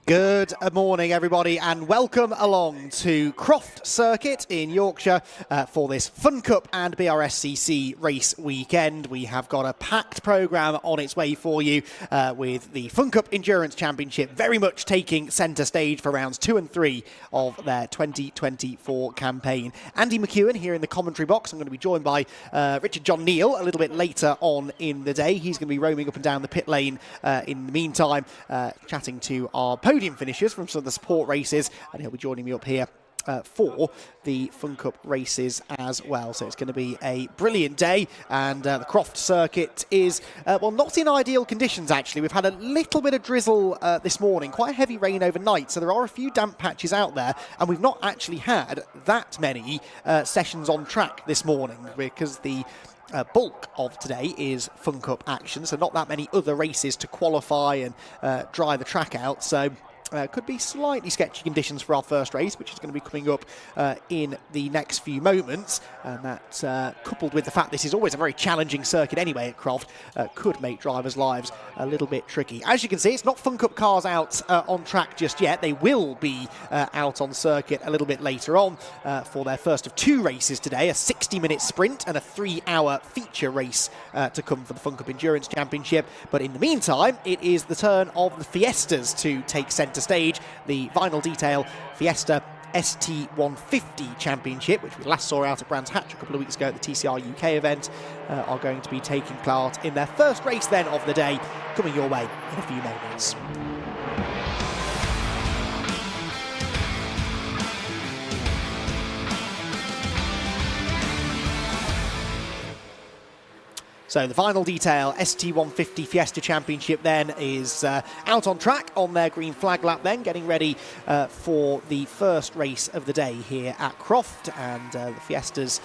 Good morning, everybody, and welcome along to Croft Circuit in Yorkshire for this Fun Cup and Brscc race weekend. We have got a packed programme on its way for you with the Fun Cup Endurance Championship very much taking centre stage for rounds 2 and 3 of their 2024 campaign. Andy McEwen here in the commentary box. I'm going to be joined by Richard John Neal a little bit later on in the day. He's going to be roaming up and down the pit lane in the meantime, chatting to our podium finishers from some of the support races, and he'll be joining me up here for the Fun Cup races as well. So it's going to be a brilliant day, and the Croft circuit is, well, not in ideal conditions actually. We've had a little bit of drizzle this morning, quite heavy rain overnight, so there are a few damp patches out there, and we've not actually had that many sessions on track this morning because the bulk of today is Fun Cup action, so not that many other races to qualify and dry the track out. So could be slightly sketchy conditions for our first race, which is going to be coming up in the next few moments. And that, coupled with the fact this is always a very challenging circuit anyway at Croft, could make drivers' lives a little bit tricky. As you can see, it's not Fun Cup cars out on track just yet. They will be out on circuit a little bit later on for their first of 2 races today, a 60-minute sprint and a 3-hour feature race to come for the Fun Cup Endurance Championship. But in the meantime, it is the turn of the Fiestas to take centre stage. The final detail Fiesta ST150 Championship, which we last saw out at Brands Hatch a couple of weeks ago at the TCR UK event, are going to be taking part in their first race then of the day, coming your way in a few moments. So the final detail, ST150 Fiesta Championship then is out on track on their green flag lap then, getting ready for the first race of the day here at Croft. And the Fiestas,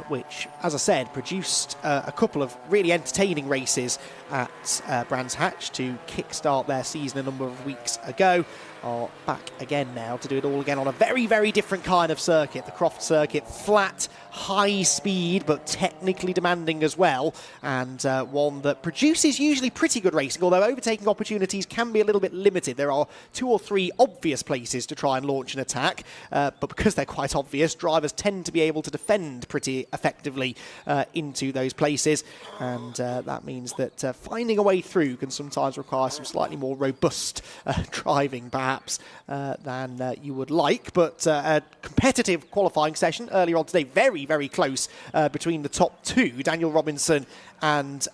which, as I said, produced a couple of really entertaining races at Brands Hatch to kickstart their season a number of weeks ago, are back again now to do it all again on a very, very different kind of circuit. The Croft circuit, flat, high speed, but technically demanding as well, and one that produces usually pretty good racing, although overtaking opportunities can be a little bit limited. There are 2 or 3 obvious places to try and launch an attack, but because they're quite obvious, drivers tend to be able to defend pretty effectively into those places, and that means that finding a way through can sometimes require some slightly more robust driving, perhaps, than you would like. But a competitive qualifying session earlier on today, very, very close between the top 2, Daniel Robinson and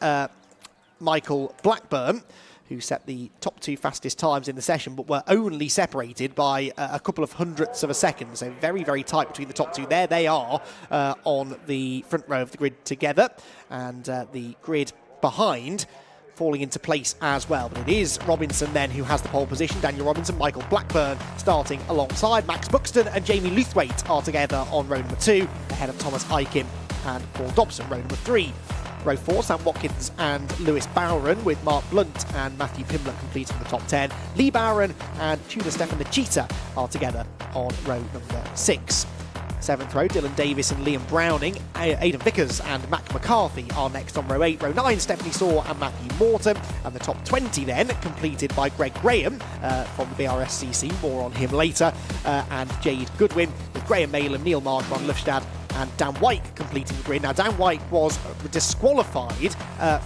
Michael Blackburn, who set the top 2 fastest times in the session, but were only separated by a couple of hundredths of a second. So very, very tight between the top 2. There they are on the front row of the grid together, and the grid behind falling into place as well. But it is Robinson then who has the pole position. Daniel Robinson, Michael Blackburn starting alongside. Max Buxton and Jamie Luthwaite are together on row number 2, ahead of Thomas Eichen and Paul Dobson, row number 3. Row 4, Sam Watkins and Lewis Bowron, with Mark Blunt and Matthew Pimblett completing the top 10. Lee Bowron and Tudor Stefan the Cheetah are together on row number 6. 7th row, Dylan Davis and Liam Browning. Aidan Vickers and Mac McCarthy are next on row 8. Row 9, Stephanie Saw and Matthew Morton. And the top 20 then, completed by Greg Graham from the Brscc, more on him later, and Jade Goodwin, with Graham Malin, Neil Mark, Ron Lufstad and Dan White completing the grid. Now, Dan White was disqualified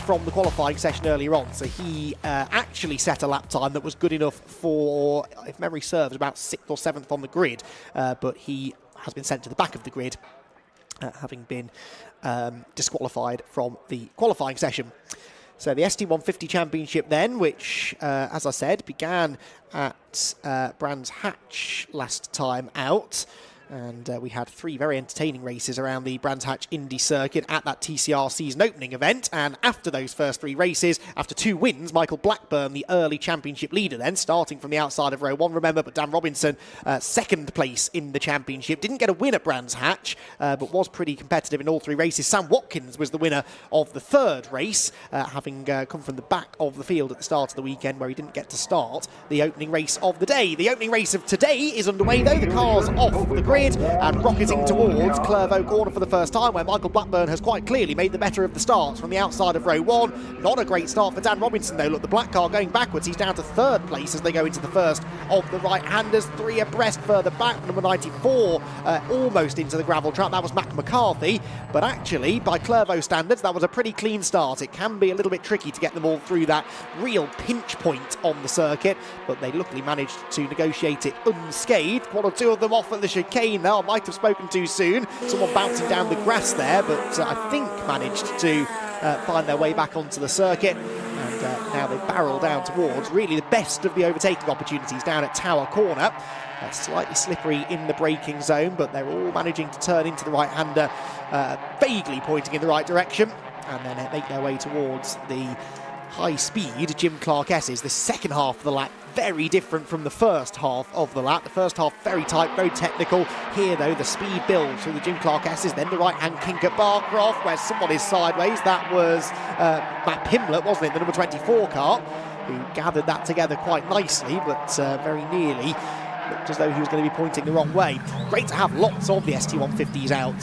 from the qualifying session earlier on, so he actually set a lap time that was good enough for, if memory serves, about 6th or 7th on the grid, but he has been sent to the back of the grid, having been disqualified from the qualifying session. So the ST150 Championship then, which, as I said, began at Brands Hatch last time out. And we had 3 very entertaining races around the Brands Hatch Indy circuit at that TCR season opening event. And after those first 3 races, after 2 wins, Michael Blackburn, the early championship leader then, starting from the outside of row 1, remember, but Dan Robinson, 2nd place in the championship. Didn't get a win at Brands Hatch, but was pretty competitive in all 3 races. Sam Watkins was the winner of the 3rd race, having come from the back of the field at the start of the weekend, where he didn't get to start the opening race of the day. The opening race of today is underway, though. The cars off the grid. grid and rocketing towards Clervaux corner for the first time, where Michael Blackburn has quite clearly made the better of the starts from the outside of row 1. Not a great start for Dan Robinson though. Look, the black car going backwards. He's down to 3rd place as they go into the first of the right-handers. 3 abreast further back. Number 94 almost into the gravel trap. That was Mac McCarthy, but actually by Clervaux standards that was a pretty clean start. It can be a little bit tricky to get them all through that real pinch point on the circuit, but they luckily managed to negotiate it unscathed. 1 or 2 of them off at the chicane there. I might have spoken too soon. Someone bouncing down the grass there, but I think managed to find their way back onto the circuit. And now they barrel down towards really the best of the overtaking opportunities down at Tower Corner. Slightly slippery in the braking zone, but they're all managing to turn into the right-hander, vaguely pointing in the right direction, and then make their way towards the high-speed Jim Clark S's. The second half of the lap very different from the first half of the lap. The first half very tight, very technical. Here though, the speed build through the Jim Clark S's, then the right-hand kink at Barcroft, where someone is sideways. That was Matt Pimblett, wasn't it, the number 24 car, who gathered that together quite nicely, but very nearly looked as though he was going to be pointing the wrong way. Great to have lots of the ST150s out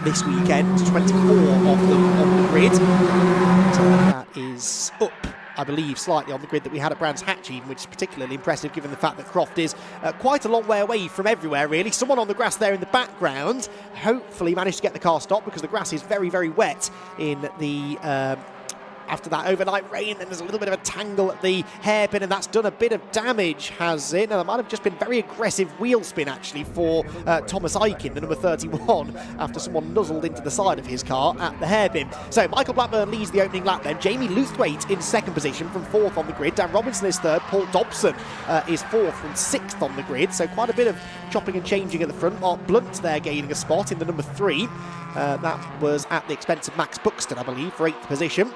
this weekend, 24 of them on the grid. So that is up, I believe, slightly on the grid that we had at Brands Hatch even, which is particularly impressive given the fact that Croft is quite a long way away from everywhere really. Someone on the grass there in the background hopefully managed to get the car stopped, because the grass is very, very wet in the after that overnight rain, and there's a little bit of a tangle at the hairpin, and that's done a bit of damage, has it? Now, there might have just been very aggressive wheel spin, actually, for Thomas Aiken, the number 31, after someone nuzzled into the side of his car at the hairpin. So, Michael Blackburn leads the opening lap then. Jamie Luthwaite in 2nd position from 4th on the grid. Dan Robinson is 3rd. Paul Dobson is 4th from 6th on the grid. So, quite a bit of chopping and changing at the front. Mark Blunt there gaining a spot in the number 3. That was at the expense of Max Buxton, I believe, for 8th position.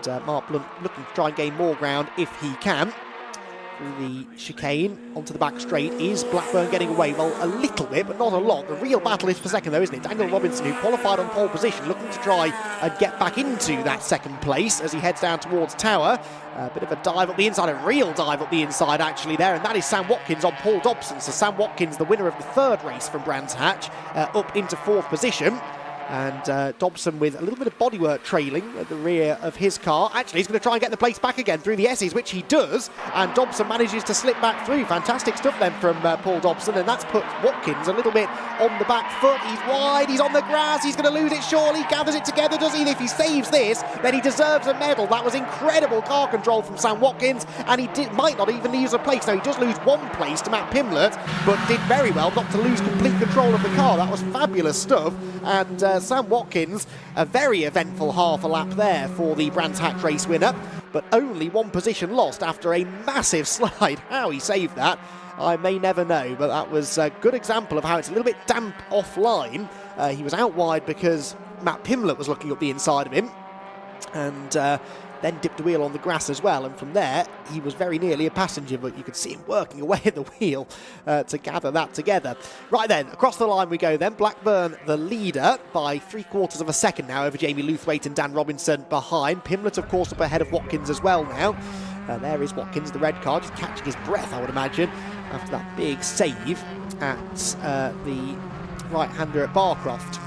And Mark Blunt looking to try and gain more ground if he can. Through the chicane onto the back straight. Is Blackburn getting away? Well, a little bit, but not a lot. The real battle is for second, though, isn't it? Daniel Robinson, who qualified on pole position, looking to try and get back into that 2nd place as he heads down towards Tower. A bit of a dive up the inside, a real dive up the inside, actually, there. And that is Sam Watkins on Paul Dobson. So Sam Watkins, the winner of the 3rd race from Brands Hatch, up into 4th position. And Dobson with a little bit of bodywork trailing at the rear of his car. Actually, he's going to try and get the place back again through the S's, which he does. And Dobson manages to slip back through. Fantastic stuff then from Paul Dobson. And that's put Watkins a little bit on the back foot. He's wide, he's on the grass, he's going to lose it surely. Gathers it together, does he? And if he saves this, then he deserves a medal. That was incredible car control from Sam Watkins. And he might not even lose a place. No, he does lose 1 place to Matt Pimblett, but did very well not to lose complete control of the car. That was fabulous stuff. And Sam Watkins, a very eventful half a lap there for the Brands Hatch race winner, but only 1 position lost after a massive slide. How he saved that, I may never know, but that was a good example of how it's a little bit damp offline. He was out wide because Matt Pimblett was looking up the inside of him, and then dipped a wheel on the grass as well, and from there he was very nearly a passenger, but you could see him working away at the wheel to gather that together. Right then, across the line we go then. Blackburn the leader by 3/4 of a second now over Jamie Luthwaite and Dan Robinson behind. Pimblett, of course, up ahead of Watkins as well now. There is Watkins, the red car, just catching his breath, I would imagine, after that big save at the right-hander at Barcroft.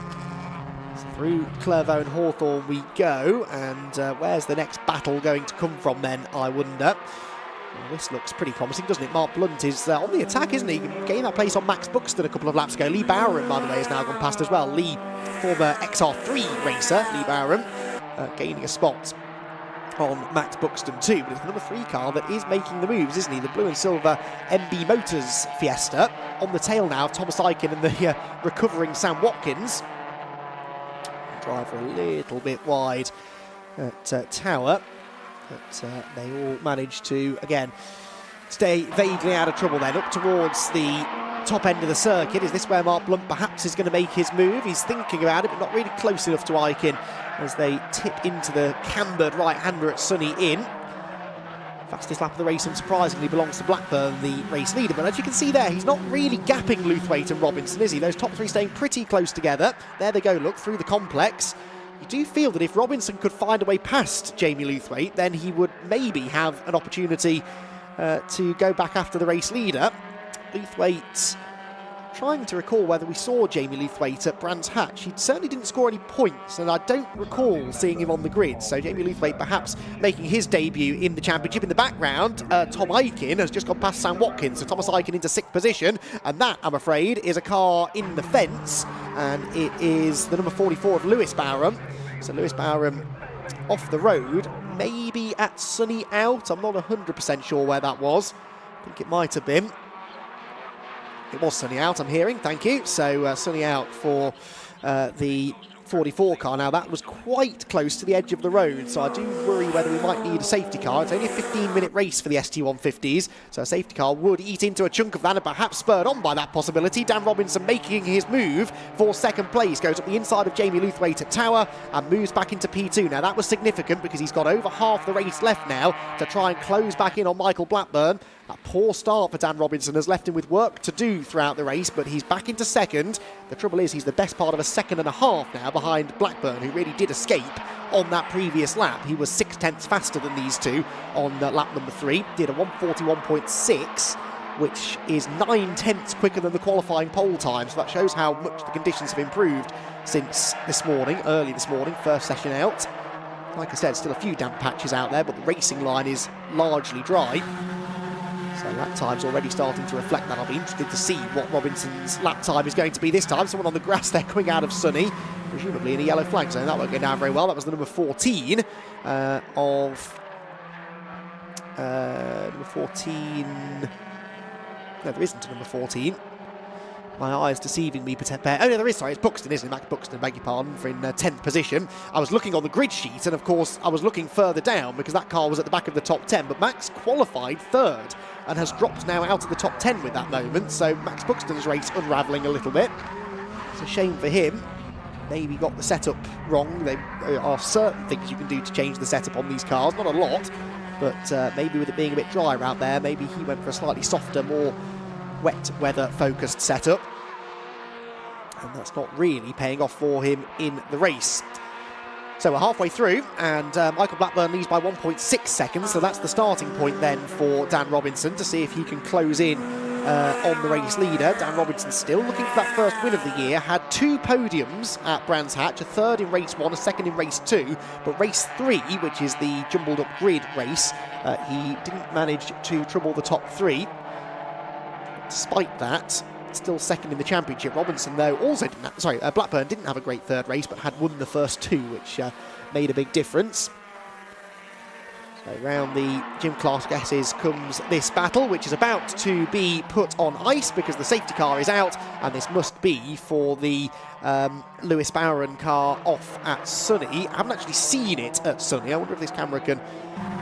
Through Clervaux and Hawthorne we go, and where's the next battle going to come from then, I wonder? Well, this looks pretty promising, doesn't it? Mark Blunt is on the attack, isn't he? Gained that place on Max Buxton a couple of laps ago. Lee Bowram, by the way, has now gone past as well. Lee, former XR3 racer, Lee Bowram, gaining a spot on Max Buxton too, but it's the number 3 car that is making the moves, isn't he? The blue and silver MB Motors Fiesta. On the tail now, Thomas Aiken and the recovering Sam Watkins. Driver a little bit wide at Tower, but they all managed to, again, stay vaguely out of trouble then. Up towards the top end of the circuit. Is this where Mark Blunt perhaps is going to make his move? He's thinking about it, but not really close enough to Aiken as they tip into the cambered right-hander at Sunny Inn. Fastest lap of the race, unsurprisingly, belongs to Blackburn, the race leader. But as you can see there, he's not really gapping Luthwaite and Robinson, is he? Those top 3 staying pretty close together. There they go, look, through the complex. You do feel that if Robinson could find a way past Jamie Luthwaite, then he would maybe have an opportunity to go back after the race leader. Luthwaite trying to recall whether we saw Jamie Lewthwaite at Brands Hatch. He certainly didn't score any points, and I don't recall seeing him on the grid. So Jamie Lewthwaite perhaps making his debut in the championship. In the background, Tom Aiken has just gone past Sam Watkins. So Thomas Aiken into 6th position, and that, I'm afraid, is a car in the fence, and it is the number 44 of Lewis Bowram. So Lewis Bowram off the road, maybe at Sunny Out. I'm not 100% sure where that was. I think it might have been. It was Sunny Out, I'm hearing, thank you. So Sunny Out for the 44 car. Now that was quite close to the edge of the road, so I do worry whether we might need a safety car. It's only a 15-minute race for the ST150s, so a safety car would eat into a chunk of that and perhaps spurred on by that possibility. Dan Robinson making his move for 2nd place, goes up the inside of Jamie Lewthwaite at Tyre and moves back into P2. Now that was significant because he's got over half the race left now to try and close back in on Michael Blackburn. That poor start for Dan Robinson has left him with work to do throughout the race, but he's back into 2nd. The trouble is he's the best part of a 2.5 seconds now behind Blackburn, who really did escape on that previous lap. He was 6/10 faster than these two on lap number 3, did a 1:41.6, which is 9/10 quicker than the qualifying pole time, so that shows how much the conditions have improved since this morning, early this morning, first session out. Like I said, still a few damp patches out there, but the racing line is largely dry. So lap time's already starting to reflect that. I'll be interested to see what Robinson's lap time is going to be this time. Someone on the grass there coming out of Sunny, presumably in a yellow flag zone. That won't go down very well. That was the number 14 of... number 14... No, there isn't a number 14. My eyes deceiving me. Oh, no, there is, sorry, it's Buxton, isn't it? Max Buxton, beg your pardon, for in 10th position. I was looking on the grid sheet, and of course, I was looking further down because that car was at the back of the top 10, but Max qualified 3rd and has dropped now out of the top 10 with that moment, so Max Buxton's race unravelling a little bit. It's a shame for him. Maybe got the setup wrong. There are certain things you can do to change the setup on these cars, not a lot, but maybe with it being a bit drier out there, maybe he went for a slightly softer, more wet weather focused setup, and that's not really paying off for him in the race. So we're halfway through, and Michael Blackburn leads by 1.6 seconds, so that's the starting point then for Dan Robinson to see if he can close in on the race leader. Dan Robinson still looking for that first win of the year, had 2 podiums at Brands Hatch, a 3rd in race 1, a 2nd in race 2, but race 3, which is the jumbled up grid race, he didn't manage to trouble the top 3. Despite that, still 2nd in the championship. Robinson, though, also didn't Blackburn didn't have a great 3rd race, but had won the first 2, which made a big difference. So round the Gym Class S's comes this battle, which is about to be put on ice because the safety car is out, and this must be for the Lewis Bowram car off at Sunny. I haven't actually seen it at Sunny. I wonder if this camera can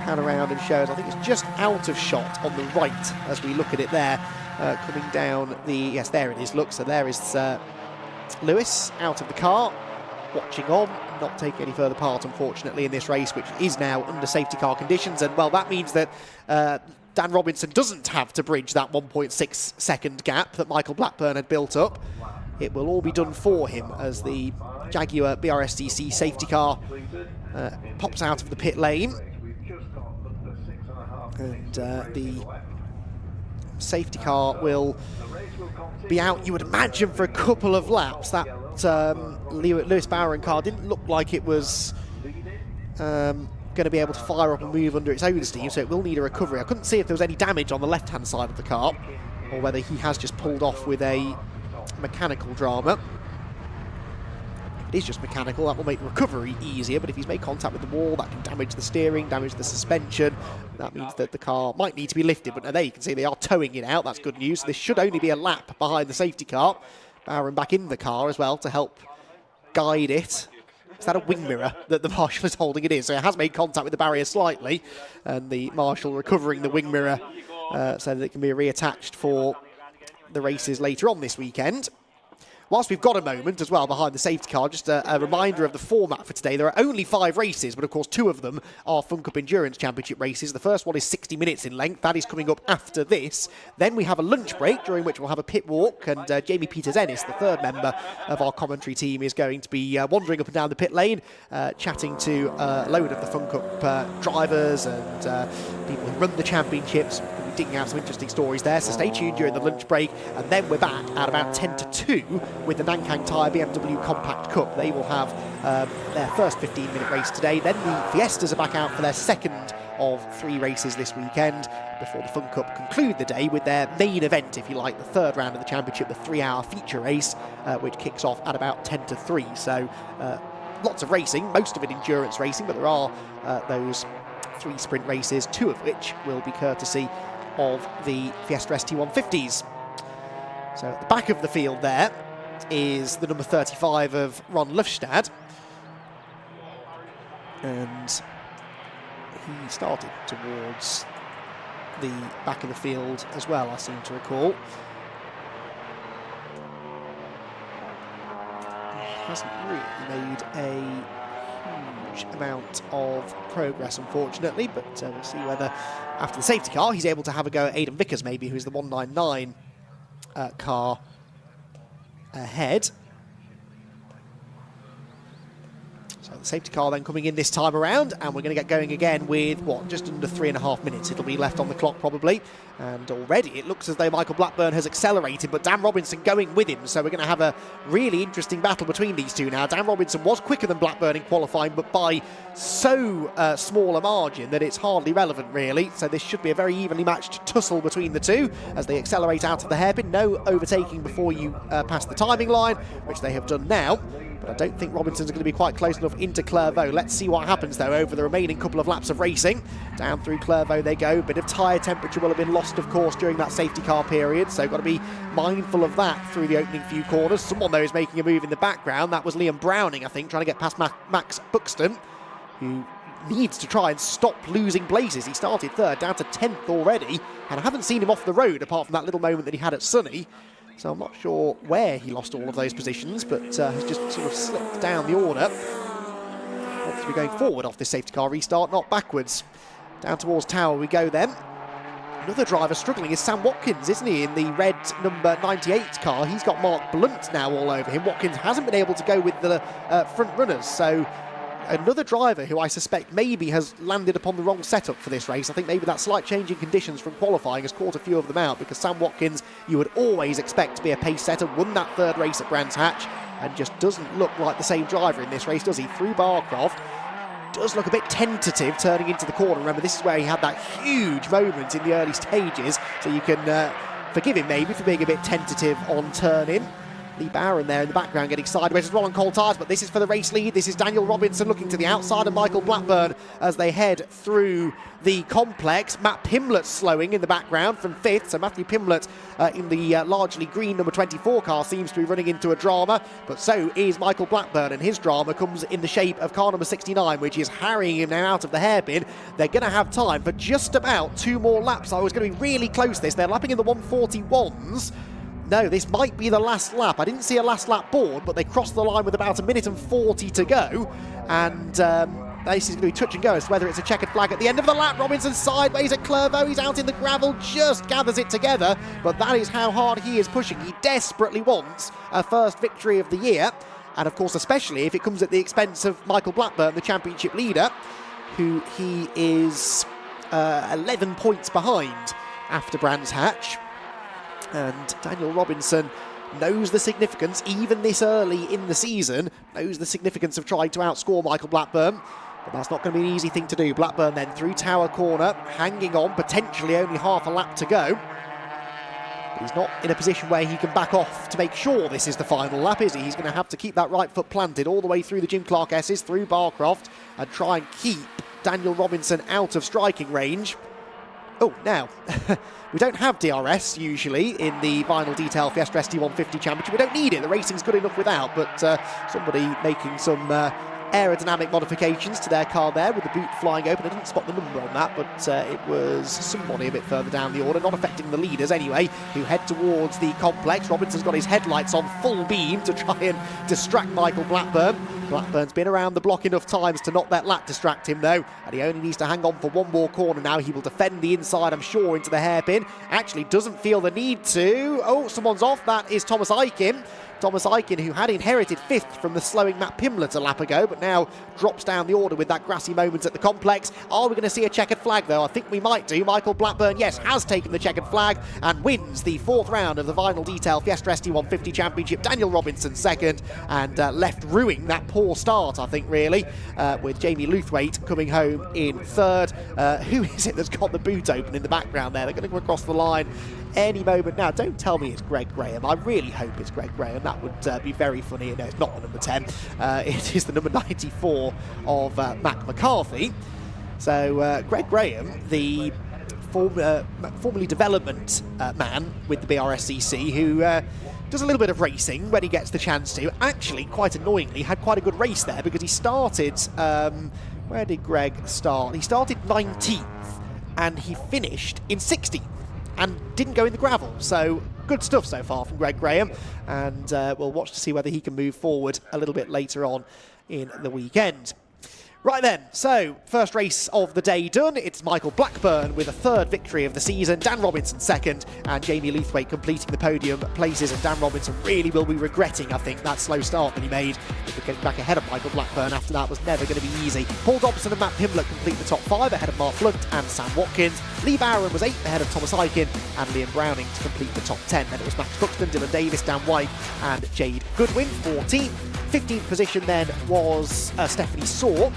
pan around and show us. I think it's just out of shot on the right as we look at it there. Coming down the... Yes, there it is. Look, so there is Lewis out of the car, watching on, not taking any further part, unfortunately, in this race, which is now under safety car conditions. And, well, that means that Dan Robinson doesn't have to bridge that 1.6 second gap that Michael Blackburn had built up. It will all be done for him as the Jaguar Brscc safety car pops out of the pit lane. And the safety car will be out, you would imagine, for a couple of laps. That Lewis Bowram car didn't look like it was going to be able to fire up and move under its own steam, so it will need a recovery. I couldn't see if there was any damage on the left-hand side of the car, or whether he has just pulled off with a mechanical drama. If it is just mechanical, that will make the recovery easier, but if he's made contact with the wall, that can damage the steering, damage the suspension. That means that the car might need to be lifted, but now there you can see they are towing it out. That's good news. This should only be a lap behind the safety car. Bowram back in the car as well to help guide it. Is that a wing mirror that the marshal is holding? It is, so it has made contact with the barrier slightly, and the marshal recovering the wing mirror so that it can be reattached for the races later on this weekend. Whilst we've got a moment as well behind the safety car, just a reminder of the format for today. There are only 5 races, but of course 2 of them are Fun Cup Endurance Championship races. The first one is 60 minutes in length. That is coming up after this. Then we have a lunch break, during which we'll have a pit walk, and Jamie Peters-Ennis, the 3rd member of our commentary team, is going to be wandering up and down the pit lane, chatting to a load of the Fun Cup drivers and people who run the championships. be digging out some interesting stories there, so stay tuned during the lunch break, and then we're back at about 10 to 2 with the Nankang Tyre BMW Compact Cup. They will have their first 15-minute race today. Then the Fiestas are back out for their second of 3 races this weekend before the Fun Cup conclude the day with their main event, if you like, the third round of the championship, the 3-hour feature race, which kicks off at about 10 to 3. So lots of racing, most of it endurance racing, but there are those 3 sprint races, 2 of which will be courtesy of the Fiesta ST150s. So at the back of the field there is the number 35 of Ron Lufstad, and he started towards the back of the field as well, I seem to recall. He hasn't really made a huge amount of progress, unfortunately, but we'll see whether after the safety car he's able to have a go at Aidan Vickers, maybe, who's the 199 car ahead. So the safety car then coming in this time around, and we're going to get going again with, what, just under 3.5 minutes it'll be left on the clock probably. And already it looks as though Michael Blackburn has accelerated, but Dan Robinson going with him. So we're going to have a really interesting battle between these two now. Dan Robinson was quicker than Blackburn in qualifying, but by so small a margin that it's hardly relevant really. So this should be a very evenly matched tussle between the two as they accelerate out of the hairpin. No overtaking before you pass the timing line, which they have done now. But I don't think Robinson's going to be quite close enough into Clairvaux. Let's see what happens, though, over the remaining couple of laps of racing. Down through Clairvaux they go. A bit of tyre temperature will have been lost, of course, during that safety car period, so got to be mindful of that through the opening few corners. Someone, though, is making a move in the background. That was Liam Browning, I think, trying to get past Max Buxton, who needs to try and stop losing places. He started third, down to 10th already, and I haven't seen him off the road, apart from that little moment that he had at Sunny. So I'm not sure where he lost all of those positions, but has just sort of slipped down the order. Wants to be going forward off this safety car restart, not backwards. Down towards Tower we go then. Another driver struggling is Sam Watkins, isn't he, in the red number 98 car. He's got Mark Blunt now all over him. Watkins hasn't been able to go with the front runners, so another driver who I suspect maybe has landed upon the wrong setup for this race. I think maybe that slight change in conditions from qualifying has caught a few of them out, because Sam Watkins, you would always expect to be a pace setter, won that third race at Brands Hatch, and just doesn't look like the same driver in this race, does he? Through Barcroft, does look a bit tentative turning into the corner. Remember, this is where he had that huge moment in the early stages, so you can forgive him maybe for being a bit tentative on turn-in. Lee Barron there in the background getting sideways as well on cold tyres, but this is for the race lead. This is Daniel Robinson looking to the outside of Michael Blackburn as they head through the complex. Matt Pimlett slowing in the background from 5th, so Matthew Pimlett in the largely green number 24 car seems to be running into a drama, but so is Michael Blackburn, and his drama comes in the shape of car number 69, which is harrying him now out of the hairpin. They're going to have time for just about 2 more laps. I was going to be really close this. They're lapping in the 141s. No, this might be the last lap. I didn't see a last lap board, but they crossed the line with about 1 minute and 40 to go. And this is going to be touch and go as to whether it's a checkered flag at the end of the lap. Robinson sideways at Clairvaux. He's out in the gravel, just gathers it together. But that is how hard he is pushing. He desperately wants a first victory of the year. And of course, especially if it comes at the expense of Michael Blackburn, the championship leader, who he is 11 points behind after Brands Hatch. And Daniel Robinson knows the significance, even this early in the season, knows the significance of trying to outscore Michael Blackburn. But that's not going to be an easy thing to do. Blackburn then through Tower Corner, hanging on, potentially only half a lap to go. But he's not in a position where he can back off to make sure this is the final lap, is he? He's going to have to keep that right foot planted all the way through the Jim Clark S's, through Barcroft, and try and keep Daniel Robinson out of striking range. Oh, now, we don't have DRS usually in the final detail Fiesta ST150 Championship. We don't need it. The racing's good enough without, but somebody making some aerodynamic modifications to their car there with the boot flying open. I didn't spot the number on that, but it was somebody a bit further down the order, not affecting the leaders anyway, who head towards the complex. Robinson's got his headlights on full beam to try and distract Michael Blackburn. Blackburn's been around the block enough times to not let that distract him though, and he only needs to hang on for one more corner now. He will defend the inside, I'm sure, into the hairpin. Actually doesn't feel the need to. Oh, someone's off. That is Thomas Aiken. Thomas Aiken, who had inherited 5th from the slowing Matt Pimlett a lap ago, but now drops down the order with that grassy moment at the complex. Are we going to see a checkered flag, though? I think we might do. Michael Blackburn, yes, has taken the checkered flag and wins the 4th round of the final detail Fiesta ST150 Championship. Daniel Robinson 2nd, and left ruining that poor start, I think, really, with Jamie Luthwaite coming home in 3rd. Who is it that's got the boot open in the background there? They're going to go across the line any moment now. Don't tell me it's Greg Graham. I really hope it's Greg Graham. That would be very funny. No, it's not the number 10. It is the number 94 of Mac McCarthy. So Greg Graham, the formerly development man with the Brscc, who does a little bit of racing when he gets the chance to. Actually, quite annoyingly, had quite a good race there because he started... where did Greg start? He started 19th and he finished in 16th. And didn't go in the gravel. So good stuff so far from Greg Graham, and we'll watch to see whether he can move forward a little bit later on in the weekend. Right then, so first race of the day done. It's Michael Blackburn with a 3rd victory of the season, Dan Robinson 2nd, and Jamie Luthwaite completing the podium places. And Dan Robinson really will be regretting, I think, that slow start that he made. Getting back ahead of Michael Blackburn after that was never going to be easy. Paul Dobson and Matt Pimlett complete the top 5 ahead of Mark Blunt and Sam Watkins. Lee Barron was 8th ahead of Thomas Aiken, and Liam Browning to complete the top 10. Then it was Max Buxton, Dylan Davis, Dan White and Jade Goodwin, 14th. 15th position then was Stephanie Saw,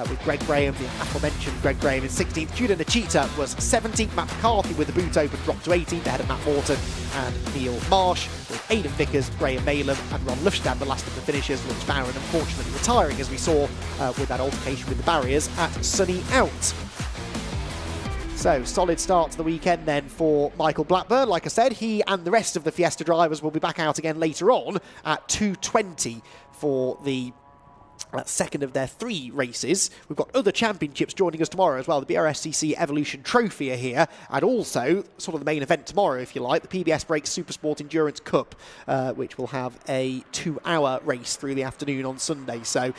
with Greg Graham, the aforementioned Greg Graham in 16th. Judah Nachita was 17th. Matt McCarthy with the boot open dropped to 18th ahead of Matt Morton and Neil Marsh, with Aidan Vickers, Graham Malem and Ron Lufstam the last of the finishers. Lutz Barron unfortunately retiring, as we saw with that altercation with the barriers at Sunny Out. So, solid start to the weekend then for Michael Blackburn. Like I said, he and the rest of the Fiesta drivers will be back out again later on at 2:20 for the second of their 3 races. We've got other championships joining us tomorrow as well. The Brscc Evolution Trophy are here, and also sort of the main event tomorrow, if you like, the PBS Brakes Supersport Endurance Cup, which will have a 2-hour race through the afternoon on Sunday. So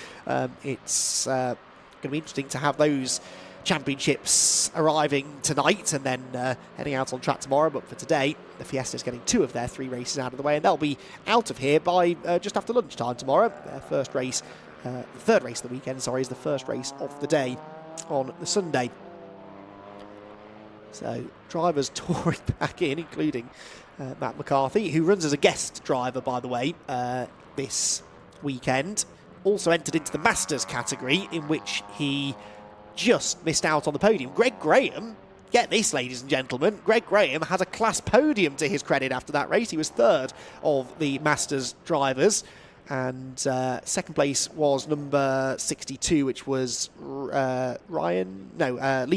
it's going to be interesting to have those championships arriving tonight and then heading out on track tomorrow. But for today, the Fiesta's getting 2 of their 3 races out of the way, and they'll be out of here by just after lunchtime tomorrow. Their first race, the 3rd race of the weekend, sorry, is the first race of the day on the Sunday. So drivers touring back in, including Matt McCarthy, who runs as a guest driver, by the way, this weekend. Also entered into the Masters category, in which he just missed out on the podium. Greg Graham, get this, ladies and gentlemen, Greg Graham has a class podium to his credit after that race. He was 3rd of the Masters drivers, and 2nd place was number 62, which was Lee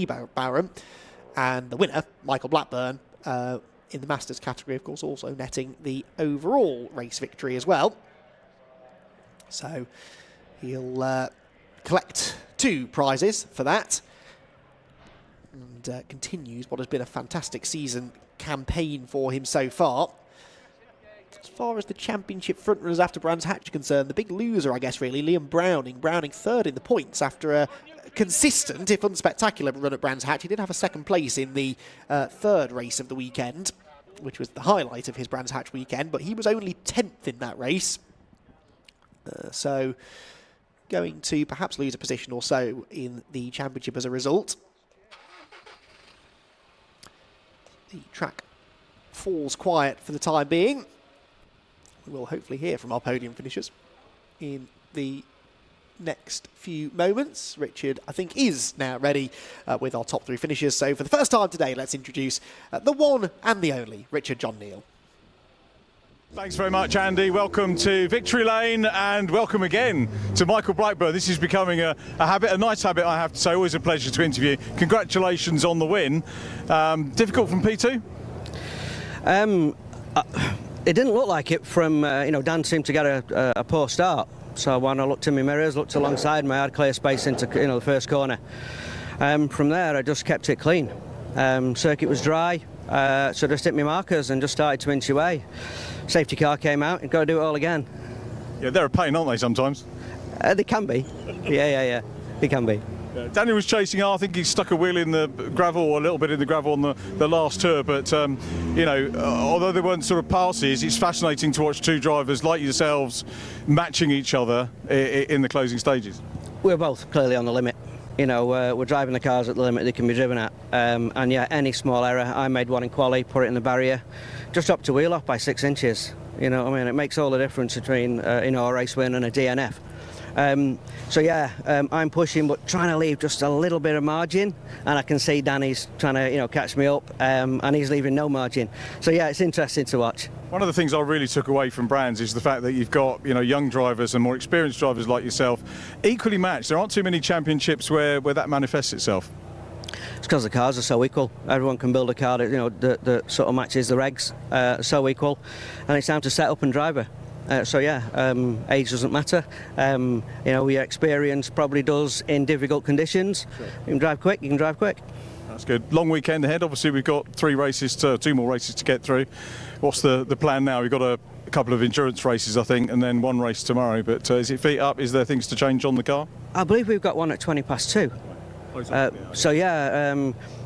Barron, and the winner, Michael Blackburn, in the Masters category, of course, also netting the overall race victory as well. So he'll collect 2 prizes for that, and continues what has been a fantastic season campaign for him so far. As far as the championship frontrunners after Brands Hatch are concerned, the big loser, I guess, really, Liam Browning. Browning 3rd in the points after a consistent, if unspectacular, run at Brands Hatch. He did have a 2nd place in the 3rd race of the weekend, which was the highlight of his Brands Hatch weekend, but he was only 10th in that race. So going to perhaps lose a position or so in the championship as a result. The track falls quiet for the time being. We will hopefully hear from our podium finishers in the next few moments. Richard, I think, is now ready with our top 3 finishers. So for the first time today, let's introduce the one and the only Richard John Neal. Thanks very much, Andy. Welcome to Victory Lane, and welcome again to Michael Blackburn. This is becoming a habit, a nice habit, I have to say. Always a pleasure to interview. Congratulations on the win. Difficult from P2? It didn't look like it from, Dan seemed to get a poor start. So when I looked in my mirrors, looked alongside me, I had clear space into the first corner. From there, I just kept it clean. Circuit was dry, so just hit my markers and just started to inch away. Safety car came out, and got to do it all again. Yeah, they're a pain, aren't they, sometimes? They can be. Yeah. They can be. Yeah, Daniel was chasing hard. I think he stuck a wheel in the gravel, or a little bit in the gravel on the last tour. But you know, although they weren't sort of passes, it's fascinating to watch two drivers like yourselves matching each other in the closing stages. We're both clearly on the limit. You know, we're driving the cars at the limit they can be driven at. And yeah, any small error. I made one in quali, put it in the barrier, just dropped a wheel off by 6 inches. You know, I mean, it makes all the difference between you know, a race win and a DNF. So yeah, I'm pushing, but trying to leave just a little bit of margin, and I can see Danny's trying to, you know, catch me up, and he's leaving no margin. So yeah, it's interesting to watch. One of the things I really took away from Brands is the fact that you've got, you know, young drivers and more experienced drivers like yourself, equally matched. There aren't too many championships where that manifests itself. It's because the cars are so equal. Everyone can build a car that, you know, that sort of matches the regs, so equal, and it's time to set up and drive her. So yeah, age doesn't matter. You know, your experience probably does in difficult conditions. Sure. You can drive quick, you can drive quick. That's good. Long weekend ahead. Obviously, we've got 2 more races to get through. What's the plan now? We've got a couple of endurance races, I think, and then 1 race tomorrow. But is it feet up? Is there things to change on the car? I believe we've got one at 2:20. So yeah,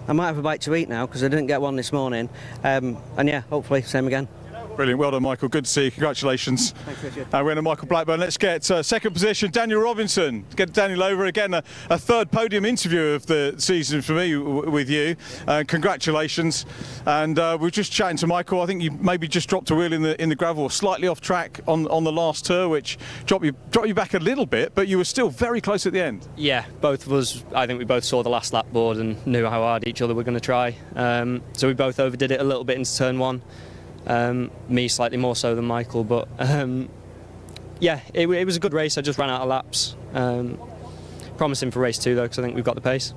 I might have a bite to eat now because I didn't get one this morning. And yeah, hopefully same again. Brilliant. Well done, Michael. Good to see you. Congratulations. Thanks, Richard. We're in a Michael Blackburn. Let's get second position, Daniel Robinson. Get Daniel over again. A third podium interview of the season for me with you. Congratulations. And we're just chatting to Michael. I think you maybe just dropped a wheel in the gravel, slightly off track on the last tour, which dropped you back a little bit, but you were still very close at the end. Yeah, both of us. I think we both saw the last lap board and knew how hard each other were going to try. So we both overdid it a little bit into turn 1. Me slightly more so than Michael, but yeah, it was a good race. I just ran out of laps. Promising for race 2 though, because I think we've got the pace.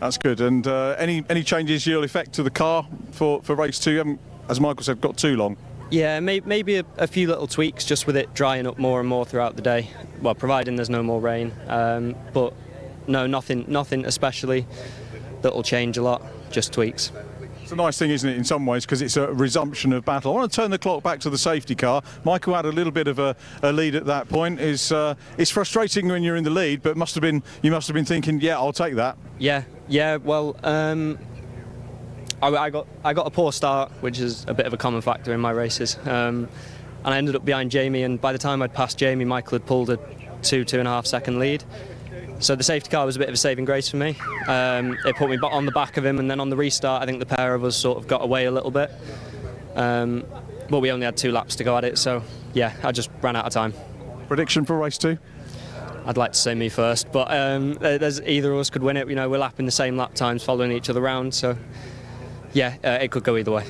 That's good. And any changes you'll effect to the car for race 2? You haven't, as Michael said, got too long. Yeah, maybe a few little tweaks just with it drying up more and more throughout the day. Well, providing there's no more rain. But no, nothing especially that'll change a lot. Just tweaks. It's a nice thing, isn't it, in some ways, because it's a resumption of battle. I want to turn the clock back to the safety car. Michael had a little bit of a lead at that point. It's frustrating when you're in the lead, but you must have been thinking, yeah, I'll take that. Yeah. Well, I got a poor start, which is a bit of a common factor in my races, and I ended up behind Jamie. And by the time I'd passed Jamie, Michael had pulled a 2.5 second lead. So the safety car was a bit of a saving grace for me. It put me on the back of him, and then on the restart, I think the pair of us sort of got away a little bit. But we only had 2 laps to go at it, so yeah, I just ran out of time. Prediction for race 2? I'd like to say me first, but there's either of us could win it. You know, we're lapping the same lap times, following each other around, so yeah, it could go either way.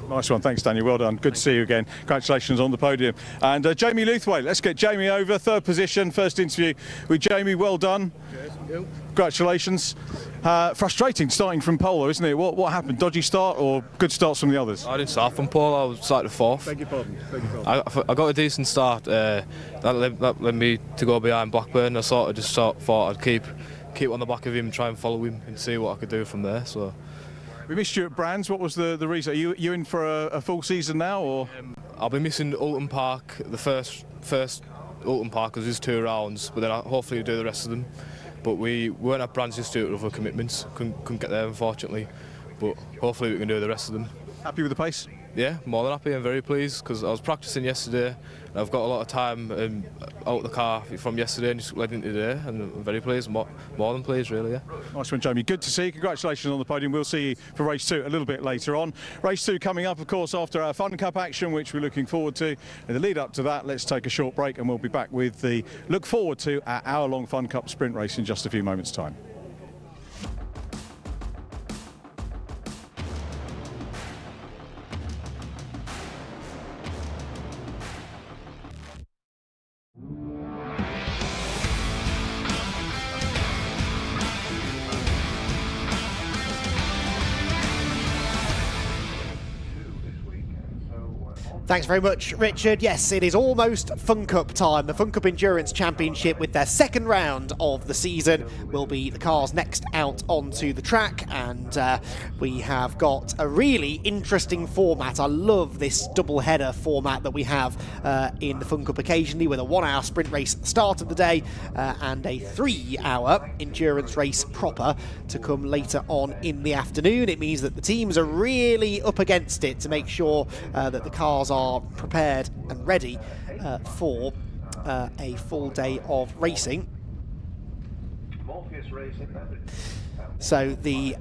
Nice one, thanks Daniel, well done. Good to see you again. Congratulations on the podium. And Jamie Luthwaite, let's get Jamie over, 3rd position, first interview with Jamie, well done. Cheers. Congratulations. Frustrating starting from pole, isn't it? What happened? Dodgy start or good starts from the others? I didn't start from pole, I was started 4th. Beg your pardon. I got a decent start, that led me to go behind Blackburn. I sort of just thought I'd keep on the back of him, try and follow him and see what I could do from there. So. We missed you at Brands. What was the reason? Are you in for a full season now, or? I'll be missing Alton Park, the first Alton Park, because there's 2 rounds, but then hopefully we'll do the rest of them. But we weren't at Brands just due to other commitments. Couldn't get there, unfortunately. But hopefully we can do the rest of them. Happy with the pace? Yeah, more than happy. I'm very pleased because I was practicing yesterday. And I've got a lot of time out the car from yesterday and just led into today, and I'm very pleased, more than pleased really, yeah. Nice one, Jamie. Good to see you. Congratulations on the podium. We'll see you for race 2 a little bit later on. Race 2 coming up, of course, after our Fun Cup action, which we're looking forward to. In the lead up to that, let's take a short break and we'll be back with the look forward to our hour-long Fun Cup sprint race in just a few moments' time. Thanks very much, Richard. Yes, it is almost Fun Cup time. The Fun Cup Endurance Championship, with their second round of the season, will be the cars next out onto the track, and we have got a really interesting format. I love this double-header format that we have in the Fun Cup occasionally, with a 1-hour sprint race at the start of the day and a 3-hour endurance race proper to come later on in the afternoon. It means that the teams are really up against it to make sure that the cars are prepared and ready for a full day of racing. So the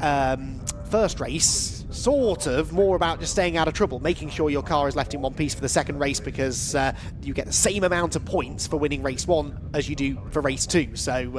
first race, sort of more about just staying out of trouble, making sure your car is left in one piece for the second race, because you get the same amount of points for winning race 1 as you do for race 2. So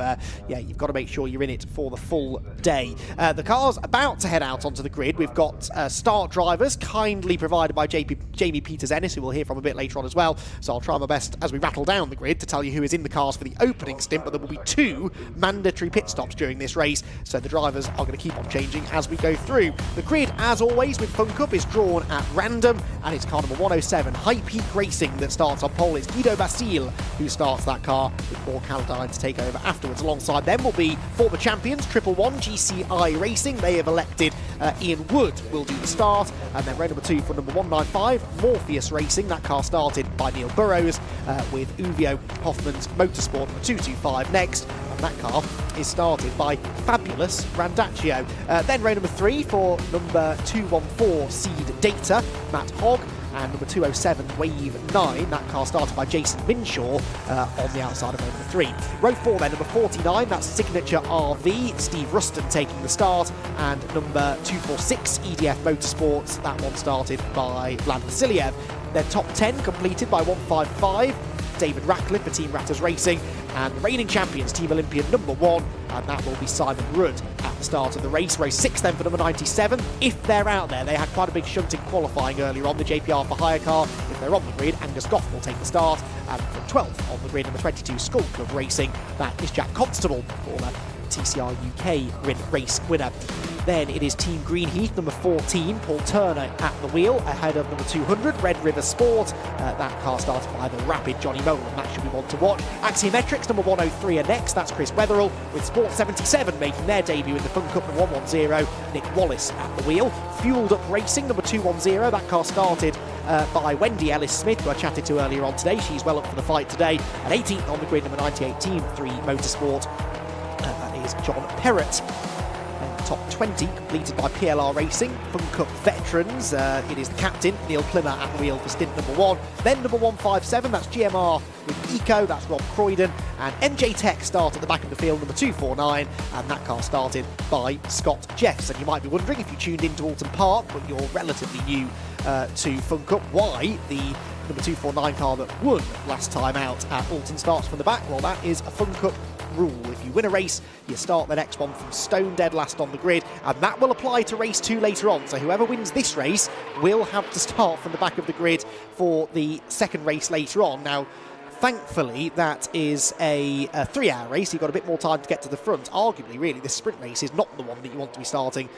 yeah, you've got to make sure you're in it for the full day. The car's about to head out onto the grid. We've got start drivers, kindly provided by Jamie Peters-Ennis, who we'll hear from a bit later on as well. So I'll try my best as we rattle down the grid to tell you who is in the cars for the opening stint, but there will be 2 mandatory pit stops during this race, so the drivers are going to keep on changing as we go through. The grid, as always with Fun Cup, is drawn at random, and it's car number 107, High Peak Racing, that starts on pole. It's Guido Basile who starts that car, with Paul Calladine to take over afterwards. Alongside them will be former champions 111 GCI Racing. They have elected Ian Wood will do the start, and then row number 2 for number 195, Morpheus Racing. That car started by Neil Burrows, with Uvio Hoffman's Motorsport number 225 next. That car is started by Fabulous Randaccio. Then row number 3 for number 214 Seed Data, Matt Hogg, and number 207 Wave 9. That car started by Jason Minshaw on the outside of row number 3. Row 4 then, number 49, that's Signature RV, Steve Ruston taking the start, and number 246 EDF Motorsports, that one started by Vlad Vasiliev. Then top 10 completed by 155, David Ratcliffe for Team Ratters Racing, and the reigning champions, Team Olympian number 1, and that will be Simon Rudd at the start of the race. Race 6 then for number 97, if they're out there. They had quite a big shunt in qualifying earlier on, the JPR for hire car. If they're on the grid, Angus Goff will take the start, and from 12th on the grid, number 22 Skull Club Racing, that is Jack Constable, former TCR UK race winner. Then it is Team Greenheath, number 14, Paul Turner at the wheel, ahead of number 200, Red River Sport. That car started by the rapid Johnny Molan. That should be one to watch. Axiometrics, number 103 are next. That's Chris Wetherell, with Sport 77 making their debut in the Fun Cup, number 110, Nick Wallace at the wheel. Fueled Up Racing, number 210. That car started by Wendy Ellis-Smith, who I chatted to earlier on today. She's well up for the fight today. And 18th on the grid, number 98, Team 3 Motorsport. That is John Perrott. Top 20 completed by PLR Racing, Fun Cup veterans. It is the captain, Neil Plymmer, at the wheel for stint number 1. Then number 157, that's GMR with Eco, that's Rob Croydon. And MJ Tech start at the back of the field, number 249, and that car started by Scott Jeffs. And you might be wondering, if you tuned into Alton Park, but you're relatively new to Fun Cup, why the number 249 car that won last time out at Alton starts from the back. Well, that is a Fun Cup rule. If you win a race, you start the next one from stone dead last on the grid, and that will apply to race 2 later on. So whoever wins this race will have to start from the back of the grid for the second race later on. Now, thankfully, that is a 3-hour race. You've got a bit more time to get to the front. Arguably, really, this sprint race is not the one that you want to be starting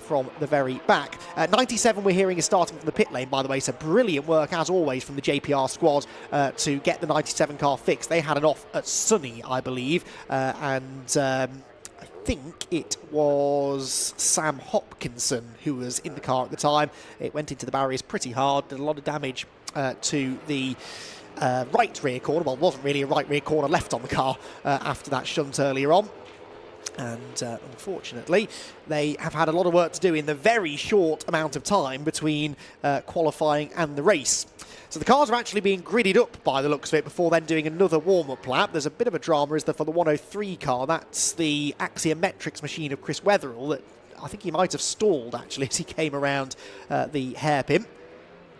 from the very back. 97, we're hearing, is starting from the pit lane, by the way, so brilliant work, as always, from the JPR squad to get the 97 car fixed. They had an off at Sunny, I believe, and I think it was Sam Hopkinson who was in the car at the time. It went into the barriers pretty hard, did a lot of damage to the right rear corner. Well, it wasn't really a right rear corner left on the car after that shunt earlier on. And unfortunately, they have had a lot of work to do in the very short amount of time between qualifying and the race. So the cars are actually being gridded up by the looks of it before then doing another warm-up lap. There's a bit of a drama, is there, for the 103 car. That's the Axiometrics machine of Chris Wetherell that I think he might have stalled, actually, as he came around the hairpin.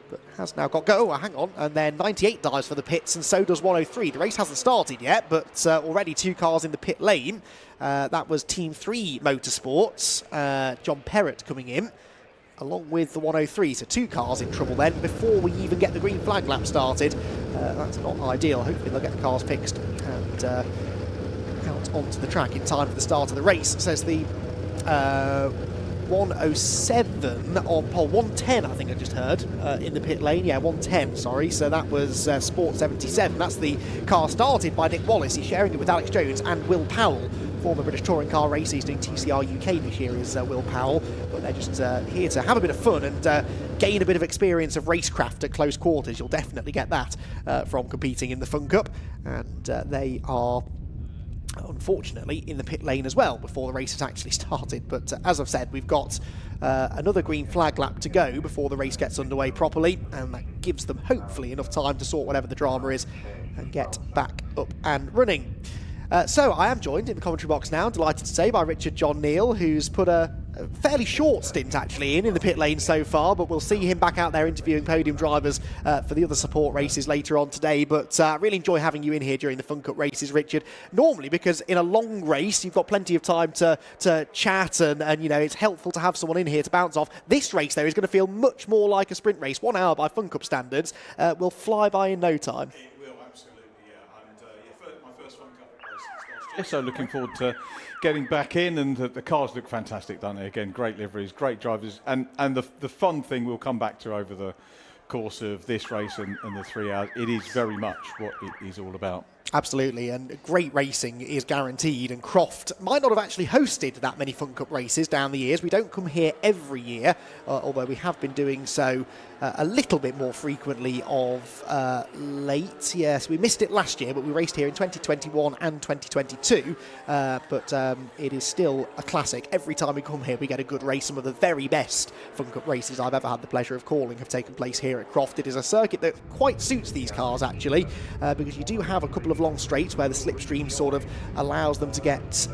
But has now got go. Oh, hang on. And then 98 dives for the pits, and so does 103. The race hasn't started yet, but already 2 cars in the pit lane. That was Team 3 Motorsports. John Perrott coming in, along with the 103. So 2 cars in trouble then before we even get the green flag lap started. That's not ideal. Hopefully they'll get the cars fixed and out onto the track in time for the start of the race, says the 1:07 on pole, 1:10 I think I just heard in the pit lane. Yeah, 1:10, sorry. So that was Sport 77. That's the car started by Nick Wallace. He's sharing it with Alex Jones and Will Powell, former British touring car racer. He's doing TCR UK this year, is Will Powell. But they're just here to have a bit of fun and gain a bit of experience of racecraft at close quarters. You'll definitely get that from competing in the Fun Cup. And they are unfortunately in the pit lane as well before the race has actually started. But as I've said, we've got another green flag lap to go before the race gets underway properly, and that gives them hopefully enough time to sort whatever the drama is and get back up and running. So I am joined in the commentary box now, delighted to say, by Richard John Neal, who's put a fairly short stint actually in the pit lane so far, but we'll see him back out there interviewing podium drivers for the other support races later on today. But I really enjoy having you in here during the Fun Cup races, Richard. Normally, because in a long race you've got plenty of time to chat and you know, it's helpful to have someone in here to bounce off. This race though is going to feel much more like a sprint race. 1 hour by Fun Cup standards will fly by in no time. So looking forward to getting back in, and the cars look fantastic, don't they? Again, great liveries, great drivers, and the fun thing we'll come back to over the course of this race and the 3 hours. It is very much what it is all about. Absolutely, and great racing is guaranteed, and Croft might not have actually hosted that many Fun Cup races down the years. We don't come here every year, although we have been doing so a little bit more frequently of late. Yes, we missed it last year, but we raced here in 2021 and 2022, but it is still a classic. Every time we come here, we get a good race. Some of the very best Fun Cup races I've ever had the pleasure of calling have taken place here at Croft. It is a circuit that quite suits these cars, actually, because you do have a couple of long straights where the slipstream sort of allows them to get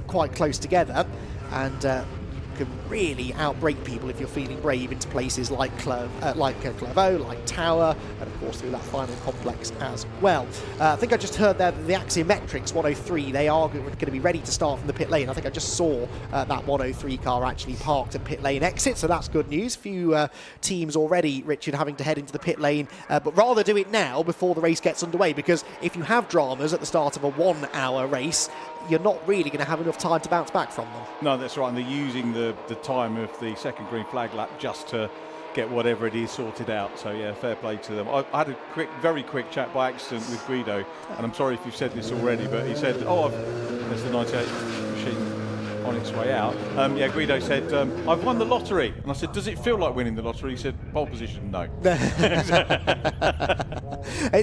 quite close together, and can really outbrake people if you're feeling brave into places like Clervaux, like Tyre, and of course through that final complex as well. I think I just heard there that the Axiometrics 103, they are going to be ready to start from the pit lane. I think I just saw that 103 car actually parked at pit lane exit, so that's good news. Few teams already, Richard, having to head into the pit lane, but rather do it now before the race gets underway, because if you have dramas at the start of a 1 hour race, you're not really going to have enough time to bounce back from them. No, that's right, and they're using the time of the second green flag lap just to get whatever it is sorted out. So yeah, fair play to them. I had a very quick chat by accident with Guido, and I'm sorry if you've said this already, but he said, oh, there's the 98 machine on its way out. Yeah, Guido said, I've won the lottery. And I said, does it feel like winning the lottery? He said, pole position, no.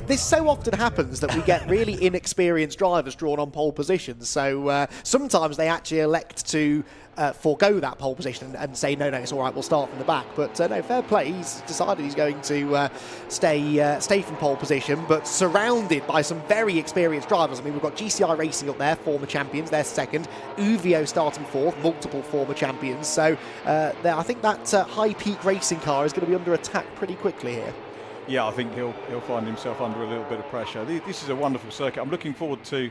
This so often happens that we get really inexperienced drivers drawn on pole positions. So sometimes they actually elect to forego that pole position and say, no, it's all right, we'll start from the back. But no, fair play. He's decided he's going to stay from pole position, but surrounded by some very experienced drivers. I mean, we've got GCI Racing up there, former champions. They're second. Uvio starting fourth, multiple former champions. So I think that high peak racing car is going to be under attack pretty quickly here. Yeah, I think he'll find himself under a little bit of pressure. This is a wonderful circuit. I'm looking forward to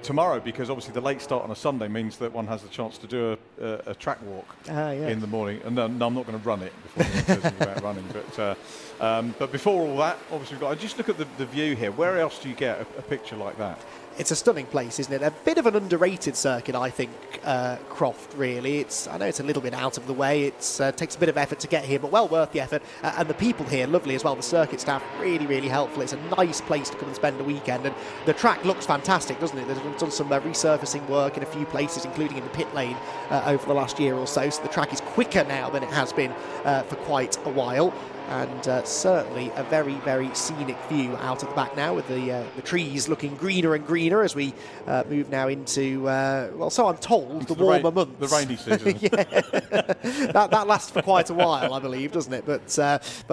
tomorrow, because obviously the late start on a Sunday means that one has the chance to do a track walk in the morning. And no, I'm not going to run it before anyone says about running. But before all that, obviously we've got. Just look at the view here. Where else do you get a picture like that? It's a stunning place, isn't it? A bit of an underrated circuit, I think, Croft, really. I know it's a little bit out of the way. It takes a bit of effort to get here, but well worth the effort. And the people here, lovely as well. The circuit staff, really, really helpful. It's a nice place to come and spend a weekend. And the track looks fantastic, doesn't it? They've done some resurfacing work in a few places, including in the pit lane over the last year or so. So the track is quicker now than it has been for quite a while. And certainly a very, very scenic view out at the back now, with the trees looking greener and greener as we move now into, well, so I'm told, the warmer months. The rainy season. Yeah, that lasts for quite a while, I believe, doesn't it? But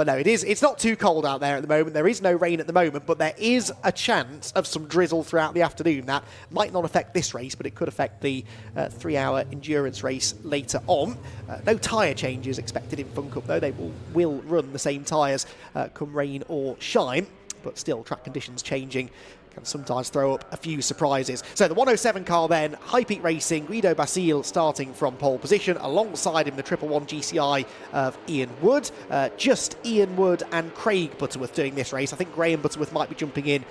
no, it's not too cold out there at the moment. There is no rain at the moment, but there is a chance of some drizzle throughout the afternoon. That might not affect this race, but it could affect the 3-hour endurance race later on. No tyre changes expected in Fun Cup, though. They will run the same tyres come rain or shine, but still track conditions changing can sometimes throw up a few surprises. So the 107 car then, High Peak Racing, Guido Basile starting from pole position, alongside him the 111 GCI of Ian Wood. Just Ian Wood and Craig Butterworth doing this race. I think Graham Butterworth might be jumping in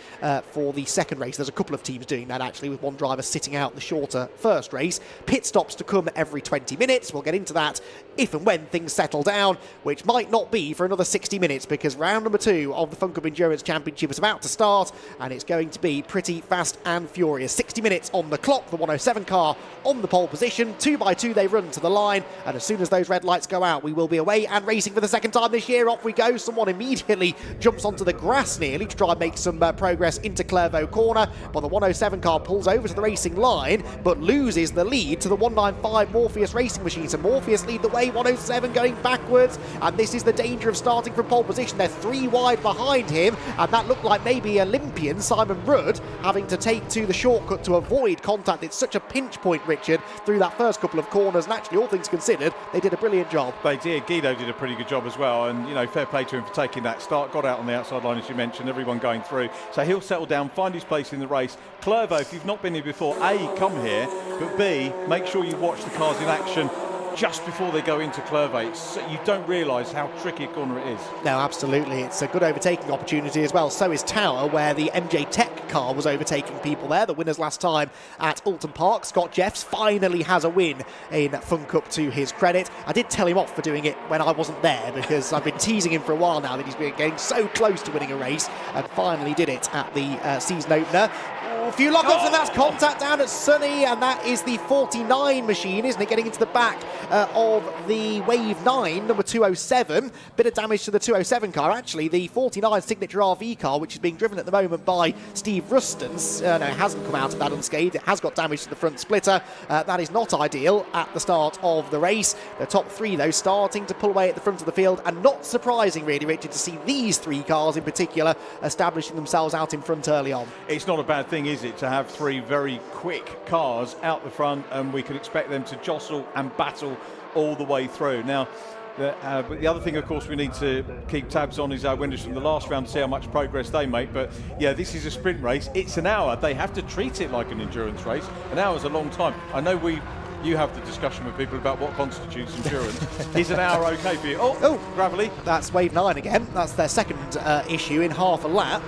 for the second race. There's a couple of teams doing that actually, with one driver sitting out the shorter first race. Pit stops to come every 20 minutes. We'll get into that if and when things settle down, which might not be for another 60 minutes, because round number 2 of the Fun Cup Endurance Championship is about to start, and it's going to be pretty fast and furious. 60 minutes on the clock, the 107 car on the pole position. 2 by 2 they run to the line, and as soon as those red lights go out, we will be away and racing for the second time this year. Off we go. Someone immediately jumps onto the grass nearly to try and make some progress into Clairvaux corner, but the 107 car pulls over to the racing line, but loses the lead to the 195 Morpheus Racing Machine. So Morpheus lead the way, 107 going backwards, and this is the danger of starting from pole position. They're 3 wide behind him, and that looked like maybe Olympian Simon Rudd having to take to the shortcut to avoid contact. It's such a pinch point, Richard, through that first couple of corners, and actually all things considered, they did a brilliant job. They did. Guido did a pretty good job as well, and you know, fair play to him for taking that start. Got out on the outside line, as you mentioned, everyone going through, so he'll settle down, find his place in the race. Clairvaux, if you've not been here before, A, come here, but B, make sure you watch the cars in action just before they go into Clairvaux. You don't realise how tricky a corner it is. No, absolutely. It's a good overtaking opportunity as well. So is Tower, where the MJ Tech car was overtaking people there. The winners last time at Alton Park. Scott Jeffs finally has a win in Fun Cup to his credit. I did tell him off for doing it when I wasn't there, because I've been teasing him for a while now that he's been getting so close to winning a race, and finally did it at the season opener. A few lock-ups, and that's contact down at Sunny, and that is the 49 machine, isn't it, getting into the back of the Wave 9, number 207. Bit of damage to the 207 car, actually. The 49 Signature RV car, which is being driven at the moment by Steve Rustons, no, it hasn't come out of that unscathed. It has got damage to the front splitter. That is not ideal at the start of the race. The top 3, though, starting to pull away at the front of the field, and not surprising, really, Richard, to see these 3 cars in particular establishing themselves out in front early on. It's not a bad thing, is it, to have 3 very quick cars out the front, and we can expect them to jostle and battle all the way through. Now, but the other thing, of course, we need to keep tabs on is our winners from the last round to see how much progress they make. But yeah, this is a sprint race. It's an hour. They have to treat it like an endurance race. An hour is a long time. I know you have the discussion with people about what constitutes endurance. Is an hour okay for you? Oh, gravelly. That's Wave 9 again. That's their second issue in half a lap.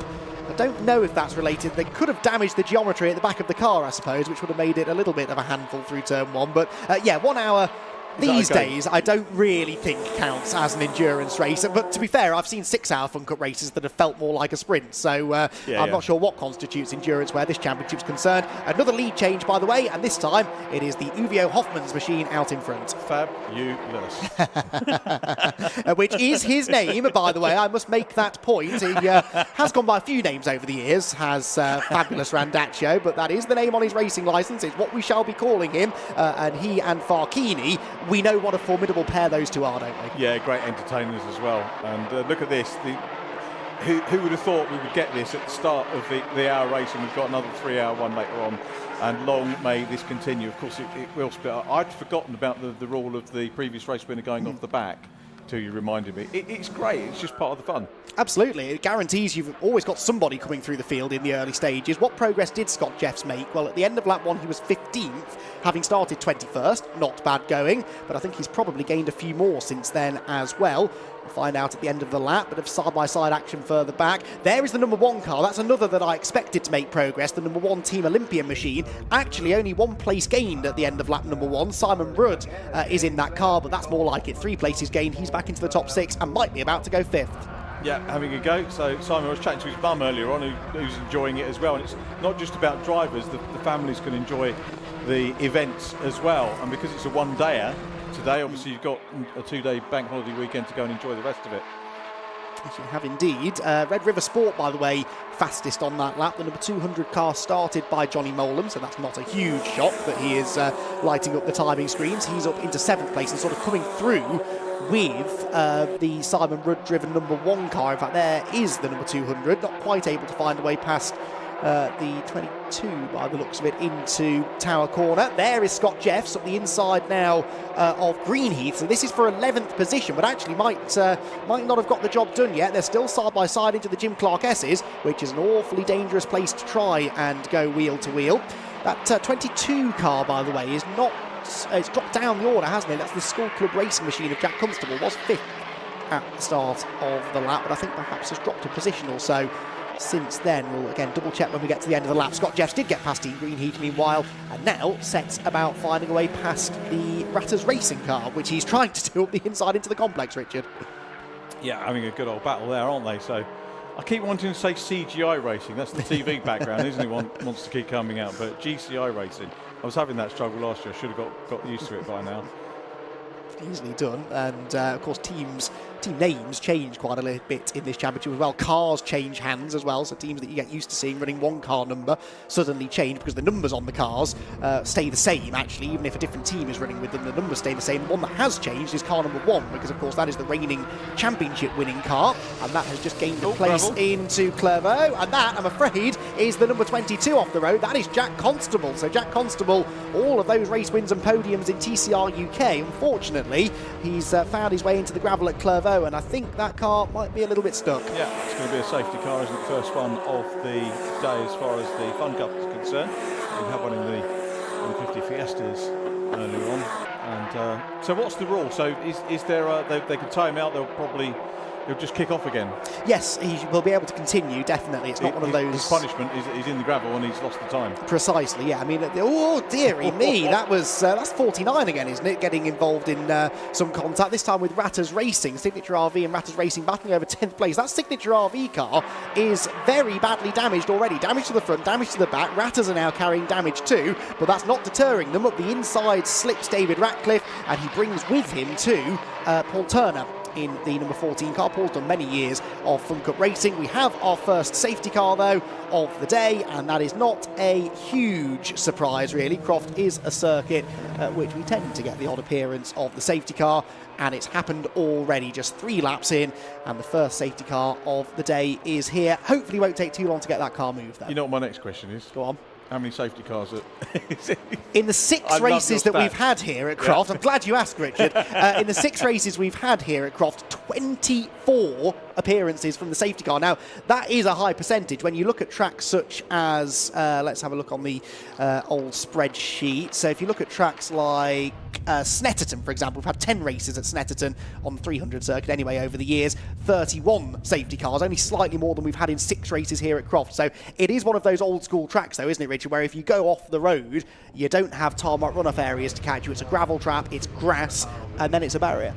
I don't know if that's related. They could have damaged the geometry at the back of the car, I suppose, which would have made it a little bit of a handful through turn 1. But yeah, 1 hour these days I don't really think counts as an endurance race. But to be fair, I've seen 6-hour Fun Cup races that have felt more like a sprint. So I'm not sure what constitutes endurance where this championship's concerned. Another lead change, by the way, and this time it is the Uvio Hoffmann's machine out in front. Fabulous. Which is his name, by the way. I must make that point. He has gone by a few names over the years, has Fabulous Randaccio, but that is the name on his racing licence. It's what we shall be calling him. And he and Farchini, we know what a formidable pair those two are, don't we? Yeah, great entertainers as well. And look at this. Who would have thought we would get this at the start of the hour race, and we've got another 3-hour one later on, and long may this continue. Of course, it will split up. I'd forgotten about the rule of the previous race winner going off the back till you reminded me. It's great. It's just part of the fun. Absolutely. It guarantees you've always got somebody coming through the field in the early stages. What progress did Scott Jeffs make? Well, at the end of lap 1, he was 15th, having started 21st. Not bad going, but I think he's probably gained a few more since then as well. We'll find out at the end of the lap. Bit of side-by-side action further back. There is the number 1 car. That's another that I expected to make progress. The number 1 Team Olympian machine. Actually, only 1 place gained at the end of lap number 1. Simon Rudd is in that car, but that's more like it. 3 places gained. He's back into the top 6 and might be about to go 5th. Yeah, having a go. So Simon was chatting to his mum earlier on, who's enjoying it as well. And it's not just about drivers, the families can enjoy the events as well. And because it's a one-dayer today, obviously you've got a 2-day bank holiday weekend to go and enjoy the rest of it. Yes, you have indeed. Red River Sport, by the way, fastest on that lap. The number 200 car started by Johnny Molam, so that's not a huge shock, but he is lighting up the timing screens. He's up into 7th place and sort of coming through with the Simon Rudd driven number 1 car. In fact, there is the number 200, not quite able to find a way past the 22 by the looks of it, into Tower Corner. There is Scott Jeffs up the inside now of Greenheath. So this is for 11th position, but actually might not have got the job done yet. They're still side by side into the Jim Clark S's, which is an awfully dangerous place to try and go wheel to wheel. That 22 car, by the way, is not... it's dropped down the order, hasn't it? That's the School Club Racing Machine of Jack Constable. Was 5th at the start of the lap, but I think perhaps has dropped a position or so since then. We'll again double check when we get to the end of the lap. Scott Jeffs did get past Ian Greenheath meanwhile, and now sets about finding a way past the Ratters racing car, which he's trying to do up the inside into the complex, Richard. Yeah, having a good old battle there, aren't they? So I keep wanting to say CGI racing. That's the TV background, isn't it? Wants to keep coming out, but GCI racing. I was having that struggle last year. I should have got used to it by now. Easily done, and of course team names change quite a little bit in this championship as well. Cars change hands as well, so teams that you get used to seeing running one car number suddenly change because the numbers on the cars stay the same. Actually, even if a different team is running with them, the numbers stay the same. The one that has changed is car number 1, because of course that is the reigning championship winning car, and that has just gained a place into Clervaux, and that, I'm afraid, is the number 22 off the road. That is Jack Constable. So Jack Constable, all of those race wins and podiums in TCR UK. Unfortunately, he's found his way into the gravel at Clervaux, and I think that car might be a little bit stuck. Yeah, it's going to be a safety car, isn't it? First one of the day as far as the Fun Cup is concerned. We had one in the 150 Fiestas earlier on. And so what's the rule? So is there they can tie him out, he'll just kick off again? Yes, he will be able to continue, definitely. It's not one of those... His punishment is he's in the gravel and he's lost the time. Precisely, yeah. I mean, oh, dearie me, that's 49 again, isn't it? Getting involved in some contact, this time with Ratters Racing. Signature RV and Ratters Racing battling over 10th place. That Signature RV car is very badly damaged already. Damage to the front, damage to the back. Ratters are now carrying damage too, but that's not deterring them. Up the inside slips David Ratcliffe, and he brings with him too Paul Turner in the number 14 car. Paul's done many years of Fun Cup racing. We have our first safety car though of the day, and that is not a huge surprise really. Croft is a circuit which we tend to get the odd appearance of the safety car, and it's happened already, just 3 laps in, and the first safety car of the day is here. Hopefully won't take too long to get that car moved though. You know what my next question is? Go on. How many safety cars are... In the 6 races that we've had here at Croft, I'm glad you asked, Richard. In the 6 races we've had here at Croft, 24 appearances from the safety car. Now, that is a high percentage. When you look at tracks such as, let's have a look on the old spreadsheet. So if you look at tracks like Snetterton, for example, we've had 10 races at Snetterton on the 300 circuit anyway over the years, 31 safety cars, only slightly more than we've had in 6 races here at Croft. So it is one of those old school tracks though, isn't it, Richard, where if you go off the road, you don't have tarmac runoff areas to catch you. It's a gravel trap, it's grass, and then it's a barrier.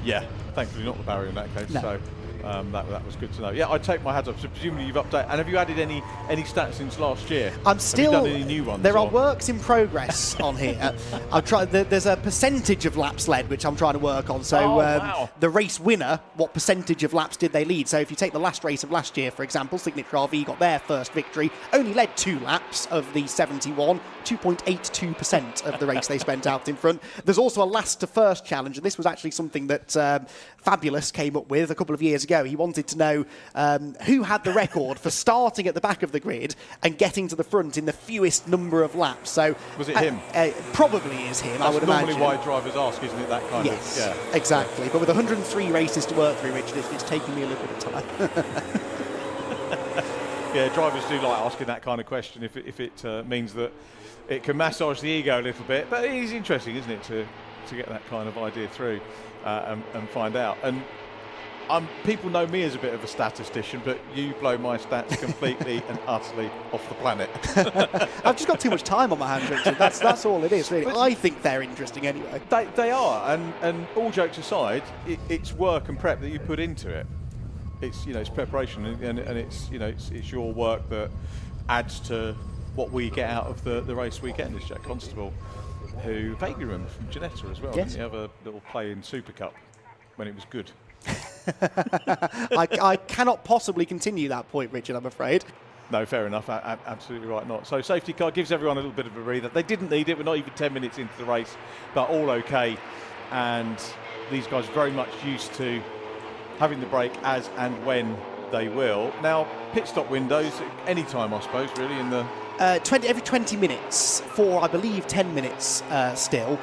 Yeah, thankfully not the barrier in that case. No. So that was good to know. Yeah, I'd take my hat off. So presumably you've updated. And have you added any stats since last year? I'm still. Have you done any new ones? There are works in progress on here. I've tried. There's a percentage of laps led which I'm trying to work on. So wow. The race winner, what percentage of laps did they lead? So if you take the last race of last year, for example, Signature RV got their first victory, only led 2 laps of the 71, 2.82% of the race they spent out in front. There's also a last to first challenge, and this was actually something that Fabulous came up with a couple of years ago. He wanted to know who had the record for starting at the back of the grid and getting to the front in the fewest number of laps. So was it him? Probably is him. That's I would normally imagine. why drivers ask, isn't it? That kind yes, of. Yeah. Exactly. But with 103 races to work through, Richard, it's taking me a little bit of time. Yeah, drivers do like asking that kind of question if it means that it can massage the ego a little bit. But it is interesting, isn't it, to get that kind of idea through and find out. And people know me as a bit of a statistician, but you blow my stats completely and utterly off the planet. I've just got too much time on my hands, Richard. That's all it is, really. But I think they're interesting anyway. They are, and all jokes aside, it's work and prep that you put into it. It's it's preparation, and it's it's your work that adds to what we get out of the race weekend. As Jack Constable, who vaguely remember from Ginetta as well. Yes. Didn't you have a little play in Super Cup when it was good? I cannot possibly continue that point, Richard, I'm afraid. No, fair enough. Absolutely right not. So safety car gives everyone a little bit of a breather. They didn't need it. We're not even 10 minutes into the race, but all okay. And these guys are very much used to having the break as and when they will. Now, pit stop windows, any time, I suppose, really, in the... Every 20 minutes for, I believe, 10 minutes still.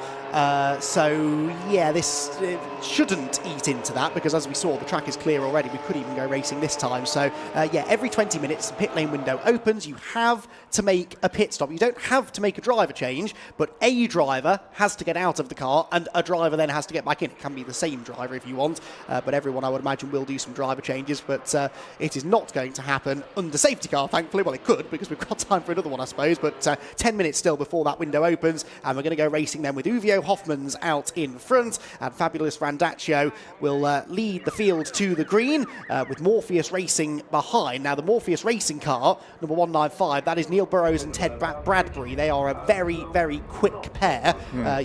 So, yeah, this shouldn't eat into that because, as we saw, the track is clear already. We could even go racing this time. So, yeah, every 20 minutes, the pit lane window opens. You have to make a pit stop. You don't have to make a driver change, but a driver has to get out of the car and a driver then has to get back in. It can be the same driver if you want, but everyone, I would imagine, will do some driver changes. But it is not going to happen under safety car, thankfully. Well, it could because we've got time for another one, I suppose. But 10 minutes still before that window opens, and we're going to go racing then with Uvio Hoffmans out in front, and Fabulous Randaccio will lead the field to the green with Morpheus Racing behind. Now, the Morpheus Racing car, number 195, that is Neil Burrows and Ted Bradbury. They are a very, very quick pair.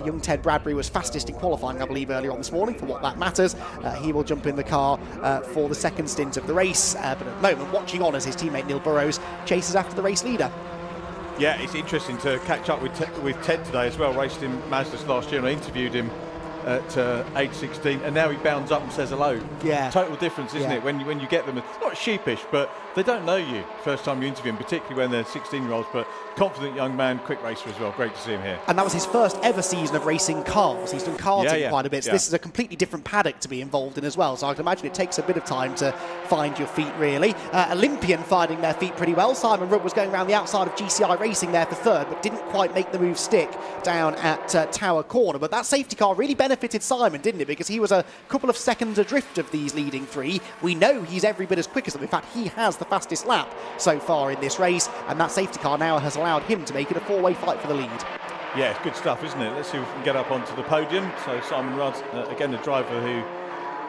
Young Ted Bradbury was fastest in qualifying, I believe, earlier on this morning, for what that matters. He will jump in the car for the second stint of the race, but at the moment, watching on as his teammate Neil Burrows chases after the race leader. Yeah, it's interesting to catch up with Ted today as well. Raced in Mazdas last year, and I interviewed him at age 16, and now he bounds up and says hello. Yeah. Total difference, isn't it? When you get them, it's not sheepish, but they don't know you first time you interview them, particularly when they're 16-year-olds, but confident young man, quick racer as well. Great to see him here. And that was his first ever season of racing cars. He's done karting quite a bit, so yeah. This is a completely different paddock to be involved in as well, so I can imagine it takes a bit of time to find your feet, really. Olympian finding their feet pretty well. Simon Rudd was going around the outside of GCI Racing there for third, but didn't quite make the move stick down at Tower Corner. But that safety car really benefited Simon, didn't it? Because he was a couple of seconds adrift of these leading three. We know he's every bit as quick as them. In fact, he has the fastest lap so far in this race, and that safety car now has allowed him to make it a four-way fight for the lead. Yeah, it's good stuff, isn't it? Let's see if we can get up onto the podium. So Simon Rudd, again, a driver who,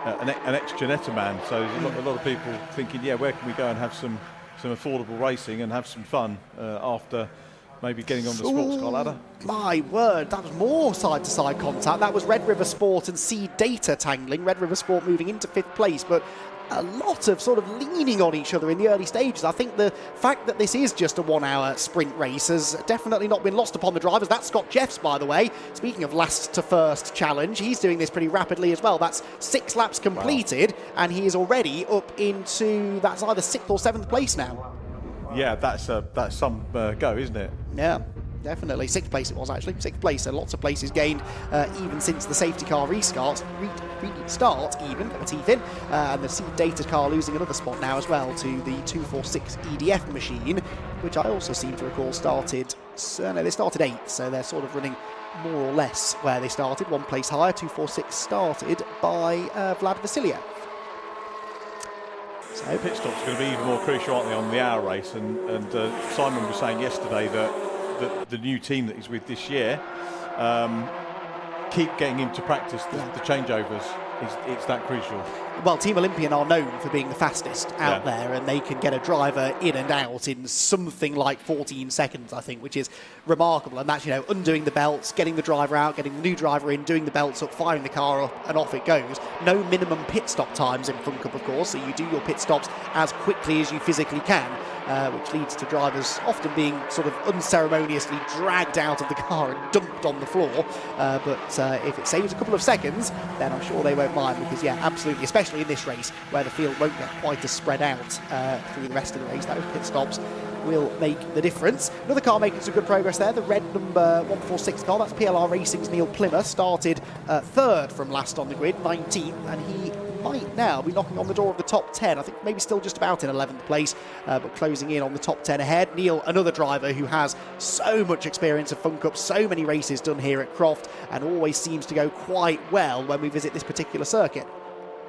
an ex-Janetta man. So there's a lot of people thinking, yeah, where can we go and have some affordable racing and have some fun after maybe getting on the sports car ladder? My word, that was more side-to-side contact. That was Red River Sport and Seed Data tangling. Red River Sport moving into fifth place, but a lot of sort of leaning on each other in the early stages. I think the fact that this is just a 1 hour sprint race has definitely not been lost upon the drivers. That's Scott Jeffs, by the way. Speaking of last to first challenge, he's doing this pretty rapidly as well. That's 6 laps completed, and he is already up into, that's either 6th or 7th place now. Yeah, that's some go, isn't it? Yeah. Definitely. 6th place it was, actually. 6th place, so lots of places gained even since the safety car restart even, got my teeth in. And the Seed Data car losing another spot now as well to the 246 EDF machine, which I also seem to recall started, no, they started 8th, so they're sort of running more or less where they started, 1 place higher. 246 started by Vlad Vasiliev. So pit stops are going to be even more crucial, aren't they, on the hour race? And Simon was saying yesterday that the new team that he's with this year keep getting him to practice the changeovers. It's that crucial. Well, Team Olympian are known for being the fastest out there, and they can get a driver in and out in something like 14 seconds, I think, which is remarkable. And that's, undoing the belts, getting the driver out, getting the new driver in, doing the belts up, firing the car up, and off it goes. No minimum pit stop times in Fun Cup, of course, so you do your pit stops as quickly as you physically can, which leads to drivers often being sort of unceremoniously dragged out of the car and dumped on the floor. But if it saves a couple of seconds, then I'm sure they won't mind, because, yeah, absolutely, especially in this race where the field won't get quite as spread out through the rest of the race, those pit stops will make the difference. Another car making some good progress there, the red number 146 car, that's PLR Racing's Neil Plymouth, started third from last on the grid, 19th, and he might now be knocking on the door of the top 10. I think maybe still just about in 11th place, but closing in on the top 10 ahead. Neil, another driver who has so much experience of Fun Cup, so many races done here at Croft, and always seems to go quite well when we visit this particular circuit.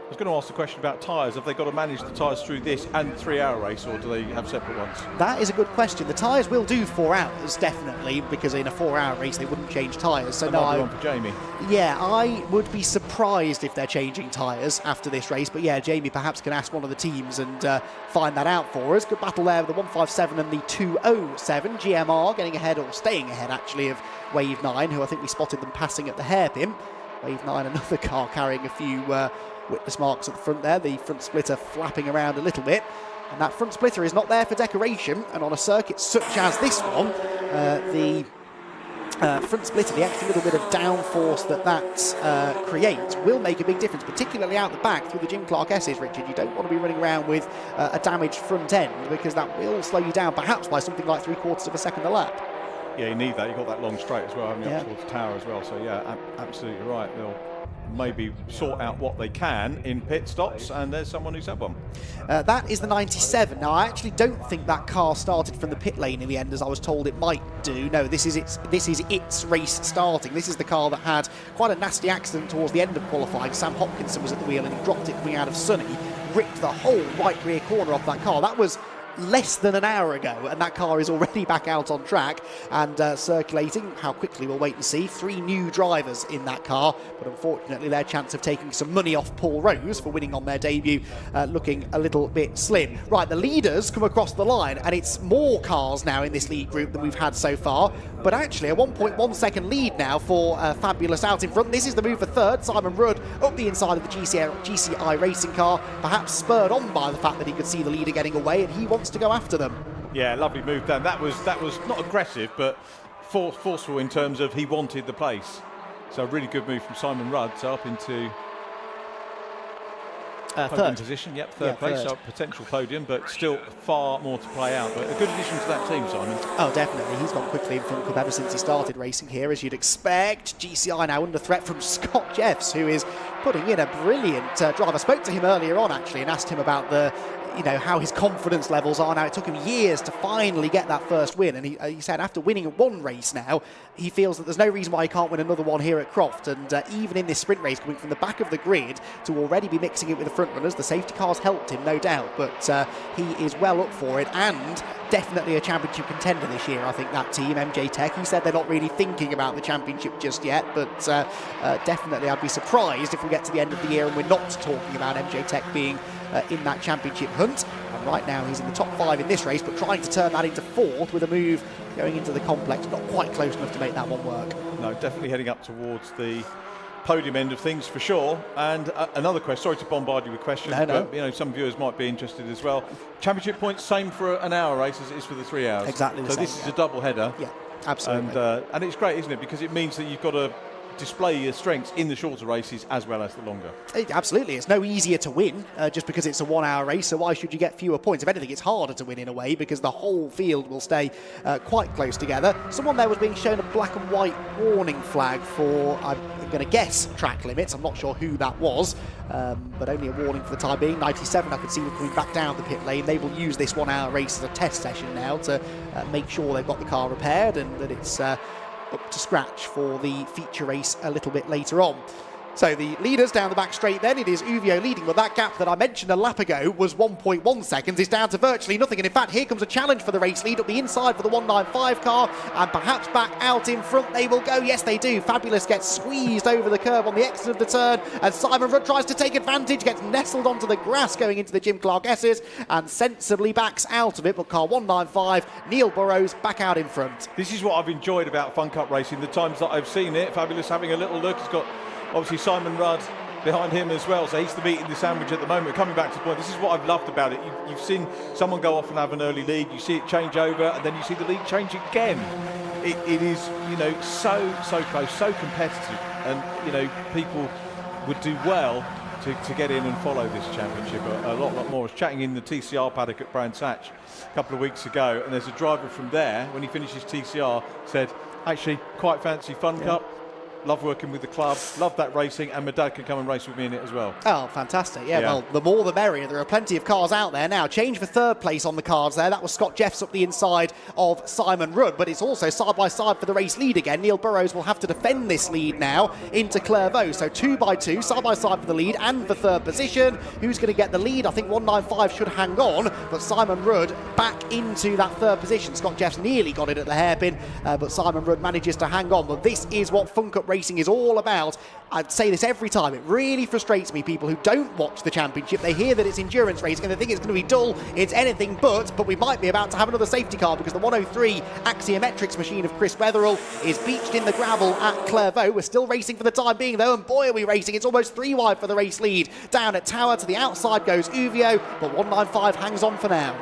I was going to ask the question about tyres. Have they got to manage the tyres through this and 3 hour race, or do they have separate ones? That is a good question. The tyres will do 4 hours, definitely, because in a 4 hour race they wouldn't change tyres. So that might be one for Jamie. Yeah, I would be surprised if they're changing tyres after this race. But yeah, Jamie perhaps can ask one of the teams and find that out for us. Good battle there with the 157 and the 207. GMR getting ahead, or staying ahead actually, of Wave 9, who I think we spotted them passing at the hairpin. Wave 9, another car carrying a few witness marks at the front there, the front splitter flapping around a little bit, and that front splitter is not there for decoration, and on a circuit such as this one, the front splitter, the extra little bit of downforce that creates will make a big difference, particularly out the back through the Jim Clark S's, Richard. You don't want to be running around with a damaged front end, because that will slow you down perhaps by something like 3/4 of a second a lap. Yeah, you need that. You've got that long straight as well, haven't you, Yeah. up towards Tyre as well. So yeah, absolutely right. They'll maybe sort out what they can in pit stops, and there's someone who's had one. That is the 97. Now, I actually don't think that car started from the pit lane in the end, as I was told it might do. No, this is its race starting. This is the car that had quite a nasty accident towards the end of qualifying. Sam Hopkinson was at the wheel and he dropped it coming out of Sunny, ripped the whole right rear corner off that car. That was less than an hour ago, and that car is already back out on track and circulating. How quickly, we'll wait and see. 3 new drivers in that car, but unfortunately their chance of taking some money off Paul Rose for winning on their debut looking a little bit slim. Right, the leaders come across the line, and it's more cars now in this lead group than we've had so far, but actually a 1.1 second lead now for Fabulous out in front. This is the move for third. Simon Rudd up the inside of the GCI racing car, perhaps spurred on by the fact that he could see the leader getting away, and he wants to go after them. Yeah, lovely move, Dan. That was not aggressive, but forceful in terms of he wanted the place. So a really good move from Simon Rudd. So up into third position. Yep, third place. third. So potential podium, but still far more to play out. But a good addition to that team, Simon. Oh, definitely. He's gone quickly in front of ever since he started racing here, as you'd expect. GCI now under threat from Scott Jeffs, who is putting in a brilliant drive. I spoke to him earlier on, actually, and asked him about how his confidence levels are now. It took him years to finally get that first win, and he said after winning one race now, he feels that there's no reason why he can't win another one here at Croft. And even in this sprint race, coming from the back of the grid to already be mixing it with the front runners, the safety cars helped him, no doubt, but he is well up for it, and definitely a championship contender this year. I think that team, MJ Tech, he said they're not really thinking about the championship just yet, but definitely I'd be surprised if we get to the end of the year and we're not talking about MJ Tech being in that championship hunt. And right now he's in the top 5 in this race, but trying to turn that into 4th with a move going into the complex. Not quite close enough to make that one work. No, definitely heading up towards the podium end of things for sure. And another question, sorry to bombard you with questions, No. but some viewers might be interested as well. Championship points, same for an hour race as it is for the 3 hours. Exactly the so same, this is a double header. Yeah, absolutely. And it's great, isn't it? Because it means that you've got to display your strengths in the shorter races as well as the longer. Absolutely. It's no easier to win just because it's a 1 hour race, so why should you get fewer points? If anything, it's harder to win in a way because the whole field will stay quite close together. Someone there was being shown a black and white warning flag for, I'm going to guess, track limits. I'm not sure who that was, but only a warning for the time being. 97, I could see them coming back down the pit lane. They will use this 1 hour race as a test session now to make sure they've got the car repaired and that it's up to scratch for the feature race a little bit later on. So the leaders down the back straight then, it is Uvio leading, but that gap that I mentioned a lap ago was 1.1 seconds. It's down to virtually nothing, and in fact here comes a challenge for the race lead up the inside for the 195 car, and perhaps back out in front they will go. Yes, they do. Fabulous gets squeezed over the curb on the exit of the turn, and Simon Rudd tries to take advantage, gets nestled onto the grass going into the Jim Clark S's, and sensibly backs out of it, but car 195, Neil Burrows back out in front. This is what I've enjoyed about Fun Cup racing, the times that I've seen it. Fabulous having a little look. He's got obviously Simon Rudd behind him as well, so he's the meat in the sandwich at the moment. Coming back to the point, this is what I've loved about it. You've seen someone go off and have an early lead, you see it change over, and then you see the lead change again. It is, so close, so competitive, and people would do well to get in and follow this championship a lot more. I was chatting in the TCR paddock at Brands Hatch a couple of weeks ago, and there's a driver from there, when he finishes TCR, said, actually, quite fancy Fun Cup. Love working with the club, love that racing, and my dad can come and race with me in it as well. Oh, fantastic. Yeah, well, the more the merrier. There are plenty of cars out there now. Change for third place on the cards there. That was Scott Jeffs up the inside of Simon Rudd, but it's also side by side for the race lead again. Neil Burrows will have to defend this lead now into Clairvaux. So 2 by 2, side by side for the lead and for third position. Who's going to get the lead? I think 195 should hang on, but Simon Rudd back into that third position. Scott Jeffs nearly got it at the hairpin, but Simon Rudd manages to hang on. But this is what Fun Cup racing is all about. I say this every time. It really frustrates me, people who don't watch the championship. They hear that it's endurance racing and they think it's going to be dull. It's anything but we might be about to have another safety car because the 103 Axiometrics machine of Chris Wetherill is beached in the gravel at Clairvaux. We're still racing for the time being though, and boy are we racing. It's almost 3 wide for the race lead. Down at Tower to the outside goes Uvio, but 195 hangs on for now.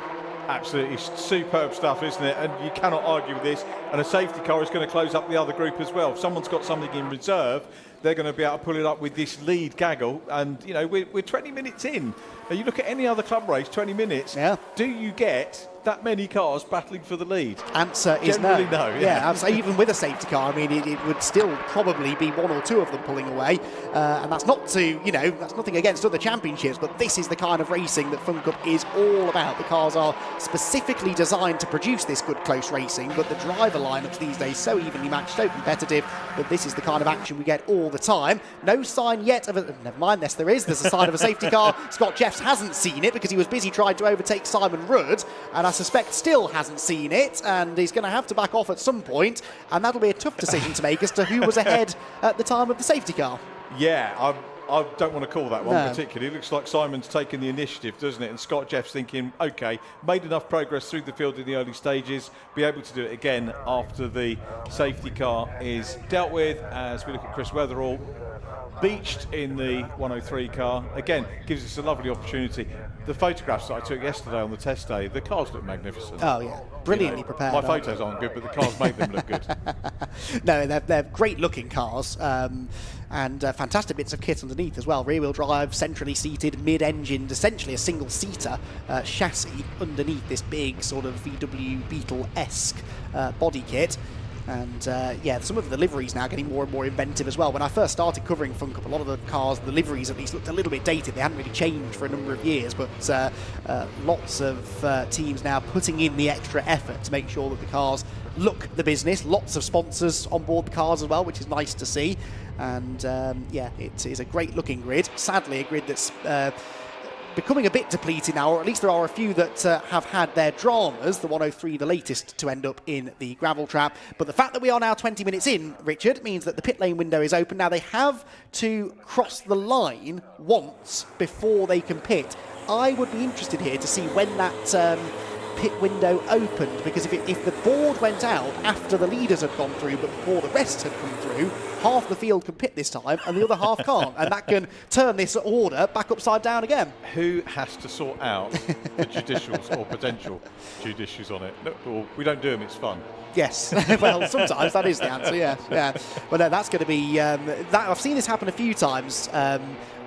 Absolutely superb stuff, isn't it? And you cannot argue with this. And a safety car is going to close up the other group as well. If someone's got something in reserve, they're going to be able to pull it up with this lead gaggle. And, you know, we're 20 minutes in. Now, you look at any other club race, 20 minutes. Yeah. Do you get that many cars battling for the lead? Answer is Generally no. no. Yeah, even with a safety car, I mean, it would still probably be one or two of them pulling away, and that's not to, you know, that's nothing against other championships, but this is the kind of racing that Fun Cup is all about. The cars are specifically designed to produce this good close racing, but the driver lineups these days so evenly matched, so competitive, that this is the kind of action we get all the time. No sign yet of a, never mind, yes there is, there's a sign of a safety car. Scott Jeffs hasn't seen it because he was busy trying to overtake Simon Rudd, and I suspect still hasn't seen it, and he's going to have to back off at some point, and that'll be a tough decision to make as to who was ahead at the time of the safety car. Yeah, I don't want to call that one No. particularly. It looks like Simon's taken the initiative, doesn't it? And Scott Jeff's thinking, OK, made enough progress through the field in the early stages, be able to do it again after the safety car is dealt with. As we look at Chris Weatherall, beached in the 103 car. Again, gives us a lovely opportunity. The photographs that I took yesterday on the test day, the cars look magnificent. Oh yeah, brilliantly prepared. My photos aren't good, but the cars make them look good. No, they're great looking cars, and fantastic bits of kit underneath as well. Rear wheel drive, centrally seated, mid-engined, essentially a single seater chassis underneath this big sort of VW Beetle-esque body kit. And yeah, some of the liveries now getting more and more inventive as well. When I first started covering Fun Cup, a lot of the cars, the liveries at least, looked a little bit dated. They hadn't really changed for a number of years, but lots of teams now putting in the extra effort to make sure that the cars look the business. Lots of sponsors on board the cars as well, which is nice to see. And yeah, it is a great looking grid. Sadly, a grid that's becoming a bit depleted now, or at least there are a few that have had their dramas. The 103, the latest to end up in the gravel trap. But the fact that we are now 20 minutes in, Richard, means that the pit lane window is open. Now, they have to cross the line once before they can pit. I would be interested here to see when that pit window opened, because if the board went out after the leaders had gone through but before the rest had come through, half the field can pit this time and the other half can't, and that can turn this order back upside down again. Who has to sort out the judicials or potential judicials on it? No, well, we don't do them, it's fun. Yes, well, sometimes that is the answer, yeah. But no, that's going to be... I've seen this happen a few times,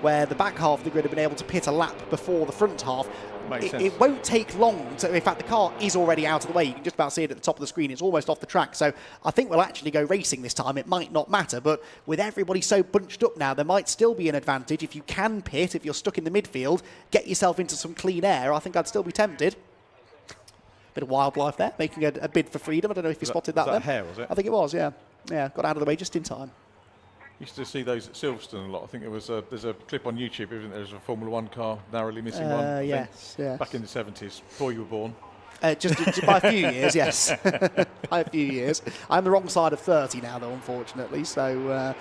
where the back half of the grid have been able to pit a lap before the front half. It won't take long. In fact, the car is already out of the way. You can just about see it at the top of the screen. It's almost off the track. So I think we'll actually go racing this time. It might not matter, but with everybody so bunched up now, there might still be an advantage. If you can pit, if you're stuck in the midfield, get yourself into some clean air, I think I'd still be tempted. Bit of wildlife there, making a bid for freedom. I don't know if you spotted that. Was that hare, was it? I think it was, yeah. Yeah, got out of the way just in time. Used to see those at Silverstone a lot. I think there's a clip on YouTube, isn't there? There's a Formula One car narrowly missing one. Yes. Back in the 70s, before you were born. Just by a few years, yes. By a few years. I'm the wrong side of 30 now, though, unfortunately. So,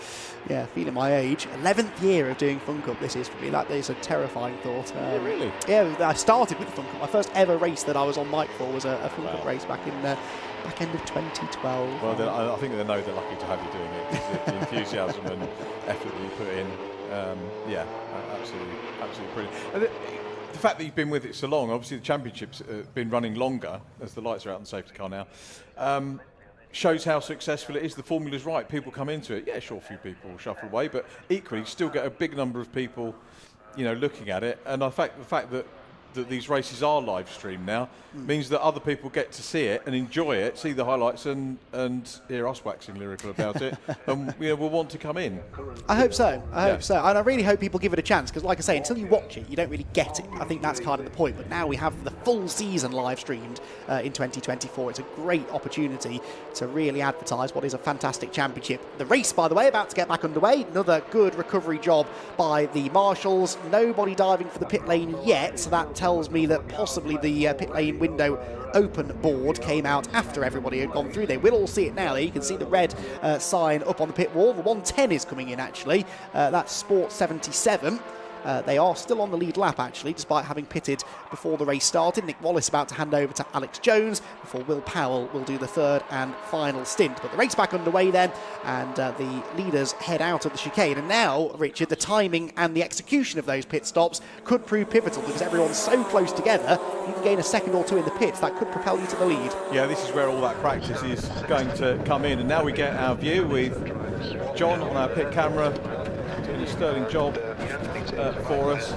yeah, feeling my age. 11th year of doing Fun Cup this is for me. That is a terrifying thought. Really? Yeah, I started with Fun Cup. My first ever race that I was on mic for was a Fun Cup race back in back end of 2012. Well, I think they know they're lucky to have you doing it. The enthusiasm and effort that you put in. Yeah, absolutely brilliant. And the fact that you've been with it so long, obviously the championship's been running longer, as the lights are out in the safety car now, shows how successful it is. The formula's right. People come into it. Yeah, sure, a few people will shuffle away, but equally still get a big number of people, you know, looking at it. And the fact that these races are live streamed now means that other people get to see it and enjoy it, see the highlights and hear us waxing lyrical about it, and will want to come in. I hope so. I hope so. And I really hope people give it a chance, because like I say, until you watch it, you don't really get it. I think that's kind of the point. But now we have the full season live streamed in 2024. It's a great opportunity to really advertise what is a fantastic championship. The race, by the way, about to get back underway. Another good recovery job by the marshals. Nobody diving for the pit lane yet, so that tells me that possibly the pit lane window open board came out after everybody had gone through. They will all see it now. You can see the red sign up on the pit wall. The 110 is coming in, actually. That's Sport 77. They are still on the lead lap, actually, despite having pitted before the race started. Nick Wallace about to hand over to Alex Jones before Will Powell will do the third and final stint. But the race back underway then, and the leaders head out of the chicane. And now, Richard, the timing and the execution of those pit stops could prove pivotal because everyone's so close together. You can gain a second or two in the pits. That could propel you to the lead. Yeah, this is where all that practice is going to come in. And now we get our view with John on our pit camera doing a sterling job for us.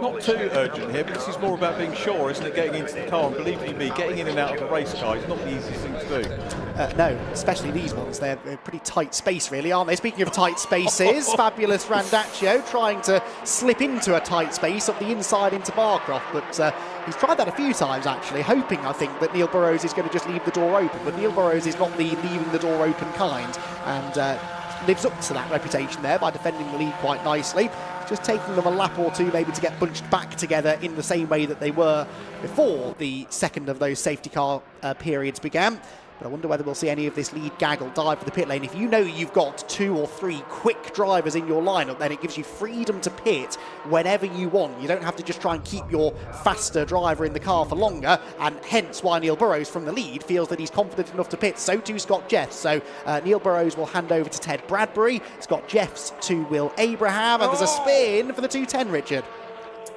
Not too urgent here, but this is more about being sure, isn't it? Getting into the car, and believe you me, getting in and out of a race car is not the easiest thing to do. No, especially these ones. They're a pretty tight space, really, aren't they? Speaking of tight spaces, fabulous Randaccio trying to slip into a tight space up the inside into Barcroft, but he's tried that a few times, actually, hoping, I think, that Neil Burrows is going to just leave the door open, but Neil Burrows is not the leaving the door open kind, and lives up to that reputation there by defending the lead quite nicely. Just taking them a lap or two maybe to get bunched back together in the same way that they were before the second of those safety car periods began. But I wonder whether we'll see any of this lead gaggle dive for the pit lane. If you know you've got 2 or 3 quick drivers in your lineup, then it gives you freedom to pit whenever you want. You don't have to just try and keep your faster driver in the car for longer, and hence why Neil Burrows from the lead feels that he's confident enough to pit. So too Scott Jeffs. So Neil Burrows will hand over to Ted Bradbury, Scott Jeffs to Will Abraham, and there's a spin for the 210, Richard.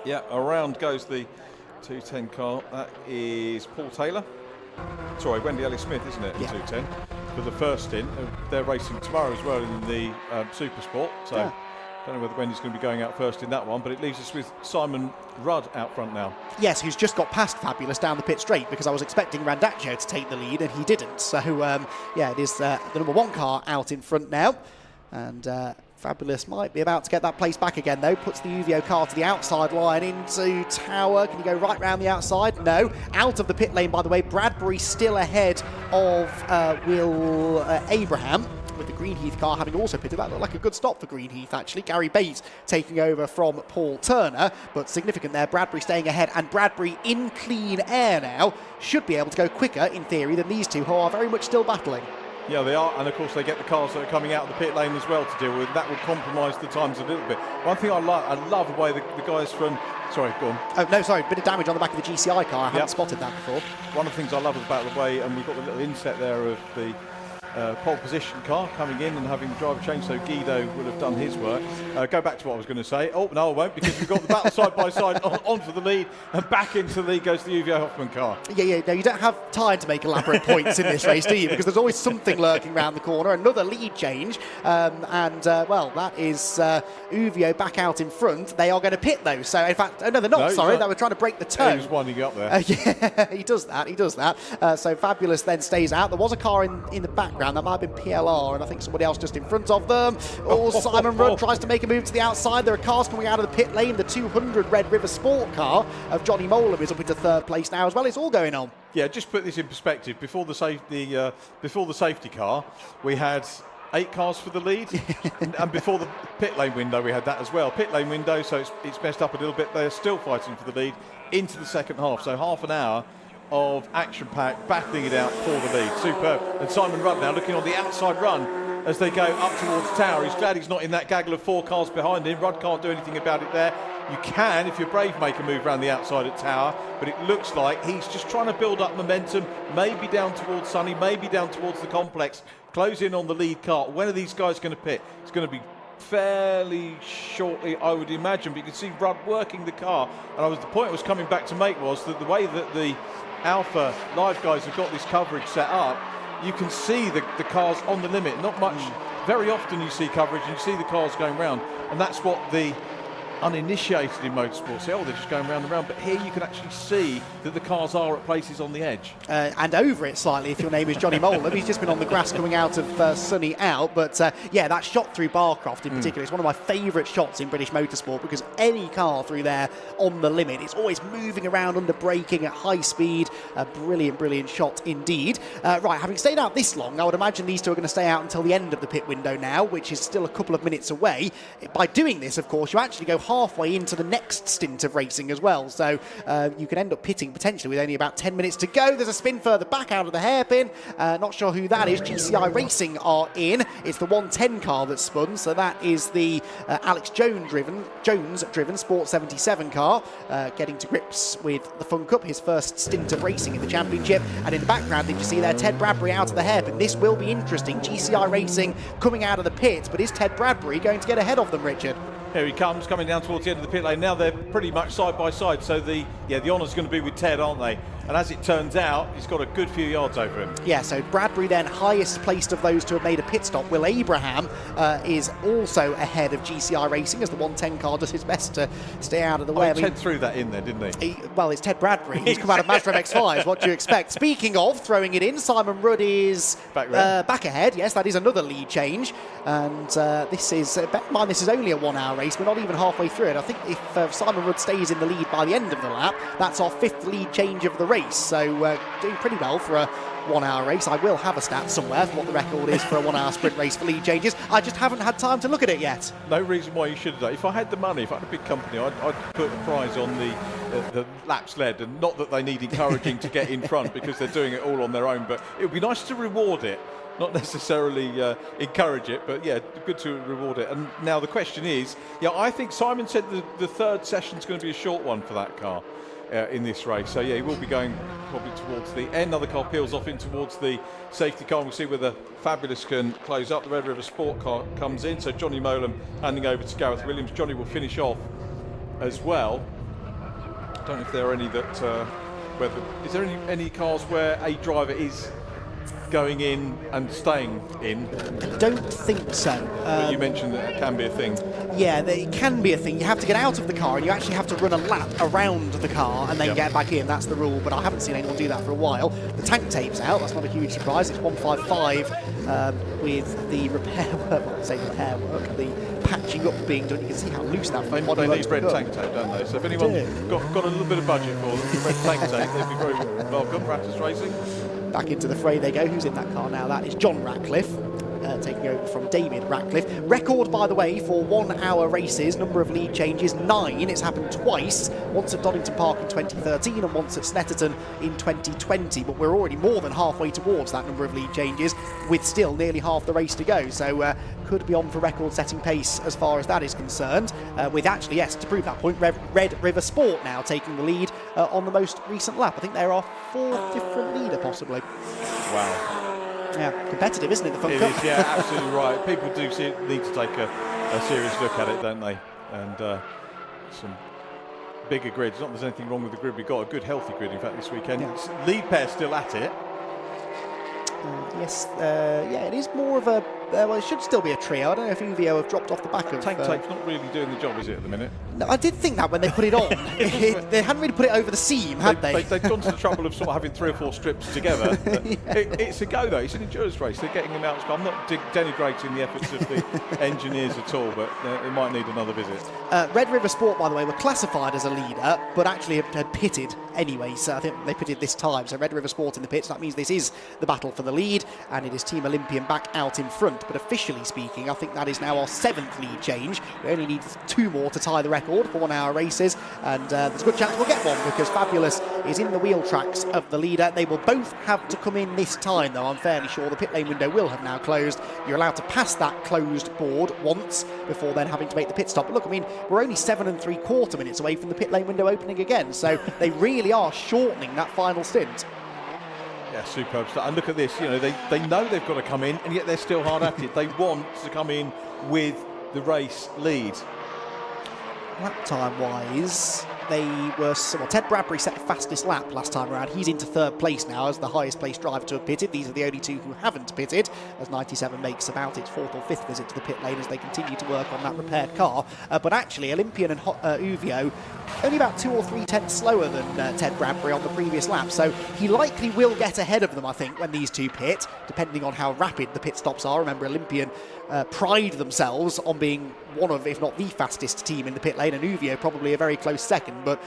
Yeah, around goes the 210 car. That is Paul Taylor. Sorry, Wendy Ellis Smith, isn't it? Yeah. 210 for the first stint. They're racing tomorrow as well in the Super Sport. So Yeah. don't know whether Wendy's going to be going out first in that one, but it leaves us with Simon Rudd out front now. Yes, who's just got past Fabulous down the pit straight, because I was expecting Randaccio to take the lead and he didn't. So yeah, it is the number 1 car out in front now, and Fabulous might be about to get that place back again, though. Puts the Uvio car to the outside line into Tower. Can you go right round the outside? No. Out of the pit lane, by the way. Bradbury still ahead of Will Abraham, with the Greenheath car having also pitted. That looked like a good stop for Greenheath, actually. Gary Bates taking over from Paul Turner, but significant there. Bradbury staying ahead, and Bradbury in clean air now should be able to go quicker, in theory, than these two, who are very much still battling. Yeah, they are, and of course they get the cars that are coming out of the pit lane as well to deal with. That would compromise the times a little bit. One thing I love the way the guys from... Sorry, go on. Oh, no, sorry, bit of damage on the back of the GCI car. I haven't spotted that before. One of the things I love about the way, and we've got the little inset there of the pole position car coming in and having the driver change, so Guido will have done his work. Go back to what I was going to say. Oh, no, I won't, because we've got the battle side by side on for the lead, and back into the lead goes the Uvio Hoffman car. Yeah, no, you don't have time to make elaborate points in this race, do you? Because there's always something lurking around the corner. Another lead change, well, that is Uvio back out in front. They are going to pit, though. So, in fact, no, they're not, sorry. They were trying to break the toe. He was winding up there. Yeah, he does that. So Fabulous then stays out. There was a car in the background. That might have been PLR, and I think somebody else just in front of them. Simon Rudd tries to make a move to the outside. There are cars coming out of the pit lane. The 200 Red River Sport car of Johnny Molam is up into 3rd place now as well. It's all going on. Yeah, just put this in perspective. Before the safety car, we had 8 cars for the lead, and before the pit lane window, we had that as well. Pit lane window, so it's messed up a little bit. They're still fighting for the lead into the second half. So half an hour of action-packed, battling it out for the lead. Superb. And Simon Rudd now looking on the outside run as they go up towards Tower. He's glad he's not in that gaggle of 4 cars behind him. Rudd can't do anything about it there. You can, if you're brave, make a move around the outside at Tower, but it looks like he's just trying to build up momentum, maybe down towards Sunny, maybe down towards the complex, close in on the lead car. When are these guys going to pit? It's going to be fairly shortly, I would imagine, but you can see Rudd working the car. And the point I was coming back to make was that the way that the Alpha Live guys have got this coverage set up, you can see the cars on the limit. Not much, very often you see coverage and you see the cars going round, and that's what the uninitiated in motorsport say, oh, they're just going round and round, but here you can actually see that the cars are at places on the edge. And over it slightly if your name is Johnny Molam. He's just been on the grass coming out of Sunny out, but yeah, that shot through Barcroft in particular is one of my favourite shots in British motorsport, because any car through there on the limit, it's always moving around under braking at high speed. A brilliant shot indeed. Right, having stayed out this long, I would imagine these two are going to stay out until the end of the pit window now, which is still a couple of minutes away. By doing this, of course, you actually go halfway into the next stint of racing as well. So you can end up pitting potentially with only about 10 minutes to go. There's a spin further back out of the hairpin. Not sure who that is. GCI Racing are in. It's the 110 car that's spun, so that is the Alex Jones-driven Sport 77 car, getting to grips with the Fun Cup, his first stint of racing in the championship. And in the background, did you see there, Ted Bradbury out of the hairpin? This will be interesting. GCI Racing coming out of the pits, but is Ted Bradbury going to get ahead of them, Richard? Here he comes, coming down towards the end of the pit lane. Now they're pretty much side by side, so the honour's going to be with Ted, aren't they? And as it turns out, he's got a good few yards over him. Yeah, so Bradbury then highest placed of those to have made a pit stop. Will Abraham is also ahead of GCI Racing as the 110 car does his best to stay out of the way. Ted threw that in there, didn't he? Well, it's Ted Bradbury. He's come out of Mazda MX-5s. What do you expect? Speaking of throwing it in, Simon Rudd is back ahead. Yes, that is another lead change. And this is, bear in mind, this is only a 1 hour race. We're not even halfway through it. I think if Simon Rudd stays in the lead by the end of the lap, that's our 5th lead change of the race. So doing pretty well for a 1 hour race. I will have a stat somewhere for what the record is for a 1 hour sprint race for lead changes. I just haven't had time to look at it yet. No reason why you should have done. If I had the money, if I had a big company, I'd put a prize on the laps led, and not that they need encouraging to get in front because they're doing it all on their own, but it would be nice to reward it. Not necessarily encourage it, but yeah, good to reward it. And now the question is, I think Simon said the third session's going to be a short one for that car in this race. So yeah, he will be going probably towards the end. Another car peels off in towards the safety car. We'll see whether Fabulous can close up. The Red River Sport car comes in. So Johnny Molam handing over to Gareth Williams. Johnny will finish off as well. I don't know if there are any that, is there any cars where a driver is going in and staying in? I don't think so. But you mentioned that it can be a thing. Yeah, it can be a thing. You have to get out of the car and you actually have to run a lap around the car and then get back in. That's the rule, but I haven't seen anyone do that for a while. The tank tape's out. That's not a huge surprise. It's 155 with the repair work, the patching up being done. You can see how loose that they need red tank tape, don't they? So if anyone's got a little bit of budget for them, red tank tape, they'd be very welcome. Raptors Racing. Back into the fray they go. Who's in that car now? That is John Ratcliffe, taking over from David Ratcliffe. Record, by the way, for 1 hour races, number of lead changes, 9. It's happened twice, once at Donington Park in 2013 and once at Snetterton in 2020. But we're already more than halfway towards that number of lead changes, with still nearly half the race to go. So could be on for record-setting pace as far as that is concerned. With actually, yes, to prove that point, Red River Sport now taking the lead on the most recent lap. I think there are 4 different leader, possibly. Wow. Yeah, competitive, isn't it, the Fun It Cup? is, yeah, absolutely right. People do need to take a serious look at it, don't they? And some bigger grids. Not that there's anything wrong with the grid. We've got a good, healthy grid, in fact, this weekend. Yeah. Lead pair still at it. Yes, it is more of a... well, it should still be a trio. I don't know if Uvio have dropped off the back of... Tank tape's not really doing the job, is it, at the minute? No, I did think that when they put it on. They hadn't really put it over the seam, had they? They've gone to the trouble of sort of having 3 or 4 strips together. It's a go, though. It's an endurance race. They're getting them out. I'm not denigrating the efforts of the engineers at all, but they might need another visit. Red River Sport, by the way, were classified as a leader, but actually had pitted anyway. So I think they pitted this time. So Red River Sport in the pits. That means this is the battle for the lead, and it is Team Olympian back out in front. But officially speaking, I think that is now our 7th lead change. We only need 2 more to tie the record for 1 hour races, and there's a good chance we'll get one because Fabulous is in the wheel tracks of the leader. They will both have to come in this time, though. I'm fairly sure the pit lane window will have now closed. You're allowed to pass that closed board once before then having to make the pit stop. But look, I mean, we're only 7 3/4 minutes away from the pit lane window opening again, so they really are shortening that final stint. Yeah, superb stuff. And look at this, they know they've got to come in, and yet they're still hard at it. They want to come in with the race lead. Lap time wise, they were... Well, Ted Bradbury set the fastest lap last time around. He's into 3rd place now as the highest placed driver to have pitted. These are the only 2 who haven't pitted, as 97 makes about its 4th or 5th visit to the pit lane as they continue to work on that repaired car. But actually, Olympian and Uvio only about 2 or 3 tenths slower than Ted Bradbury on the previous lap. So he likely will get ahead of them, I think, when these 2 pit, depending on how rapid the pit stops are. Remember, Olympian pride themselves on being one of, if not the fastest team in the pit lane, and Uvio probably a very close second. but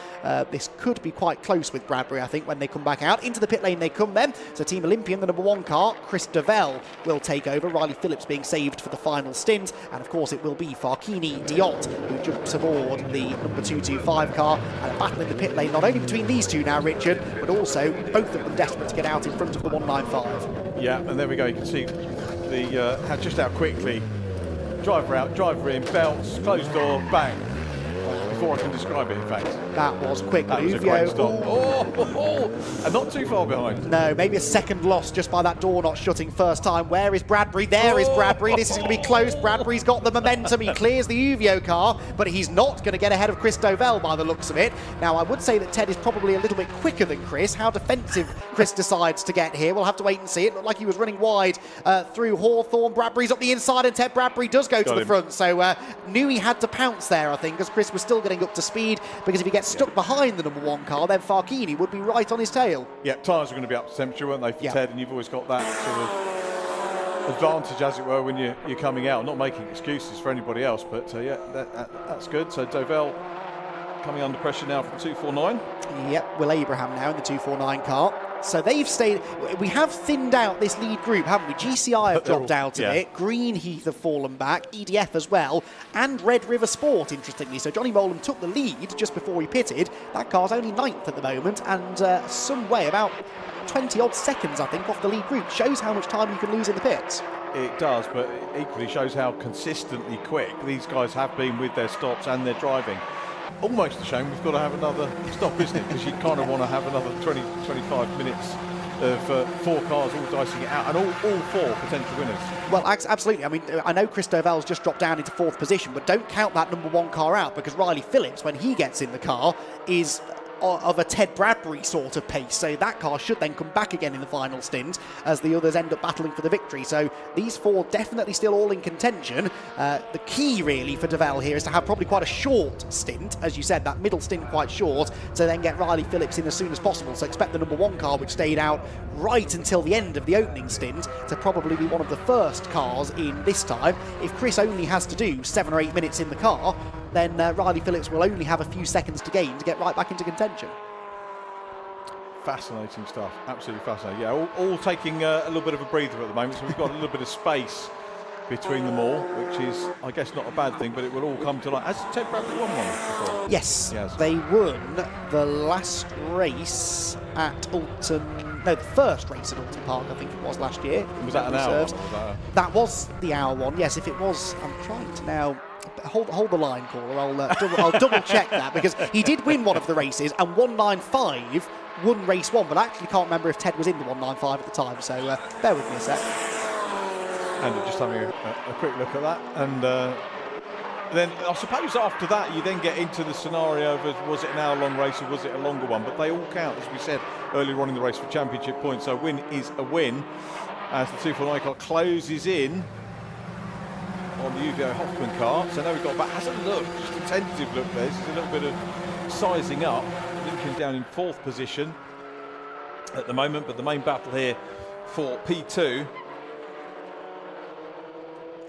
this could be quite close with Bradbury, I think, when they come back out. Into the pit lane they come then. So Team Olympian, the number 1 car, Chris Devell will take over. Riley Phillips being saved for the final stint. And of course it will be Farkini Diot who jumps aboard the number 225 car. And a battle in the pit lane, not only between these two now, Richard, but also both of them desperate to get out in front of the 195. Yeah, and there we go. You can see the just how quickly driver out, driver in, belts, closed door, bang. Before I can describe it, in fact. That was quick. That was a great stop. And not too far behind. No, maybe a second loss just by that door not shutting first time. Where is Bradbury? There is Bradbury. This is going to be close. Bradbury's got the momentum. He clears the Uvio car, but he's not going to get ahead of Chris Dovell by the looks of it. Now, I would say that Ted is probably a little bit quicker than Chris. How defensive Chris decides to get here, we'll have to wait and see. It looked like he was running wide through Hawthorne. Bradbury's up the inside, and Ted Bradbury does go to the front. So knew he had to pounce there, I think, because Chris was still getting up to speed, because if he gets stuck behind the number 1 car, then Farkini would be right on his tail. Yeah, tyres are going to be up to temperature, weren't they, for Ted, and you've always got that sort of advantage, as it were, when you're coming out. I'm not making excuses for anybody else, but yeah, that's good. So Dovell coming under pressure now from 249. Yep, Will Abraham now in the 249 car. So they've stayed. We have thinned out this lead group, haven't we? GCI have dropped out of it. Greenheath have fallen back. EDF as well. And Red River Sport, interestingly. So Johnny Molan took the lead just before he pitted. That car's only 9th at the moment. And some way, about 20-odd seconds, I think, off the lead group. Shows how much time you can lose in the pits. It does, but it equally shows how consistently quick these guys have been with their stops and their driving. Almost a shame we've got to have another stop, isn't it? Because you kind of want to have another 20-25 minutes of 4 cars all dicing it out, and all 4 potential winners. Well, absolutely. I mean, I know Chris Dovell's just dropped down into 4th position, but don't count that number 1 car out, because Riley Phillips, when he gets in the car, is of a Ted Bradbury sort of pace, so that car should then come back again in the final stint as the others end up battling for the victory. So these 4 definitely still all in contention. The key really for Dovell here is to have probably quite a short stint, as you said, that middle stint quite short, to then get Riley Phillips in as soon as possible. So expect the number 1 car, which stayed out right until the end of the opening stint, to probably be one of the first cars in this time. If Chris only has to do 7 or 8 minutes in the car, then Riley Phillips will only have a few seconds to gain to get right back into contention. Fascinating stuff, absolutely fascinating. Yeah, all taking a little bit of a breather at the moment, so we've got a little bit of space between them all, which is, I guess, not a bad thing, but it will all come to light. Has Ted Bradbury won one before? Yes, they won the last race at Alton. No, the first race at Alton Park, I think it was last year. Was that an hour one? That was the hour one, yes. If it was, I'm trying to now... Hold the line, caller. I'll double check that, because he did win one of the races, and 195 won race 1, but I actually can't remember if Ted was in the 195 at the time, so bear with me a sec. And just having a quick look at that, and then I suppose after that you then get into the scenario of, was it an hour-long race or was it a longer one? But they all count, as we said earlier on in the race, for championship points. So a win is a win, as the 249 car closes in on the Uvio Hoffman car. So now we've got back, has a look, just a tentative look there. This is a little bit of sizing up. Lincoln down in 4th position at the moment, but the main battle here for P2.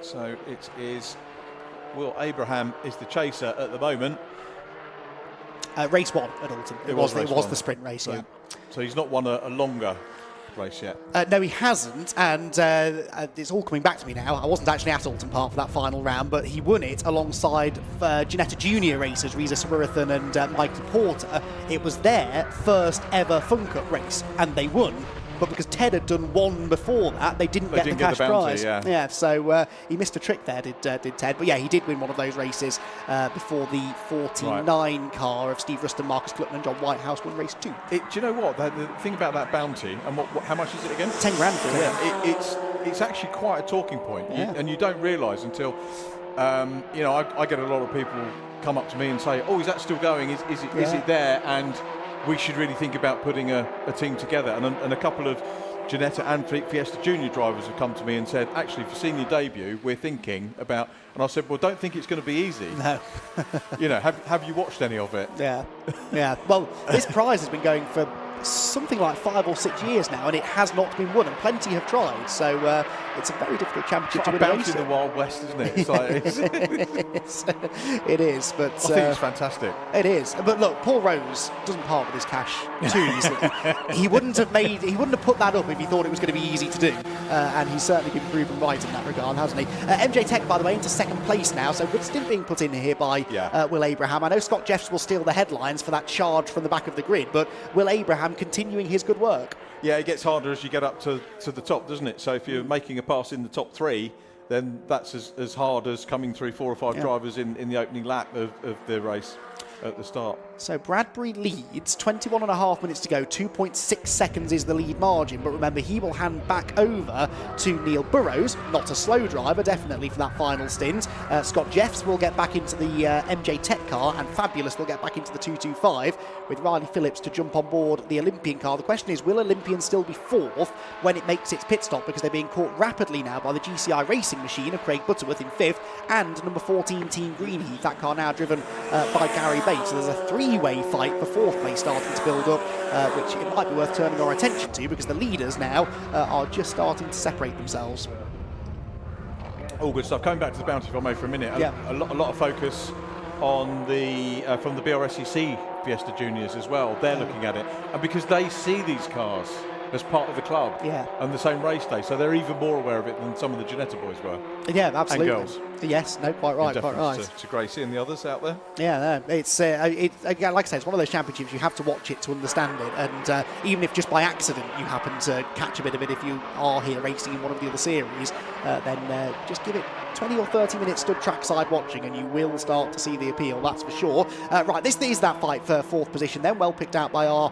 So it is Will Abraham is the chaser at the moment. Race 1 at Alton. It was the sprint race, so, yeah. So he's not won a longer race yet. No, he hasn't, and it's all coming back to me now. I wasn't actually at Alton Park for that final round, but he won it alongside Ginetta Junior racers, Reza Swarithan and Michael Porter. It was their first ever Fun Cup race, and they won. But because Ted had done one before that, they didn't get the cash prize. Yeah, so he missed a trick there, did Ted. But yeah, he did win one of those races before the 49 car of Steve Ruston, Marcus Gluckman and John Whitehouse won race 2. Do you know what? The thing about that bounty, and how much is it again? 10 grand for it. It's actually quite a talking point. Yeah. And you don't realise until, I get a lot of people come up to me and say, oh, is that still going? Is it there? And we should really think about putting a team together. And a couple of Ginetta and Fiesta Junior drivers have come to me and said, actually, for senior debut, we're thinking about... And I said, well, don't think it's going to be easy. No. Have you watched any of it? Yeah. Well, this prize has been going for something like 5 or 6 years now, and it has not been won, and plenty have tried. So it's a very difficult championship to win a race in the Wild West, isn't it? It's like, it is, but I think it's fantastic. It is, but look, Paul Rose doesn't part with his cash too easily. He wouldn't have put that up if he thought it was going to be easy to do, and he's certainly been proven right in that regard, hasn't he? MJ Tech, by the way, into second place now, so good stint being put in here by Will Abraham. I know Scott Jeffs will steal the headlines for that charge from the back of the grid, but Will Abraham continuing his good work. Yeah, it gets harder as you get up to the top, doesn't it? So if you're making a pass in the top 3, then that's as hard as coming through 4 or 5 drivers in the opening lap of the race at the start. So Bradbury leads, 21.5 minutes to go, 2.6 seconds is the lead margin, but remember he will hand back over to Neil Burrows, not a slow driver, definitely for that final stint. Scott Jeffs will get back into the MJ Tech car, and Fabulous will get back into the 225, with Riley Phillips to jump on board the Olympian car. The question is, will Olympian still be 4th when it makes its pit stop, because they're being caught rapidly now by the GCI racing machine of Craig Butterworth in 5th, and number 14 Team Greenheath, that car now driven by Gary Bates. So there's a 3-way fight for 4th place starting to build up, which it might be worth turning our attention to, because the leaders now are just starting to separate themselves. All good stuff. Coming back to the Bounty, if I may, for a minute. A lot of focus on the from the Brscc Fiesta Juniors as well. They're looking at it, and because they see these cars as part of the club and the same race day, so they're even more aware of it than some of the Ginetta boys were. Yeah, absolutely. And girls. Yes, no, quite right, quite right. To Gracie and the others out there. Yeah, no, it's again, like I said, it's one of those championships you have to watch it to understand it, and even if just by accident you happen to catch a bit of it if you are here racing in one of the other series, then just give it 20 or 30 minutes stood trackside watching and you will start to see the appeal, that's for sure. Right, this is that fight for 4th position then, well picked out by our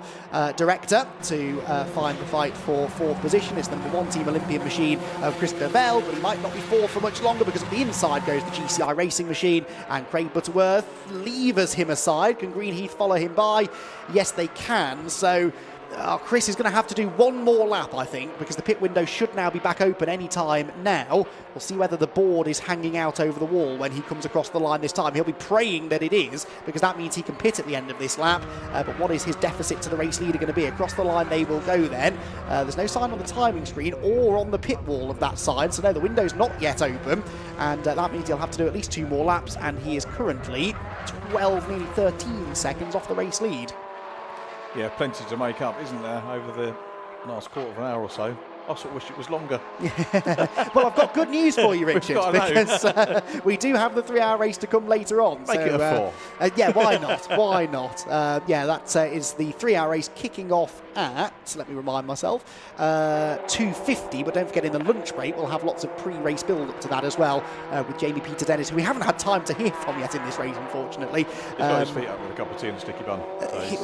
director to find the fight for 4th position. It's the number 1 Team Olympian machine of Chris Bevell, but he might not be 4th for much longer, because at the inside goes the GCI racing machine, and Craig Butterworth levers him aside. Can Greenheath follow him by? Yes, they can. So Chris is going to have to do one more lap, I think, because the pit window should now be back open any time now. We'll see whether the board is hanging out over the wall when he comes across the line this time. He'll be praying that it is, because that means he can pit at the end of this lap. But what is his deficit to the race leader going to be? Across the line they will go then. There's no sign on the timing screen or on the pit wall of that side, so no, the window's not yet open, and that means he'll have to do at least 2 more laps, and he is currently 12, nearly 13 seconds off the race lead. Yeah, plenty to make up, isn't there, over the last quarter of an hour or so. I sort of wish it was longer. Well, I've got good news for you, Richard, because we do have the 3-hour race to come later on. Make it a 4. Yeah, why not? Why not? Yeah, that is the 3-hour race kicking off at, let me remind myself, 2:50, but don't forget in the lunch break we'll have lots of pre-race build-up to that as well, with Jamie Peter Dennis, who we haven't had time to hear from yet in this race, unfortunately. He's got his feet up with a cup of tea and a sticky bun.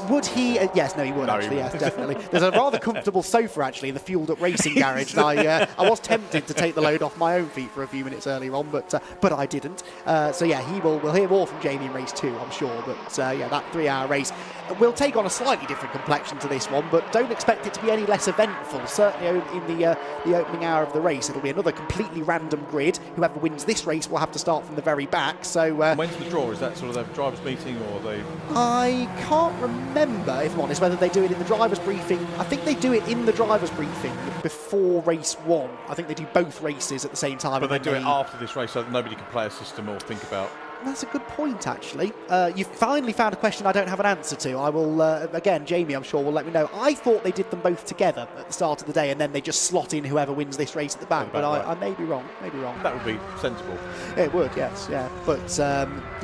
Would he? Yes, no, he would, actually, yes, definitely. There's a rather comfortable sofa, actually, in the fueled-up racing garage, and I was tempted to take the load off my own feet for a few minutes earlier on, but I didn't. So yeah, we'll hear more from Jamie in race 2, I'm sure, but yeah, that 3-hour race will take on a slightly different complexion to this one, but don't expect it to be any less eventful. Certainly in the opening hour of the race, it'll be another completely random grid. Whoever wins this race will have to start from the very back. So when's the draw? Is that sort of their drivers' meeting, or they? I can't remember, if I'm honest, whether they do it in the drivers' briefing. I think they do it in the drivers' briefing before race 1. I think they do both races at the same time. But they do it after this race, so that nobody can play a system or think about. That's a good point, actually. You've finally found a question I don't have an answer to. I will, again, Jamie, I'm sure, will let me know. I thought they did them both together at the start of the day, and then they just slot in whoever wins this race at the back. But I may be wrong. That would be sensible. It would, yes, yeah. But,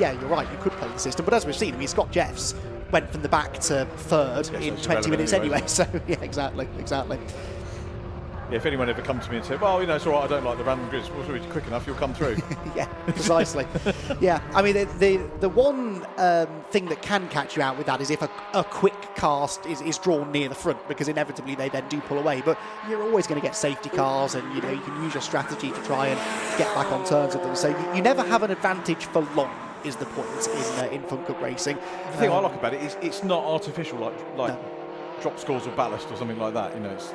yeah, you're right, you could play the system. But as we've seen, I mean, Scott Jeffs went from the back to 3rd in 20 minutes anyway. So, yeah, exactly. Yeah, if anyone ever comes to me and says, well, it's all right, I don't like the random grids, well, if you're quick enough, you'll come through. Yeah, precisely. Yeah, I mean, the one thing that can catch you out with that is if a quick cast is drawn near the front, because inevitably they then do pull away. But you're always going to get safety cars, and, you can use your strategy to try and get back on terms with them. So you never have an advantage for long, is the point in Fun Cup racing. The thing I like about it is it's not artificial, like drop scores or ballast or something like that. It's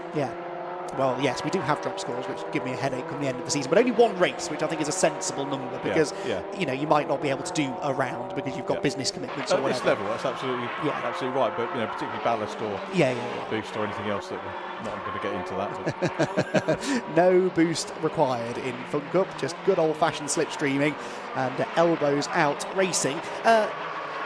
Well, yes, we do have drop scores, which give me a headache come the end of the season, but only one race, which I think is a sensible number, because you know, you might not be able to do a round because you've got business commitments or at whatever. this level, that's absolutely right. But you know, particularly ballast or boost or anything else, that we're not going to get into that. But. No boost required in Fun Cup, just good old-fashioned slipstreaming and elbows out racing.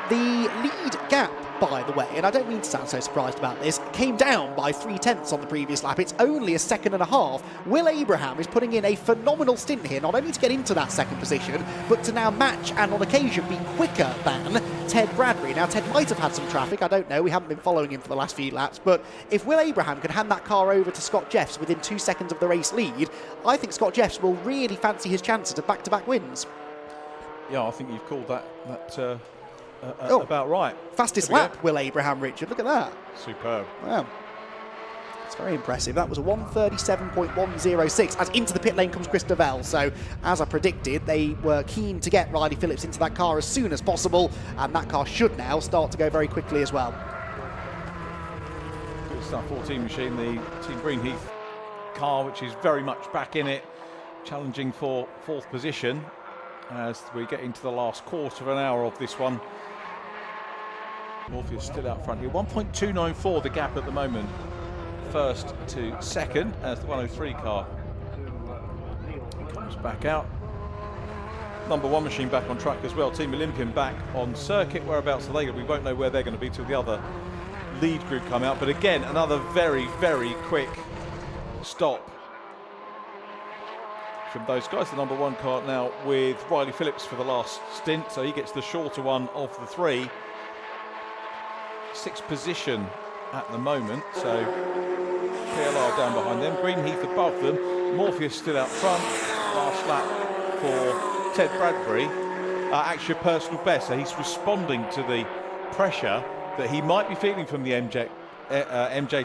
The lead gap, by the way, and I don't mean to sound so surprised about this, came down by 0.3 on the previous lap. It's only a second and a half. Will Abraham is putting in a phenomenal stint here, not only to get into that second position, but to now match and on occasion be quicker than Ted Bradbury. Now, Ted might have had some traffic, I don't know, we haven't been following him for the last few laps, but if Will Abraham can hand that car over to Scott Jeffs within 2 seconds of the race lead, I think Scott Jeffs will really fancy his chances of back-to-back wins. Yeah, I think you've called that about right. Fastest lap, Will Abraham, Richard. Look at that. Superb. Wow. It's very impressive. That was a 1:37.106. As into the pit lane comes Chris Devell. So, as I predicted, they were keen to get Riley Phillips into that car as soon as possible, and that car should now start to go very quickly as well. Good stuff. 14 machine, the Team Greenheath car, which is very much back in it, challenging for 4th position as we get into the last quarter of an hour of this one. Morpheus still out front here. 1.294 the gap at the moment. First to second as the 103 car comes back out. Number 1 machine back on track as well. Team Olympian back on circuit. Whereabouts are they? We won't know where they're going to be till the other lead group come out. But again, another very, very quick stop from those guys. The number 1 car now with Riley Phillips for the last stint, so he gets the shorter one of the 3. 6th position at the moment, so PLR down behind them, Greenheath above them, Morpheus still out front. Last lap for Ted Bradbury, actually a personal best, so he's responding to the pressure that he might be feeling from the MJ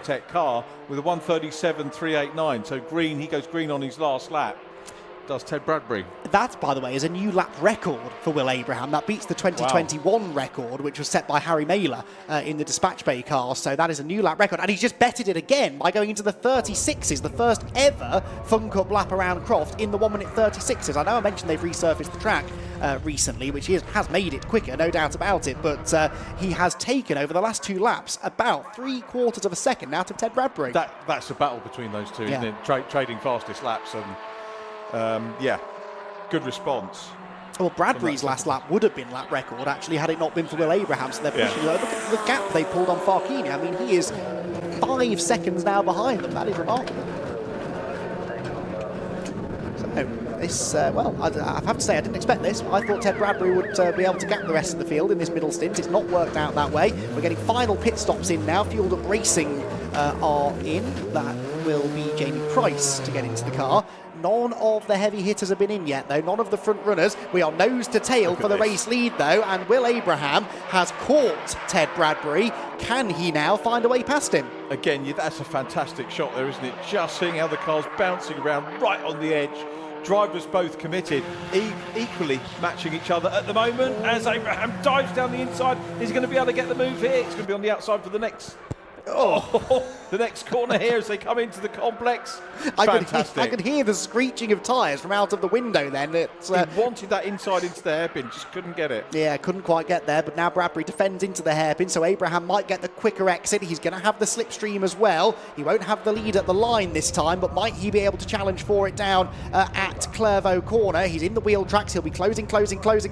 Tech car with a 1:37.389. So he goes green on his last lap. Does Ted Bradbury. That, by the way, is a new lap record for Will Abraham. That beats the 2021 record, which was set by Harry Mailer in the Dispatch Bay car. So that is a new lap record. And he's just betted it again by going into the 36s, the first ever Fun Cup lap around Croft in the 1 minute 36s. I know I mentioned they've resurfaced the track recently, which has made it quicker, no doubt about it. But he has taken, over the last 2 laps, about 3/4 of a second out of Ted Bradbury. That's a battle between those two, isn't it? Trading fastest laps. And good response. Well, Bradbury's last lap would have been lap record, actually, had it not been for Will Abraham. So they're pushing. Look at the gap they pulled on Farkini. I mean, he is 5 seconds now behind them. That is remarkable. So, this, well, I have to say, I didn't expect this. I thought Ted Bradbury would be able to gap the rest of the field in this middle stint. It's not worked out that way. We're getting final pit stops in now. Buildup Racing are in. That will be Jamie Price to get into the car. None of the heavy hitters have been in yet, though. None of the front runners. We are nose to tail for the race lead, though, and Will Abraham has caught Ted Bradbury. Can he now find a way past him? Again, that's a fantastic shot there, isn't it? Just seeing how the car's bouncing around right on the edge. Drivers both committed, equally matching each other at the moment. As Abraham dives down the inside, he's going to be able to get the move here. It's going to be on the outside for the next. The next corner here as they come into the complex. Fantastic. I could hear the screeching of tyres from out of the window then. He wanted that inside into the hairpin, just couldn't get it. Yeah, couldn't quite get there, but now Bradbury defends into the hairpin, so Abraham might get the quicker exit. He's going to have the slipstream as well. He won't have the lead at the line this time, but might he be able to challenge for it down at Clairvaux Corner? He's in the wheel tracks. He'll be closing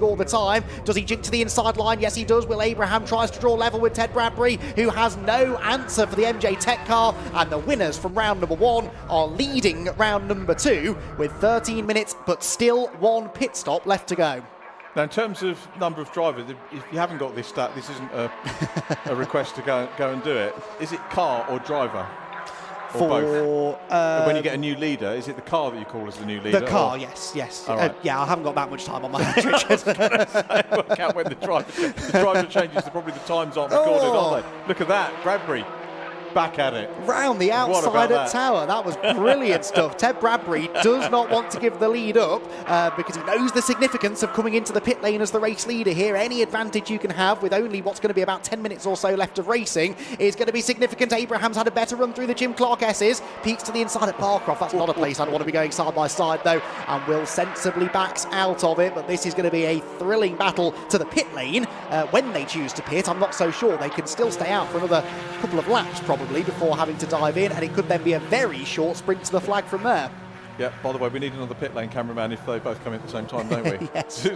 all the time. Does he jink to the inside line? Yes, he does. Will Abraham tries to draw level with Ted Bradbury, who has no answer for the MJ Tech car, and the winners from round number 1 are leading round number 2 with 13 minutes, but still 1 pit stop left to go. Now, in terms of number of drivers, if you haven't got this stat, this isn't a request to go and do it. Is it car or driver? Or both? When you get a new leader, is it the car that you call as the new leader? The car, yes. Right. Yeah, I haven't got that much time on my hands, Richard. Work out when the driver changes, probably the times aren't recorded, aren't they? Look at that, Bradbury. back at it. Round the outside at Tower. That was brilliant stuff. Ted Bradbury does not want to give the lead up because he knows the significance of coming into the pit lane as the race leader here. Any advantage you can have with only what's going to be about 10 minutes or so left of racing is going to be significant. Abraham's had a better run through the Jim Clark S's. Peaks to the inside at Barcroft. That's not a place I'd want to be going side by side though, and Will sensibly backs out of it. But this is going to be a thrilling battle to the pit lane when they choose to pit. I'm not so sure. They can still stay out for another couple of laps probably before having to dive in, and it could then be a very short sprint to the flag from there. Yeah, by the way, we need another pit lane cameraman if they both come in at the same time, don't we? Yes.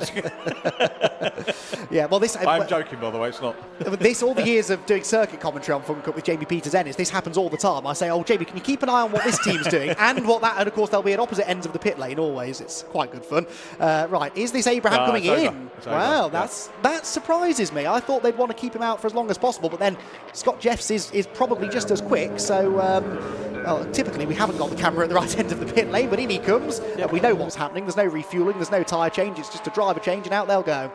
Yeah, well, this... I'm joking, by the way, it's not. This, all the years of doing circuit commentary on Fun Cup with Jamie Peters-Ennis, this happens all the time. I say, oh, Jamie, can you keep an eye on what this team's doing and what that... And, of course, they'll be at opposite ends of the pit lane always. It's quite good fun. Right, is this Abraham coming in? Wow, that surprises me. I thought they'd want to keep him out for as long as possible, but then Scott Jeffs is probably just as quick, so... well, typically we haven't got the camera at the right end of the pit lane, but in he comes. We know what's happening. There's no refuelling, there's no tyre change. It's just a driver change, and out they'll go.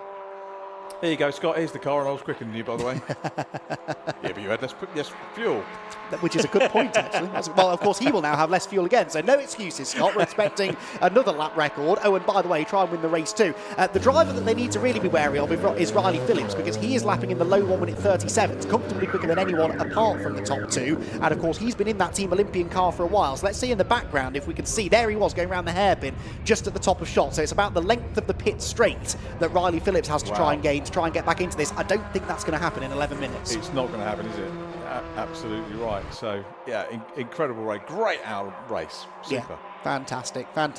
There you go, Scott. Here's the car, and I was quicker than you, by the way. Yeah, but you had less fuel. Which is a good point, actually. Well, of course, he will now have less fuel again, so no excuses, Scott. We're expecting another lap record. Oh, and by the way, try and win the race too. The driver that they need to really be wary of is Riley Phillips, because he is lapping in the low 1 minute 37s, comfortably quicker than anyone apart from the top two. And of course, he's been in that Team Olympian car for a while. So let's see in the background if we can see. There he was going around the hairpin just at the top of shot. So it's about the length of the pit straight that Riley Phillips has to try and gain to try and get back into this. I don't think that's going to happen in 11 minutes. It's not going to happen, is it? Absolutely right. So, yeah, incredible race. Great hour race. Super. Yeah. Fantastic. I'm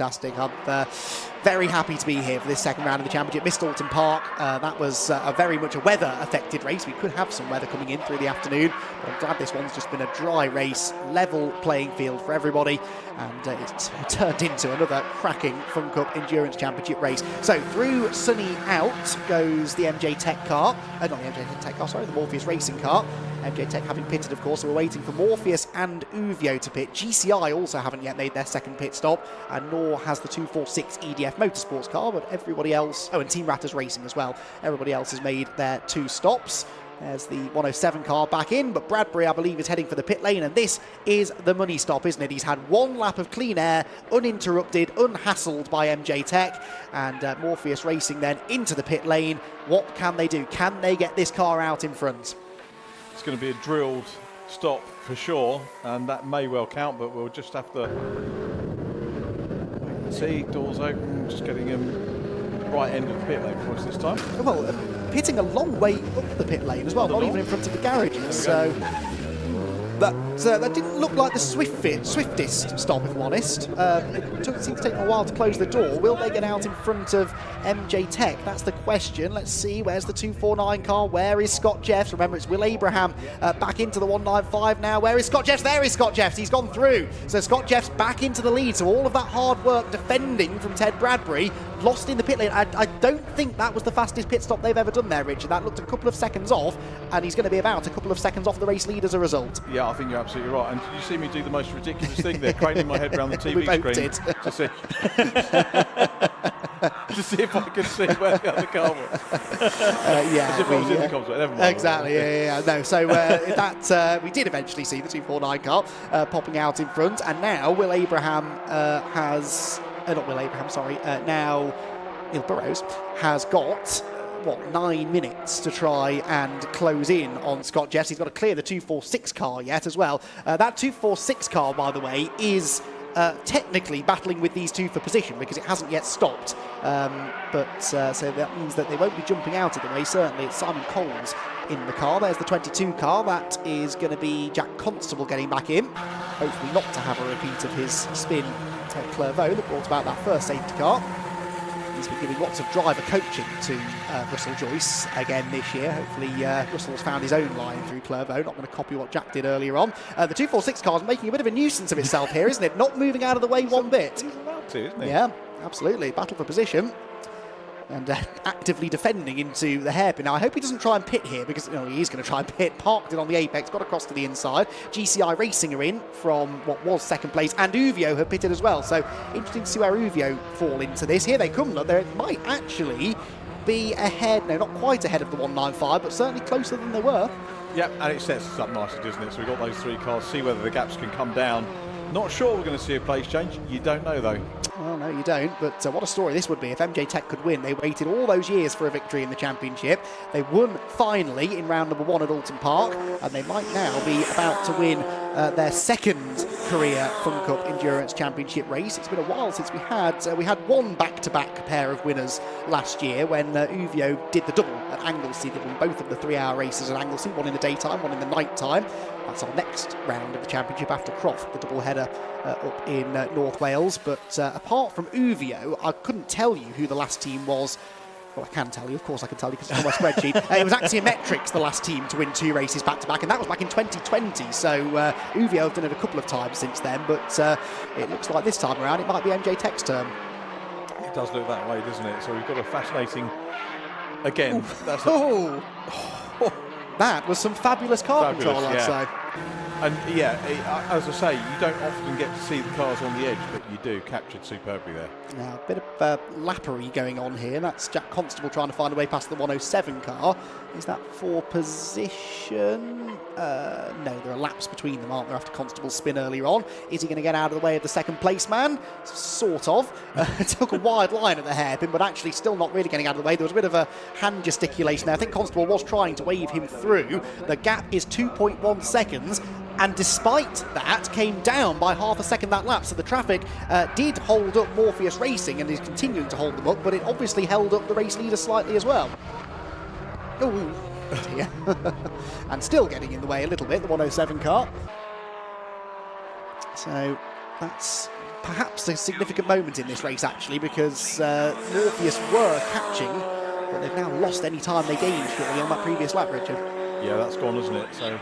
very happy to be here for this second round of the championship. Missed Alton Park. That was a very much a weather-affected race. We could have some weather coming in through the afternoon, but I'm glad this one's just been a dry race, level playing field for everybody, and it's turned into another cracking Fun Cup Endurance Championship race. So through Sunny out goes the MJ Tech car. Not the MJ Tech car, sorry, the Morpheus Racing car. MJ Tech having pitted, of course, so we're waiting for Morpheus and Uvio to pit. GCI also haven't yet made their second pit stop, and nor has the 246 EDF Motorsports car, but everybody else, and Team Ratters Racing as well, everybody else has made their 2 stops. There's the 107 car back in, but Bradbury, I believe, is heading for the pit lane, and this is the money stop, isn't it? He's had 1 lap of clean air, uninterrupted, unhassled by MJ Tech, and Morpheus Racing then into the pit lane. What can they do? Can they get this car out in front? It's going to be a drilled stop for sure, and that may well count, but we'll just have to wait and see. Doors open, just getting him right end of the pit lane for us this time. Well, pitting a long way up the pit lane as well, not even in front of the garages. So that didn't look like the swiftest stop, if I'm honest. It seemed to take a while to close the door. Will they get out in front of MJ Tech? That's the question. Let's see. Where's the 249 car? Where is Scott Jeffs? Remember, it's Will Abraham back into the 195 now. Where is Scott Jeffs? There is Scott Jeffs. He's gone through. So Scott Jeffs back into the lead. So all of that hard work defending from Ted Bradbury lost in the pit lane. I don't think that was the fastest pit stop they've ever done there, Richard. That looked a couple of seconds off, and he's going to be about a couple of seconds off the race lead as a result. Yeah, I think you're absolutely right. And did you see me do the most ridiculous thing there, craning my head around the TV screen to see to see if I could see where the other car was? Yeah, as if I was in the comms, never mind. Exactly. Yeah. No, so that we did eventually see the 249 car popping out in front, and now Will Abraham now Neil Burrows has got 9 minutes to try and close in on Scott Jeffs. He's got to clear the 246 car yet as well. That 246 car, by the way, is technically battling with these two for position because it hasn't yet stopped. So that means that they won't be jumping out of the way. Certainly, it's Simon Coles in the car. There's the 22 car. That is going to be Jack Constable getting back in. Hopefully not to have a repeat of his spin at Clairvaux that brought about that first safety car. He's been giving lots of driver coaching to Russell Joyce again this year. Hopefully Russell's found his own line through Clairvaux, not going to copy what Jack did earlier on. The 246 car is making a bit of a nuisance of itself here, isn't it? Not moving out of the way one bit. He's allowed to, isn't he? Yeah, absolutely. Battle for position. And actively defending into the hairpin. Now, I hope he doesn't try and pit here because he is going to try and pit. Parked it on the apex, got across to the inside. GCI Racing are in from what was second place, and Uvio have pitted as well. So interesting to see where Uvio fall into this. Here they come. Look, they might actually be ahead. No, not quite ahead of the 195, but certainly closer than they were. Yep, and it sets us up nicely, doesn't it? So we've got those 3 cars, see whether the gaps can come down. Not sure we're going to see a place change. You don't know, though. Well, no, you don't, but what a story this would be if MJ Tech could win. They waited all those years for a victory in the championship. They won finally in round number 1 at Alton Park, and they might now be about to win their second career Fun Cup Endurance Championship race. It's been a while since we had one back-to-back pair of winners last year when Uvio did the double at Anglesey. They won both of the 3-hour races at Anglesey, one in the daytime, one in the night time. That's our next round of the championship after Croft, the double header up in North Wales. But apart from Uvio, I couldn't tell you who the last team was. Well, I can tell you, of course I can tell you because it's on my spreadsheet. It was Axiometrics, the last team to win 2 races back-to-back, and that was back in 2020. So Uvio have done it a couple of times since then, but it looks like this time around it might be MJ Tech's turn. It does look that way, doesn't it? So we've got a fascinating... Again, that's that was some fabulous car control, I'd say. And yeah, as I say, you don't often get to see the cars on the edge, but you do, captured superbly there. Now, a bit of lappery going on here. That's Jack Constable trying to find a way past the 107 car. Is that for position? No, there are laps between them, aren't there, after Constable's spin earlier on. Is he going to get out of the way of the second place man? Sort of. Took a wide line at the hairpin, but actually still not really getting out of the way. There was a bit of a hand gesticulation there. I think Constable was trying to wave him through. The gap is 2.1 seconds. And despite that, came down by half a second that lap. So the traffic did hold up Morpheus Racing and is continuing to hold them up, but it obviously held up the race leader slightly as well. Oh dear. And still getting in the way a little bit, the 107 car. So that's perhaps a significant moment in this race, actually, because Morpheus were catching, but they've now lost any time they gained shortly on that previous lap, Richard. Yeah, that's gone, isn't it? So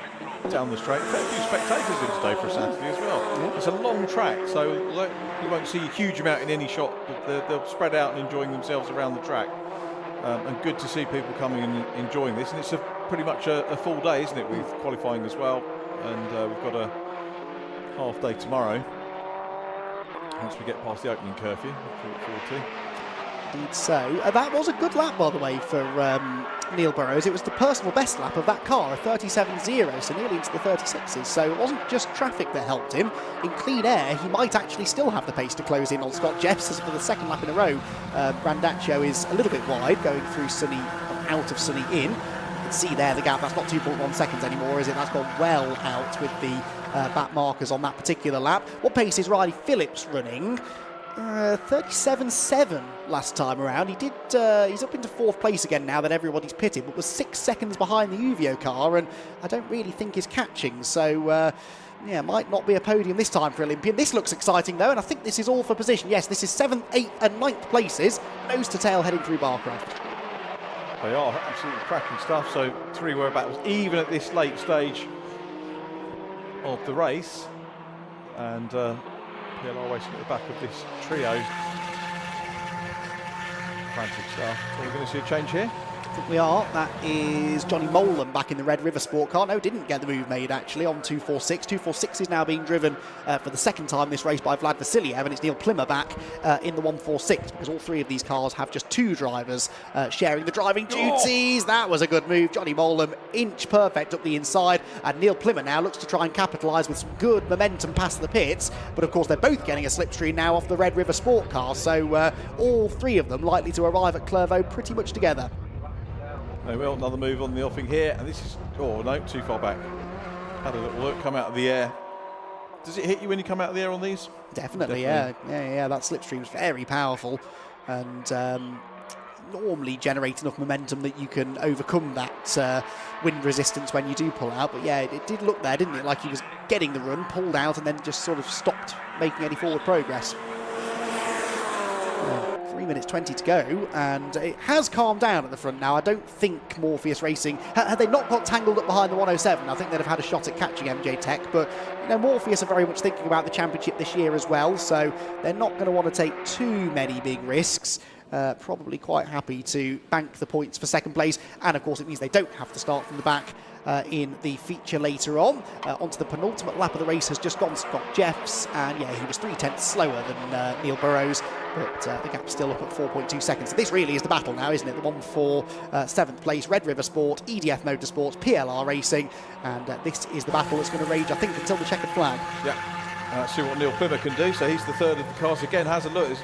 down the straight, fair few spectators in today for a Saturday as well. Yeah. It's a long track, so you won't see a huge amount in any shot, but they'll spread out and enjoying themselves around the track. And good to see people coming and enjoying this. And it's pretty much a full day, isn't it, with qualifying as well. And we've got a half day tomorrow once we get past the opening curfew, which we look forward to. Indeed so. That was a good lap, by the way, for Neil Burrows. It was the personal best lap of that car, a 37.0, so nearly into the 36s. So it wasn't just traffic that helped him. In clean air, he might actually still have the pace to close in on Scott Jeffs for the second lap in a row. Brandaccio is a little bit wide, going through Sunny, out of Sunny in. You can see there the gap, that's not 2.1 seconds anymore, is it? That's gone well out with the back markers on that particular lap. What pace is Riley Phillips running? 37.7 last time around. He's up into 4th place again now that everybody's pitted, but was 6 seconds behind the Uvio car, and I don't really think is catching. So yeah, might not be a podium this time for Olympian. This looks exciting though, and I think this is all for position. Yes, this is 7th, 8th and 9th places, nose to tail heading through Barcroft. They are absolutely cracking stuff. So 3 were battles even at this late stage of the race, and PLR racing at the back of this trio. Frantic stuff. Are we going to see a change here? I think we are. That is Johnny Molan back in the Red River Sport car. No, didn't get the move made actually on 246. 246 is now being driven for the second time this race by Vlad Vasiliev, and it's Neil Plimmer back in the 146, because all 3 of these cars have just 2 drivers sharing the driving duties. That was a good move. Johnny Molan inch perfect up the inside, and Neil Plimmer now looks to try and capitalise with some good momentum past the pits, but of course they're both getting a slipstream now off the Red River Sport car, so all 3 of them likely to arrive at Clairvaux pretty much together. They will. Another move on the offing here, and this is, oh no, too far back. Had a little look, come out of the air. Does it hit you when you come out of the air on these? Definitely. Yeah. That slipstream's very powerful, and normally generate enough momentum that you can overcome that wind resistance when you do pull out. But yeah, it did look there, didn't it? Like he was getting the run, pulled out, and then just sort of stopped making any forward progress. 3 minutes 20 to go, and it has calmed down at the front now. I don't think Morpheus Racing, had they not got tangled up behind the 107, I think they'd have had a shot at catching MJ Tech, but you know, Morpheus are very much thinking about the championship this year as well, so they're not going to want to take too many big risks. Probably quite happy to bank the points for second place, and of course it means they don't have to start from the back in the feature later on. Onto the penultimate lap of the race has just gone Scott Jeffs, and yeah, he was 3/10 slower than Neil Burrows, but the gap's still up at 4.2 seconds. So this really is the battle now, isn't it? The one for 7th place, Red River Sport, EDF Motorsports, PLR Racing, and this is the battle that's going to rage, I think, until the checkered flag. Yeah. See what Neil Plymouth can do. So he's the third of the cars. Again, has a look.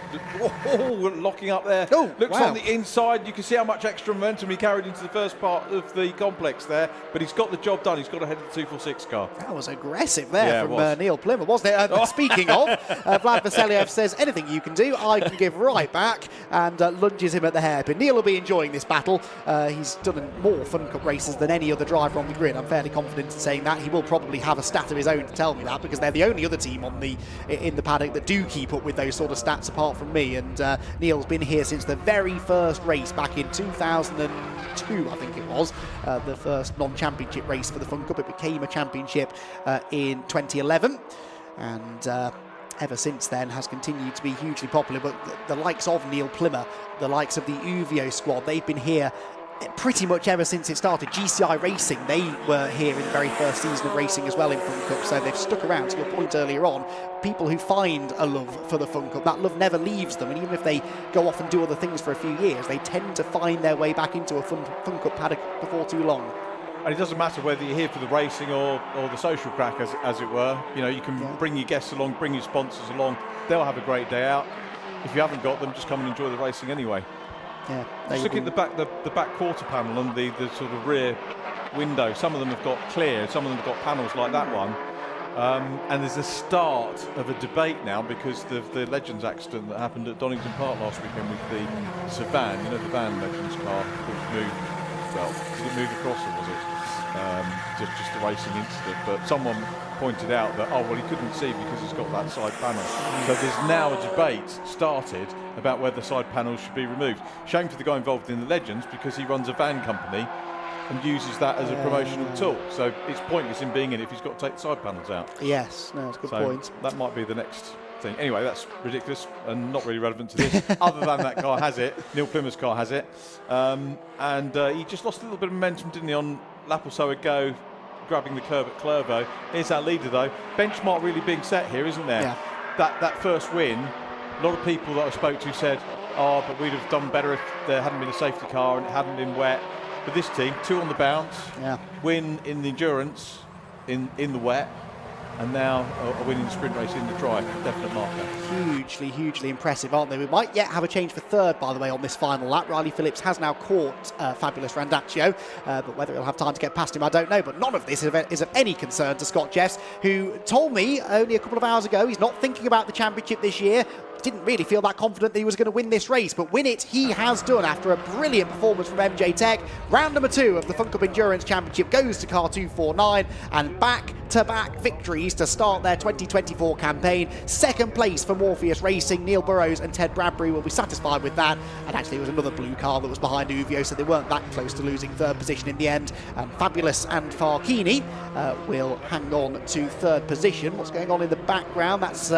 Locking up there. Oh, looks wow. on the inside. You can see how much extra momentum he carried into the first part of the complex there. But he's got the job done. He's got ahead of the 246 car. That was aggressive there from Neil Plymouth, wasn't it? Speaking of, Vlad Vasiliev says, anything you can do, I can give right back, and lunges him at the hairpin. Neil will be enjoying this battle. He's done more Fun Cup races than any other driver on the grid. I'm fairly confident in saying that. He will probably have a stat of his own to tell me that, because they're the only other team in the paddock that do keep up with those sort of stats apart from me. And Neil's been here since the very first race back in 2002, I think it was, the first non-championship race for the Fun Cup. It became a championship in 2011, and ever since then has continued to be hugely popular. But the likes of Neil Plymouth, the likes of the Uvio squad, they've been here pretty much ever since it started. GCI Racing, they were here in the very first season of racing as well in Fun Cup, so they've stuck around. To your point earlier on, people who find a love for the Fun Cup, that love never leaves them, and even if they go off and do other things for a few years, they tend to find their way back into a Fun Cup paddock before too long. And it doesn't matter whether you're here for the racing or the social crack, as it were. You know, you can bring your guests along, bring your sponsors along. They'll have a great day out. If you haven't got them, just come and enjoy the racing anyway. Yeah, just look at the back quarter panel and the sort of rear window. Some of them have got clear, some of them have got panels like that one. And there's a start of a debate now because of the Legends accident that happened at Donington Park last weekend with the Savannah. You know, the van Legends car which moved. Well, did it move across or was it just a racing incident? But someone pointed out that, he couldn't see because it's got that side panel. So there's now a debate started about whether side panels should be removed. Shame for the guy involved in the Legends because he runs a van company and uses that as a promotional tool. So it's pointless in being in if he's got to take the side panels out. Yes, no, that's a good point. That might be the next thing. Anyway, that's ridiculous and not really relevant to this. Other than that car has it, Neil Plymouth's car has it. And he just lost a little bit of momentum, didn't he, on lap or so ago, grabbing the curve at Clervaux. Here's our leader though. Benchmark really being set here, isn't there? Yeah. That first win, a lot of people that I spoke to said, but we'd have done better if there hadn't been a safety car and it hadn't been wet. But this team, 2 on the bounce, win in the endurance, in the wet, and now a winning sprint race in the dry. Definite marker. Hugely impressive, aren't they? We might yet have a change for third, by the way, on this final lap. Riley Phillips has now caught Fabulous Randaccio, but whether he'll have time to get past him, I don't know. But none of this is of any concern to Scott Jeffs, who told me only a couple of hours ago he's not thinking about the championship this year. Didn't really feel that confident that he was going to win this race, but win it he has done after a brilliant performance from MJ Tech. Round number 2 of the Fun Cup Endurance Championship goes to car 249, and back-to-back victories to start their 2024 campaign. Second place for Morpheus Racing. Neil Burrows and Ted Bradbury will be satisfied with that, and actually it was another blue car that was behind Uvio, so they weren't that close to losing third position in the end. And Fabulous and Farkini will hang on to third position. What's going on in the background? That's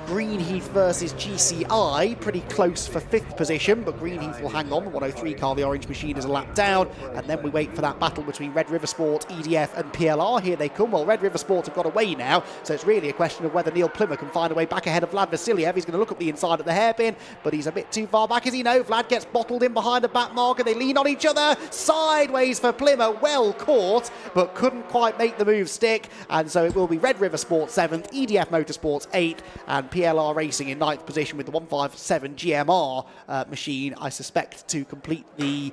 Greenheath versus GCI, pretty close for 5th position, but Greenheath will hang on. The 103 car, the orange machine, is a lap down, and then we wait for that battle between Red River Sport, EDF and PLR. Here they come. Well, Red River Sport have got away now, so it's really a question of whether Neil Plymouth can find a way back ahead of Vlad Vasiliev. He's going to look up the inside of the hairpin, but he's a bit too far back, as you know. Vlad gets bottled in behind the back marker. They lean on each other. Sideways for Plymouth, well caught, but couldn't quite make the move stick, and so it will be Red River Sport 7th, EDF Motorsports 8th, and PLR Racing in 9th position with the 157 GMR machine, I suspect, to complete the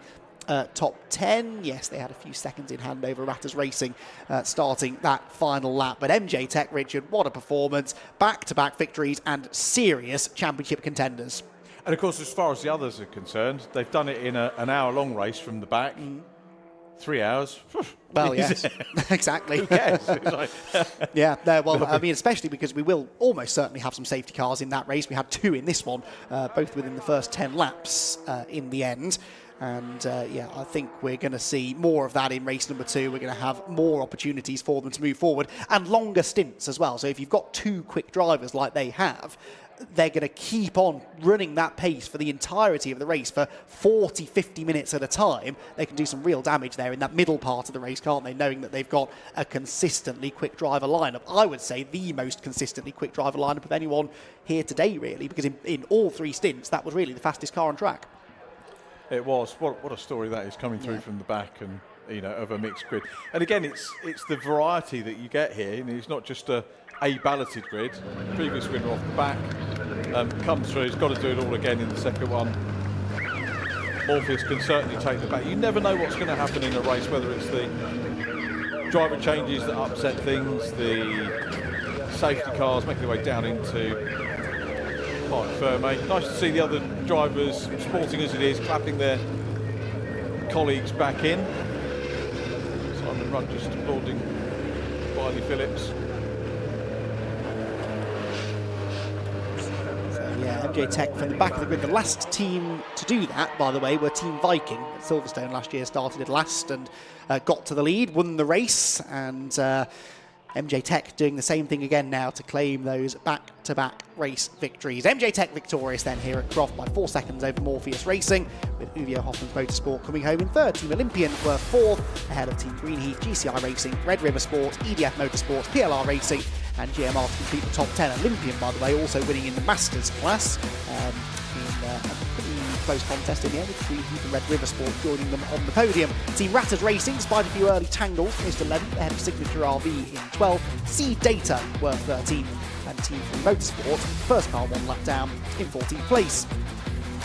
top 10. Yes, they had a few seconds in hand over Ratters Racing starting that final lap. But MJ Tech, Richard, what a performance. Back-to-back victories and serious championship contenders. And of course, as far as the others are concerned, they've done it in an hour-long race from the back. 3 hours. Well, yes, exactly. Who cares? Yeah, no, well, I mean, especially because we will almost certainly have some safety cars in that race. We had 2 in this one, both within the first 10 laps in the end. And yeah, I think we're going to see more of that in race number 2. We're going to have more opportunities for them to move forward and longer stints as well. So if you've got 2 quick drivers like they have, they're going to keep on running that pace for the entirety of the race for 40, 50 minutes at a time, they can do some real damage there in that middle part of the race, can't they? Knowing that they've got a consistently quick driver lineup. I would say the most consistently quick driver lineup of anyone here today, really, because in all 3 stints, that was really the fastest car on track. It was. What a story that is, coming through from the back and, you know, of a mixed grid. And again, it's the variety that you get here. You know, it's not just a balloted grid. Previous winner off the back comes through. He's got to do it all again in the second one. Morpheus can certainly take the back. You never know what's going to happen in a race, whether it's the driver changes that upset things, the safety cars making their way down into Parc Ferme. Nice to see the other drivers, sporting as it is, clapping their colleagues back in. Simon Rudd just applauding Wiley Phillips. Yeah, MJ Tech from the back of the grid. The last team to do that, by the way, were Team Viking at Silverstone last year. Started it last and got to the lead, won the race, and MJ Tech doing the same thing again now to claim those back-to-back race victories. MJ Tech victorious then here at Croft by 4 seconds over Morpheus Racing, with Uvio Hoffman's Motorsport coming home in third. Team Olympian were fourth, ahead of Team Greenheath, GCI Racing, Red River Sports, EDF Motorsports, PLR Racing, and GMR to complete the top 10. Olympian, by the way, also winning in the Masters class in a pretty close contest in the end, with Greenheath and Red River Sport joining them on the podium. Team Ratters Racing, despite a few early tangles, finished 11th ahead of Signature RV in 12th. Seed Data were 13th, and Team 3 Motorsport, first car 1 lap down, in 14th place.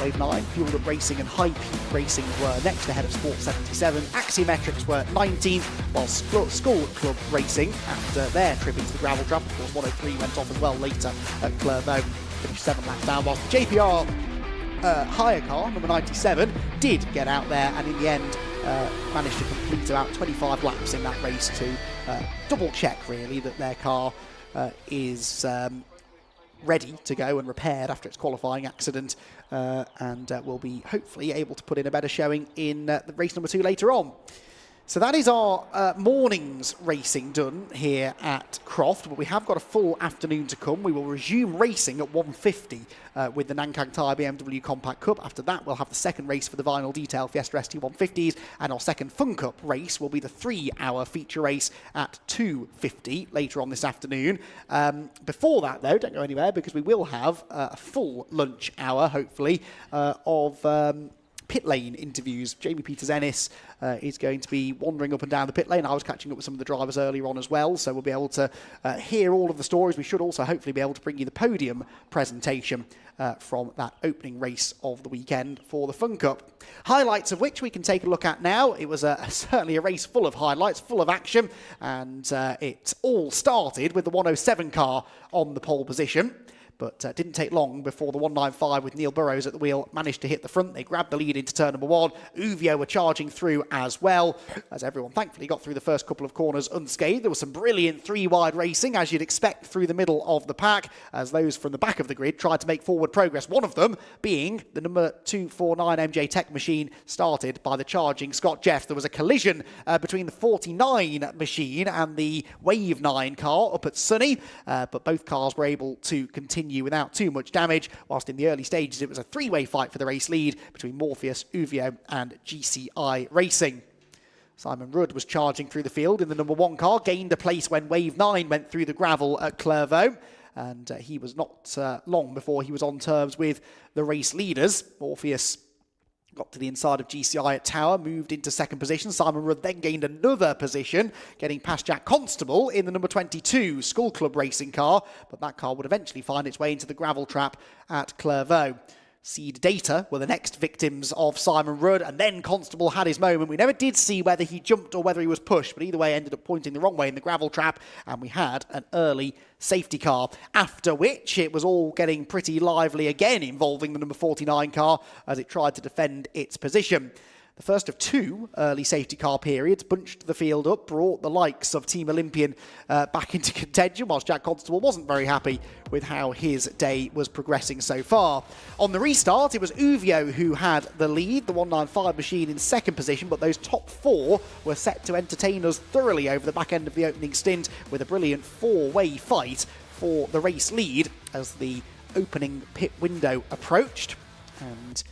Wave 9, Buildup Racing and High Peak Racing were next ahead of Sport 77. Axiometrics were 19th, while Skull Club Racing, after their trip into the gravel trap, of course 103 went off as well later at Clairvaux, finished 7 laps down, whilst the JPR hire car, number 97, did get out there and in the end managed to complete about 25 laps in that race to double check really that their car is ready to go and repaired after its qualifying accident, and will be hopefully able to put in a better showing in the race number 2 later on. So that is our morning's racing done here at Croft, but we have got a full afternoon to come. We will resume racing at 1:50 with the Nankang Tyre BMW Compact Cup. After that, we'll have the second race for the vinyl detail Fiesta ST150s, and our second Fun Cup race will be the 3-hour feature race at 2:50 later on this afternoon. Before that, though, don't go anywhere, because we will have a full lunch hour, hopefully, of pit lane interviews. Jamie Peters-Ennis is going to be wandering up and down the pit lane. I was catching up with some of the drivers earlier on as well, so we'll be able to hear all of the stories. We should also hopefully be able to bring you the podium presentation from that opening race of the weekend for the Fun Cup. Highlights of which we can take a look at now. It was certainly a race full of highlights, full of action, and it all started with the 107 car on the pole position. But didn't take long before the 195 with Neil Burrows at the wheel managed to hit the front. They grabbed the lead into turn number 1. Uvio were charging through as well, as everyone thankfully got through the first couple of corners unscathed. There was some brilliant 3-wide racing, as you'd expect, through the middle of the pack, as those from the back of the grid tried to make forward progress. One of them being the number 249 MJ Tech machine, started by the charging Scott Jeff. There was a collision between the 49 machine and the Wave 9 car up at Sunny, but both cars were able to continue without too much damage, whilst in the early stages it was a 3-way fight for the race lead between Morpheus, Uvio and GCI Racing. Simon Rudd was charging through the field in the number 1 car, gained a place when Wave 9 went through the gravel at Clairvaux, and he was not long before he was on terms with the race leaders. Morpheus got to the inside of GCI at Tower, moved into second position. Simon Rudd then gained another position, getting past Jack Constable in the number 22 Skull Club Racing car, but that car would eventually find its way into the gravel trap at Clairvaux. Seed Data were the next victims of Simon Rudd, and then Constable had his moment. We never did see whether he jumped or whether he was pushed, but either way ended up pointing the wrong way in the gravel trap, and we had an early safety car, after which it was all getting pretty lively again, involving the number 49 car as it tried to defend its position. The first of 2 early safety car periods bunched the field up, brought the likes of Team Olympian back into contention, whilst Jack Constable wasn't very happy with how his day was progressing so far. On the restart, it was Uvio who had the lead, the 195 machine in second position, but those top 4 were set to entertain us thoroughly over the back end of the opening stint with a brilliant 4-way fight for the race lead, as the opening pit window approached. And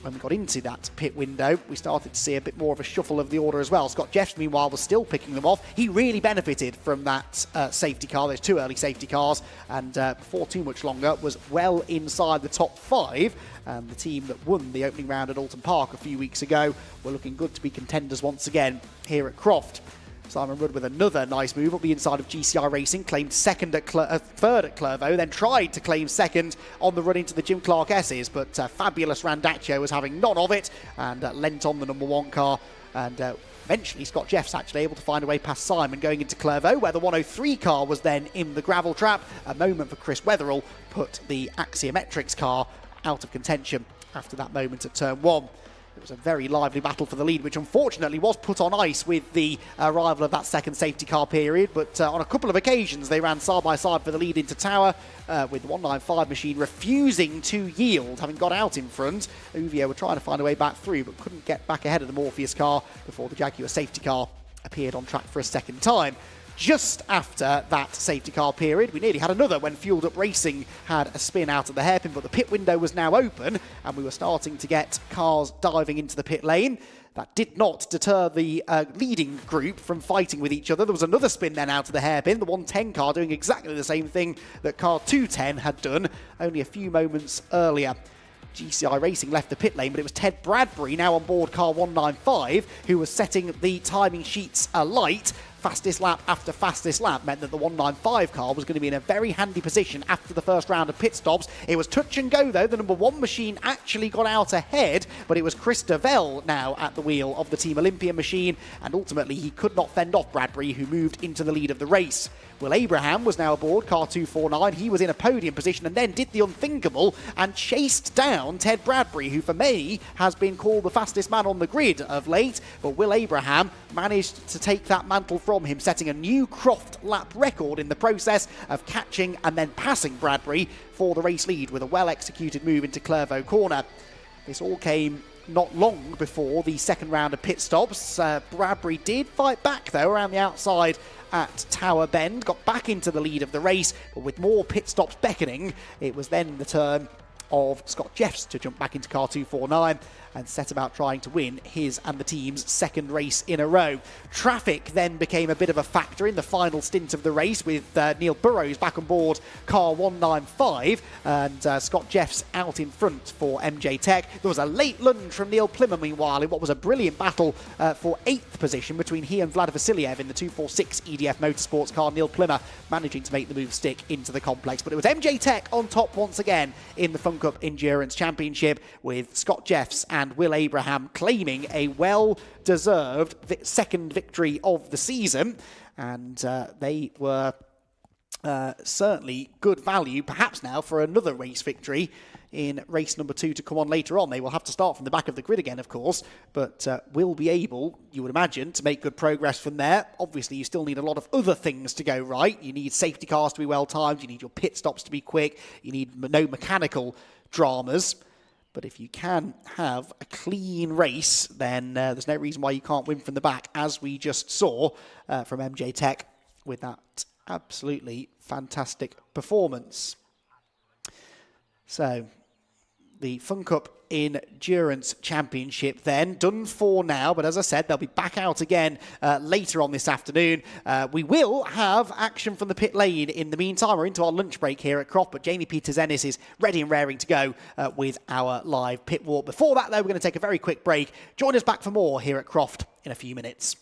when we got into that pit window, we started to see a bit more of a shuffle of the order as well. Scott Jeffs, meanwhile, was still picking them off. He really benefited from that safety car. There's 2 early safety cars, and before too much longer, was well inside the top 5. The team that won the opening round at Alton Park a few weeks ago were looking good to be contenders once again here at Croft. Simon Rudd with another nice move up the inside of GCI Racing, claimed third at Clervaux, then tried to claim second on the run into the Jim Clark S's, but Fabulous Randaccio was having none of it and lent on the number 1 car. And eventually Scott Jeffs actually able to find a way past Simon going into Clervaux, where the 103 car was then in the gravel trap. A moment for Chris Wetherall put the Axiometrics car out of contention after that moment at turn 1. It was a very lively battle for the lead, which unfortunately was put on ice with the arrival of that second safety car period. But on a couple of occasions, they ran side by side for the lead into Tyre, with the 195 machine refusing to yield, having got out in front. Uvio were trying to find a way back through, but couldn't get back ahead of the Morpheus car before the Jaguar safety car appeared on track for a second time. Just after that safety car period, we nearly had another when Buildup Racing had a spin out of the hairpin, but the pit window was now open and we were starting to get cars diving into the pit lane. That did not deter the leading group from fighting with each other. There was another spin then out of the hairpin, the 110 car doing exactly the same thing that car 210 had done only a few moments earlier. GCI Racing left the pit lane, but it was Ted Bradbury, now on board car 195, who was setting the timing sheets alight. Fastest lap after fastest lap meant that the 195 car was going to be in a very handy position after the first round of pit stops. It was touch and go though. The number 1 machine actually got out ahead, but it was Chris Devell now at the wheel of the Team Olympia machine, and ultimately he could not fend off Bradbury, who moved into the lead of the race. Will Abraham was now aboard car 249. He was in a podium position and then did the unthinkable and chased down Ted Bradbury, who for me has been called the fastest man on the grid of late. But Will Abraham managed to take that mantle from him, setting a new Croft lap record in the process of catching and then passing Bradbury for the race lead with a well-executed move into Clervaux corner. This all came not long before the second round of pit stops. Bradbury did fight back though around the outside at Tower Bend, got back into the lead of the race, but with more pit stops beckoning, it was then the turn of Scott Jeffs to jump back into car 249 and set about trying to win his and the team's second race in a row. Traffic then became a bit of a factor in the final stint of the race, with Neil Burrows back on board car 195 and Scott Jeffs out in front for MJ Tech. There was a late lunge from Neil Plymmer, meanwhile, in what was a brilliant battle for 8th position between he and Vlad Vasiliev in the 246 EDF Motorsports car. Neil Plymmer managing to make the move stick into the complex, but it was MJ Tech on top once again in the Fun Cup Endurance Championship, with Scott Jeffs and Will Abraham claiming a well-deserved second victory of the season. And they were certainly good value, perhaps now, for another race victory in race number 2 to come on later on. They will have to start from the back of the grid again, of course, but will be able, you would imagine, to make good progress from there. Obviously, you still need a lot of other things to go right. You need safety cars to be well timed. You need your pit stops to be quick. You need no mechanical dramas. But if you can have a clean race, then there's no reason why you can't win from the back, as we just saw from MJ Tech with that absolutely fantastic performance. So, the Fun Cup Endurance Championship then done for now, but as I said, they'll be back out again later on this afternoon. We will have action from the pit lane in the meantime. We're into our lunch break here at Croft, but Jamie Peters-Ennis is ready and raring to go with our live pit walk. Before that though, we're going to take a very quick break. Join us back for more here at Croft in a few minutes.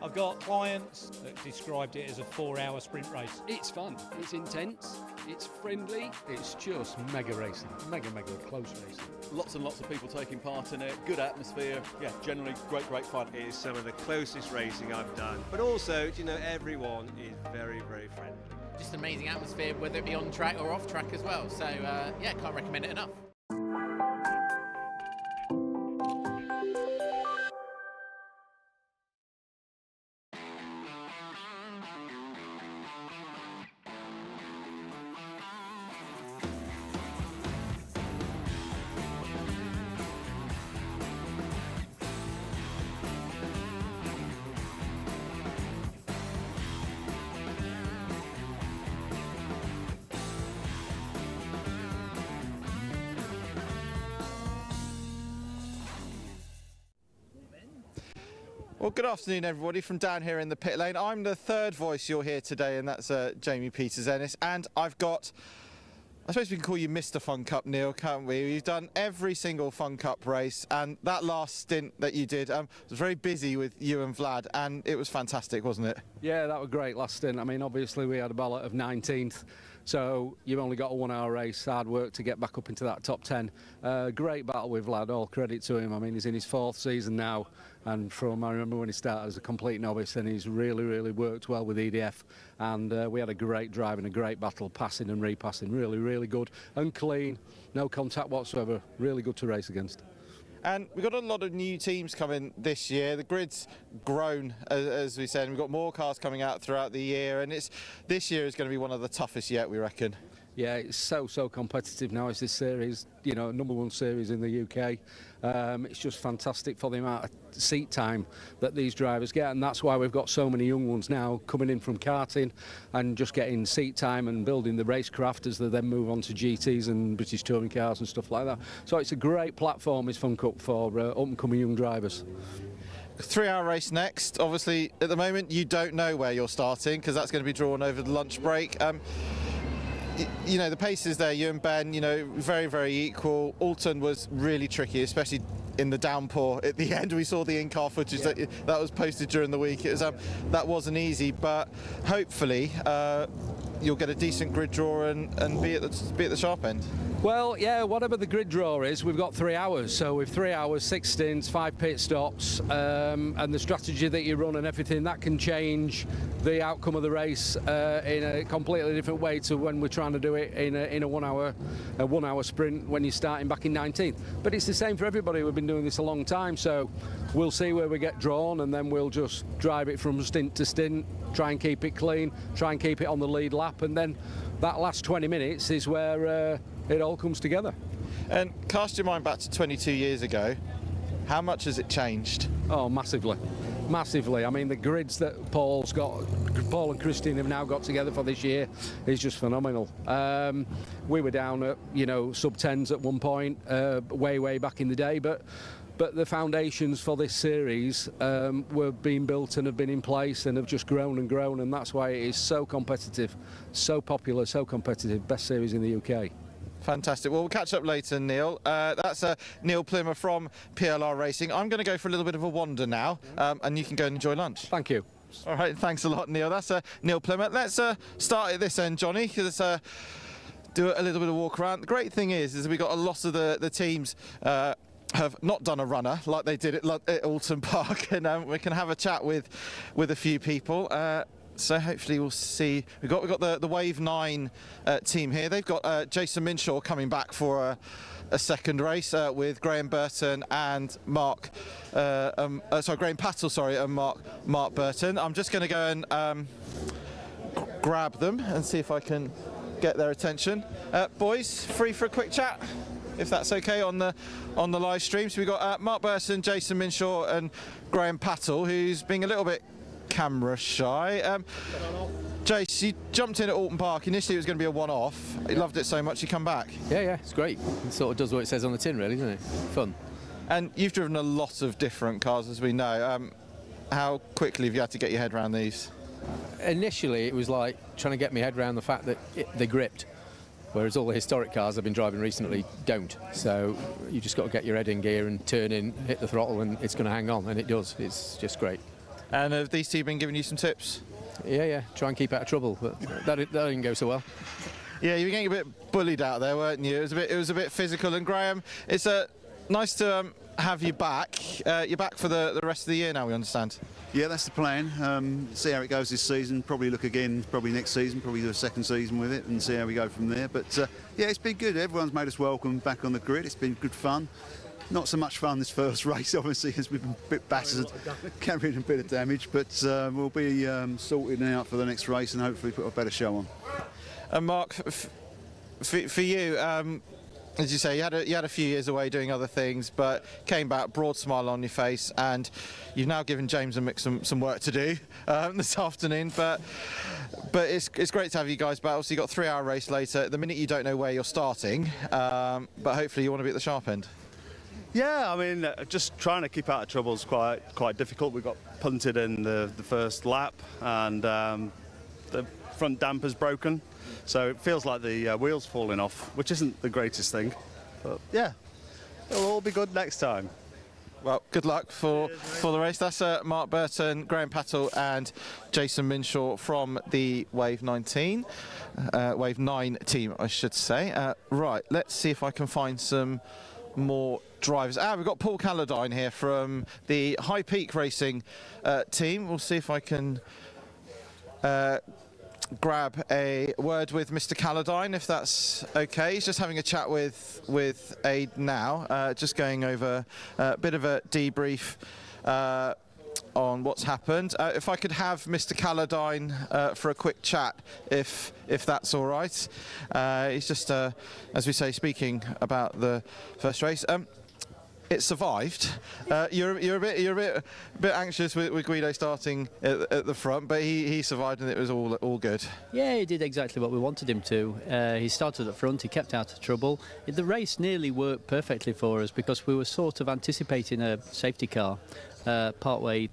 I've got clients that described it as a 4-hour sprint race. It's fun, it's intense, it's friendly, it's just mega racing, mega close racing. Lots and lots of people taking part in it, good atmosphere, yeah, generally great fun. It is some of the closest racing I've done, but also, you know, everyone is very friendly. Just an amazing atmosphere, whether it be on track or off track as well, so yeah, can't recommend it enough. Well, good afternoon, everybody, from down here in the pit lane. I'm the third voice you'll hear today, and that's Jamie Peters-Ennis. And I've got, I suppose we can call you Mr. Fun Cup, Neil, can't we? You've done every single Fun Cup race, and that last stint that you did was very busy with you and Vlad, and it was fantastic, wasn't it? Yeah, that was great last stint. I mean, obviously we had a ballot of 19th, so you've only got a 1-hour race, hard work to get back up into that top 10. Great battle with Vlad, all credit to him. I mean, he's in his 4th season now, and I remember when he started as a complete novice, and he's really worked well with EDF, and we had a great drive and a great battle, passing and repassing, really good and clean, no contact whatsoever, really good to race against. And we've got a lot of new teams coming this year. The grid's grown, as we said, and we've got more cars coming out throughout the year, and this year is going to be one of the toughest yet, we reckon. Yeah, it's so competitive now. It's this series, you know, #1 series in the UK. It's just fantastic for the amount of seat time that these drivers get, and that's why we've got so many young ones now coming in from karting and just getting seat time and building the racecraft as they then move on to GTs and British touring cars and stuff like that. So it's a great platform, this Fun Cup, for up-and-coming young drivers. 3-hour race next. Obviously, at the moment, you don't know where you're starting because that's going to be drawn over the lunch break. You know, the paces there, you and Ben, you know, very equal. Alton was really tricky, especially in the downpour at the end. We saw the in-car footage that was posted during the week. It was that wasn't easy, but hopefully you'll get a decent grid draw and be at the sharp end. Well, yeah, whatever the grid draw is, we've got 3 hours. So with 3 hours, 6 stints, 5 pit stops, and the strategy that you run and everything, that can change the outcome of the race in a completely different way to when we're trying to do it in a 1 hour sprint when you're starting back in 19th. But it's the same for everybody. We've been doing this a long time, so we'll see where we get drawn, and then we'll just drive it from stint to stint, try and keep it clean, try and keep it on the lead lap, and then that last 20 minutes is where it all comes together. And cast your mind back to 22 years ago. How much has it changed? Oh, massively. I mean, the grids that Paul and Christine have now got together for this year is just phenomenal. We were down at, you know, sub-10s at one point, way back in the day, but the foundations for this series were being built and have been in place and have just grown, and that's why it is so competitive, so popular, so competitive. Best series in the UK. Fantastic. Well, we'll catch up later, Neil. That's Neil Plimmer from PLR Racing. I'm going to go for a little bit of a wander now, and you can go and enjoy lunch. Thank you. All right, thanks a lot, Neil. That's Neil Plimmer. Let's start at this end, Johnny, because do a little bit of walk around. The great thing is we've got a lot of the teams have not done a runner like they did at Alton Park, and we can have a chat with a few people. So hopefully we'll see. We've got the Wave 9 team here. They've got Jason Minshaw coming back for a second race with Graham Burton and Graham Pattle, and Mark Burton. I'm just going to go and grab them and see if I can get their attention. Boys, free for a quick chat, if that's okay, on the live stream. So we've got Mark Burton, Jason Minshaw and Graham Pattle, who's being a little bit camera shy. Jace, you jumped in at Alton Park. Initially it was going to be a one-off. You loved it so much you come back. Yeah, it's great. It sort of does what it says on the tin, really, doesn't it? Fun. And you've driven a lot of different cars, as we know. How quickly have you had to get your head around these? Initially it was like trying to get my head around the fact that they gripped, whereas all the historic cars I've been driving recently don't. So you just got to get your head in gear and turn in, hit the throttle, and it's going to hang on, and it does. It's just great. And have these two been giving you some tips? Yeah, try and keep out of trouble, but that didn't go so well. Yeah, you were getting a bit bullied out there, weren't you? It was a bit physical. And Graham, it's nice to have you back. You're back for the rest of the year now, we understand. Yeah, that's the plan. See how it goes this season. Probably look again, probably next season. Probably do a second season with it and see how we go from there. But yeah, it's been good. Everyone's made us welcome back on the grid. It's been good fun. Not so much fun this first race, obviously, as we've been a bit battered, carrying a bit of damage. But we'll be sorted out for the next race and hopefully put a better show on. And Mark, for you, as you say, you had a few years away doing other things, but came back, broad smile on your face, and you've now given James and Mick some work to do this afternoon. But it's great to have you guys back. Obviously, you've got a 3-hour race later. At the minute, you don't know where you're starting, but hopefully you want to be at the sharp end. Yeah, I mean, just trying to keep out of trouble is quite difficult. We got punted in the first lap, and the front damper's broken. So it feels like the wheel's falling off, which isn't the greatest thing. But yeah, it'll all be good next time. Well, good luck for the race. That's Mark Burton, Graham Pattle and Jason Minshaw from the Wave 9 team, I should say. Right, let's see if I can find some more drivers. We've got Paul Calladine here from the High Peak Racing team. We'll see if I can grab a word with Mr. Calladine, if that's okay. He's just having a chat with Aid now, just going over a bit of a debrief on what's happened. If I could have Mr. Calladine for a quick chat, if that's all right. He's just, as we say, speaking about the first race. It survived. You're a bit anxious with Guido starting at the front, but he survived and it was all good. Yeah, he did exactly what we wanted him to. He started at front, he kept out of trouble. The race nearly worked perfectly for us because we were sort of anticipating a safety car partway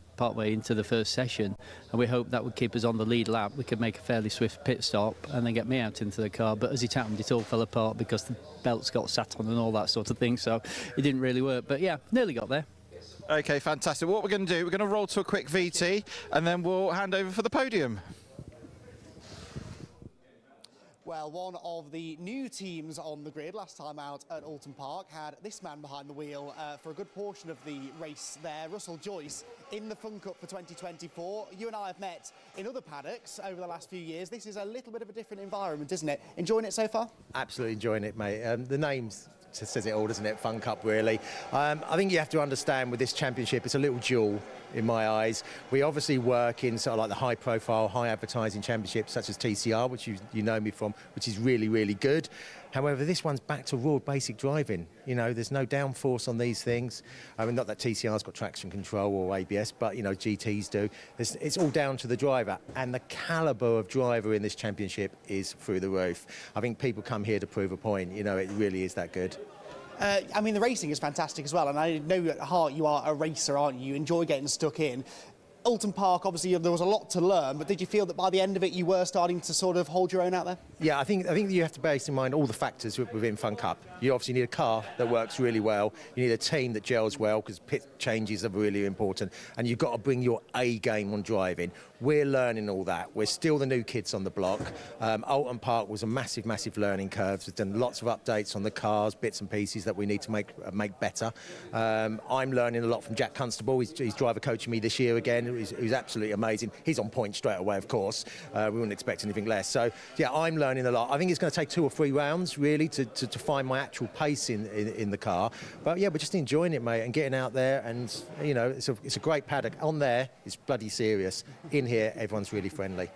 into the first session, and we hoped that would keep us on the lead lap. We could make a fairly swift pit stop and then get me out into the car, but as it happened it all fell apart because the belts got sat on and all that sort of thing, so it didn't really work, but yeah, nearly got there. Okay, fantastic. What we're going to do, we're going to roll to a quick VT and then we'll hand over for the podium. Well, one of the new teams on the grid last time out at Alton Park had this man behind the wheel for a good portion of the race there, Russell Joyce, in the Fun Cup for 2024. You and I have met in other paddocks over the last few years. This is a little bit of a different environment, isn't it? Enjoying it so far? Absolutely enjoying it, mate. The name's says it all, doesn't it? Fun Cup, really. I think you have to understand with this championship, it's a little jewel in my eyes. We obviously work in sort of like the high profile, high advertising championships such as TCR, which you know me from, which is really, really good. However, this one's back to raw basic driving. You know, there's no downforce on these things. I mean, not that TCR's got traction control or ABS, but, you know, GTs do. It's all down to the driver. And the calibre of driver in this championship is through the roof. I think people come here to prove a point. You know, it really is that good. I mean, the racing is fantastic as well, and I know at heart you are a racer, aren't you? You enjoy getting stuck in. Alton Park, obviously, there was a lot to learn, but did you feel that by the end of it you were starting to sort of hold your own out there? Yeah, I think you have to bear in mind all the factors within Fun Cup. You obviously need a car that works really well. You need a team that gels well, because pit changes are really important. And you've got to bring your A game on driving. We're learning all that. We're still the new kids on the block. Alton Park was a massive, massive learning curve. We've done lots of updates on the cars, bits and pieces that we need to make better. I'm learning a lot from Jack Constable. He's driver coaching me this year again. Who's absolutely amazing. He's on point straight away, of course. We wouldn't expect anything less. So, yeah, I'm learning a lot. I think it's going to take 2 or 3 rounds, really, to find my actual pace in the car. But, yeah, we're just enjoying it, mate, and getting out there. And, you know, it's a great paddock. On there, it's bloody serious. In here, everyone's really friendly.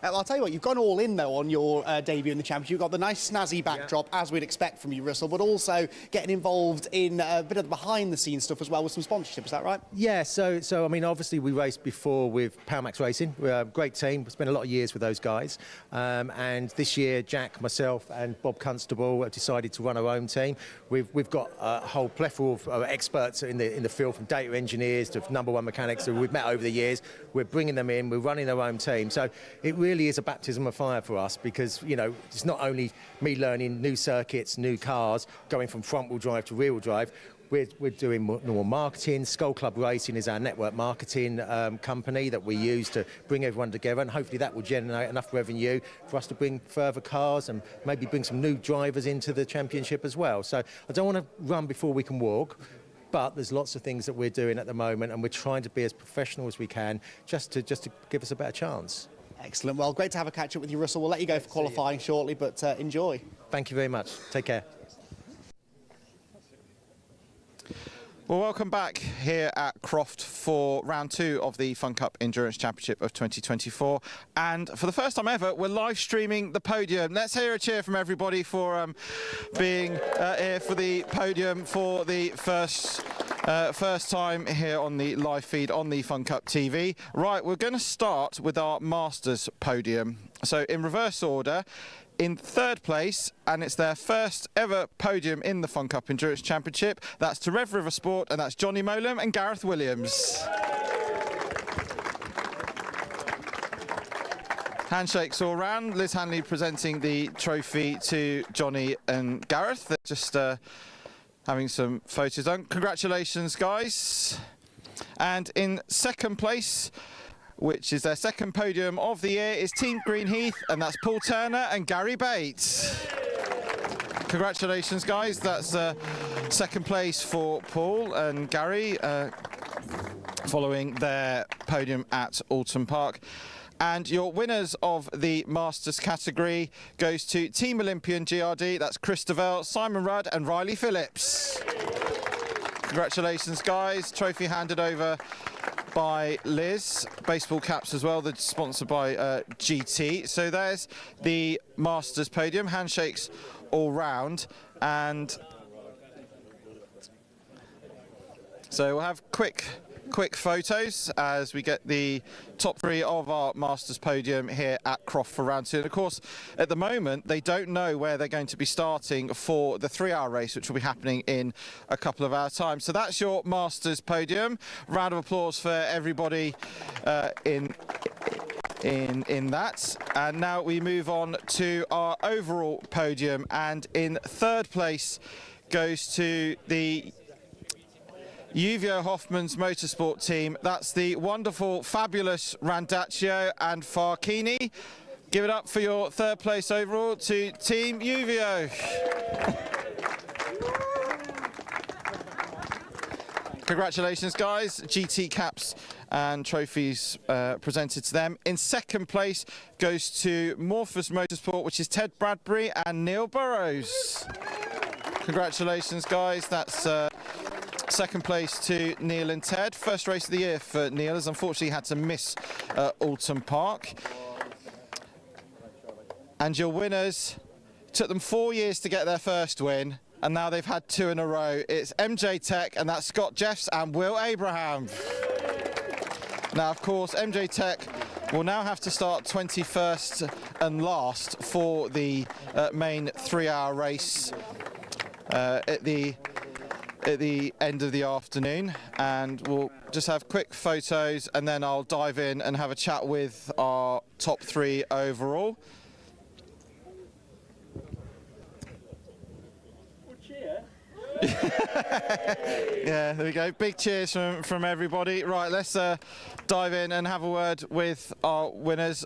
I'll tell you what, you've gone all in, though, on your debut in the championship. You've got the nice snazzy backdrop, as we'd expect from you, Russell, but also getting involved in a bit of the behind-the-scenes stuff as well with some sponsorship. Is that right? Yeah, so I mean, obviously we raced before with Powermax Racing. We're a great team. We spent a lot of years with those guys. And this year, Jack, myself and Bob Constable have decided to run our own team. We've got a whole plethora of experts in the field, from data engineers to #1 mechanics who we've met over the years. We're bringing them in. We're running our own team. So it really is a baptism of fire for us, because, you know, it's not only me learning new circuits, new cars, going from front-wheel drive to rear-wheel drive. we're doing more marketing. Skull Club Racing is our network marketing company that we use to bring everyone together, and hopefully that will generate enough revenue for us to bring further cars and maybe bring some new drivers into the championship as well. So I don't want to run before we can walk, but there's lots of things that we're doing at the moment, and we're trying to be as professional as we can just to give us a better chance. Excellent. Well, great to have a catch up with you, Russell. We'll let you go for qualifying shortly, but enjoy. Thank you very much. Take care. Well, welcome back here at Croft for round 2 of the Fun Cup Endurance Championship of 2024. And for the first time ever, we're live streaming the podium. Let's hear a cheer from everybody for being here for the podium for the first time here on the live feed on the Fun Cup TV. Right, we're going to start with our Masters podium. So in reverse order, in 3rd place, and it's their first ever podium in the Fun Cup Endurance Championship. That's to Rev River Sport, and that's Johnny Molam and Gareth Williams. Handshakes all round. Liz Hanley presenting the trophy to Johnny and Gareth. They're just having some photos done. Congratulations, guys. And in 2nd place, which is their 2nd podium of the year, is Team Greenheath, and that's Paul Turner and Gary Bates. Congratulations, guys. That's 2nd place for Paul and Gary, following their podium at Alton Park. And your winners of the Masters category goes to Team Olympian GRD. That's Chris Devell, Simon Rudd and Riley Phillips. Congratulations, guys. Trophy handed over by Liz. Baseball caps as well, that's sponsored by GT. So there's the Masters podium. Handshakes all round. And so we'll have quick photos as we get the top 3 of our Masters podium here at Croft for round 2. And of course, at the moment, they don't know where they're going to be starting for the 3-hour race, which will be happening in a couple of hours' time. So that's your Masters podium. Round of applause for everybody in that. And now we move on to our overall podium. And in 3rd place goes to the Uvio Hoffman's motorsport team. That's the wonderful, fabulous Randaccio and Farchini. Give it up for your 3rd place overall to Team Uvio. Congratulations, guys. GT caps and trophies presented to them. In 2nd place goes to Morphus Motorsport, which is Ted Bradbury and Neil Burrows. Congratulations, guys. That's 2nd place to Neil and Ted. First race of the year for Neil, as unfortunately he had to miss Alton Park. And your winners, took them 4 years to get their first win, and now they've had 2 in a row. It's MJ Tech, and that's Scott Jeffs and Will Abraham. Now, of course, MJ Tech will now have to start 21st and last for the main 3-hour race at the end of the afternoon, and we'll just have quick photos and then I'll dive in and have a chat with our top 3 overall. Yeah, there we go. Big cheers from everybody. Right, let's dive in and have a word with our winners.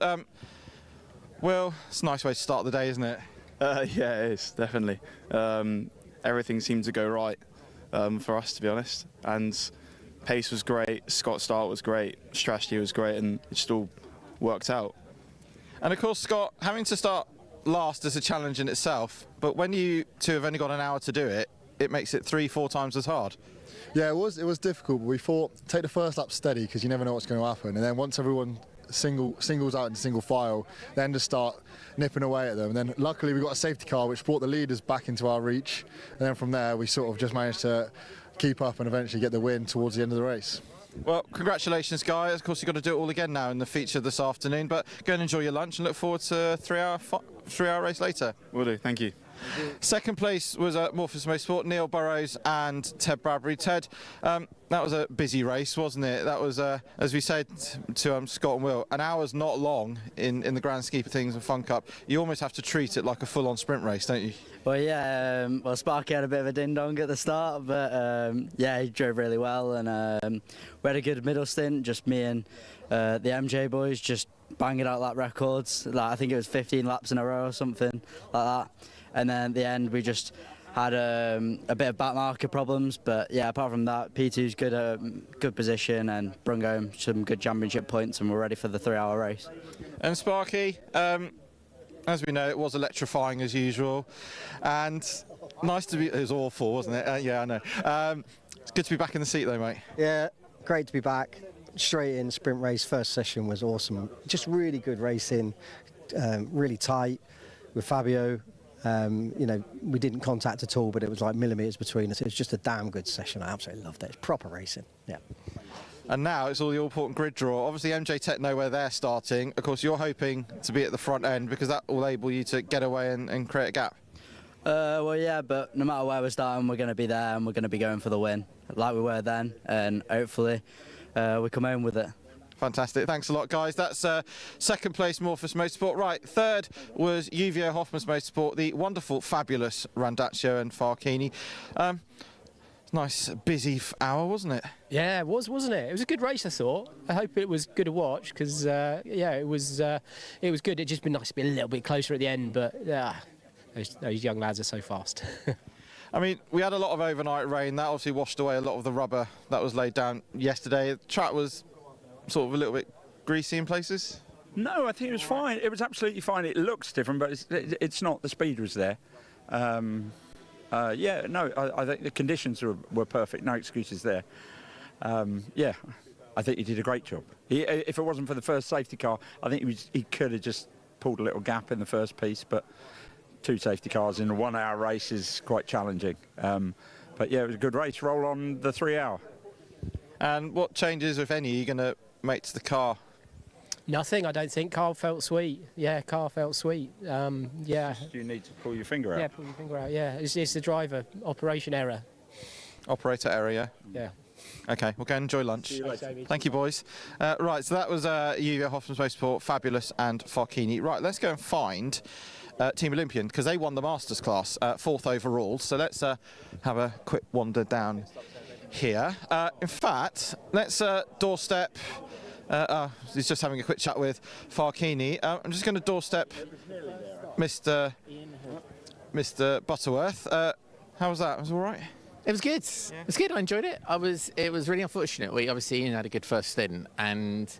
Will, it's a nice way to start the day, isn't it? Yeah, it is, definitely. Everything seemed to go right for us, to be honest. And pace was great, Scott's start was great, strategy was great, and it just all worked out. And of course, Scott, having to start last is a challenge in itself, but when you two have only got an hour to do it, it makes it 3-4 times as hard. Yeah, it was difficult, but we thought take the first lap steady because you never know what's going to happen, and then once everyone singles out in single file, then just start nipping away at them. And then luckily we got a safety car which brought the leaders back into our reach, and then from there we sort of just managed to keep up and eventually get the win towards the end of the race. Well, congratulations, guys. Of course, you've got to do it all again now in the feature this afternoon, but go and enjoy your lunch and look forward to a 3-hour race later. Will do, thank you. Second place was Morphous Motorsport, Neil Burrows and Ted Bradbury. Ted, that was a busy race, wasn't it? That was, as we said to Scott and Will, an hour's not long in the grand scheme of things in Fun Cup. You almost have to treat it like a full-on sprint race, don't you? Well, yeah, well, Sparky had a bit of a ding-dong at the start, but yeah, he drove really well, and we had a good middle stint, just me and the MJ boys just banging out lap records. Like, I think it was 15 laps in a row or something like that. And then at the end, we just had a bit of back marker problems, but yeah, apart from that, P2's good position and brung home some good championship points, and we're ready for the 3-hour race. And Sparky, as we know, it was electrifying as usual, and nice to be. It was awful, wasn't it? Yeah, I know. It's good to be back in the seat, though, mate. Yeah, great to be back. Straight in sprint race. First session was awesome. Just really good racing, really tight with Fabio. You know, we didn't contact at all, but it was like millimetres between us. It was just a damn good session. I absolutely loved it. It's proper racing. Yeah. And now it's all the all-important grid draw. Obviously, MJ Tech know where they're starting. Of course, you're hoping to be at the front end because that will enable you to get away and create a gap. Well, yeah, but no matter where we're starting, we're going to be there and we're going to be going for the win, like we were then, and hopefully we come home with it. Fantastic. Thanks a lot, guys. That's second place, Morphous Motorsport. Right, third was UVO Hoffman's Motorsport, the wonderful, fabulous Randazzo and Farchini. Nice, busy hour, wasn't it? Yeah, it was, wasn't it? It was a good race, I thought. I hope it was good to watch because, yeah, it was good. It'd just been nice to be a little bit closer at the end, but those young lads are so fast. I mean, we had a lot of overnight rain. That obviously washed away a lot of the rubber that was laid down yesterday. The track was sort of a little bit greasy in places. No, I think it was fine. It was absolutely fine. It looks different, but it's not. The speed was there. Yeah, no, I think the conditions were perfect. No excuses there. Yeah, I think he did a great job. If it wasn't for the first safety car, I think he could have just pulled a little gap in the first piece, but 2 safety cars in a 1-hour race is quite challenging. But yeah, it was a good race. Roll on the 3-hour. And what changes, if any, are you going to make to the car? Nothing, I don't think. Car felt sweet. Yeah, car felt sweet. Yeah. Do you need to pull your finger out? Yeah, pull your finger out, yeah. It's the driver, operation error. Operator error, yeah? Yeah. OK, we'll go and enjoy lunch. See you later. Thank you, boys. Right, so that was UVO Hoffman's Motorsport, Fabulous and Farchini. Right, let's go and find Team Olympian, because they won the Masters class, 4th overall. So let's have a quick wander down here. In fact, let's doorstep. He's just having a quick chat with Farchini. I'm just going to doorstep Mr. Butterworth. How was that? Was it all right? It was good. Yeah. It was good. I enjoyed it. It was really unfortunate. We obviously Ian had a good first stint, and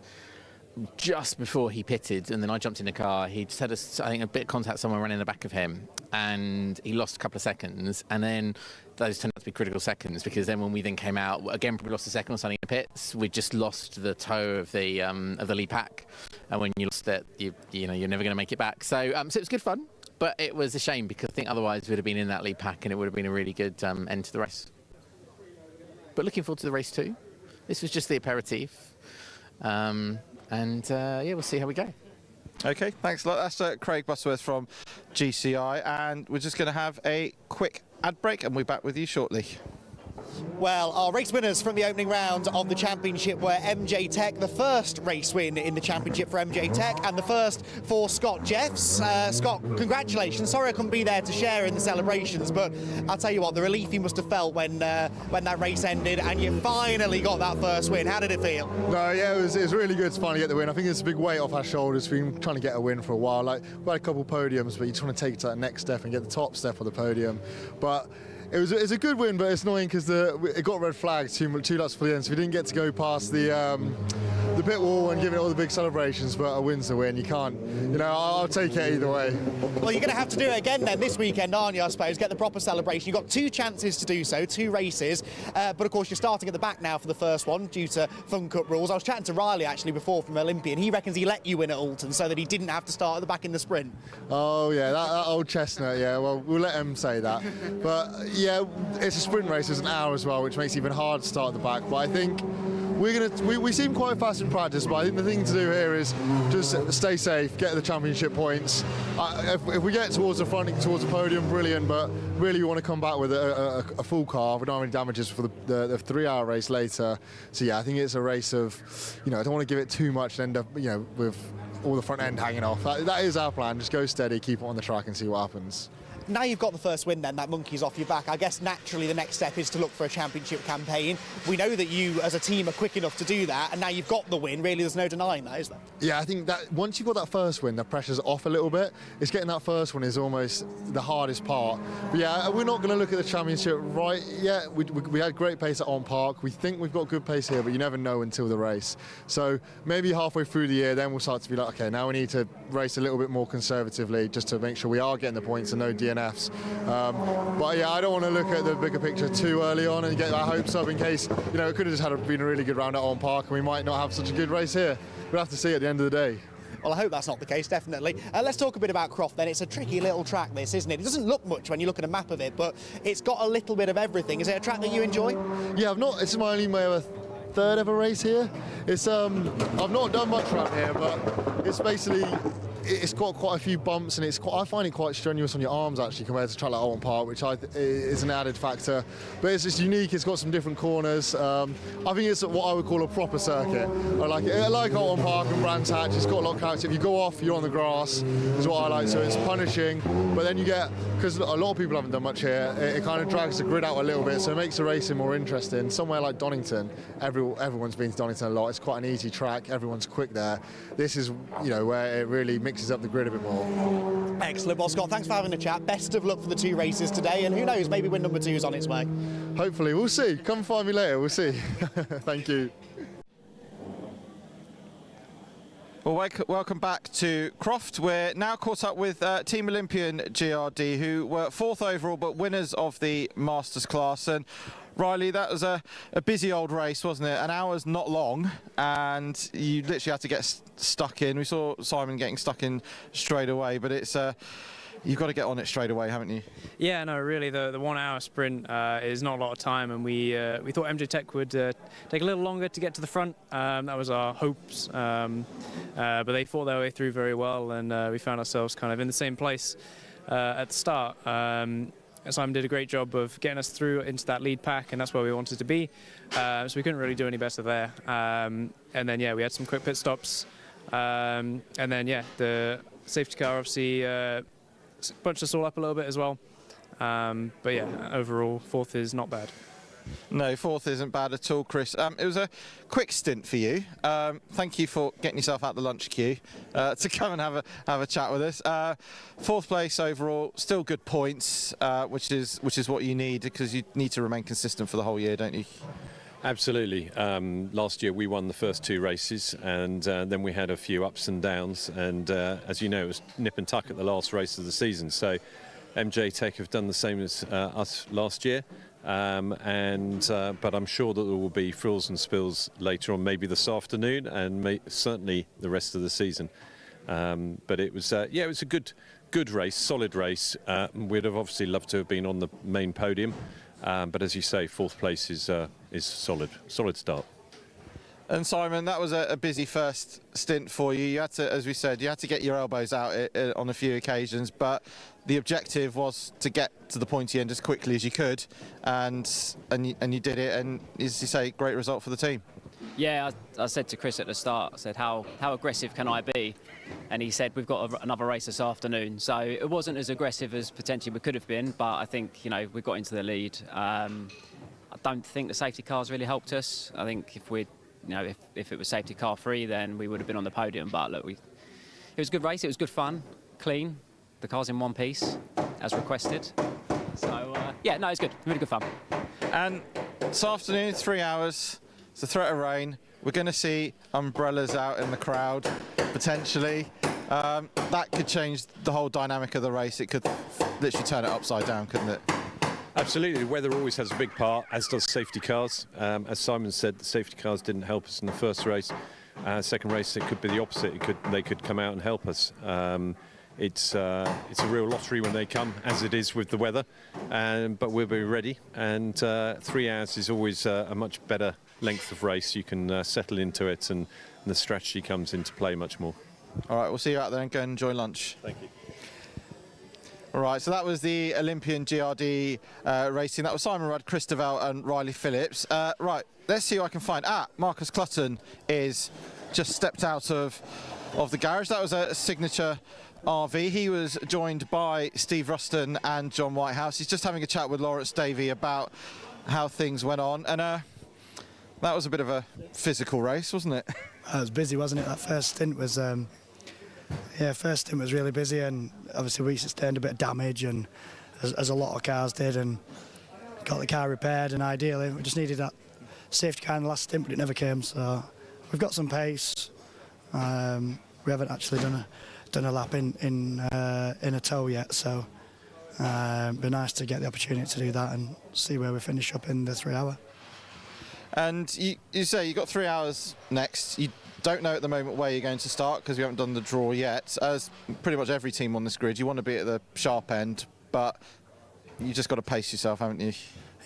just before he pitted, and then I jumped in the car, he just had I think a bit of contact, someone running in the back of him, and he lost a couple of seconds, and then those turned out to be critical seconds, because then when we then came out, again, probably lost a second or something in the pits, we just lost the toe of the lead pack, and when you lost it, you know, you're never going to make it back. So it was good fun, but it was a shame, because I think otherwise we'd have been in that lead pack, and it would have been a really good end to the race. But looking forward to the race too. This was just the aperitif. And yeah, we'll see how we go. OK, thanks a lot. That's Craig Butterworth from GCI, and we're just going to have a quick ad break, and we'll be back with you shortly. Well, our race winners from the opening round of the championship were MJ Tech, the first race win in the championship for MJ Tech, and the first for Scott Jeffs. Scott, congratulations. Sorry I couldn't be there to share in the celebrations, but I'll tell you what, the relief you must have felt when that race ended and you finally got that first win. How did it feel? No, yeah, it was really good to finally get the win. I think it's a big weight off our shoulders. We've been trying to get a win for a while. Like, we had a couple of podiums, but you just want to take it to that next step and get the top step of the podium. But it's a good win, but it's annoying because it got red flags 2 laps for the end, so we didn't get to go past the pit wall and give it all the big celebrations. But a win's a win. You can't, you know, I'll take it either way. Well, you're going to have to do it again then this weekend, aren't you, I suppose, get the proper celebration. You've got 2 chances to do so, 2 races, but of course you're starting at the back now for the first one due to Fun Cup rules. I was chatting to Riley actually before from Olympian. He reckons he let you win at Alton so that he didn't have to start at the back in the sprint. Oh yeah, that old chestnut, yeah, well, we'll let him say that. But yeah, it's a sprint race, it's an hour as well, which makes it even harder to start at the back. But I think we seem quite fast in practice, but I think the thing to do here is just stay safe, get the championship points. If we get towards the front, towards the podium, brilliant, but really we want to come back with a full car. We don't have any damages for the 3-hour race later. So yeah, I think it's a race of, I don't want to give it too much and end up, with all the front end hanging off. That is our plan. Just go steady, keep it on the track and see what happens. Now you've got the first win then, that monkey's off your back. I guess naturally the next step is to look for a championship campaign. We know that you as a team are quick enough to do that, and now you've got the win. Really, there's no denying that, is there? Yeah, I think that once you've got that first win, the pressure's off a little bit. It's getting that first one is almost the hardest part. But yeah, we're not going to look at the championship right yet. We had great pace at On Park. We think we've got good pace here, but you never know until the race. So maybe halfway through the year, then we'll start to be like, okay, now we need to race a little bit more conservatively just to make sure we are getting the points and no DNFs. But yeah, I don't want to look at the bigger picture too early on and get our hopes up in case, it could have just been a really good round at On Park and we might not have such a good race here. We'll have to see at the end of the day. Well, I hope that's not the case, definitely. Let's talk a bit about Croft then. It's a tricky little track, this, isn't it? It doesn't look much when you look at a map of it, but it's got a little bit of everything. Is it a track that you enjoy? Yeah, it's my third ever race here. It's I've not done much around here, but it's basically it's got quite a few bumps, and I find it quite strenuous on your arms actually compared to a track like Alton Park, which is an added factor. But it's just unique. It's got some different corners. I think it's what I would call a proper circuit. I like Alton Park and Brands Hatch. It's got a lot of character. If you go off, you're on the grass. Is what I like. So it's punishing, but then you get, because a lot of people haven't done much here, it kind of drags the grid out a little bit, so it makes the racing more interesting. Somewhere like Donington, everyone's been to Donington a lot. It's quite an easy track. Everyone's quick there. This is, where it really mixes up the grid a bit more. Excellent. Well, Scott, thanks for having a chat. Best of luck for the 2 races today, and who knows, maybe win number 2 is on its way. Hopefully, we'll see. Come find me later. We'll see. Thank you. Well, welcome back to Croft. We're now caught up with Team Olympian GRD, who were 4th overall, but winners of the Masters class. And Riley, that was a busy old race, wasn't it? An hour's not long, and you literally had to get stuck in. We saw Simon getting stuck in straight away, but it's you've got to get on it straight away, haven't you? Yeah, no, really, the 1 hour sprint is not a lot of time, and we thought MJ Tech would take a little longer to get to the front. That was our hopes, but they fought their way through very well, and we found ourselves kind of in the same place at the start. Simon did a great job of getting us through into that lead pack, and that's where we wanted to be. So we couldn't really do any better there. And then, yeah, we had some quick pit stops. And then, yeah, the safety car obviously bunched us all up a little bit as well. But yeah, overall, 4th is not bad. No, 4th isn't bad at all, Chris. It was a quick stint for you. Thank you for getting yourself out the lunch queue to come and have a chat with us. 4th place overall, still good points, which is what you need, because you need to remain consistent for the whole year, don't you? Absolutely. Last year we won the first 2 races, and then we had a few ups and downs, and as you know, it was nip and tuck at the last race of the season. So MJ Tech have done the same as us last year. But I'm sure that there will be frills and spills later on, maybe this afternoon, and certainly the rest of the season. But it was, it was a good race, solid race. We'd have obviously loved to have been on the main podium, but as you say, 4th place is solid start. And Simon, that was a busy first stint for you. You had to, as we said, you had to get your elbows out on a few occasions, but the objective was to get to the pointy end as quickly as you could, and you did it. And as you say, great result for the team. Yeah, I said to Chris at the start, I said, how aggressive can I be? And he said, we've got another race this afternoon. So it wasn't as aggressive as potentially we could have been, but I think we got into the lead. I don't think the safety cars really helped us. I think if we'd if it was safety car free, then we would have been on the podium. But look, it was a good race. It was good fun, clean. The car's in one piece, as requested. So yeah, no, it's good. Really good fun. And this afternoon, 3 hours. It's a threat of rain. We're going to see umbrellas out in the crowd, potentially. That could change the whole dynamic of the race. It could literally turn it upside down, couldn't it? Absolutely. The weather always has a big part, as does safety cars. As Simon said, the safety cars didn't help us in the first race. Second race, it could be the opposite. They could come out and help us. It's a real lottery when they come, as it is with the weather. But we'll be ready. And 3 hours is always a much better length of race, you can settle into it, and the strategy comes into play much more. All right, we'll see you out there and go and enjoy lunch. Thank you. All right, so that was the Olympian GRD racing. That was Simon Rudd, Christopher and Riley Phillips. Right, let's see who I can find. Marcus Clutton is just stepped out of the garage. That was a signature RV. He was joined by Steve Ruston and John Whitehouse. He's just having a chat with Lawrence Davey about how things went on. And that was a bit of a physical race, wasn't it? It was busy, wasn't it? That first stint was... first stint was really busy, and obviously we sustained a bit of damage, and as a lot of cars did, and got the car repaired, and ideally we just needed that safety car in the last stint, but it never came. So we've got some pace. We haven't actually done a lap in a tow yet, so it'd be nice to get the opportunity to do that and see where we finish up in the 3 hour. And you say you've got 3 hours next. You don't know at the moment where you're going to start because we haven't done the draw yet. As pretty much every team on this grid, you want to be at the sharp end, but you just got to pace yourself, haven't you?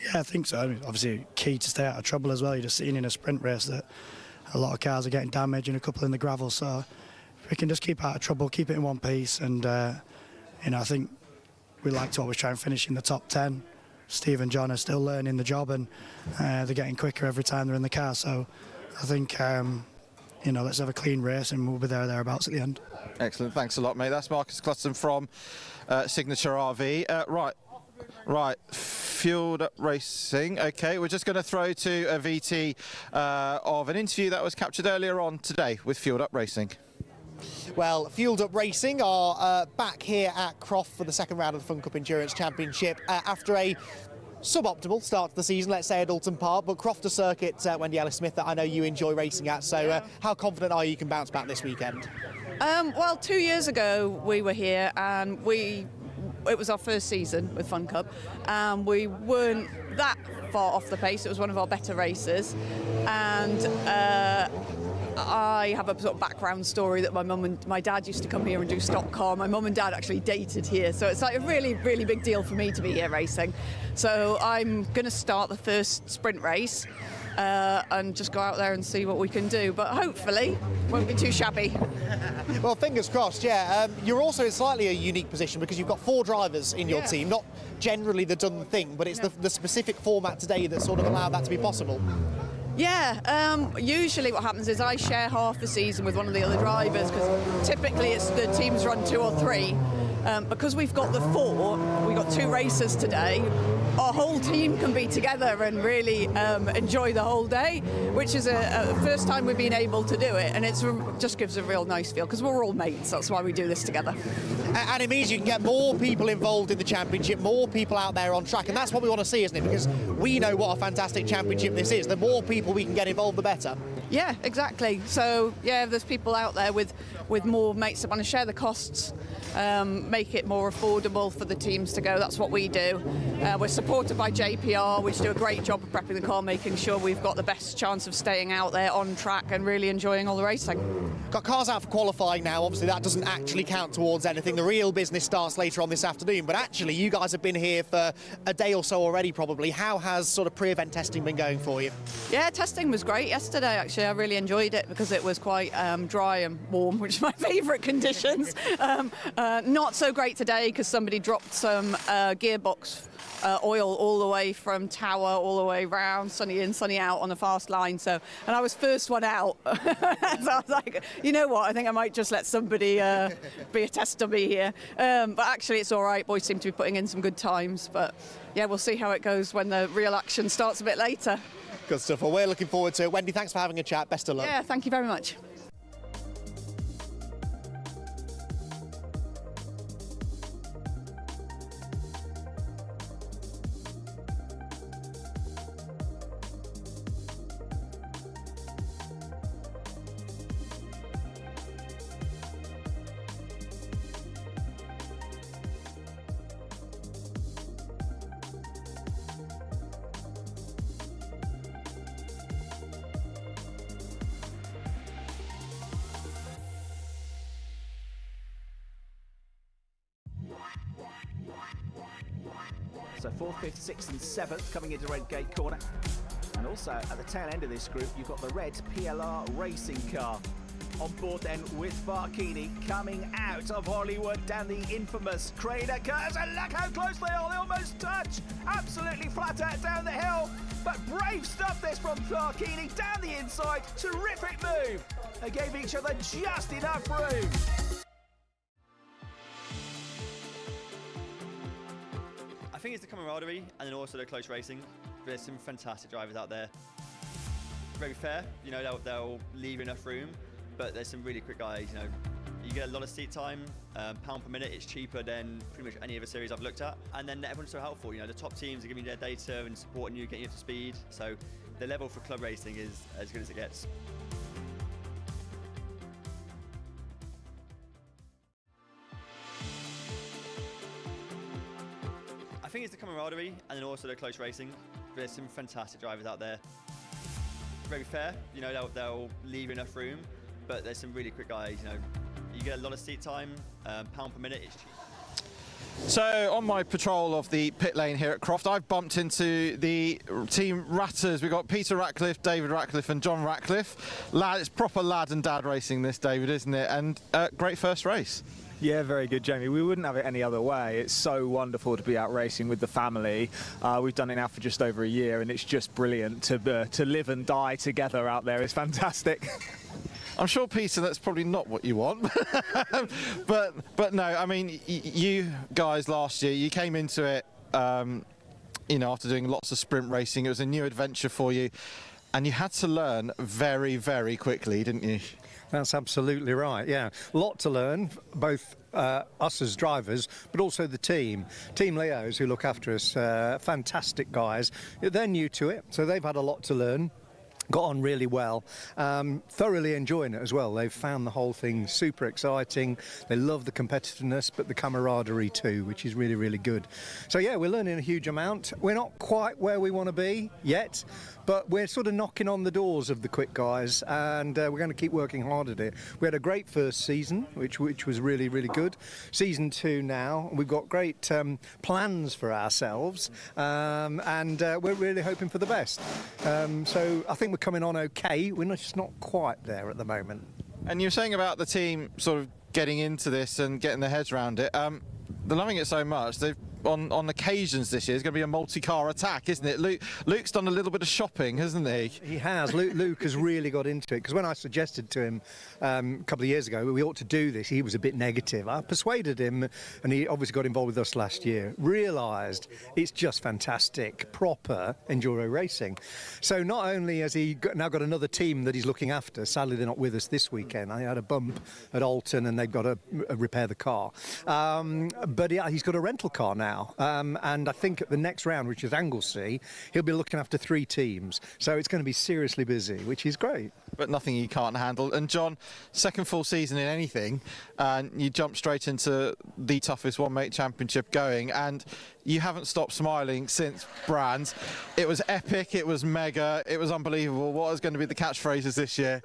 Yeah, I think so. I mean, obviously, key to stay out of trouble as well. You're just seeing in a sprint race that a lot of cars are getting damaged and a couple in the gravel. So if we can just keep out of trouble, keep it in one piece, and I think we like to always try and finish in the top 10. Steve and John are still learning the job, and they're getting quicker every time they're in the car. So I think, let's have a clean race and we'll be there or thereabouts at the end. Excellent. Thanks a lot, mate. That's Marcus Clutton from Signature RV. Right. Fueled Up Racing. OK, we're just going to throw to a VT of an interview that was captured earlier on today with Fueled Up Racing. Well, Fueled Up Racing are back here at Croft for the second round of the Fun Cup Endurance Championship after a suboptimal start to the season, let's say, at Alton Park, but Croft a circuit, Wendy Ellis-Smith, that I know you enjoy racing at, so how confident are you can bounce back this weekend? Well, 2 years ago we were here and it was our first season with Fun Cup, and we weren't that far off the pace. It was one of our better races, and I have a sort of background story that my dad used to come here and do stock car. My mum and dad actually dated here, so it's like a really, really big deal for me to be here racing. So I'm going to start the first sprint race and just go out there and see what we can do, but hopefully won't be too shabby. Well, fingers crossed, yeah. You're also in slightly a unique position because you've got 4 drivers in your team, not generally the done thing, but it's the specific format today that sort of allowed that to be possible. Yeah, usually what happens is I share half the season with one of the other drivers, because typically it's the teams run 2 or 3. Because we've got the 4, we've got 2 races today, our whole team can be together and really enjoy the whole day, which is a first time we've been able to do it, and it just gives a real nice feel, because we're all mates, that's why we do this together. And it means you can get more people involved in the championship, more people out there on track, and that's what we want to see, isn't it? Because we know what a fantastic championship this is. The more people we can get involved, the better. Yeah, exactly. So, yeah, there's people out there with more mates that want to share the costs, make it more affordable for the teams to go. That's what we do. We're supported by JPR, which do a great job of prepping the car, making sure we've got the best chance of staying out there on track and really enjoying all the racing. Got cars out for qualifying now. Obviously, that doesn't actually count towards anything. The real business starts later on this afternoon. But actually, you guys have been here for a day or so already, probably. How has sort of pre-event testing been going for you? Yeah, testing was great yesterday, actually. I really enjoyed it because it was quite dry and warm, which is my favourite conditions. Not so great today because somebody dropped some gearbox oil all the way from Tower all the way round, sunny in, sunny out on the fast line. So, and I was first one out. So I was like, you know what? I think I might just let somebody be a test dummy here. But actually, it's all right. Boys seem to be putting in some good times. But yeah, we'll see how it goes when the real action starts a bit later. Good stuff. Well, we're looking forward to it. Wendy, thanks for having a chat. Best of luck. Yeah, thank you very much. So 4th, 5th, 6th and 7th coming into Red Gate corner. And also at the tail end of this group, you've got the red PLR racing car. On board then with Barkini coming out of Hollywood down the infamous Crater Curves, and look how close they are, they almost touch, absolutely flat out down the hill, but brave stuff this from Barkini, down the inside, terrific move, they gave each other just enough room. I think it's the camaraderie and then also the close racing. There's some fantastic drivers out there, very fair, you know, they'll leave enough room. But there's some really quick guys, you know. You get a lot of seat time, pound per minute, it's cheaper than pretty much any other series I've looked at. And then everyone's so helpful, you know, the top teams are giving you their data and supporting you, getting you up to speed. So the level for club racing is as good as it gets. I think it's the camaraderie and then also the close racing. There's some fantastic drivers out there. Very fair, you know, they'll leave enough room. But there's some really quick guys, you know. You get a lot of seat time, pound per minute, it's cheap. So on my patrol of the pit lane here at Croft, I've bumped into the team Ratters. We've got Peter Ratcliffe, David Ratcliffe and John Ratcliffe. It's proper lad and dad racing this, David, isn't it? And great first race. Yeah, very good, Jamie. We wouldn't have it any other way. It's so wonderful to be out racing with the family. We've done it now for just over a year, and it's just brilliant to live and die together out there. It's fantastic. I'm sure, Peter, that's probably not what you want. but no, I mean, you guys last year, you came into it, you know, after doing lots of sprint racing. It was a new adventure for you, and you had to learn very, very quickly, didn't you? That's absolutely right, yeah. A lot to learn, both us as drivers, but also the team. Team Leos, who look after us, fantastic guys. They're new to it, so they've had a lot to learn. Got on really well, thoroughly enjoying it as well. They've found the whole thing super exciting. They love the competitiveness, but the camaraderie too, which is really, really good. So yeah, we're learning a huge amount. We're not quite where we want to be yet, but we're sort of knocking on the doors of the quick guys, and we're going to keep working hard at it. We had a great first season, which was really, really good. Season 2 now, we've got great plans for ourselves, and we're really hoping for the best. So I think we're coming on okay. We're just not quite there at the moment. And you're saying about the team sort of getting into this and getting their heads around it. They're loving it so much. They've on occasions this year, it's going to be a multi-car attack, isn't it? Luke's done a little bit of shopping, hasn't he? He has. Luke has really got into it, because when I suggested to him a couple of years ago we ought to do this, he was a bit negative. I persuaded him, and he obviously got involved with us last year, realised it's just fantastic, proper enduro racing. So not only has he now got another team that he's looking after, sadly they're not with us this weekend. I had a bump at Alton and they've got to repair the car. But yeah, he's got a rental car now. And I think at the next round, which is Anglesey, he'll be looking after 3 teams. So it's going to be seriously busy, which is great. But nothing you can't handle. And John, second full season in anything, and you jump straight into the toughest one-mate championship going, and you haven't stopped smiling since Brands. It was epic, it was mega, it was unbelievable. What is going to be the catchphrases this year?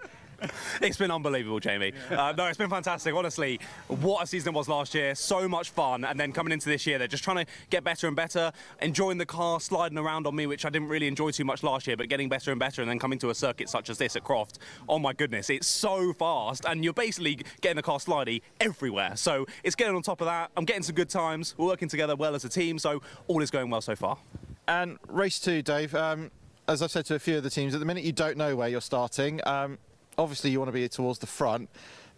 It's been unbelievable, Jamie. No, it's been fantastic. Honestly, what a season it was last year. So much fun. And then coming into this year, they're just trying to get better and better, enjoying the car, sliding around on me, which I didn't really enjoy too much last year, but getting better and better, and then coming to a circuit such as this at Croft. Oh my goodness, it's so fast, and you're basically getting the car slidey everywhere. So it's getting on top of that. I'm getting some good times. We're working together well as a team, so all is going well so far. And race 2, Dave, as I've said to a few of the teams, at the minute you don't know where you're starting. Obviously you want to be towards the front,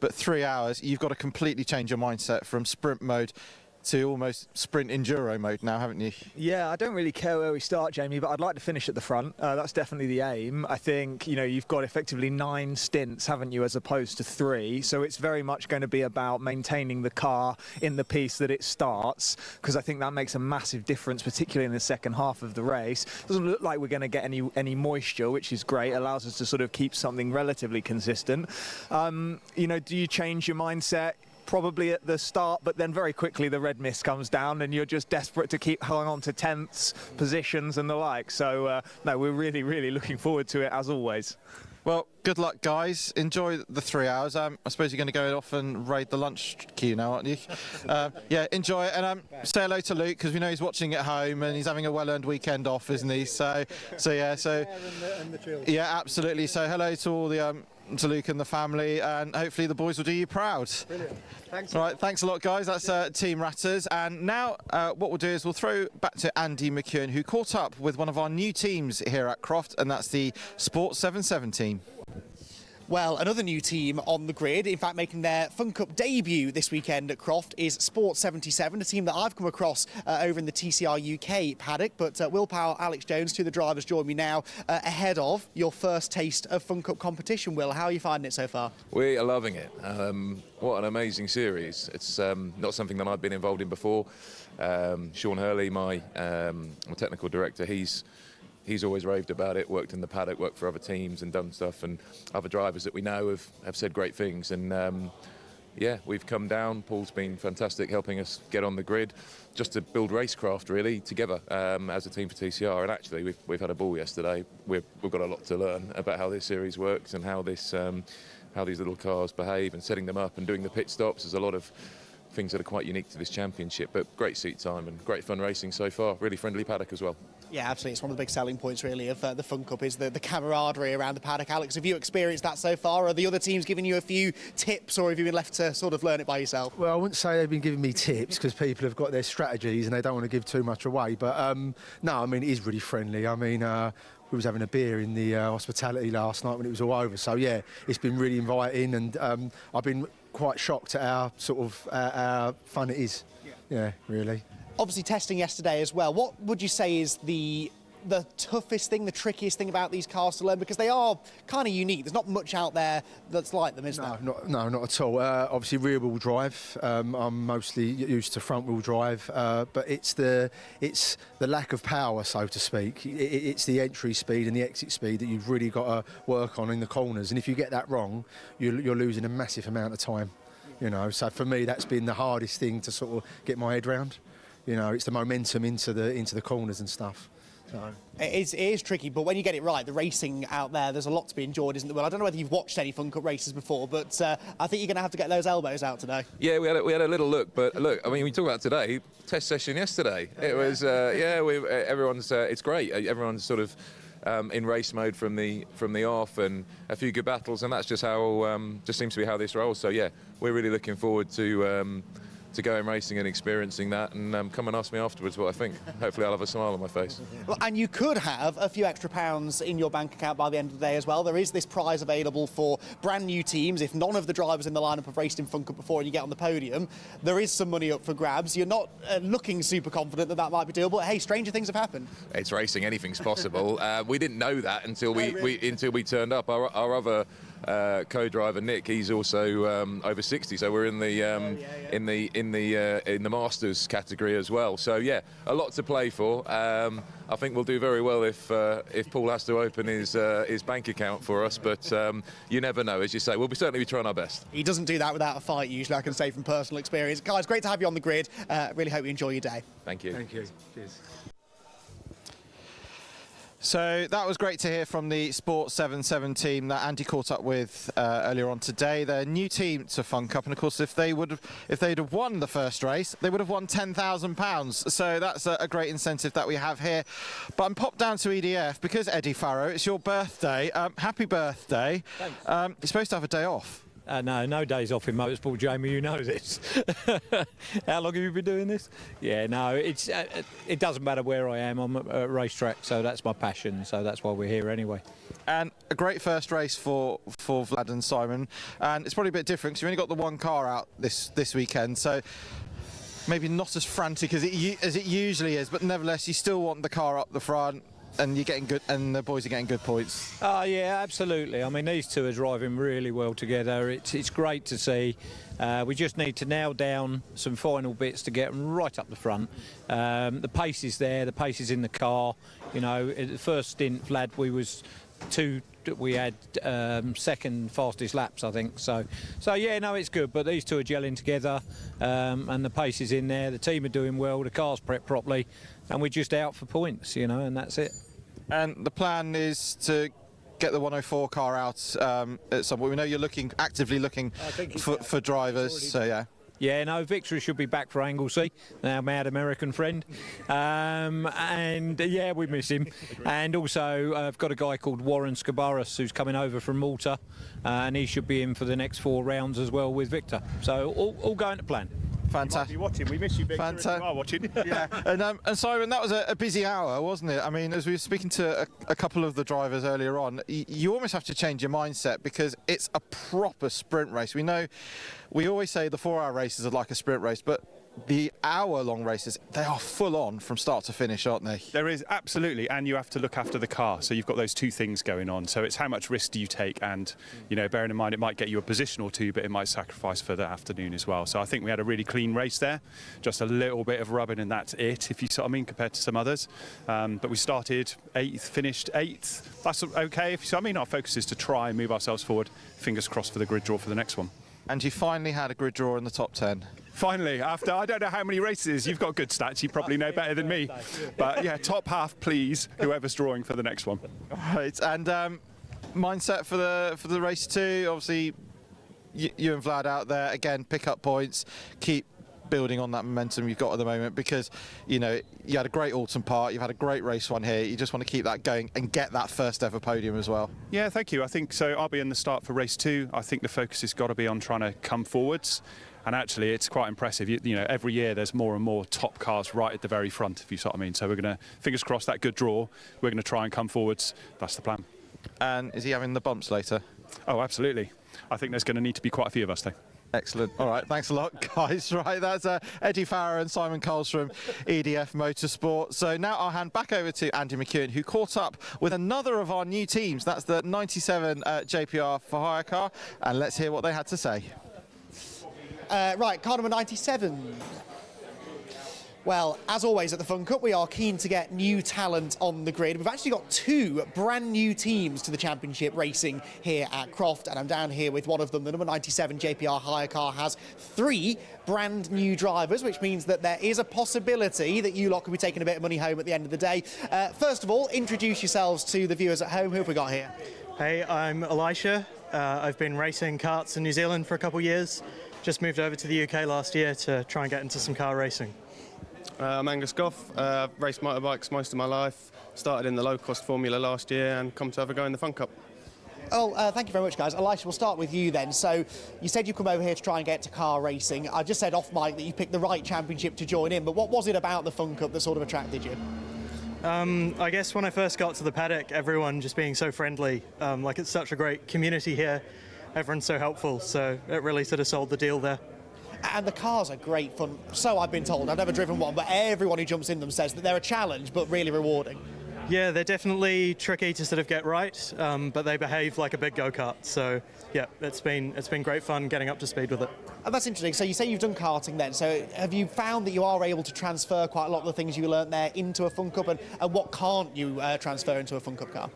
but 3 hours, you've got to completely change your mindset from sprint mode to almost sprint enduro mode now, haven't you? Yeah, I don't really care where we start, Jamie, but I'd like to finish at the front. That's definitely the aim. I think, you know, you've got effectively 9 stints, haven't you, as opposed to 3. So it's very much going to be about maintaining the car in the piece that it starts, because I think that makes a massive difference, particularly in the second half of the race. Doesn't look like we're going to get any moisture, which is great. Allows us to sort of keep something relatively consistent. You know, do you change your mindset? Probably at the start, but then very quickly the red mist comes down and you're just desperate to keep holding on to 10ths, positions and the like. So no, we're really, really looking forward to it as always. Well, Good luck, guys. Enjoy the 3 hours. I suppose you're going to go off and raid the lunch queue now, aren't you? Yeah, enjoy it. And say hello to Luke, because we know he's watching at home and he's having a well-earned weekend off, isn't he? So yeah, absolutely. So hello to all the to Luke and the family, and hopefully the boys will do you proud. Brilliant. Thanks. All right, thanks a lot, guys. That's Team Ratters. And now what we'll do is we'll throw back to Andy McEwen, who caught up with one of our new teams here at Croft, and that's the Sport 77 team. Well, another new team on the grid, in fact making their Fun Cup debut this weekend at Croft, is Sport 77, a team that I've come across over in the TCR UK paddock. But Will Powell, Alex Jones, two of the drivers, join me now ahead of your first taste of Fun Cup competition. Will, how are you finding it so far? We are loving it. What an amazing series. It's not something that I've been involved in before. Sean Hurley, my technical director, he's always raved about it, worked in the paddock, worked for other teams and done stuff, and other drivers that we know have said great things. And yeah, we've come down. Paul's been fantastic helping us get on the grid just to build racecraft really together as a team for TCR. And actually we've had a ball yesterday. We've got a lot to learn about how this series works and how these little cars behave, and setting them up and doing the pit stops. There's a lot of things that are quite unique to this championship, but great seat time and great fun racing so far. Really friendly paddock as well. Yeah, absolutely. It's one of the big selling points, really, of the Fun Cup is the camaraderie around the paddock. Alex, have you experienced that so far? Are the other teams giving you a few tips, or have you been left to sort of learn it by yourself? Well, I wouldn't say they've been giving me tips, because people have got their strategies and they don't want to give too much away. But no, I mean, it is really friendly. I mean, we was having a beer in the hospitality last night when it was all over. So yeah, it's been really inviting, and I've been quite shocked at how fun it is. Yeah, really. Obviously testing yesterday as well. What would you say is the toughest thing, the trickiest thing about these cars to learn? Because they are kind of unique. There's not much out there that's like them, is there? No, not at all. Obviously rear-wheel drive. I'm mostly used to front-wheel drive, but it's the lack of power, so to speak. It's the entry speed and the exit speed that you've really got to work on in the corners. And if you get that wrong, you're losing a massive amount of time. You know, so for me, that's been the hardest thing to sort of get my head round. You know, it's the momentum into the corners and stuff. So. It is tricky, but when you get it right, the racing out there's a lot to be enjoyed, isn't there? Well, I don't know whether you've watched any Fun Cup races before, but I think you're going to have to get those elbows out today. Yeah, we had a little look, but look, I mean, we talk about today, test session yesterday. It was, everyone's, it's great. Everyone's sort of in race mode from the off, and a few good battles, and that's just how, just seems to be how this rolls. So yeah, we're really looking forward to going racing and experiencing that, and come and ask me afterwards what I think. Hopefully I'll have a smile on my face. Well, and you could have a few extra pounds in your bank account by the end of the day as well. There is this prize available for brand new teams. If none of the drivers in the lineup have raced in Fun Cup before and you get on the podium, there is some money up for grabs. You're not looking super confident that might be doable, but hey, stranger things have happened. It's racing, anything's possible. We didn't know that until we turned up. Our other co-driver Nick, he's also over 60, so we're in the Masters category as well. So yeah, a lot to play for. I think we'll do very well if Paul has to open his bank account for us, but you never know. As you say, we'll certainly be trying our best. He doesn't do that without a fight, usually, I can say from personal experience. Guys, great to have you on the grid. Really hope you enjoy your day. Thank you. Thank you. Cheers. So that was great to hear from the Sport 77 team that Andy caught up with earlier on today. They're a new team to Fun Cup, and of course if they'd have won the first race, they would have won £10,000. So that's a great incentive that we have here. But I'm popped down to EDF because, Eddie Farrow, it's your birthday. Happy birthday. Thanks. You're supposed to have a day off. No days off in motorsport, Jamie, you know this. How long have you been doing this? Yeah, no, it doesn't matter where I am. I'm at a racetrack, so that's my passion, so that's why we're here anyway. And a great first race for Vlad and Simon, and it's probably a bit different because you've only got the one car out this weekend, so maybe not as frantic as it usually is, but nevertheless you still want the car up the front. And you're getting good, and the boys are getting good points. Oh yeah, absolutely. I mean, these two are driving really well together. It's great to see. We just need to nail down some final bits to get them right up the front. The pace is there. The pace is in the car. You know, at the first stint, Vlad, we had second fastest laps, I think. So yeah, no, it's good. But these two are gelling together, and the pace is in there. The team are doing well. The car's prepped properly, and we're just out for points, you know, and that's it. And the plan is to get the 104 car out at some point? We know you're actively looking for drivers, so yeah. Yeah, no, Victory should be back for Anglesey, our mad American friend. And yeah, we miss him. And also, I've got a guy called Warren Scabarus who's coming over from Malta, and he should be in for the next 4 rounds as well with Victor. So all going to plan. Fantastic. You watching? We miss you, Victor. Fantastic. You are watching. Yeah. And Simon, that was a busy hour, wasn't it? I mean, as we were speaking to a couple of the drivers earlier on, you almost have to change your mindset because it's a proper sprint race. We always say the 4-hour races are like a sprint race, but the hour-long races, they are full on from start to finish, aren't they? There is, absolutely, and you have to look after the car, so you've got those 2 things going on. So it's how much risk do you take, and bearing in mind it might get you a position or 2, but it might sacrifice for the afternoon as well. So I think we had a really clean race there, just a little bit of rubbing and that's it, if you sort of mean, compared to some others. But we started 8th, finished 8th. That's okay, if you see what I mean. Our focus is to try and move ourselves forward. Fingers crossed for the grid draw for the next one. And you finally had a grid draw in the top 10. Finally, after I don't know how many races, you've got good stats, you probably know better than me. But yeah, top half, please, whoever's drawing for the next one. Right, and mindset for the race 2, obviously you and Vlad out there, again, pick up points, keep building on that momentum you've got at the moment because, you had a great autumn part, you've had a great race 1 here, you just want to keep that going and get that first ever podium as well. Yeah, thank you. I think so. I'll be in the start for race 2. I think the focus has got to be on trying to come forwards. And actually, it's quite impressive. Every year there's more and more top cars right at the very front, if you see what I mean. So we're going to, fingers crossed, that good draw. We're going to try and come forwards. That's the plan. And is he having the bumps later? Oh, absolutely. I think there's going to need to be quite a few of us, though. Excellent. All right, thanks a lot, guys. Right, that's Eddie Farrer and Simon Coles from EDF Motorsport. So now I'll hand back over to Andy McEwen, who caught up with another of our new teams. That's the 97 JPR for hire car. And let's hear what they had to say. Right, car number 97. Well, as always at the Fun Cup, we are keen to get new talent on the grid. We've actually got 2 brand new teams to the championship racing here at Croft, and I'm down here with one of them. The number 97 JPR hire car has 3 brand new drivers, which means that there is a possibility that you lot could be taking a bit of money home at the end of the day. First of all, introduce yourselves to the viewers at home. Who have we got here? Hey, I'm Elisha. I've been racing karts in New Zealand for a couple of years. Just moved over to the UK last year to try and get into some car racing. I'm Angus Goff. I've raced motorbikes most of my life. Started in the low-cost Formula last year and come to have a go in the Fun Cup. Oh, thank you very much, guys. Elisha, we'll start with you then. So you said you come over here to try and get to car racing. I just said off mic that you picked the right championship to join in, but what was it about the Fun Cup that sort of attracted you? I guess when I first got to the paddock, everyone just being so friendly. Like, it's such a great community here. Everyone's so helpful, so it really sort of sold the deal there. And the cars are great fun. So I've been told. I've never driven one, but everyone who jumps in them says that they're a challenge, but really rewarding. Yeah, they're definitely tricky to sort of get right, but they behave like a big go-kart. So yeah, it's been great fun getting up to speed with it. And that's interesting. So you say you've done karting then. So have you found that you are able to transfer quite a lot of the things you learnt there into a Fun Cup, and what can't you transfer into a Fun Cup car?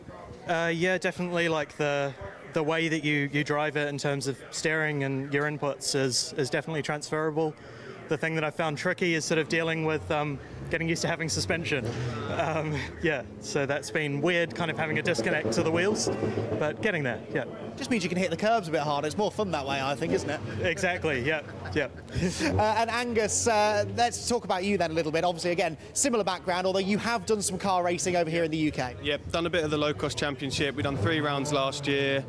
Yeah, definitely. Like the way that you drive it in terms of steering and your inputs is definitely transferable. The thing that I found tricky is sort of dealing with getting used to having suspension. Yeah, so that's been weird, kind of having a disconnect to the wheels, but getting there, yeah. Just means you can hit the curbs a bit harder. It's more fun that way, I think, isn't it? Exactly, yeah, yeah. And Angus, let's talk about you then a little bit. Obviously, again, similar background, although you have done some car racing over here in the UK. Yep, done a bit of the low-cost championship. We've done 3 rounds last year.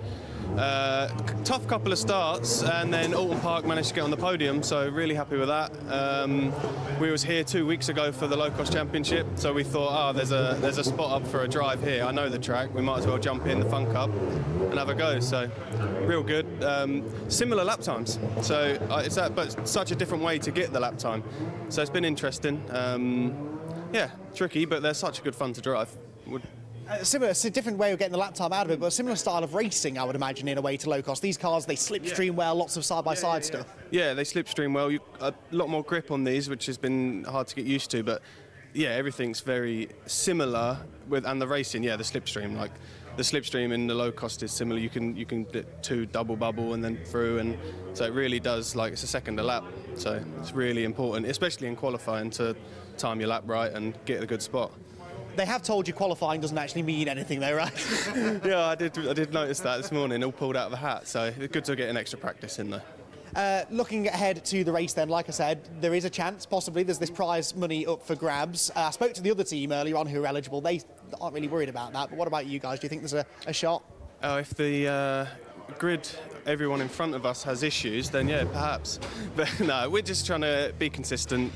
Tough couple of starts, and then Alton Park managed to get on the podium, so really happy with that. We was here 2 weeks ago for the low-cost championship, so we thought, there's a spot up for a drive here. I know the track, we might as well jump in the Fun Cup and have a go. So real good. Similar lap times, so but such a different way to get the lap time. So it's been interesting. Yeah, tricky, but they're such a good fun to drive. Similar, it's a different way of getting the lap time out of it, but a similar style of racing, I would imagine, in a way to low cost. These cars, they slipstream well, lots of side-by-side stuff. Yeah, they slipstream well. A lot more grip on these, which has been hard to get used to, but yeah, everything's very similar and the racing, the slipstream, like the slipstream in the low cost is similar. You can do 2 double bubble and then through, and so it really does, like, it's a second a lap, so it's really important, especially in qualifying, to time your lap right and get a good spot. They have told you qualifying doesn't actually mean anything though, right? Yeah, I did notice that this morning, all pulled out of a hat, so it's good to get an extra practice in there. Looking ahead to the race then, like I said, there is a chance, possibly, there's this prize money up for grabs. I spoke to the other team earlier on who are eligible. They aren't really worried about that, but what about you guys? Do you think there's a shot? Oh, if the grid, everyone in front of us has issues, then yeah, perhaps. But no, we're just trying to be consistent,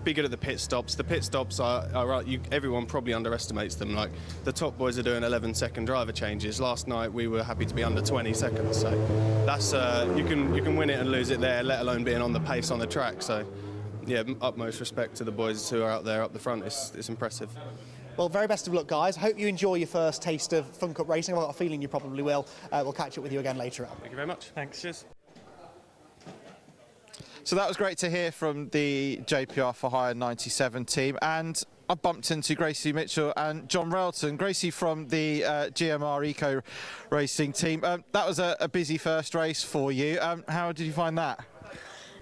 be good at the pit stops. The pit stops are everyone probably underestimates them. Like the top boys are doing 11-second driver changes. Last night we were happy to be under 20 seconds. So that's you can win it and lose it there, let alone being on the pace on the track. So yeah, utmost respect to the boys who are out there up the front. It's impressive. Well, very best of luck, guys. Hope you enjoy your first taste of Fun Cup racing. I've got a feeling you probably will. We'll catch up with you again later on. Thank you very much. Thanks. Cheers. So that was great to hear from the JPR for Hire 97 team, and I bumped into Gracie Mitchell and John Railton. Gracie from the GMR Eco Racing team. That was a busy first race for you. How did you find that?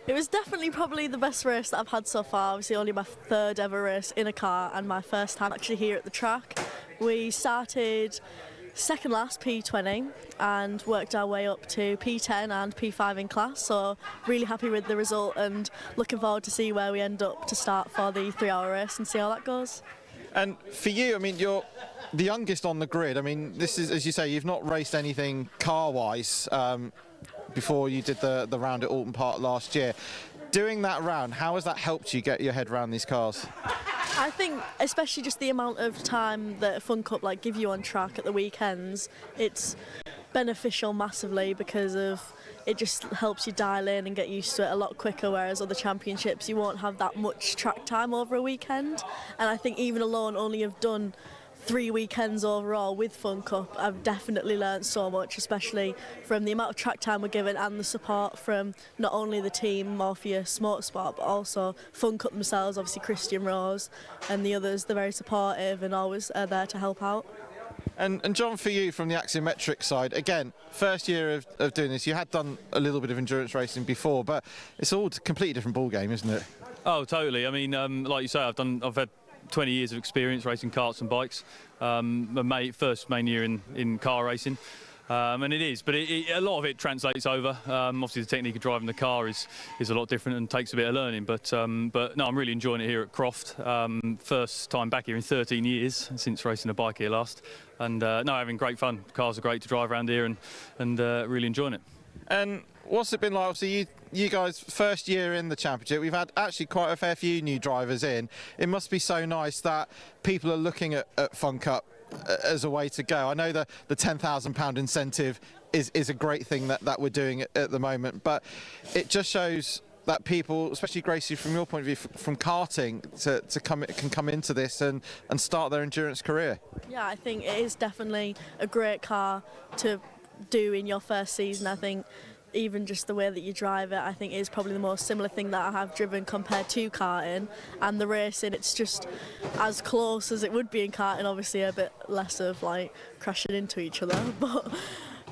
It was definitely probably the best race that I've had so far. Obviously only my third ever race in a car and my first time actually here at the track. We started second last, P20, and worked our way up to P10 and P5 in class, so really happy with the result and looking forward to see where we end up to start for the 3-hour race and see how that goes. And for you, I mean, you're the youngest on the grid. I mean, this is, as you say, you've not raced anything car-wise before you did the round at Alton Park last year. Doing that round, how has that helped you get your head around these cars? I think especially just the amount of time that Fun Cup give you on track at the weekends, it's beneficial massively because of it just helps you dial in and get used to it a lot quicker, whereas other championships you won't have that much track time over a weekend. And I think even alone only have done 3 weekends overall with Fun Cup, I've definitely learned so much, especially from the amount of track time we're given and the support from not only the team Morpheus Motorsport but also Fun Cup themselves. Obviously Christian Rose and the others, they're very supportive and always there to help out. And John, for you from the axiometric side, again, first year of doing this, you had done a little bit of endurance racing before, but it's all a completely different ball game, isn't it? Oh, totally. I mean, like you say, I've had 20 years of experience racing karts and bikes. My first main year in car racing. And it is, but a lot of it translates over. Obviously, the technique of driving the car is a lot different and takes a bit of learning. But no, I'm really enjoying it here at Croft. First time back here in 13 years since racing a bike here last. And no, having great fun. Cars are great to drive around here and really enjoying it. And what's it been like? Obviously, you guys, first year in the championship, we've had actually quite a fair few new drivers in. It must be so nice that people are looking at Fun Cup as a way to go. I know the £10,000 incentive is a great thing that we're doing at the moment, but it just shows that people, especially Gracie, from your point of view, from karting, can come into this and start their endurance career. Yeah, I think it is definitely a great car to do in your first season. I think even just the way that you drive it, I think is probably the most similar thing that I have driven compared to karting. And the racing, it's just as close as it would be in karting, obviously a bit less of crashing into each other. But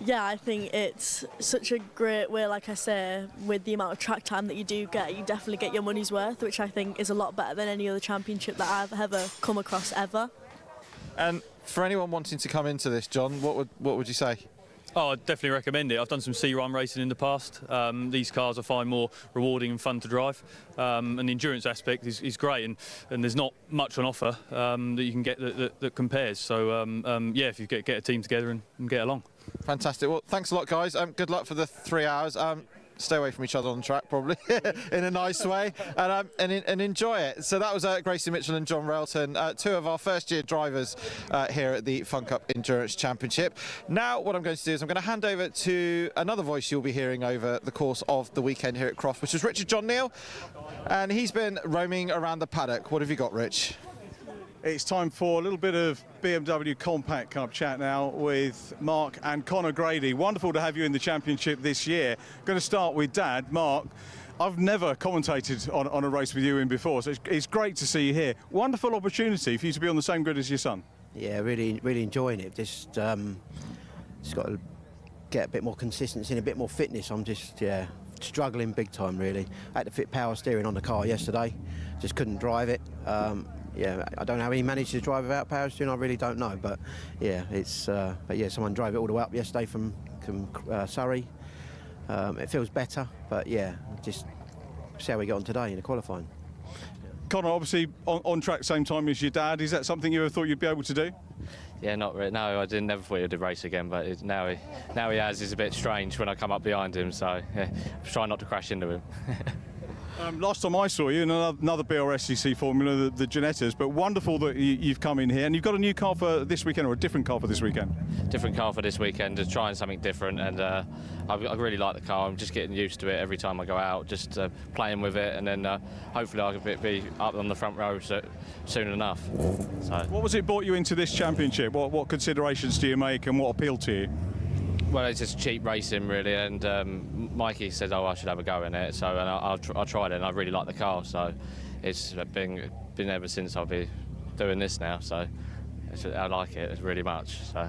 yeah, I think it's such a great way, like I say, with the amount of track time that you do get, you definitely get your money's worth, which I think is a lot better than any other championship that I've ever come across ever. And for anyone wanting to come into this, John, what would you say? Oh, I'd definitely recommend it. I've done some C-run racing in the past. These cars I find more rewarding and fun to drive. And the endurance aspect is great, and there's not much on offer that you can get that compares. So, yeah, if you get a team together and get along. Fantastic. Well, thanks a lot, guys. Good luck for the 3 hours. Stay away from each other on the track, probably, in a nice way, and enjoy it. So that was Gracie Mitchell and John Railton, 2 of our first-year drivers here at the Fun Cup Endurance Championship. Now, what I'm going to do is I'm going to hand over to another voice you'll be hearing over the course of the weekend here at Croft, which is Richard John Neal, and he's been roaming around the paddock. What have you got, Rich? It's time for a little bit of BMW Compact Cup chat now with Mark and Conor Grady. Wonderful to have you in the championship this year. Going to start with Dad. Mark, I've never commentated on a race with you in before, so it's great to see you here. Wonderful opportunity for you to be on the same grid as your son. Yeah, really enjoying it. Just got to get a bit more consistency and a bit more fitness. I'm just struggling big time, really. I had to fit power steering on the car yesterday. Just couldn't drive it. yeah, I don't know how he managed to drive without power steering. I really don't know, but yeah, it's but yeah, someone drove it all the way up yesterday from Surrey. It feels better, but yeah, just see how we got on today in the qualifying. Connor, obviously on track same time as your dad. Is that something you ever thought you'd be able to do? Yeah, not really. No, I never thought he'd race again, but now he has. It's a bit strange when I come up behind him, so yeah, try not to crash into him. Last time I saw you in another Brscc Formula, the Ginettas, but wonderful that you've come in here and you've got a new car for this weekend, or a different car for this weekend. Different car for this weekend, just trying something different, and I really like the car. I'm just getting used to it every time I go out, just playing with it, and then hopefully I can be up on the front row soon enough. So. What was it brought you into this championship? What considerations do you make and what appealed to you? Well, it's just cheap racing, really, and Mikey said, "Oh, I should have a go in it." So, and I tried it, and I really like the car. So, it's been ever since I've been doing this now. So, I like it really much. So.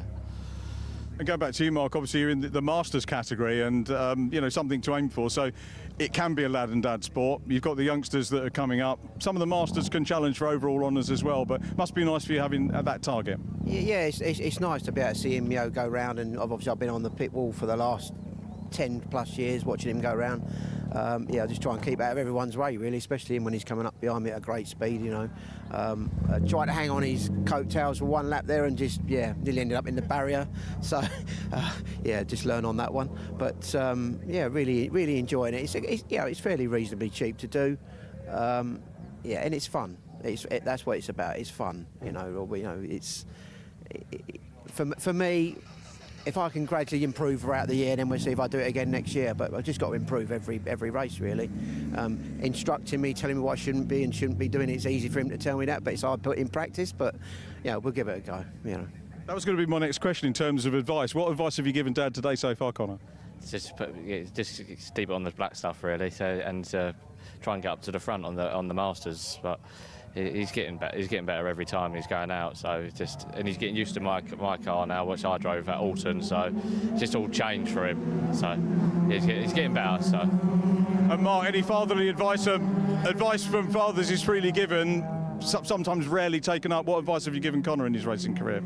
And going back to you, Mark, obviously you're in the Masters category, and you know, something to aim for. So, it can be a lad and dad sport. You've got the youngsters that are coming up. Some of the Masters can challenge for overall honours as well, but must be nice for you having that target. Yeah, it's nice to be able to see him, go round, and obviously I've been on the pit wall for the last 10 plus years watching him go round. Yeah, I just try and keep out of everyone's way, really, especially him when he's coming up behind me at a great speed, Tried to hang on his coattails for one lap there and just, nearly ended up in the barrier. So, just learn on that one. But, really enjoying it. It's fairly reasonably cheap to do. And it's fun. That's what it's about. It's fun, for me, if I can gradually improve throughout the year, then we'll see if I do it again next year. But I've just got to improve every race, really. Instructing me, telling me what I shouldn't be and shouldn't be doing, it's easy for him to tell me that, but it's hard to put in practice. But, we'll give it a go, That was going to be my next question in terms of advice. What advice have you given Dad today so far, Connor? Just keep it on the black stuff, really, and try and get up to the front on the Masters. But he's getting better. He's getting better every time he's going out. So and he's getting used to my car now, which I drove at Alton. So it's just all changed for him. So he's getting better. So. And Mark, any fatherly advice? Advice from fathers is freely given, sometimes rarely taken up. What advice have you given Connor in his racing career?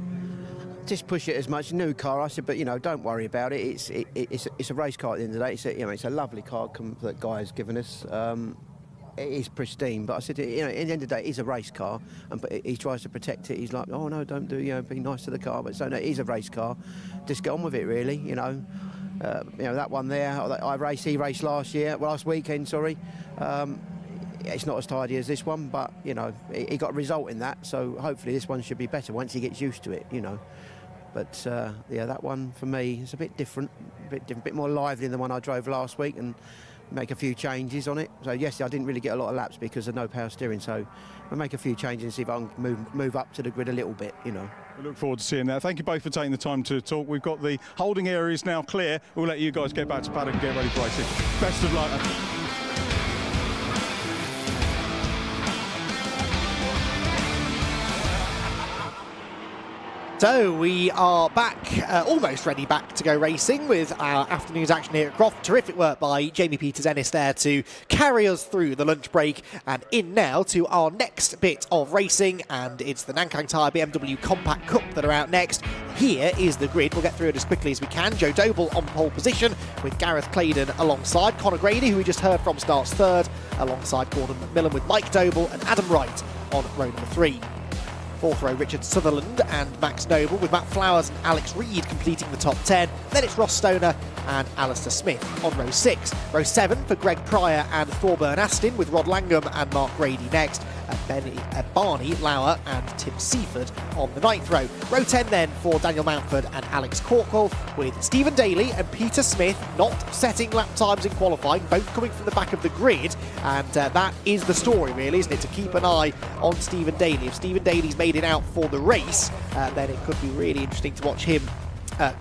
Just push it as much. New car, I said, but don't worry about it. It's a race car at the end of the day. It's a lovely car that Guy has given us. It is pristine, but I said, at the end of the day, it is a race car, but he tries to protect it. He's like, oh no, don't do, be nice to the car. But so no, it is a race car. Just get on with it, really. That one there, he raced last weekend. Sorry. It's not as tidy as this one, but he got a result in that. So hopefully this one should be better once he gets used to it. But that one for me is a bit different, a bit more lively than the one I drove last week, and make a few changes on it. So yes, I didn't really get a lot of laps because of no power steering. So we'll make a few changes and see if I can move up to the grid a little bit. We look forward to seeing that. Thank you both for taking the time to talk. We've got the holding areas now clear. We'll let you guys get back to paddock and get ready for racing. Best of luck. So we are back, almost ready back to go racing with our afternoon's action here at Croft. Terrific work by Jamie Peters-Ennis there to carry us through the lunch break, and in now to our next bit of racing, and it's the Nankang Tyre BMW Compact Cup that are out next. Here is the grid. We'll get through it as quickly as we can. Joe Doble on pole position with Gareth Claydon alongside. Connor Grady, who we just heard from, starts third alongside Gordon McMillan, with Mike Doble and Adam Wright on row number 3. Fourth row, Richard Sutherland and Max Noble, with Matt Flowers and Alex Reed completing the top 10. Then it's Ross Stoner and Alistair Smith on row 6. Row 7 for Greg Pryor and Thorburn Aston, with Rod Langham and Mark Grady next. Barney Lauer and Tim Seaford on the 9th row. Row 10 then for Daniel Mountford and Alex Corkle, with Stephen Daly and Peter Smith not setting lap times in qualifying, both coming from the back of the grid. And that is the story, really, isn't it? To keep an eye on Stephen Daly. If Stephen Daly's made it out for the race, then it could be really interesting to watch him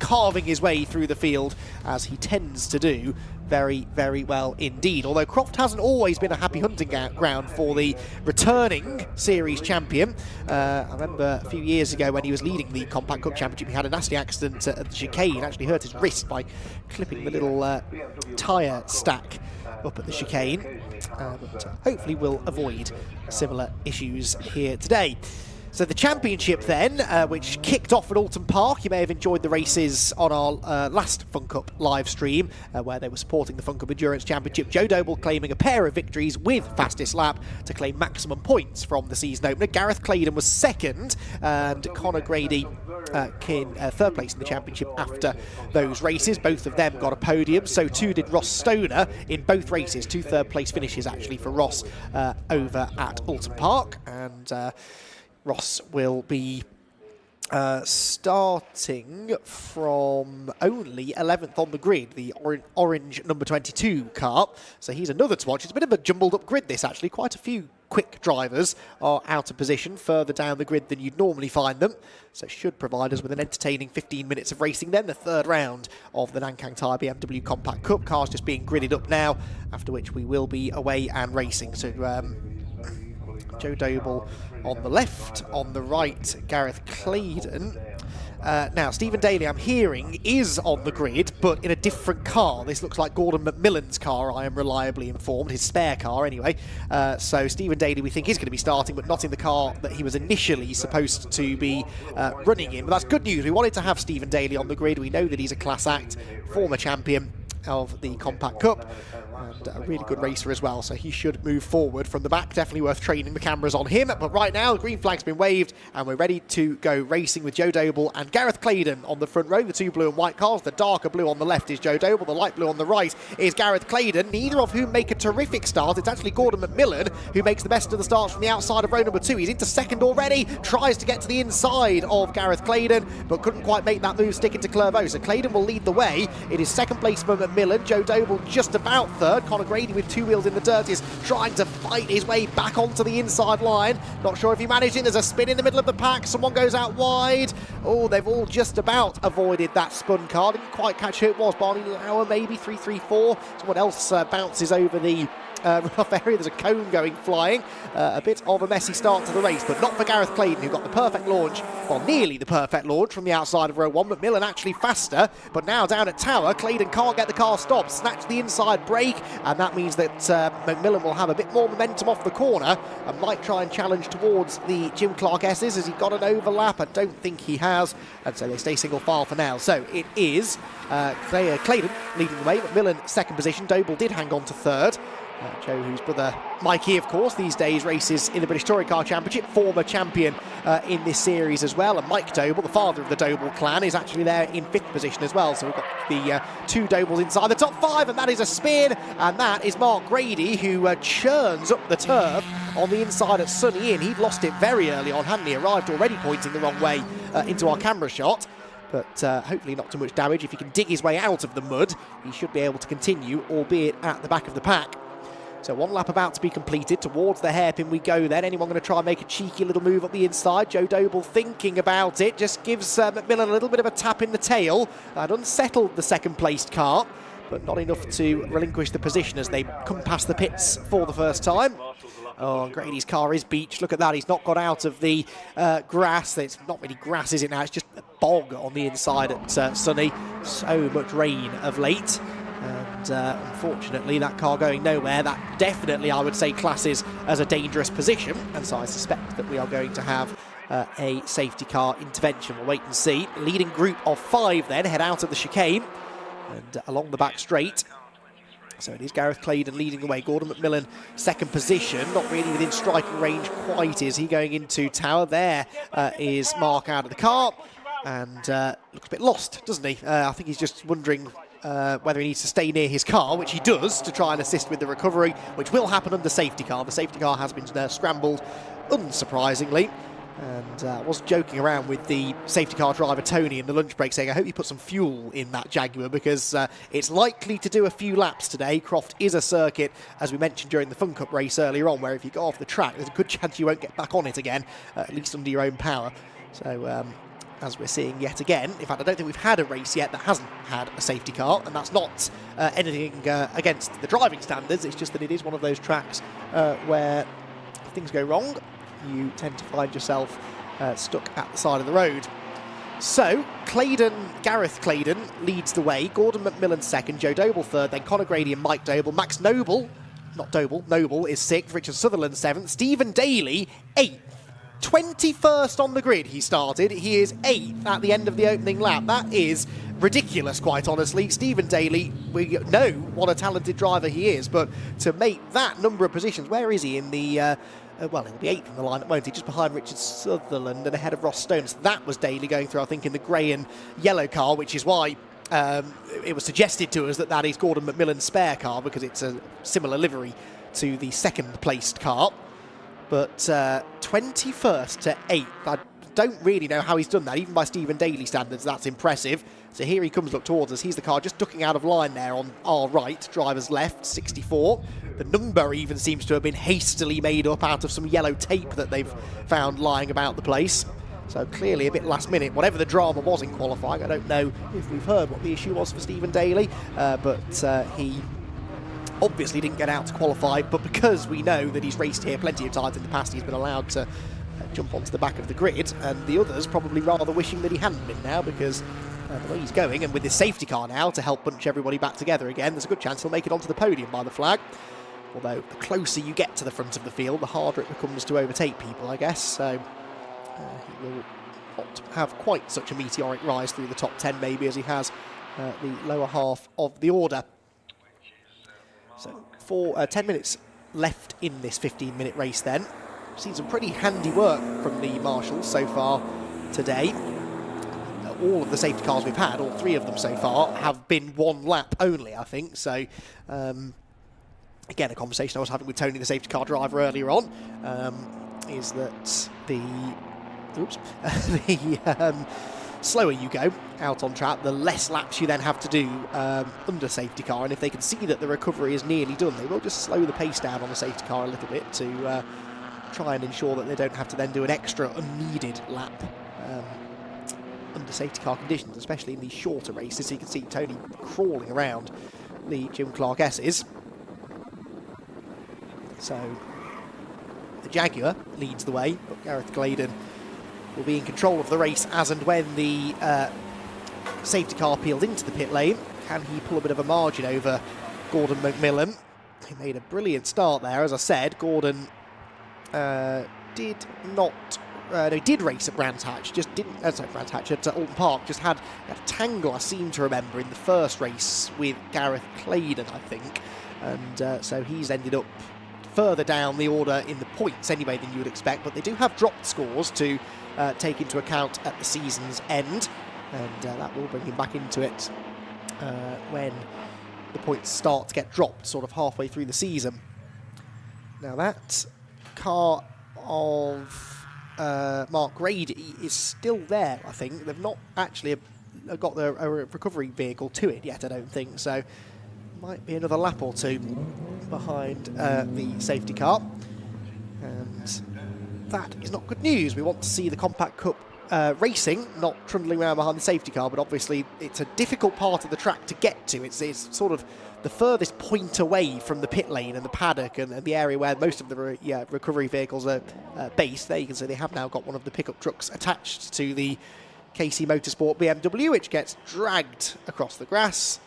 carving his way through the field, as he tends to do very, very well indeed. Although Croft hasn't always been a happy hunting ground for the returning series champion. I remember a few years ago when he was leading the Compact Cup Championship, he had a nasty accident at the chicane, actually hurt his wrist by clipping the little tyre stack up at the chicane. but hopefully we'll avoid similar issues here today. So the championship then, which kicked off at Alton Park. You may have enjoyed the races on our last Fun Cup live stream, where they were supporting the Fun Cup Endurance Championship. Joe Doble claiming a pair of victories with fastest lap to claim maximum points from the season opener. Gareth Claydon was second, and Conor Grady third place in the championship after those races. Both of them got a podium, so too did Ross Stoner in both races. 2 third place finishes actually for Ross over at Alton Park, and Ross will be starting from only 11th on the grid, the orange number 22 car. So he's another to watch. It's a bit of a jumbled up grid, this actually. Quite a few quick drivers are out of position further down the grid than you'd normally find them. So it should provide us with an entertaining 15 minutes of racing then. The third round of the Nankang Tyre BMW Compact Cup. Cars just being gridded up now, after which we will be away and racing. So Joe Doble on the left, on the right, Gareth Claydon. Now, Stephen Daly, I'm hearing, is on the grid, but in a different car. This looks like Gordon McMillan's car, I am reliably informed, his spare car anyway. So Stephen Daly, we think, is going to be starting, but not in the car that he was initially supposed to be running in. But that's good news. We wanted to have Stephen Daly on the grid. We know that he's a class act, former champion of the Compact Cup, and a really good racer as well, so he should move forward from the back. Definitely worth training the cameras on him. But right now the green flag's been waved and we're ready to go racing with Joe Doble and Gareth Claydon on the front row. The 2 blue and white cars. The darker blue on the left is Joe Doble, the light blue on the right is Gareth Claydon, neither of whom make a terrific start. It's actually Gordon McMillan who makes the best of the starts from the outside of row number 2. He's into second already, tries to get to the inside of Gareth Claydon, but couldn't quite make that move, sticking to Clervaux. So Claydon will lead the way. It is second place for McMillan. Joe Doble just about third. Conor Grady with 2 wheels in the dirt is trying to fight his way back onto the inside line. Not sure if he managed it. There's a spin in the middle of the pack. Someone goes out wide. Oh, they've all just about avoided that spun car. Didn't quite catch who it was. Barney Lauer maybe, 334. Someone else bounces over the runoff area. There's a cone going flying. A bit of a messy start to the race, but not for Gareth Claydon, who got the perfect launch, well, nearly the perfect launch from the outside of row 1. McMillan actually faster, but now down at Tower, Claydon can't get the car stopped. Snatch the inside brake, and that means that McMillan will have a bit more momentum off the corner and might try and challenge towards the Jim Clark S's. Has he got an overlap? I don't think he has, and so they stay single file for now. So it is Claydon leading the way, McMillan second position. Doble did hang on to third. Joe, whose brother Mikey, of course, these days races in the British Touring Car Championship, former champion in this series as well. And Mike Doble, the father of the Doble clan, is actually there in 5th position as well. So we've got the 2 Dobles inside the top 5, and that is a spin. And that is Mark Grady, who churns up the turf on the inside at Sunny Inn. He'd lost it very early on, hadn't he? Arrived already pointing the wrong way into our camera shot. But hopefully not too much damage. If he can dig his way out of the mud, he should be able to continue, albeit at the back of the pack. So 1 lap about to be completed. Towards the hairpin we go then. Anyone going to try and make a cheeky little move up the inside? Joe Doble thinking about it. Just gives McMillan a little bit of a tap in the tail. That unsettled the second placed car, but not enough to relinquish the position as they come past the pits for the first time. Oh, Grady's car is beached. Look at that. He's not got out of the grass. It's not really grass, is it now? It's just a bog on the inside at Sunny. So much rain of late. And unfortunately that car going nowhere. That definitely, I would say, classes as a dangerous position, and so I suspect that we are going to have a safety car intervention. We'll wait and see. Leading group of 5 then head out of the chicane and along the back straight. So it is Gareth Claydon leading the way. Gordon McMillan second position, not really within striking range quite. Is he going into Tower? There is Mark out of the car and looks a bit lost, doesn't he? I think he's just wondering whether he needs to stay near his car, which he does, to try and assist with the recovery, which will happen under safety car. The safety car has been scrambled, unsurprisingly. And I was joking around with the safety car driver Tony in the lunch break, saying I hope you put some fuel in that Jaguar, because it's likely to do a few laps today. Croft is a circuit, as we mentioned during the Fun Cup race earlier on, where if you go off the track, there's a good chance you won't get back on it again, at least under your own power. So as we're seeing yet again, in fact I don't think we've had a race yet that hasn't had a safety car, and that's not anything against the driving standards. It's just that it is one of those tracks where if things go wrong, you tend to find yourself stuck at the side of the road. So Gareth Claydon leads the way. Gordon McMillan second, Joe Doble third, then Conor Grady and Mike Doble. Max Noble not Doble, Noble is 6th, Richard Sutherland 7th, Stephen Daly 8th. 21st on the grid he started. He is 8th at the end of the opening lap. That is ridiculous, quite honestly. Stephen Daly, we know what a talented driver he is, but to make that number of positions, where is he in the... well, he'll be 8th in the lineup, won't he? Just behind Richard Sutherland and ahead of Ross Stone. So that was Daly going through, I think, in the grey and yellow car, which is why it was suggested to us that that is Gordon McMillan's spare car, because it's a similar livery to the second-placed car. But 21st to 8th, I don't really know how he's done that. Even by Stephen Daly standards, that's impressive. So here he comes, look towards us. He's the car just ducking out of line there on our right, driver's left, 64. The number even seems to have been hastily made up out of some yellow tape that they've found lying about the place. So clearly a bit last minute. Whatever the drama was in qualifying, I don't know if we've heard what the issue was for Stephen Daly, but he obviously didn't get out to qualify, but because we know that he's raced here plenty of times in the past, he's been allowed to jump onto the back of the grid, and the others probably rather wishing that he hadn't been now, because the way he's going, and with his safety car now to help bunch everybody back together again, there's a good chance he'll make it onto the podium by the flag. Although the closer you get to the front of the field, the harder it becomes to overtake people, I guess. So he will not have quite such a meteoric rise through the top 10 maybe as he has the lower half of the order. So for 10 minutes left in this 15-minute race then. Seen some pretty handy work from the marshals so far today. All of the safety cars we've had, all 3 of them so far, have been 1 lap only, I think. So, again, a conversation I was having with Tony, the safety car driver, earlier on, is that the slower you go out on track, the less laps you then have to do under safety car, and if they can see that the recovery is nearly done, they will just slow the pace down on the safety car a little bit to try and ensure that they don't have to then do an extra unneeded lap under safety car conditions, especially in these shorter races. So you can see Tony crawling around the Jim Clark S's. So the Jaguar leads the way, but Gareth Gladen will be in control of the race as and when the safety car peels into the pit lane. Can he pull a bit of a margin over Gordon McMillan? He made a brilliant start there. As I said, Gordon did race at Brands Hatch, just didn't, Brands Hatch at Alton Park, just had a tangle, I seem to remember, in the first race with Gareth Claydon, I think. And so he's ended up further down the order in the points anyway than you would expect, but they do have dropped scores to take into account at the season's end, and that will bring him back into it when the points start to get dropped sort of halfway through the season. Now that car of Mark Grady is still there, I think. They've not actually got a recovery vehicle to it yet, I don't think, so might be another lap or 2 behind the safety car, and that is not good news. We want to see the Compact Cup racing, not trundling around behind the safety car, but obviously it's a difficult part of the track to get to. It's sort of the furthest point away from the pit lane and the paddock and the area where most of the recovery vehicles are based. There you can see they have now got one of the pickup trucks attached to the KC Motorsport BMW, which gets dragged across the grass.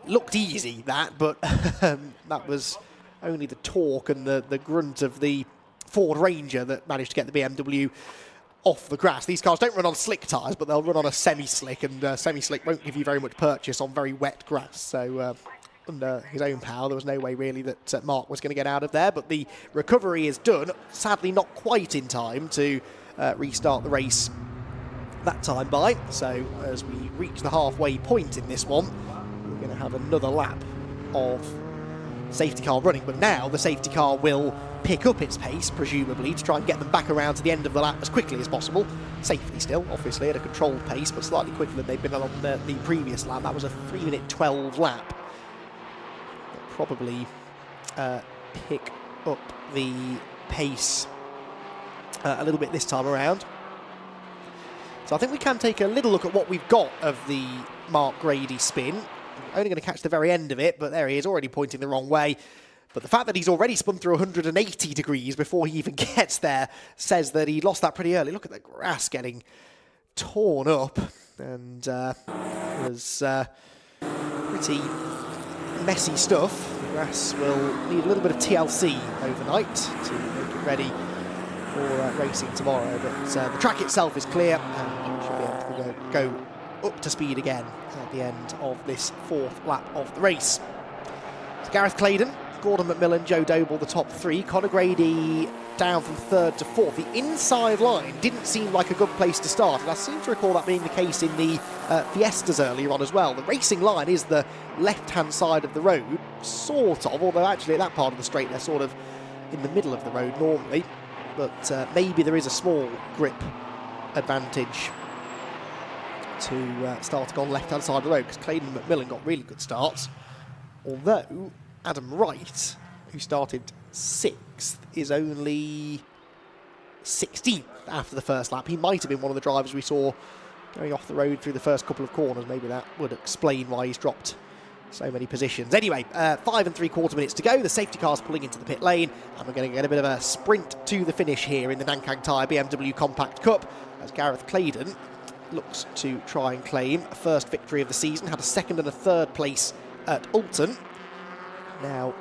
It looked easy, that, but that was only the torque and the grunt of the Ford Ranger that managed to get the BMW off the grass. These cars don't run on slick tyres, but they'll run on a semi-slick, and semi-slick won't give you very much purchase on very wet grass. So under his own power, there was no way really that Mark was going to get out of there, but the recovery is done, sadly not quite in time to restart the race that time by. So as we reach the halfway point in this one, we're going to have another lap of safety car running, but now the safety car will pick up its pace, presumably, to try and get them back around to the end of the lap as quickly as possible. Safely still, obviously, at a controlled pace, but slightly quicker than they've been on the previous lap. That was a 3-minute 12 lap. They'll probably pick up the pace a little bit this time around. So I think we can take a little look at what we've got of the Mark Grady spin. Only going to catch the very end of it, but there he is, already pointing the wrong way. But the fact that he's already spun through 180 degrees before he even gets there says that he lost that pretty early. Look at the grass getting torn up, and was pretty messy stuff. The grass will need a little bit of TLC overnight to make it ready for racing tomorrow, but the track itself is clear and you should be able to go up to speed again at the end of this 4th lap of the race. So Gareth Claydon, Gordon McMillan, Joe Doble, the top 3. Conor Grady down from 3rd to 4th. The inside line didn't seem like a good place to start, and I seem to recall that being the case in the Fiestas earlier on as well. The racing line is the left-hand side of the road, sort of, although actually at that part of the straight they're sort of in the middle of the road normally, but maybe there is a small grip advantage to starting on left-hand side of the road, because Claydon and McMillan got really good starts, although Adam Wright, who started 6th, is only 16th after the first lap. He might have been one of the drivers we saw going off the road through the first couple of corners. Maybe that would explain why he's dropped so many positions. Anyway, 5 3/4 minutes to go. The safety car's pulling into the pit lane, and we're going to get a bit of a sprint to the finish here in the Nankang Tyre BMW Compact Cup, as Gareth Claydon looks to try and claim a first victory of the season. Had a 2nd and a 3rd place at Alton. Now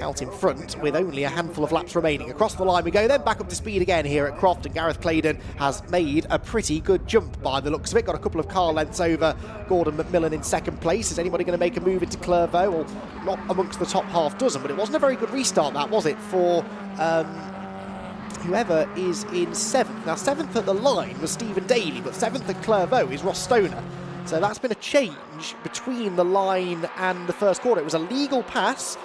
out in front with only a handful of laps remaining. Across the line we go, then back up to speed again here at Croft, and Gareth Claydon has made a pretty good jump by the looks of it. Got a couple of car lengths over Gordon McMillan in 2nd place. Is anybody going to make a move into Clairvaux? Well, not amongst the top half dozen, but it wasn't a very good restart, that was it, for whoever is in 7th. Now 7th at the line was Stephen Daly, but 7th at Clairvaux is Ross Stoner. So that's been a change between the line and the first quarter. It was a legal pass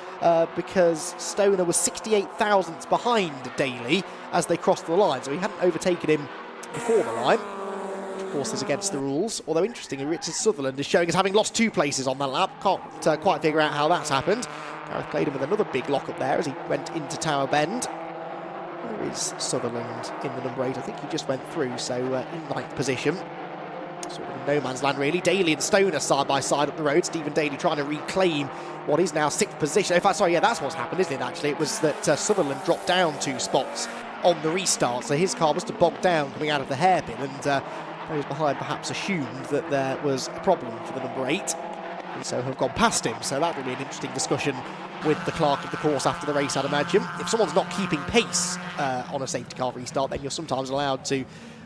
because Stoner was 68 thousandths behind Daly as they crossed the line. So he hadn't overtaken him before the line, which of course is against the rules. Although interestingly, Richard Sutherland is showing as having lost 2 places on that lap. Can't quite figure out how that's happened. Gareth Claydon with another big lock up there as he went into Tower Bend. Where is Sutherland in the number 8? I think he just went through, so in 9th position. Sort of in no man's land really. Daly and Stoner side by side up the road. Stephen Daly trying to reclaim what is now 6th position. In fact, sorry, yeah, that's what's happened, isn't it, actually? It was that Sutherland dropped down 2 spots on the restart, so his car must have bogged down coming out of the hairpin, and those behind perhaps assumed that there was a problem for the number 8, and so have gone past him. So that will be an interesting discussion with the clerk of the course after the race, I'd imagine. If someone's not keeping pace on a safety car restart, then you're sometimes allowed to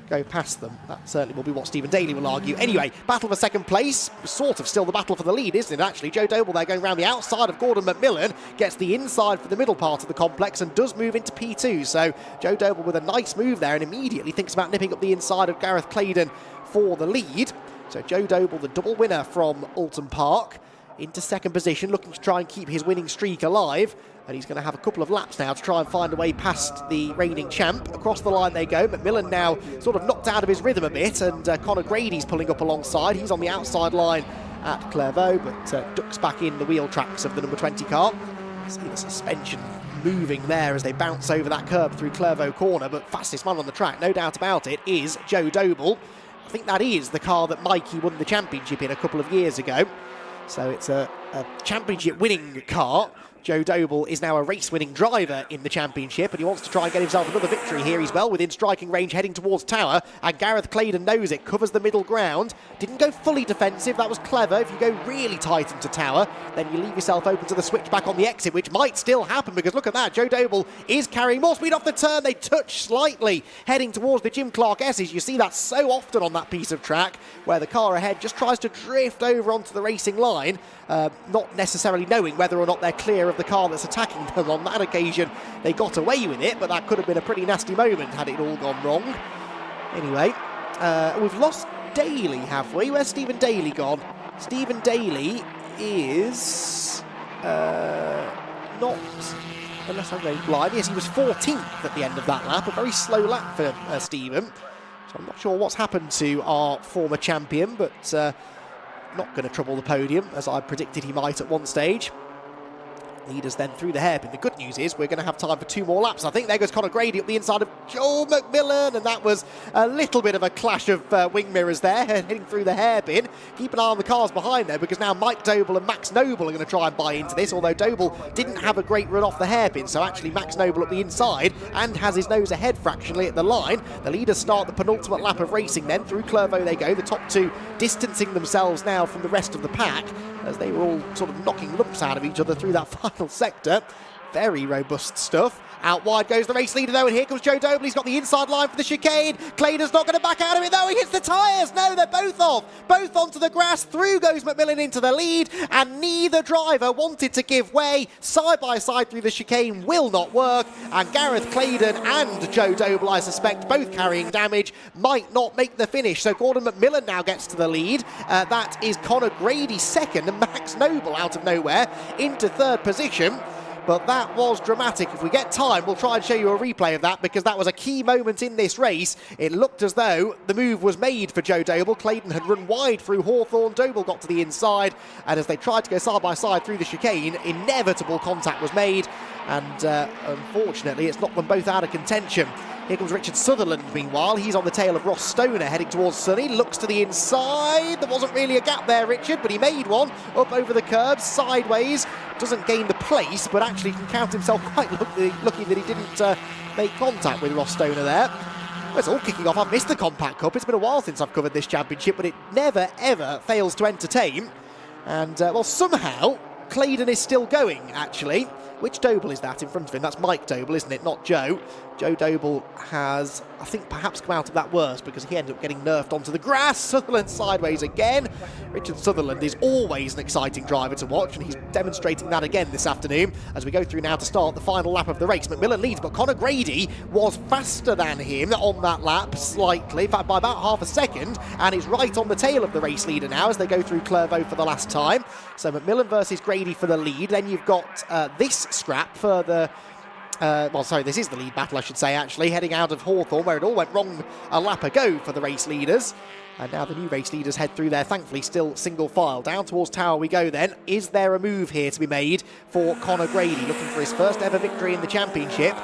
go past them. That certainly will be what Stephen Daly will argue. Anyway, battle for 2nd place, sort of still the battle for the lead, isn't it, actually? Joe Doble there going around the outside of Gordon McMillan, gets the inside for the middle part of the complex and does move into P2. So Joe Doble with a nice move there and immediately thinks about nipping up the inside of Gareth Claydon for the lead. So Joe Doble, the double winner from Alton Park, into 2nd position, looking to try and keep his winning streak alive. And he's going to have a couple of laps now to try and find a way past the reigning champ. Across the line they go. McMillan now sort of knocked out of his rhythm a bit, and Conor Grady's pulling up alongside. He's on the outside line at Clairvaux, but ducks back in the wheel tracks of the number 20 car. See the suspension moving there as they bounce over that curb through Clairvaux corner, but fastest man on the track, no doubt about it, is Joe Doble. I think that is the car that Mikey won the championship in a couple of years ago. So it's a championship winning car. Joe Doble is now a race-winning driver in the championship, and he wants to try and get himself another victory here. He's well within striking range, heading towards Tower, and Gareth Claydon knows it, covers the middle ground. Didn't go fully defensive, that was clever. If you go really tight into Tower, then you leave yourself open to the switchback on the exit, which might still happen, because look at that, Joe Doble is carrying more speed off the turn. They touch slightly, heading towards the Jim Clark S's. You see that so often on that piece of track, where the car ahead just tries to drift over onto the racing line, not necessarily knowing whether or not they're clear of the car that's attacking them. On that occasion they got away with it, but that could have been a pretty nasty moment had it all gone wrong. Anyway, we've lost Daly, have we? Where's Stephen Daly gone? Stephen Daly is not, unless I'm going blind, yes, he was 14th at the end of that lap, a very slow lap for Stephen. So I'm not sure what's happened to our former champion, but not going to trouble the podium, as I predicted he might at one stage. Leaders then through the hairpin. The good news is we're going to have time for 2 more laps. I think there goes Conor Grady up the inside of Joe McMillan, and that was a little bit of a clash of wing mirrors there, heading through the hairpin. Keep an eye on the cars behind there, because now Mike Doble and Max Noble are going to try and buy into this, although Doble didn't have a great run off the hairpin, so actually Max Noble up the inside and has his nose ahead fractionally at the line. The leaders start the penultimate lap of racing then. Through Clairvaux they go, the top 2 distancing themselves now from the rest of the pack. as they were all sort of knocking lumps out of each other through that final sector. Very robust stuff. Out wide goes the race leader though, and here comes Joe Doble. He's got the inside line for the chicane. Claydon's not going to back out of it though. He hits the tyres. No, they're both off. Both onto the grass. Through goes McMillan into the lead, and neither driver wanted to give way. Side by side through the chicane will not work, and Gareth Claydon and Joe Doble, I suspect, both carrying damage, might not make the finish. So Gordon McMillan now gets to the lead. That is Conor Grady second, and Max Noble out of nowhere into third position. But that was dramatic. If we get time, we'll try and show you a replay of that, because that was a key moment in this race. It looked as though the move was made for Joe Doble. Claydon had run wide through Hawthorn. Doble got to the inside, and as they tried to go side by side through the chicane, inevitable contact was made, and unfortunately it's knocked them both out of contention. Here comes Richard Sutherland, meanwhile. He's on the tail of Ross Stoner, heading towards Sunny. Looks to the inside. There wasn't really a gap there, Richard, but he made one up over the curb, sideways. Doesn't gain the place, but actually can count himself quite lucky that he didn't make contact with Ross Stoner there. Well, it's all kicking off. I've missed the Compact Cup. It's been a while since I've covered this championship, but it never, ever fails to entertain. And, well, somehow, Claydon is still going, actually. Which Doble is that in front of him? That's Mike Doble, isn't it? Not Joe. Joe Doble has, I think, perhaps come out of that worse, because he ended up getting nerfed onto the grass. Sutherland sideways again. Richard Sutherland is always an exciting driver to watch, and he's demonstrating that again this afternoon as we go through now to start the final lap of the race. McMillan leads, but Conor Grady was faster than him on that lap, slightly, in fact by about half a second, and is right on the tail of the race leader now as they go through Clairvaux for the last time. So McMillan versus Grady for the lead. Then you've got this scrap further. Well, sorry, this is the lead battle, I should say, actually, heading out of Hawthorn, where it all went wrong a lap ago for the race leaders. And now the new race leaders head through there, thankfully, still single file. Down towards Tower we go then. Is there a move here to be made for Conor Grady, looking for his first ever victory in the championship?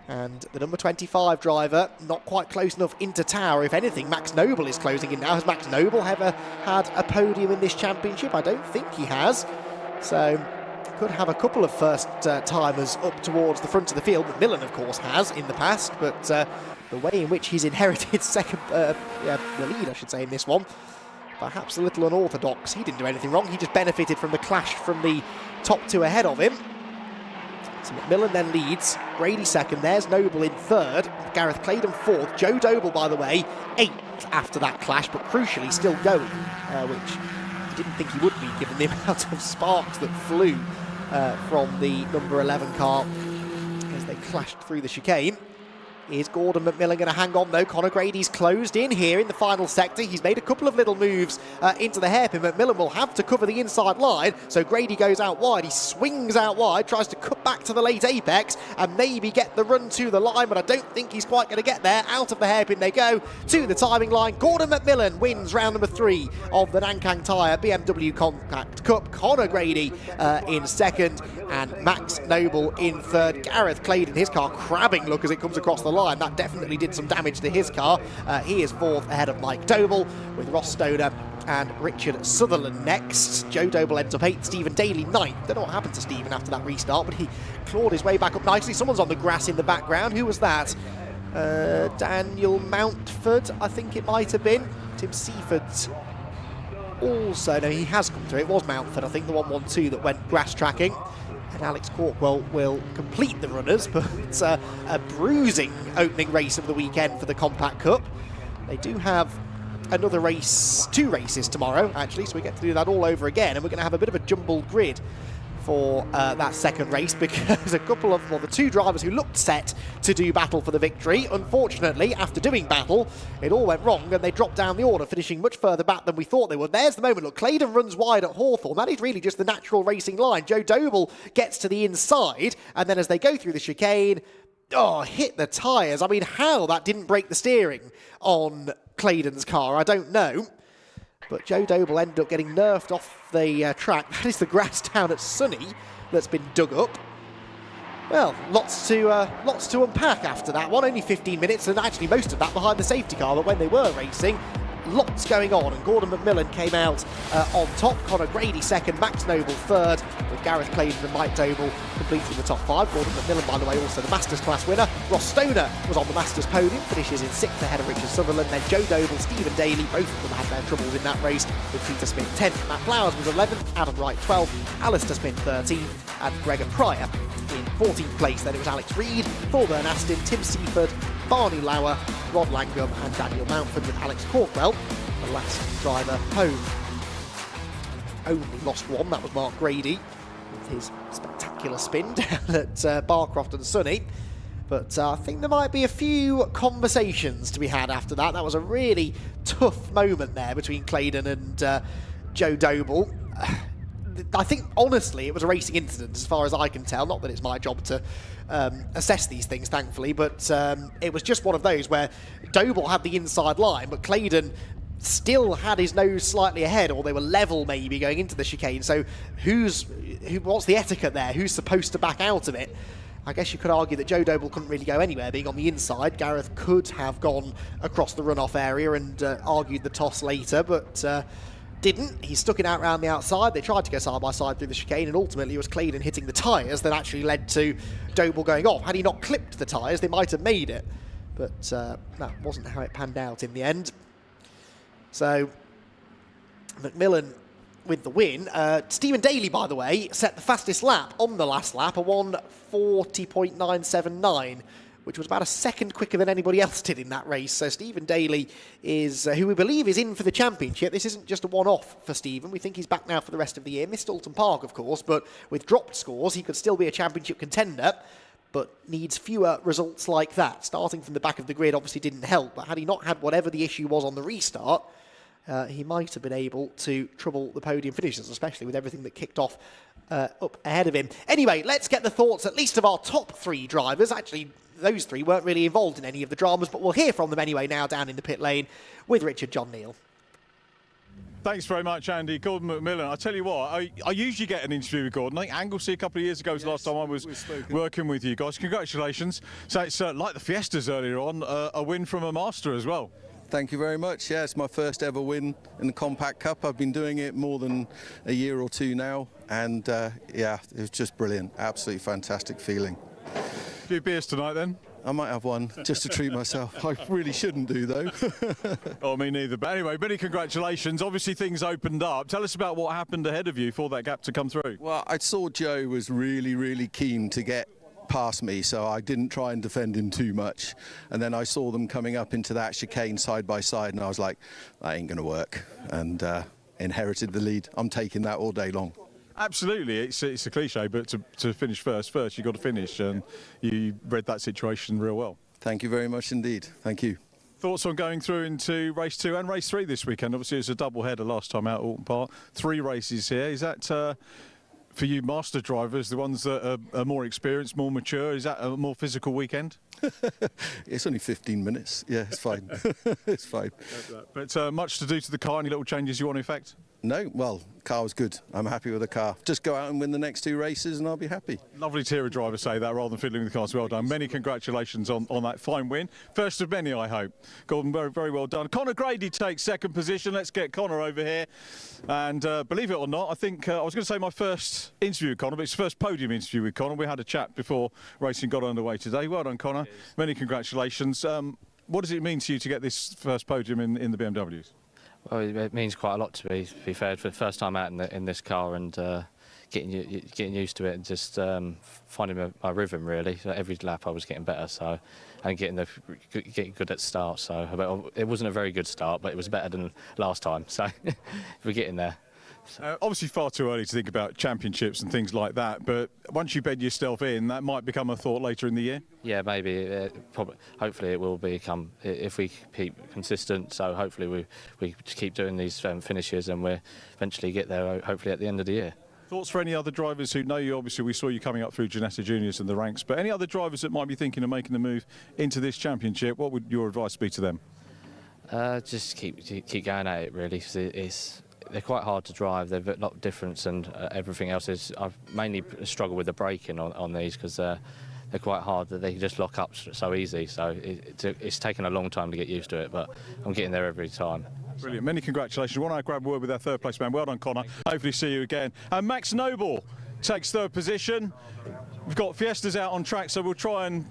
And the number 25 driver, not quite close enough into Tower. If anything, Max Noble is closing in now. Has Max Noble ever had a podium in this championship? I don't think he has. So could have a couple of first-timers up towards the front of the field. McMillan, of course, has in the past, but the way in which he's inherited the lead, I should say, in this one, perhaps a little unorthodox. He didn't do anything wrong. He just benefited from the clash from the top two ahead of him. So McMillan then leads. Grady second. There's Noble in third. Gareth Claydon fourth. Joe Doble, by the way, eighth after that clash, but crucially still going, which I didn't think he would be, given the amount of sparks that flew from the number 11 car as they clashed through the chicane. Is Gordon McMillan going to hang on though? Conor Grady's closed in here in the final sector. He's made a couple of little moves into the hairpin. McMillan will have to cover the inside line, so Grady goes out wide. He swings out wide, tries to cut back to the late apex and maybe get the run to the line, but I don't think he's quite going to get there. Out of the hairpin they go to the timing line. Gordon McMillan wins round number 3 of the Nankang Tyre BMW Compact Cup. Conor Grady in second and Max Noble in third. Gareth Claydon, his car crabbing look as it comes across the line. That definitely did some damage to his car. He is fourth ahead of Mike Doble, with Ross Stoner and Richard Sutherland next. Joe Doble ends up 8th, Stephen Daly 9th. Don't know what happened to Stephen after that restart, but he clawed his way back up nicely. Someone's on the grass in the background. Who was that? Daniel Mountford, I think it might have been. Tim Seaford also. No, he has come through. It was Mountford, I think, the 112 that went grass tracking. And Alex Corkwell will complete the runners, but it's a bruising opening race of the weekend for the Compact Cup. They do have another race, 2 races tomorrow, actually, so we get to do that all over again, and we're going to have a bit of a jumbled grid for that second race, because a couple of, well, the 2 drivers who looked set to do battle for the victory, unfortunately, after doing battle, it all went wrong and they dropped down the order, finishing much further back than we thought they would. There's the moment. Look, Claydon runs wide at Hawthorn. That is really just the natural racing line. Joe Doble gets to the inside, and then as they go through the chicane, hit the tyres. I mean, how that didn't break the steering on Claydon's car, I don't know. But Joe Doble ended up getting nerfed off the track. That is the grass down at Sunny that's been dug up. Well, lots to unpack after that one. Only 15 minutes, and actually most of that behind the safety car. But when they were racing, lots going on, and Gordon McMillan came out on top. Conor Grady second, Max Noble third, with Gareth Claydon and Mike Doble completing the top five. Gordon McMillan, by the way, also the Masters class winner. Ross Stoner was on the Masters podium, finishes in sixth ahead of Richard Sutherland. Then Joe Doble, Stephen Daly, both of them had their troubles in that race, with Peter Smith 10th. Matt Flowers was 11th, Adam Wright 12th, Alistair Smith 13th, and Gregor Pryor in 14th place. Then it was Alex Reid, Thorburn Aston, Tim Seaford, Barney Lauer, Rod Langham and Daniel Mountford, with Alex Corkwell the last driver home. Only lost one, that was Mark Grady with his spectacular spin down at Barcroft and Sunny. But I think there might be a few conversations to be had after that. That was a really tough moment there between Claydon and Joe Doble. I think, honestly, it was a racing incident as far as I can tell. Not that it's my job to assess these things, thankfully, but it was just one of those where Doble had the inside line, but Claydon still had his nose slightly ahead, or they were level maybe going into the chicane. So what's the etiquette there? Who's supposed to back out of it? I guess you could argue that Joe Doble couldn't really go anywhere, being on the inside. Gareth could have gone across the runoff area and argued the toss later, but didn't. He stuck it out round the outside. They tried to go side by side through the chicane, and ultimately it was Claydon hitting the tyres that actually led to Doble going off. Had he not clipped the tyres, they might have made it, but that wasn't how it panned out in the end. So McMillan with the win. Stephen Daly, by the way, set the fastest lap on the last lap, a 1:40.979, which was about a second quicker than anybody else did in that race. So Stephen Daly is, who we believe is in for the championship. This isn't just a one-off for Stephen. We think he's back now for the rest of the year. Missed Alton Park, of course, but with dropped scores, he could still be a championship contender, but needs fewer results like that. Starting from the back of the grid obviously didn't help, but had he not had whatever the issue was on the restart, he might have been able to trouble the podium finishes, especially with everything that kicked off up ahead of him. Anyway, let's get the thoughts at least of our top three drivers. Actually, those three weren't really involved in any of the dramas, but we'll hear from them anyway now down in the pit lane with Richard John Neal. Thanks very much, Andy. Gordon McMillan. I tell you what, I usually get an interview with Gordon. I think Anglesey a couple of years ago was the last time I was working with you guys. Congratulations. So it's like the Fiestas earlier on, a win from a master as well. Thank you very much. Yeah, it's my first ever win in the Compact Cup. I've been doing it more than a year or two now, and yeah, it was just brilliant. Absolutely fantastic feeling. A few beers tonight then? I might have one just to treat myself. I really shouldn't do though. Oh, me neither. But anyway, many congratulations. Obviously things opened up. Tell us about what happened ahead of you for that gap to come through. Well, I saw Joe was really keen to get past me, so I didn't try and defend him too much, and then I saw them coming up into that chicane side by side, and I was like, that ain't gonna work, and inherited the lead. I'm taking that all day long. Absolutely, it's a cliche, but to finish first you've got to finish, and you read that situation real well. Thank you very much indeed. Thank you. Thoughts on going through into race 2 and race 3 this weekend? Obviously it's a double header last time out at Alton Park, 3 races here. Is that for you master drivers, the ones that are more experienced, more mature, is that a more physical weekend? It's only 15 minutes. Yeah, it's fine. It's fine. But much to do to the car, any little changes you want to effect? No, well, car was good. I'm happy with the car. Just go out and win the next 2 races and I'll be happy. Lovely to hear a driver say that rather than fiddling with the cars. Well done. Many congratulations on that fine win. First of many, I hope. Gordon, very well done. Conor Grady takes second position. Let's get Conor over here. And believe it or not, I think I was going to say my first interview with Conor, but it's the first podium interview with Conor. We had a chat before racing got underway today. Well done, Conor. Many congratulations. What does it mean to you to get this first podium in the BMWs? Well, it means quite a lot to be fair, for the first time out in this car, and getting used to it and just finding my rhythm really. So every lap I was getting better, and getting good at the start. So it wasn't a very good start, but it was better than last time. So we're getting there. Obviously far too early to think about championships and things like that, but once you bed yourself in, that might become a thought later in the year? Yeah, maybe. Hopefully it will become, if we keep consistent, so hopefully we keep doing these finishes and we'll eventually get there, hopefully at the end of the year. Thoughts for any other drivers who know you? Obviously we saw you coming up through Janetta Juniors and the ranks, but any other drivers that might be thinking of making the move into this championship, what would your advice be to them? Just keep going at it really, because they're quite hard to drive. They've a lot of difference, and everything else is. I've mainly struggled with the braking on these because they're quite hard. That they can just lock up so easy. So it's taken a long time to get used to it, but I'm getting there every time. Brilliant. Many congratulations. Why don't I grab a word with our third place man? Well done, Connor. Hopefully see you again. And Max Noble takes third position. We've got Fiestas out on track, so we'll try and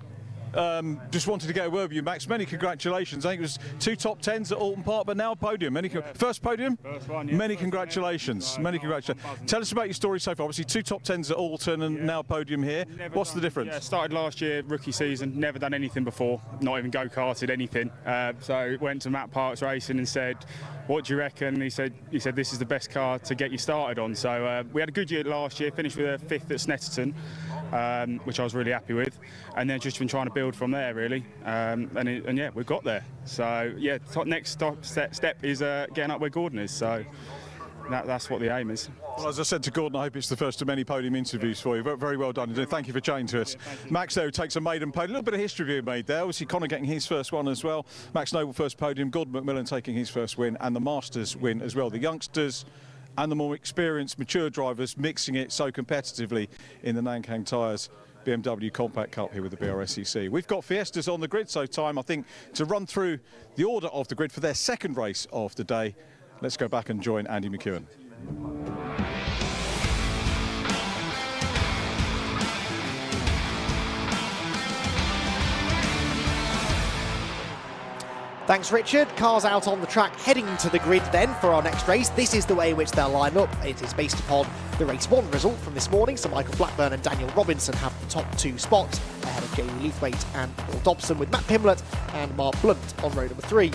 just wanted to get a word with you, Max. Many congratulations. I think it was 2 top 10s at Alton Park, but now a podium. First podium? First one, yeah. Many congratulations. Many congratulations. Tell us about your story so far. Obviously 2 top 10s at Alton and now a podium here. What's the difference? Yeah, started last year, rookie season, never done anything before, not even go-karted, anything. So went to Matt Parks Racing and said, what do you reckon? And he said this is the best car to get you started on. So we had a good year last year, finished with a 5th at Snetterton, which I was really happy with, and then just been trying to build from there really, and yeah, we've got there. So yeah, next step is getting up where Gordon is. So that's what the aim is. Well, as I said to Gordon, I hope it's the first of many podium interviews for you. Very well done. Thank you for chatting to us. Max, though, takes a maiden podium. A little bit of history being made there. Obviously, Connor getting his first one as well. Max Noble first podium. Gordon McMillan taking his first win, and the Masters win as well. The youngsters and the more experienced, mature drivers mixing it so competitively in the Nankang Tyres BMW Compact Cup here with the Brscc. We've got Fiestas on the grid, so time, I think, to run through the order of the grid for their second race of the day. Let's go back and join Andy McEwen. Thanks, Richard. Cars out on the track, heading to the grid then for our next race. This is the way in which they'll line up. It is based upon the race 1 result from this morning. So Michael Blackburn and Daniel Robinson have the top 2 spots ahead of Jamie Leithwaite and Paul Dobson, with Matt Pimlett and Mark Blunt on row number 3.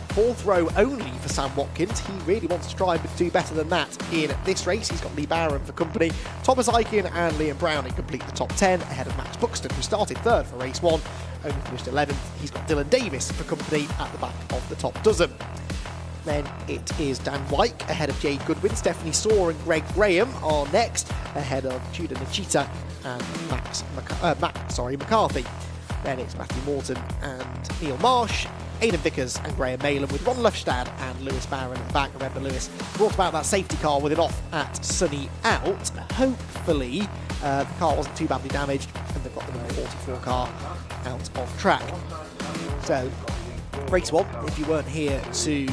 4th row only for Sam Watkins. He really wants to try and do better than that in this race. He's got Lee Barron for company. Thomas Aiken and Liam Browning complete the top 10 ahead of Max Buxton, who started 3rd for race 1, only finished 11th. He's got Dylan Davis for company at the back of the top dozen. Then it is Dan Wyke ahead of Jade Goodwin. Stephanie Saw and Greg Graham are next ahead of Judah Nachita and McCarthy. Then it's Matthew Morton and Neil Marsh, Aidan Vickers and Graham Malin, with Ron Lufstad and Lewis Barron at the back. Remember, Lewis brought about that safety car with it off at Sunny Out. Hopefully the car wasn't too badly damaged and they've got the number 44 car out of track. So race 1, if you weren't here to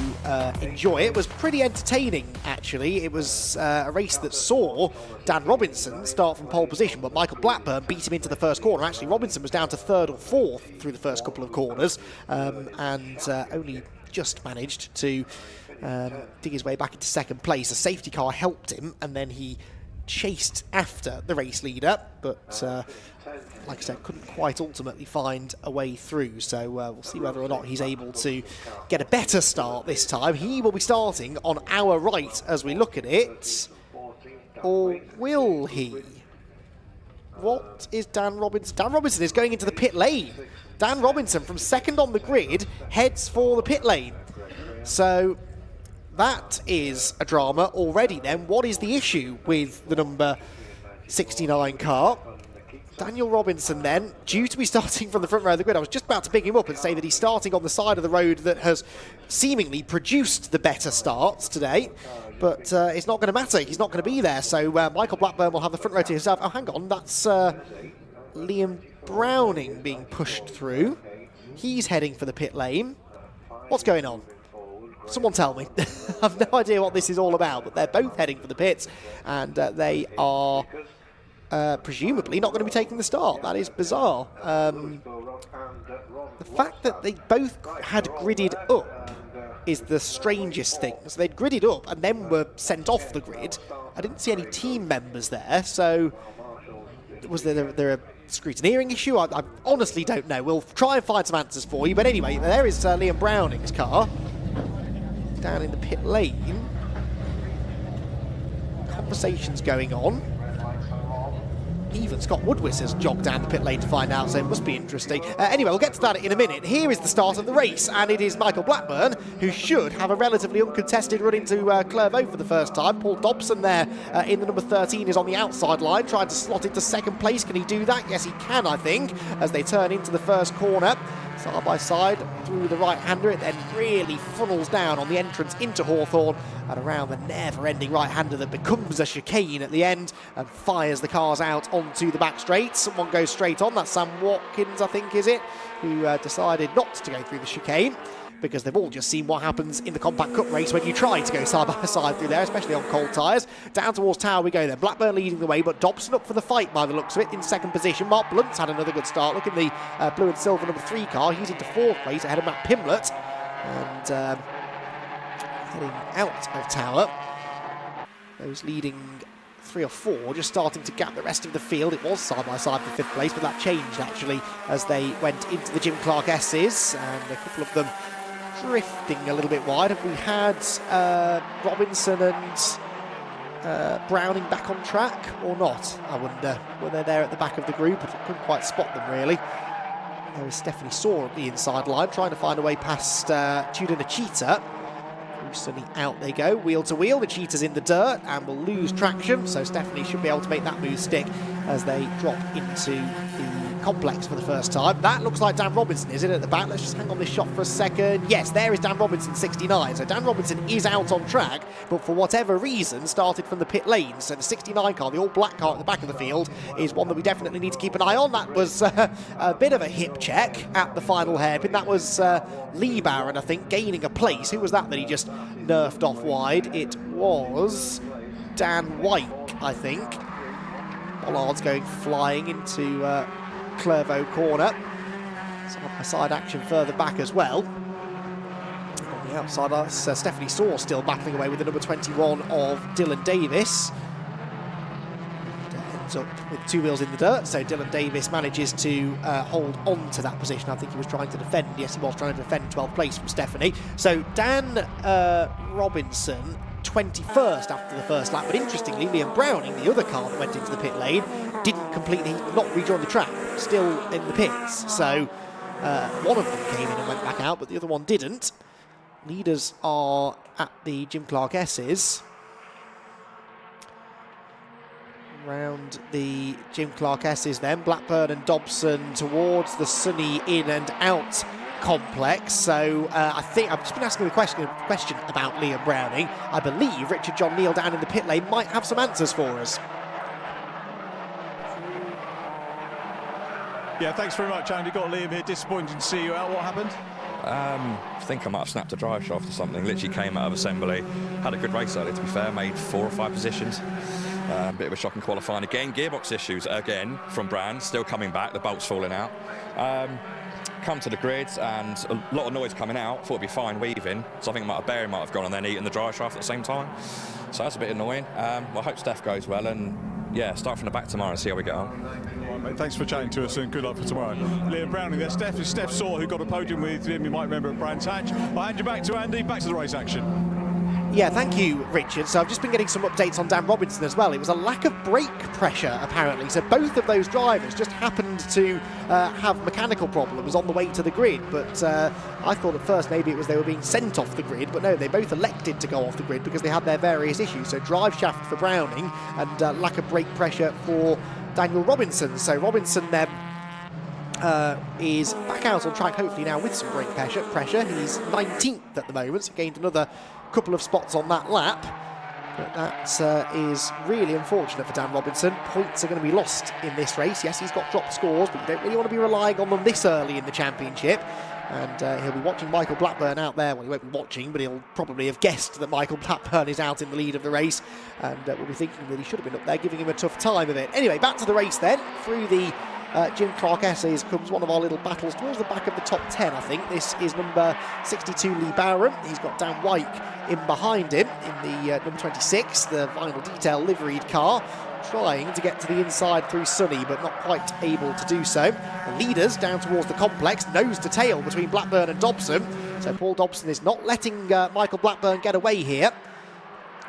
enjoy it, was pretty entertaining actually. It was a race that saw Dan Robinson start from pole position, but Michael Blackburn beat him into the first corner. Actually, Robinson was down to 3rd or 4th through the first couple of corners, and only just managed to dig his way back into 2nd place. A safety car helped him, and then he chased after the race leader, but like I said, couldn't quite ultimately find a way through. So we'll see whether or not he's able to get a better start this time. He will be starting on our right as we look at it, or will he? What is Dan Robinson? Dan Robinson is going into the pit lane. Dan Robinson, from 2nd on the grid, heads for the pit lane. So that is a drama already then. What is the issue with the number 69 car? Daniel Robinson then, due to be starting from the front row of the grid. I was just about to pick him up and say that he's starting on the side of the road that has seemingly produced the better starts today, but it's not going to matter. He's not going to be there, so Michael Blackburn will have the front row to himself. Oh, hang on, that's Liam Browning being pushed through. He's heading for the pit lane. What's going on? Someone tell me. I have no idea what this is all about, but they're both heading for the pits, and they are presumably not going to be taking the start. That is bizarre. The fact that they both had gridded up is the strangest thing. So they'd gridded up and then were sent off the grid. I didn't see any team members there, so was there a scrutineering issue? I honestly don't know. We'll try and find some answers for you. But anyway, there is Liam Browning's car down in the pit lane. Conversations going on. Even Scott Woodwis has jogged down the pit lane to find out, so it must be interesting. Anyway, we'll get to that in a minute. Here is the start of the race, and it is Michael Blackburn, who should have a relatively uncontested run into Clairvaux for the first time. Paul Dobson there in the number 13 is on the outside line, trying to slot into 2nd place. Can he do that? Yes, he can, I think, as they turn into the first corner. Side by side through the right-hander. It then really funnels down on the entrance into Hawthorne and around the never-ending right-hander that becomes a chicane at the end and fires the cars out onto the back straight. Someone goes straight on. That's Sam Watkins, I think, is it, who decided not to go through the chicane. because they've all just seen what happens in the Compact Cup race when you try to go side by side through there, especially on cold tyres. Down towards Tyre we go then. Blackburn leading the way, but Dobson up for the fight by the looks of it in second position. Mark Blunt's had another good start. Look in the blue and silver number 3 car. He's into 4th place ahead of Matt Pimlett. And heading out of Tower. Those leading 3 or 4 just starting to gap the rest of the field. It was side by side for 5th place, but that changed actually as they went into the Jim Clark S's, and a couple of them drifting a little bit wide. Have we had Robinson and Browning back on track or not? I wonder. Were they there at the back of the group? I couldn't quite spot them really. There is Stephanie Saw at the inside line, trying to find a way past Tudor Nachita. Sunny out they go, wheel to wheel. The Cheetah's in the dirt and will lose traction, so Stephanie should be able to make that move stick as they drop into the complex for the first time. That looks like Dan Robinson, is it, at the back? Let's just hang on this shot for a second. Yes, there is Dan Robinson, 69. So Dan Robinson is out on track, but for whatever reason started from the pit lane. So the 69 car, the all-black car at the back of the field, is one that we definitely need to keep an eye on. That was a bit of a hip check at the final hairpin. That was Lee Barron, I think, gaining a place. Who was that he just nerfed off wide? It was Dan White, I think. Bollard's going flying into Clervaux corner. Side-by-side action further back as well. On the outside, that's Stephanie Saw still battling away with the number 21 of Dylan Davis. Ends up with 2 wheels in the dirt, so Dylan Davis manages to hold on to that position. I think he was trying to defend. Yes, he was trying to defend 12th place from Stephanie. So Dan Robinson, 21st after the first lap, but interestingly Liam Browning, the other car that went into the pit lane, didn't completely not rejoin the track, still in the pits. So one of them came in and went back out, but the other one didn't. Leaders are at the Jim Clark S's. Round the Jim Clark S's then, Blackburn and Dobson towards the sunny in and out complex. So I think I've just been asking the question about Liam Browning. I believe Richard John Neal down in the pit lane might have some answers for us. Yeah, thanks very much, Andy. Got Liam here. Disappointing to see you out. What happened? I think I might have snapped a drive shaft or something. Literally came out of assembly. Had a good race earlier, to be fair. Made 4 or 5 positions. Bit of a shocking qualifying again. Gearbox issues again from Brand. Still coming back. The bolt's falling out. Come to the grids and a lot of noise coming out. Thought it'd be fine weaving. So I think a bearing might have gone and then eaten the drive shaft at the same time. So that's a bit annoying. Well, I hope Steph goes well and yeah, start from the back tomorrow and see how we get on. All right, mate, thanks for chatting to us and good luck for tomorrow. Liam Browning there. Steph is Steph Saw, who got a podium with him. You might remember at Brands Hatch. I'll hand you back to Andy. Back to the race action. Yeah, thank you, Richard. So I've just been getting some updates on Dan Robinson as well. It was a lack of brake pressure, apparently. So both of those drivers just happened to have mechanical problems on the way to the grid. But I thought at first maybe it was they were being sent off the grid. But no, they both elected to go off the grid because they had their various issues. So drive shaft for Browning and lack of brake pressure for Daniel Robinson. So Robinson then is back out on track, hopefully now with some brake pressure. He's 19th at the moment, so gained another couple of spots on that lap. But that is really unfortunate for Dan Robinson. Points are going to be lost in this race. Yes, he's got dropped scores, but you don't really want to be relying on them this early in the championship. And he'll be watching Michael Blackburn out there. Well, he won't be watching, but he'll probably have guessed that Michael Blackburn is out in the lead of the race. And we'll be thinking that he should have been up there, giving him a tough time of it. Anyway, back to the race then. Through the Jim Clark Essays comes one of our little battles towards the back of the top 10, I think. This is number 62, Lee Barron. He's got Dan White in behind him in the number 26, the vinyl detail liveried car, trying to get to the inside through Sunny, but not quite able to do so. The leaders down towards the complex, nose to tail between Blackburn and Dobson. So Paul Dobson is not letting Michael Blackburn get away here.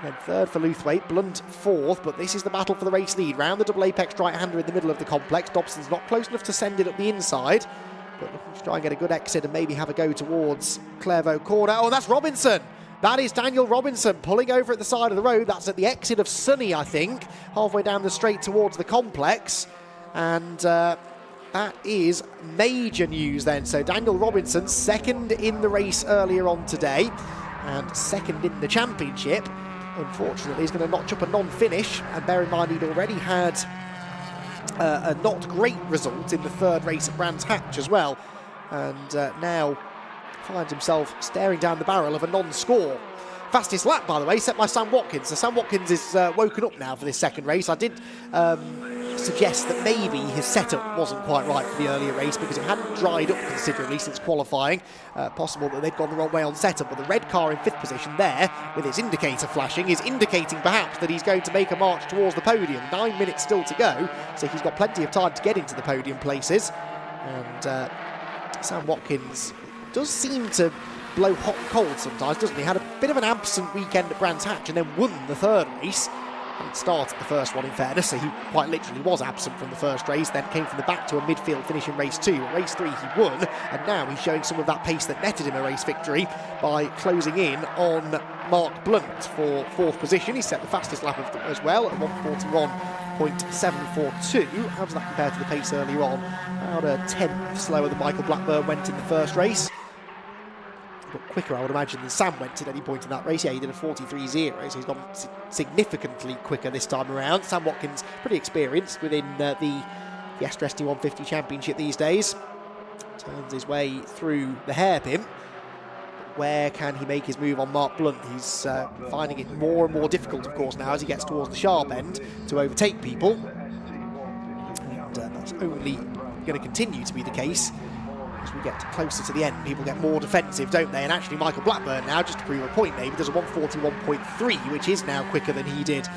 Then third for Luthwaite, Blunt fourth, but this is the battle for the race lead. Round the double apex right-hander in the middle of the complex. Dobson's not close enough to send it up the inside, but looking to try and get a good exit and maybe have a go towards Clervaux corner. Oh, that's Robinson! That is Daniel Robinson pulling over at the side of the road. That's at the exit of Sunny, I think, halfway down the straight towards the complex. And that is major news then. So Daniel Robinson, second in the race earlier on today, and second in the championship. Unfortunately, he's going to notch up a non-finish, and bear in mind he'd already had a not great result in the third race at Brands Hatch as well, and now finds himself staring down the barrel of a non-score. Fastest lap, by the way, set by Sam Watkins. So Sam Watkins is woken up now for this second race. I did suggest that maybe his setup wasn't quite right for the earlier race because it hadn't dried up considerably since qualifying. Possible that they'd gone the wrong way on setup, but the red car in 5th position there, with its indicator flashing, is indicating perhaps that he's going to make a march towards the podium. 9 minutes still to go, so he's got plenty of time to get into the podium places. And Sam Watkins does seem to blow hot and cold sometimes, doesn't he? Had a bit of an absent weekend at Brands Hatch and then won the third race. Hadn't started the first one, in fairness, so he quite literally was absent from the first race, then came from the back to a midfield finish in race 2. Race 3 he won, and now he's showing some of that pace that netted him a race victory by closing in on Mark Blunt for 4th position. He set the fastest lap of them as well at 1:41.742. How does that compare to the pace earlier on? About a 10th slower than Michael Blackburn went in the first race. But quicker, I would imagine, than Sam went at any point in that race. Yeah, he did a 43.0, so he's gone significantly quicker this time around. Sam Watkins, pretty experienced within the Fiesta ST150 Championship these days. Turns his way through the hairpin. Where can he make his move on Mark Blunt? He's finding it more and more difficult, of course, now as he gets towards the sharp end to overtake people. And that's only going to continue to be the case as we get closer to the end. People get more defensive, don't they? And actually Michael Blackburn now, just to prove a point maybe, does a 1:41.3, which is now quicker than he did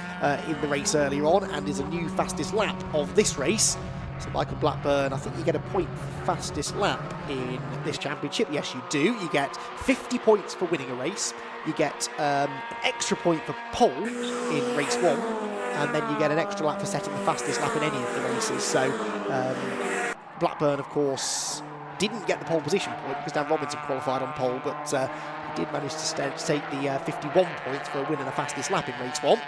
in the race earlier on, and is a new fastest lap of this race. So Michael Blackburn, I think you get a point for fastest lap in this championship. Yes, you do. You get 50 points for winning a race. You get an extra point for pole in race 1, and then you get an extra lap for setting the fastest lap in any of the races. So Blackburn, of course, didn't get the pole position point because Dan Robinson qualified on pole, but he did manage to take the 51 points for a win and a fastest lap in race 1.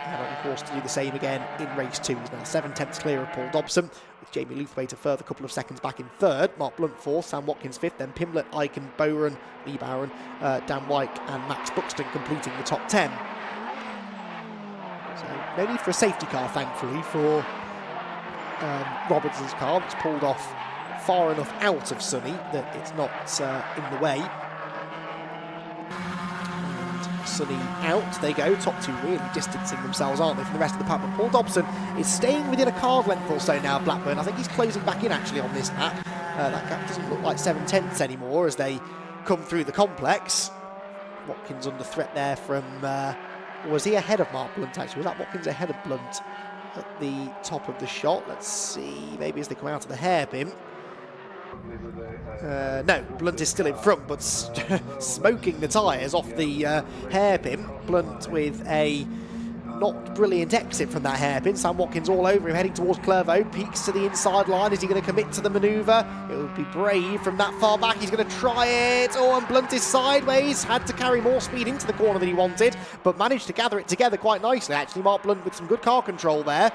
And of course to do the same again in race 2. He's now 7/10 clear of Paul Dobson, with Jamie Luthwaite a further couple of seconds back in 3rd, Mark Blunt 4th, Sam Watkins 5th, then Pimblett, Eichen, Bowron, Lee Bowron, Dan Wyke and Max Buxton completing the top 10. So no need for a safety car, thankfully, for Robinson's car, that's pulled off far enough out of Sunny that it's not in the way. Sunny out, they go, top 2 really distancing themselves, aren't they, from the rest of the pack. But Paul Dobson is staying within a car's length or so now, Blackburn. I think he's closing back in actually on this lap. That gap doesn't look like 7/10 anymore as they come through the complex. Watkins under threat there from, was he ahead of Mark Blunt actually? Was that Watkins ahead of Blunt at the top of the shot? Let's see, maybe as they come out of the hairpin. No, Blunt is still in front, but smoking the tyres off the hairpin. Blunt with a not brilliant exit from that hairpin. Sam Watkins all over him, heading towards Clervaux. Peeks to the inside line. Is he going to commit to the manoeuvre? It would be brave from that far back. He's going to try it. Oh, and Blunt is sideways. Had to carry more speed into the corner than he wanted, but managed to gather it together quite nicely, actually. Mark Blunt with some good car control there.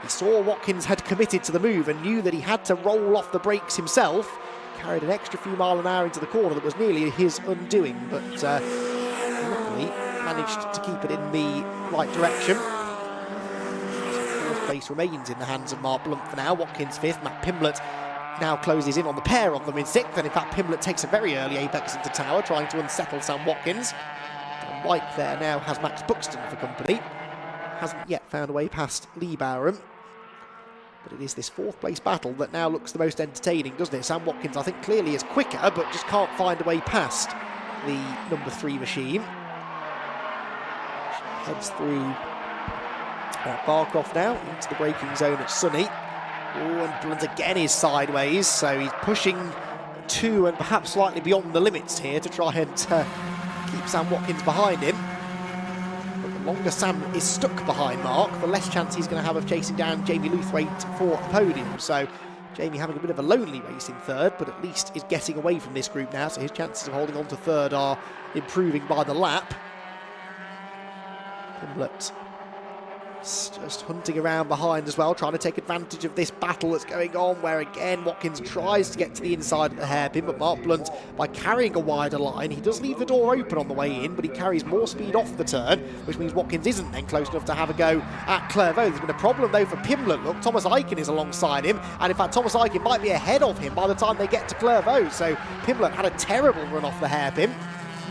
He saw Watkins had committed to the move and knew that he had to roll off the brakes himself. Carried an extra few mile an hour into the corner that was nearly his undoing, but luckily managed to keep it in the right direction. So 4th place remains in the hands of Mark Blunt for now. Watkins 5th, Matt Pimblett now closes in on the pair of them in 6th, and in fact Pimblett takes a very early apex into Tower, trying to unsettle Sam Watkins. And Wyke there now has Max Buxton for company. Hasn't yet found a way past Lee Bowron. But it is this 4th place battle that now looks the most entertaining, doesn't it? Sam Watkins, I think, clearly is quicker, but just can't find a way past the number 3 machine. Heads through Barcroft now into the braking zone at Sunny. Oh, and Blunt again is sideways, so he's pushing to and perhaps slightly beyond the limits here to try and keep Sam Watkins behind him. The longer Sam is stuck behind Mark, the less chance he's going to have of chasing down Jamie Luthwaite for a podium. So Jamie having a bit of a lonely race in 3rd, but at least is getting away from this group now, so his chances of holding on to 3rd are improving by the lap. Pimblett just hunting around behind as well, trying to take advantage of this battle that's going on, where again Watkins tries to get to the inside of the hairpin, but Mark Blunt, by carrying a wider line, he does leave the door open on the way in, but he carries more speed off the turn, which means Watkins isn't then close enough to have a go at Clairvaux. There's been a problem though for Pimblett. Look, Thomas Eichen is alongside him, and in fact Thomas Eichen might be ahead of him by the time they get to Clairvaux, so Pimblett had a terrible run off the hairpin.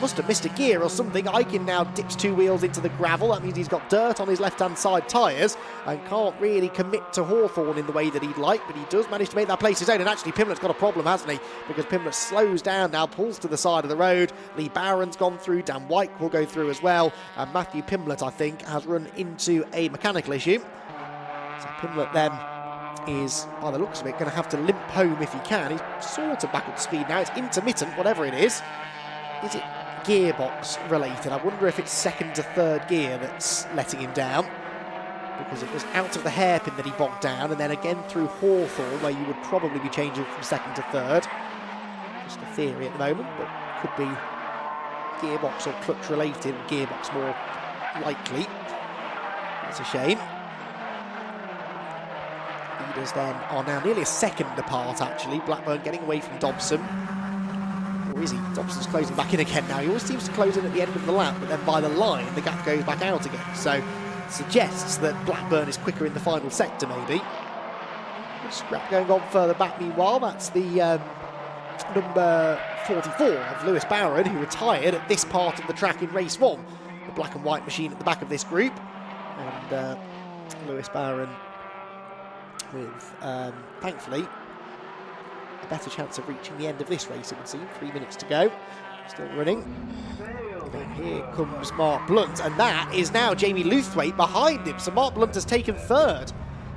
Must have missed a gear or something. Eichen now dips 2 wheels into the gravel. That means he's got dirt on his left-hand side tyres and can't really commit to Hawthorn in the way that he'd like, but he does manage to make that place his own. And actually, Pimblett's got a problem, hasn't he? Because Pimblett slows down now, pulls to the side of the road. Lee Barron's gone through. Dan White will go through as well. And Matthew Pimblett, I think, has run into a mechanical issue. So Pimblett then is, by the looks of it, going to have to limp home if he can. He's sort of back up to speed now. It's intermittent, whatever it is. Is it gearbox related? I wonder if it's second to third gear that's letting him down, because it was out of the hairpin that he bogged down, and then again through Hawthorn, where you would probably be changing from second to third. Just a theory at the moment, but could be gearbox or clutch related. Gearbox more likely. That's a shame. Leaders then are now nearly a second apart, actually. Blackburn getting away from Dobson. Or is he? Dobson's closing back in again now. He always seems to close in at the end of the lap, but then by the line, the gap goes back out again. So suggests that Blackburn is quicker in the final sector, maybe. Good scrap going on further back, meanwhile. That's the number 44 of Lewis Barron, who retired at this part of the track in race 1. The black and white machine at the back of this group. And Lewis Barron with, thankfully, a better chance of reaching the end of this race, it would seem. 3 minutes to go. Still running. And here comes Mark Blunt, and that is now Jamie Luthwaite behind him. So Mark Blunt has taken third.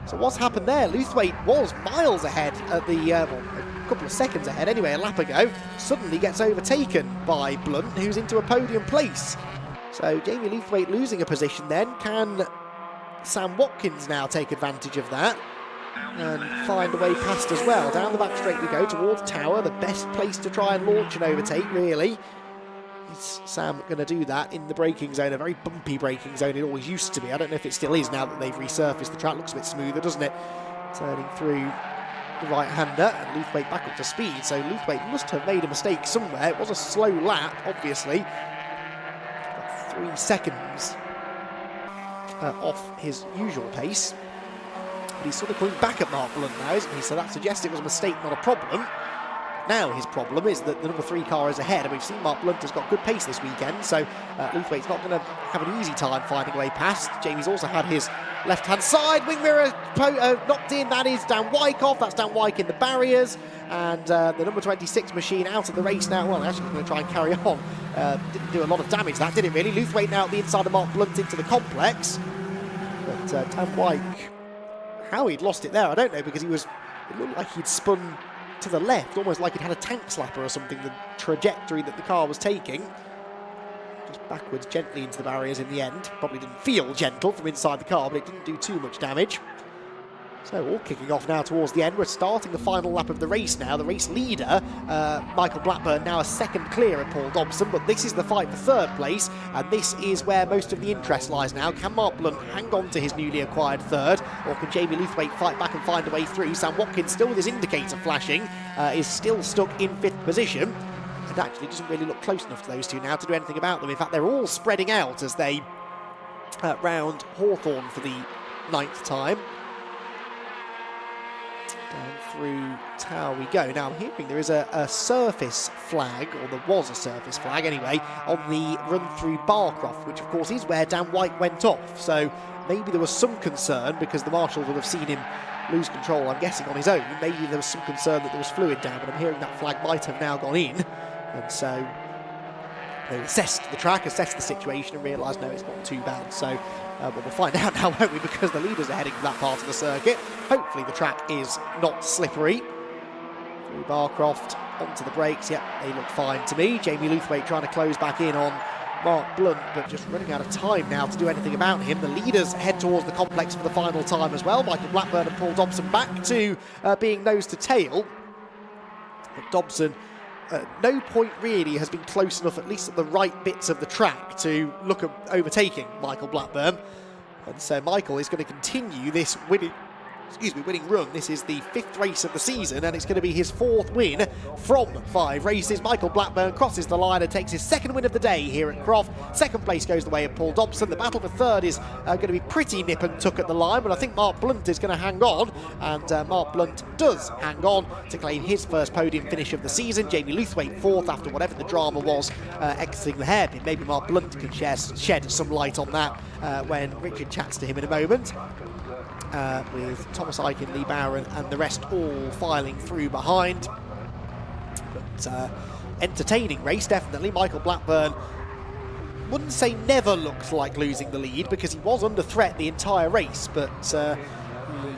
So what's happened there? Luthwaite was miles ahead at the, well, a couple of seconds ahead anyway, a lap ago. Suddenly gets overtaken by Blunt, who's into a podium place. So Jamie Luthwaite losing a position then. Can Sam Watkins now take advantage of that and find a way past as well? Down the back straight we go towards Tower, the best place to try and launch and overtake, really. Is Sam going to do that in the braking zone? A very bumpy braking zone it always used to be. I don't know if it still is now that they've resurfaced the track. Looks a bit smoother, doesn't it? Turning through the right-hander, and Luthwaite back up to speed. So Luthwaite must have made a mistake somewhere. It was a slow lap, obviously. Got 3 seconds off his usual pace. But he's sort of coming back at Mark Blunt now, isn't he? So that suggests it was a mistake, not a problem. Now his problem is that the number 3 car is ahead, and we've seen Mark Blunt has got good pace this weekend, so Luthwaite's not going to have an easy time finding a way past. Jamie's also had his left-hand side wing mirror knocked in. That is Dan Wyckoff. That's Dan Wyke in the barriers, and the number 26 machine out of the race now. Well, actually going to try and carry on. Didn't do a lot of damage, that did it really. Luthwaite now at the inside of Mark Blunt into the complex, but Dan Wyke, how he'd lost it there, I don't know, because it looked like he'd spun to the left, almost like it had a tank slapper or something, the trajectory that the car was taking. Just backwards gently into the barriers in the end. Probably didn't feel gentle from inside the car, but it didn't do too much damage. So all kicking off now towards the end. We're starting the final lap of the race now. The race leader, Michael Blackburn, now a second clear of Paul Dobson, but this is the fight for third place, and this is where most of the interest lies now. Can Mark Blunt hang on to his newly acquired third, or can Jamie Luthwaite fight back and find a way through? Sam Watkins, still with his indicator flashing, is still stuck in 5th position, and actually doesn't really look close enough to those two now to do anything about them. In fact, they're all spreading out as they round Hawthorn for the 9th time. Down through Tower we go. Now I'm hearing there is a surface flag, or there was a surface flag anyway, on the run through Barcroft, which of course is where Dan White went off. So maybe there was some concern, because the marshals would have seen him lose control, I'm guessing, on his own. Maybe there was some concern that there was fluid down, but I'm hearing that flag might have now gone in. And so they assessed the track, assessed the situation, and realised, no, it's not too bad. So well, we'll find out now, won't we, because the leaders are heading to that part of the circuit. Hopefully the track is not slippery. Through Barcroft, onto the brakes. Yep, they look fine to me. Jamie Luthwaite trying to close back in on Mark Blunt, but just running out of time now to do anything about him. The leaders head towards the complex for the final time as well. Michael Blackburn and Paul Dobson back to being nose to tail. But Dobson, no point really has been close enough, at least at the right bits of the track, to look at overtaking Michael Blackburn. And so Michael is going to continue this winning run. This is the 5th race of the season, and it's going to be his 4th win from 5 races. Michael Blackburn crosses the line and takes his 2nd win of the day here at Croft. 2nd place goes the way of Paul Dobson. The battle for 3rd is going to be pretty nip and tuck at the line, but I think Mark Blunt is going to hang on, and Mark Blunt does hang on to claim his first podium finish of the season. Jamie Luthwaite 4th after whatever the drama was exiting the hairpin. Maybe Mark Blunt can shed some light on that when Richard chats to him in a moment. With Thomas Aiken, Lee Barron and the rest all filing through behind. But entertaining race, definitely. Michael Blackburn wouldn't say never looked like losing the lead, because he was under threat the entire race, but he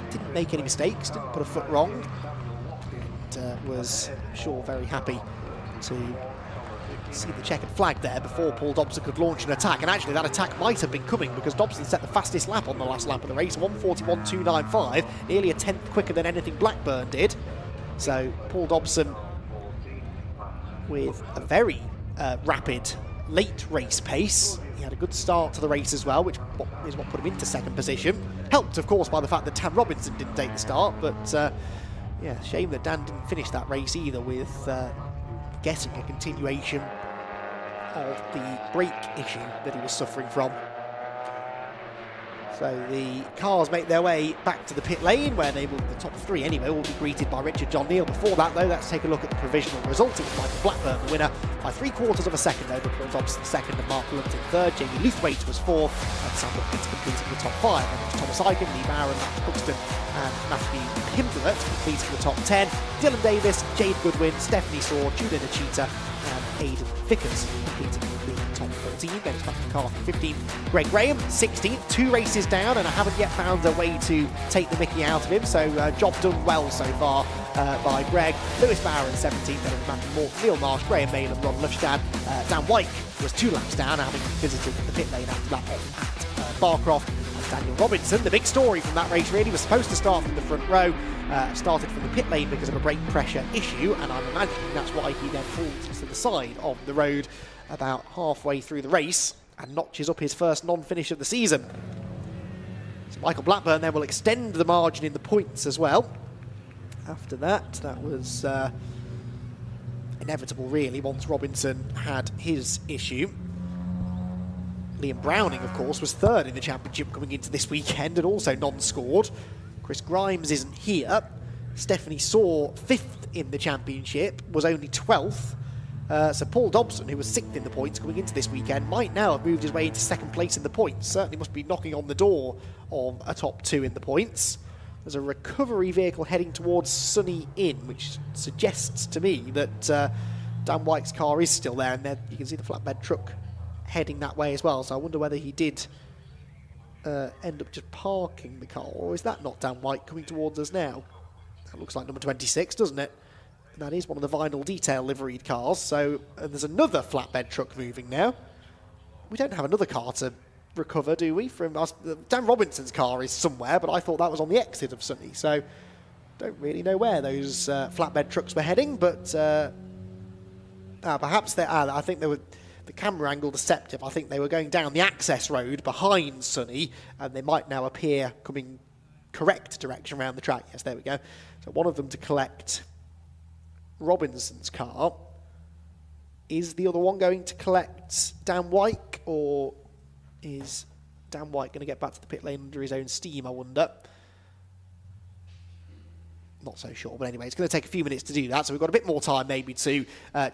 didn't make any mistakes, didn't put a foot wrong, and was, I'm sure, very happy to see the checkered flag there before Paul Dobson could launch an attack. And actually that attack might have been coming, because Dobson set the fastest lap on the last lap of the race, 1:41.295, nearly a 10th quicker than anything Blackburn did. So Paul Dobson with a very rapid late race pace. He had a good start to the race as well, which is what put him into 2nd position. Helped, of course, by the fact that Dan Robinson didn't take the start, but yeah, shame that Dan didn't finish that race either, with getting a continuation of the brake issue that he was suffering from. So the cars make their way back to the pit lane, where they will, the top 3 anyway, will be greeted by Richard John Neal. Before that, though, let's take a look at the provisional result. It was Michael Blackburn, the winner, by 3/4 of a second over Paul Dobson 2nd and Mark Blunt in 3rd. Jamie Luthwaite was 4th, and Sam Watkins completed the top 5. And it was Thomas Aiken, Lee Barron, Matt Buxton and Matthew Pimblett completing the top 10. Dylan Davis, Jade Goodwin, Stephanie Saw, Judah Nachita and Aidan Vickers completing the top 14. Dennis McCarthy 15th, Greg Graham 16th, 2 races down, and I haven't yet found a way to take the mickey out of him, so job done well so far by Greg. Lewis Barron 17th, then Matthew Morton, Neil Marsh, Graham Mail and Ron Lufstad. Dan White was 2 laps down, having visited the pit lane after that at Barcroft. And Daniel Robinson, the big story from that race really, was supposed to start from the front row, started from the pit lane because of a brake pressure issue, and I'm imagining that's why he then falls to the side of the road about halfway through the race and notches up his first non-finish of the season. So Michael Blackburn then will extend the margin in the points as well. After that, that was inevitable really once Robinson had his issue. Liam Browning, of course, was 3rd in the championship coming into this weekend and also non-scored. Chris Grimes isn't here. Stephanie Saw, 5th in the championship, was only 12th. So Paul Dobson, who was 6th in the points coming into this weekend, might now have moved his way into 2nd place in the points. Certainly must be knocking on the door of a top 2 in the points. There's a recovery vehicle heading towards Sunny Inn, which suggests to me that Dan White's car is still there, and there you can see the flatbed truck heading that way as well. So I wonder whether he did end up just parking the car, or is that not Dan White coming towards us now? That looks like number 26, doesn't it? That is one of the vinyl detail liveried cars. So there's another flatbed truck moving now. We don't have another car to recover, do we? From us, Dan Robinson's car is somewhere, but I thought that was on the exit of Sunny. So don't really know where those flatbed trucks were heading, but perhaps they are. I think they were the camera angle deceptive. I think they were going down the access road behind Sunny, and they might now appear coming correct direction around the track. Yes, there we go. So one of them to collect Robinson's car. Is the other one going to collect Dan White, or is Dan White going to get back to the pit lane under his own steam, I wonder? Not so sure, but anyway, it's going to take a few minutes to do that, so we've got a bit more time maybe to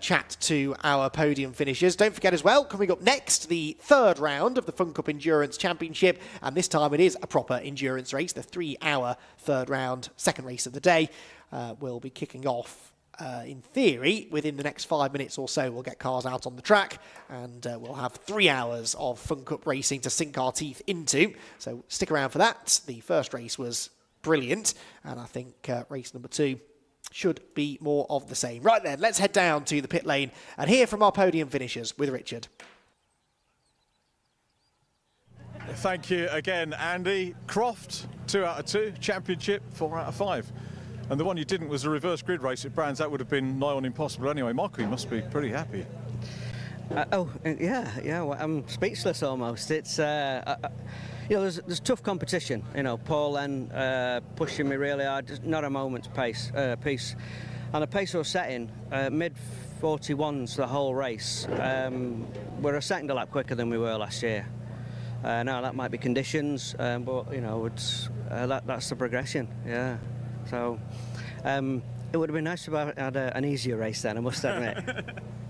chat to our podium finishers. Don't forget as well, coming up next, the 3rd round of the Fun Cup Endurance Championship, and this time it is a proper endurance race. The 3-hour 3rd round, 2nd race of the day, will be kicking off in theory within the next 5 minutes or so. We'll get cars out on the track, and we'll have 3 hours of Fun Cup racing to sink our teeth into, so stick around for that. The first race was brilliant, and I think race number 2 should be more of the same. Right then, let's head down to the pit lane and hear from our podium finishers with Richard. Thank you again, Andy. Croft, 2 out of 2. Championship, 4 out of 5. And the one you didn't was a reverse grid race at Brands. That would have been nigh on impossible anyway. Michael, you must be pretty happy. Yeah. Well, I'm speechless almost. It's there's tough competition. Paul then pushing me really hard. Just not a moment's peace. And the pace we're setting, mid 41s the whole race. We're a second a lap quicker than we were last year. Now that might be conditions, but it's that's the progression. Yeah. So it would have been nice to have had an easier race then, I must admit.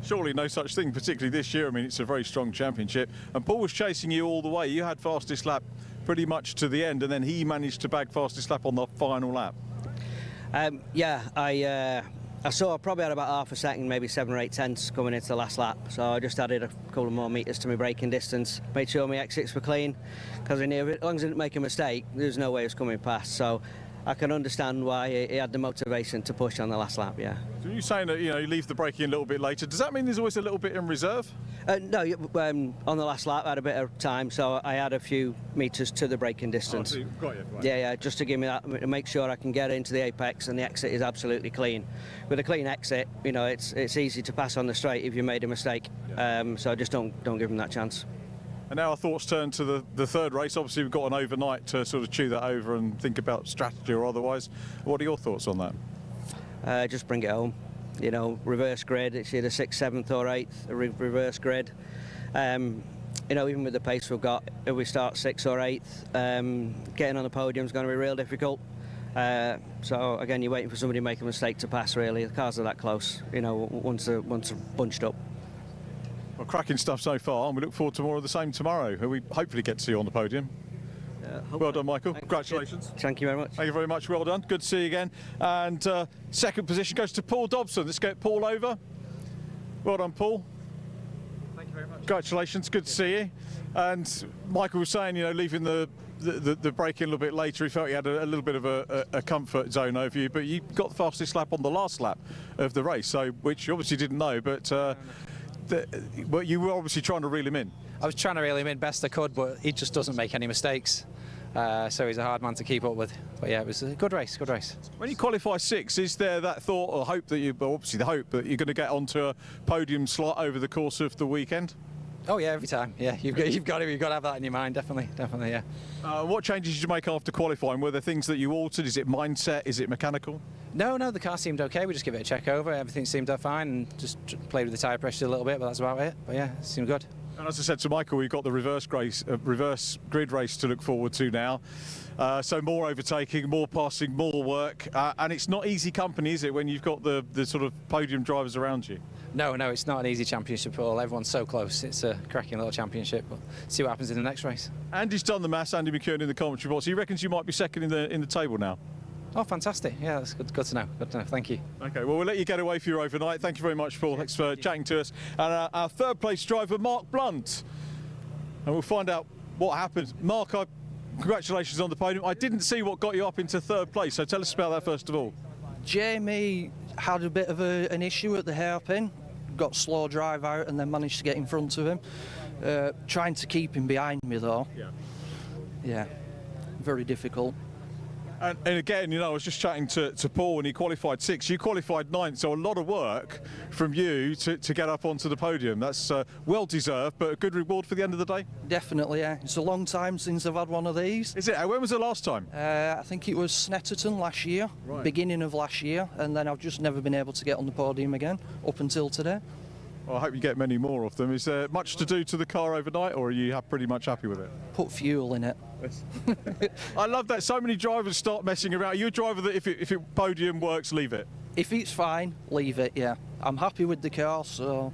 Surely no such thing, particularly this year. I mean, it's a very strong championship. And Paul was chasing you all the way. You had fastest lap pretty much to the end, and then he managed to bag fastest lap on the final lap. I saw I probably had about half a second, maybe 7 or 8 tenths coming into the last lap. So I just added a couple more metres to my braking distance, made sure my exits were clean, because I knew as long as I didn't make a mistake, there's no way it was coming past. So I can understand why he had the motivation to push on the last lap, yeah. So you're saying that, you leave the braking a little bit later. Does that mean there's always a little bit in reserve? No, on the last lap I had a bit of time, so I had a few metres to the braking distance. Oh, so you've got you, right. Yeah, just to give me that, to make sure I can get into the apex and the exit is absolutely clean. With a clean exit, it's easy to pass on the straight if you made a mistake. Yeah. So just don't give them that chance. And now our thoughts turn to the third race. Obviously, we've got an overnight to sort of chew that over and think about strategy or otherwise. What are your thoughts on that? Just bring it home. Reverse grid. It's either 6th, 7th or 8th, reverse grid. Even with the pace we've got, if we start 6th or 8th, getting on the podium is going to be real difficult. So again, you're waiting for somebody to make a mistake to pass. Really, the cars are that close. Once they're bunched up. Well, cracking stuff so far, and we look forward to more of the same tomorrow. We hopefully get to see you on the podium. Well done, Michael. Congratulations. Thank you very much. Thank you very much. Well done. Good to see you again. And second position goes to Paul Dobson. Let's get Paul over. Well done, Paul. Thank you very much. Congratulations. Good to see you. And Michael was saying, leaving the braking a little bit later, he felt he had a little bit of a comfort zone over you, but you got the fastest lap on the last lap of the race, so which you obviously didn't know, but but you were obviously trying to reel him in. I was trying to reel him in best I could, but he just doesn't make any mistakes. So he's a hard man to keep up with. But yeah, it was a good race, good race. When you qualify 6th, is there that thought or hope that obviously the hope that you're going to get onto a podium slot over the course of the weekend? Oh yeah, every time. Yeah, you've got to have that in your mind. Definitely, yeah. What changes did you make after qualifying? Were there things that you altered? Is it mindset? Is it mechanical? No, the car seemed okay. We just give it a check over. Everything seemed fine, and just played with the tyre pressure a little bit, but that's about it. But yeah, it seemed good. And as I said to Michael, we've got the reverse grid race to look forward to now. So more overtaking, more passing, more work, and it's not easy company, is it, when you've got the sort of podium drivers around you? No, it's not an easy championship at all. Everyone's so close. It's a cracking little championship. But see what happens in the next race. Andy's done the maths. Andy McKeown in the commentary box. He reckons you might be second in the table now. Oh, fantastic. Yeah, that's good to know. Good to know. Thank you. OK, well, we'll let you get away for your overnight. Thank you very much, Paul. Thanks for chatting to us. And our third place driver, Mark Blunt. And we'll find out what happened. Mark, congratulations on the podium. I didn't see what got you up into third place, so tell us about that first of all. Jamie had a bit of an issue at the hairpin, got slow drive out and then managed to get in front of him. Trying to keep him behind me though. Yeah, very difficult. And again, I was just chatting to Paul when he qualified 6th. You qualified 9th, so a lot of work from you to get up onto the podium. That's well deserved, but a good reward for the end of the day? Definitely, yeah. It's a long time since I've had one of these. Is it? When was the last time? I think it was Snetterton last year, beginning of last year, and then I've just never been able to get on the podium again up until today. Well, I hope you get many more of them. Is there much to do to the car overnight, or are you pretty much happy with it? Put fuel in it. I love that. So many drivers start messing around. Are you a driver that if it podium works, leave it? If it's fine, leave it, yeah. I'm happy with the car, so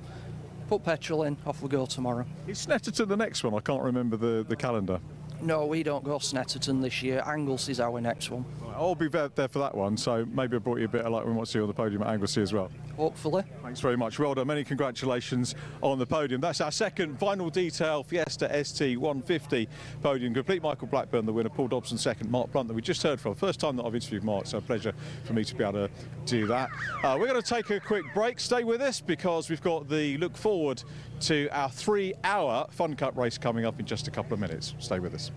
put petrol in, off we go tomorrow. Is Snetterton the next one? I can't remember the calendar. No, we don't go Snetterton this year. Anglesey is our next one. I'll be there for that one, so maybe I brought you a bit of luck. We might see you on the podium at Anglesey as well. Hopefully. Thanks very much. Well done. Many congratulations on the podium. That's our second final detail Fiesta ST 150 podium complete. Michael Blackburn, the winner. Paul Dobson, second. Mark Blunt, that we just heard from. First time that I've interviewed Mark, so a pleasure for me to be able to do that. We're going to take a quick break. Stay with us because we've got the look forward to our 3-hour Fun Cup race coming up in just a couple of minutes. Stay with us.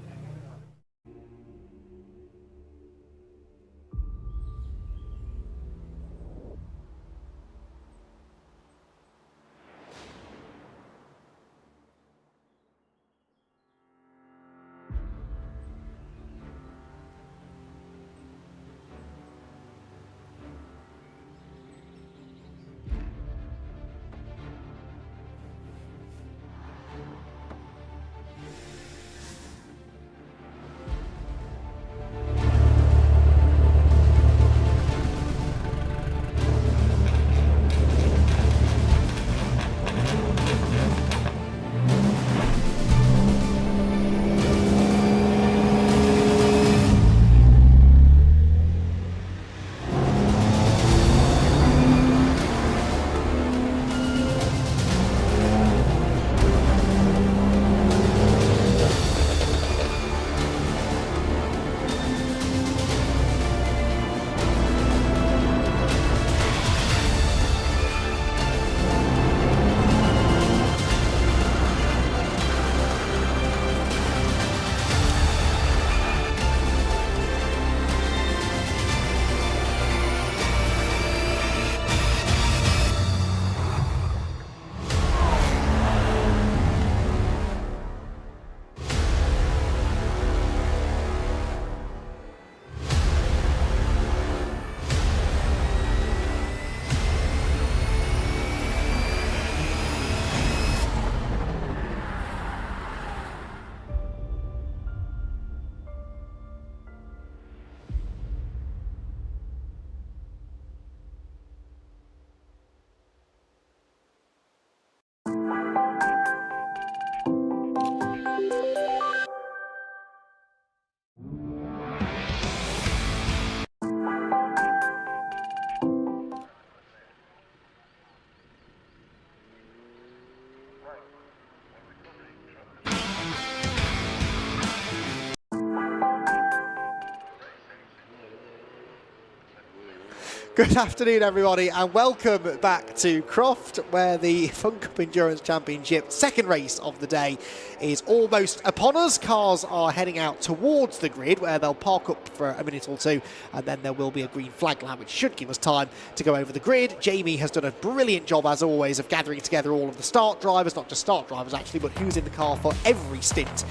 Good afternoon, everybody, and welcome back to Croft, where the Fun Cup Endurance Championship second race of the day is almost upon us. Cars are heading out towards the grid, where they'll park up for a minute or two, and then there will be a green flag lamp, which should give us time to go over the grid. Jamie has done a brilliant job, as always, of gathering together all of the start drivers, not just start drivers, actually, but who's in the car for every stint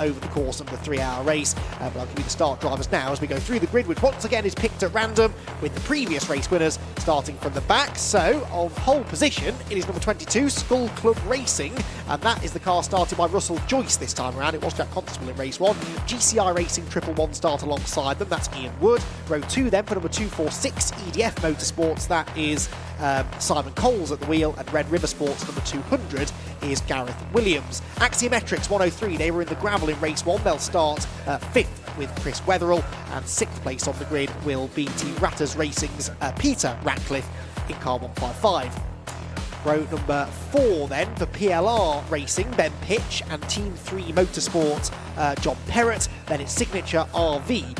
over the course of the 3-hour race. But I'll give you the start drivers now as we go through the grid, which once again is picked at random, with the previous race winners starting from the back. So, on pole position, it is number 22, Skull Club Racing, and that is the car started by Russell Joyce this time around. It was Jack Constable in race 1. GCI Racing 111 start alongside them, that's Ian Wood. Row 2 then for number 246, EDF Motorsports, that is Simon Coles at the wheel, and Red River Sports number 200 is Gareth Williams. Axiometrics 103, they were in the gravel in race 1. They'll start 5th with Chris Wetherall, and 6th place on the grid will be Team Ratters Racing's Peter Ratcliffe in car 155. Row number 4 then for PLR Racing, Ben Pitch, and Team 3 Motorsport, John Perrott. Then it's Signature RV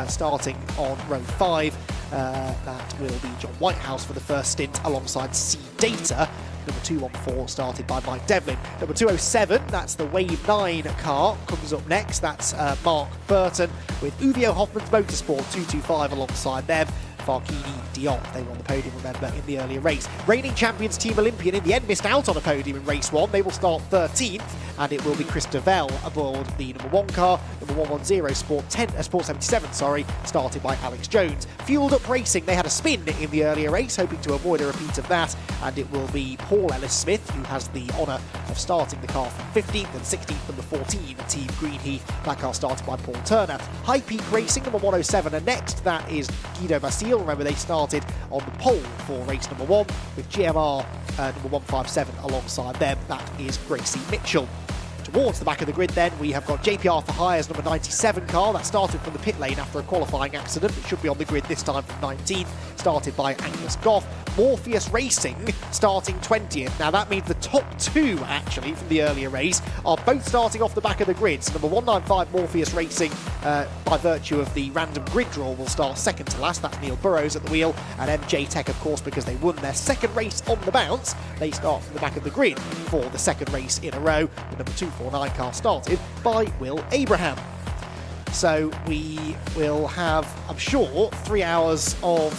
starting on row 5. That will be John Whitehouse for the first stint alongside C Data. Number 214 started by Mike Devlin. Number 207, that's the Wave 9 car, comes up next. That's Mark Burton with Uvio Hoffman's Motorsport 225 alongside them. Farkini Diop, they were on the podium, remember, in the earlier race. Reigning champions Team Olympian in the end missed out on a podium in race 1. They will start 13th, and it will be Chris Devell aboard the number 1 car. Number 110 Sport 77, started by Alex Jones. Fueled Up Racing, they had a spin in the earlier race, hoping to avoid a repeat of that, and it will be Paul Ellis-Smith who has the honour of starting the car from 15th, and 16th number 14, Team Greenheath. That car started by Paul Turner. High Peak Racing, number 107, and next that is Guido Basile. Remember, they started on the pole for race number 1 with GMR number 157 alongside them. That is Gracie Mitchell. Towards the back of the grid then, we have got JPR for Hire's number 97 car. That started from the pit lane after a qualifying accident. It should be on the grid this time from 19th, started by Angus Goff. Morpheus Racing starting 20th. Now that means the top 2 actually from the earlier race are both starting off the back of the grid. So number 195 Morpheus Racing, by virtue of the random grid draw, will start second to last. That's Neil Burrows at the wheel, and MJ Tech, of course, because they won their second race on the bounce, they start from the back of the grid for the second race in a row. The number 249 car started by Will Abraham. So we will have, I'm sure, 3 hours of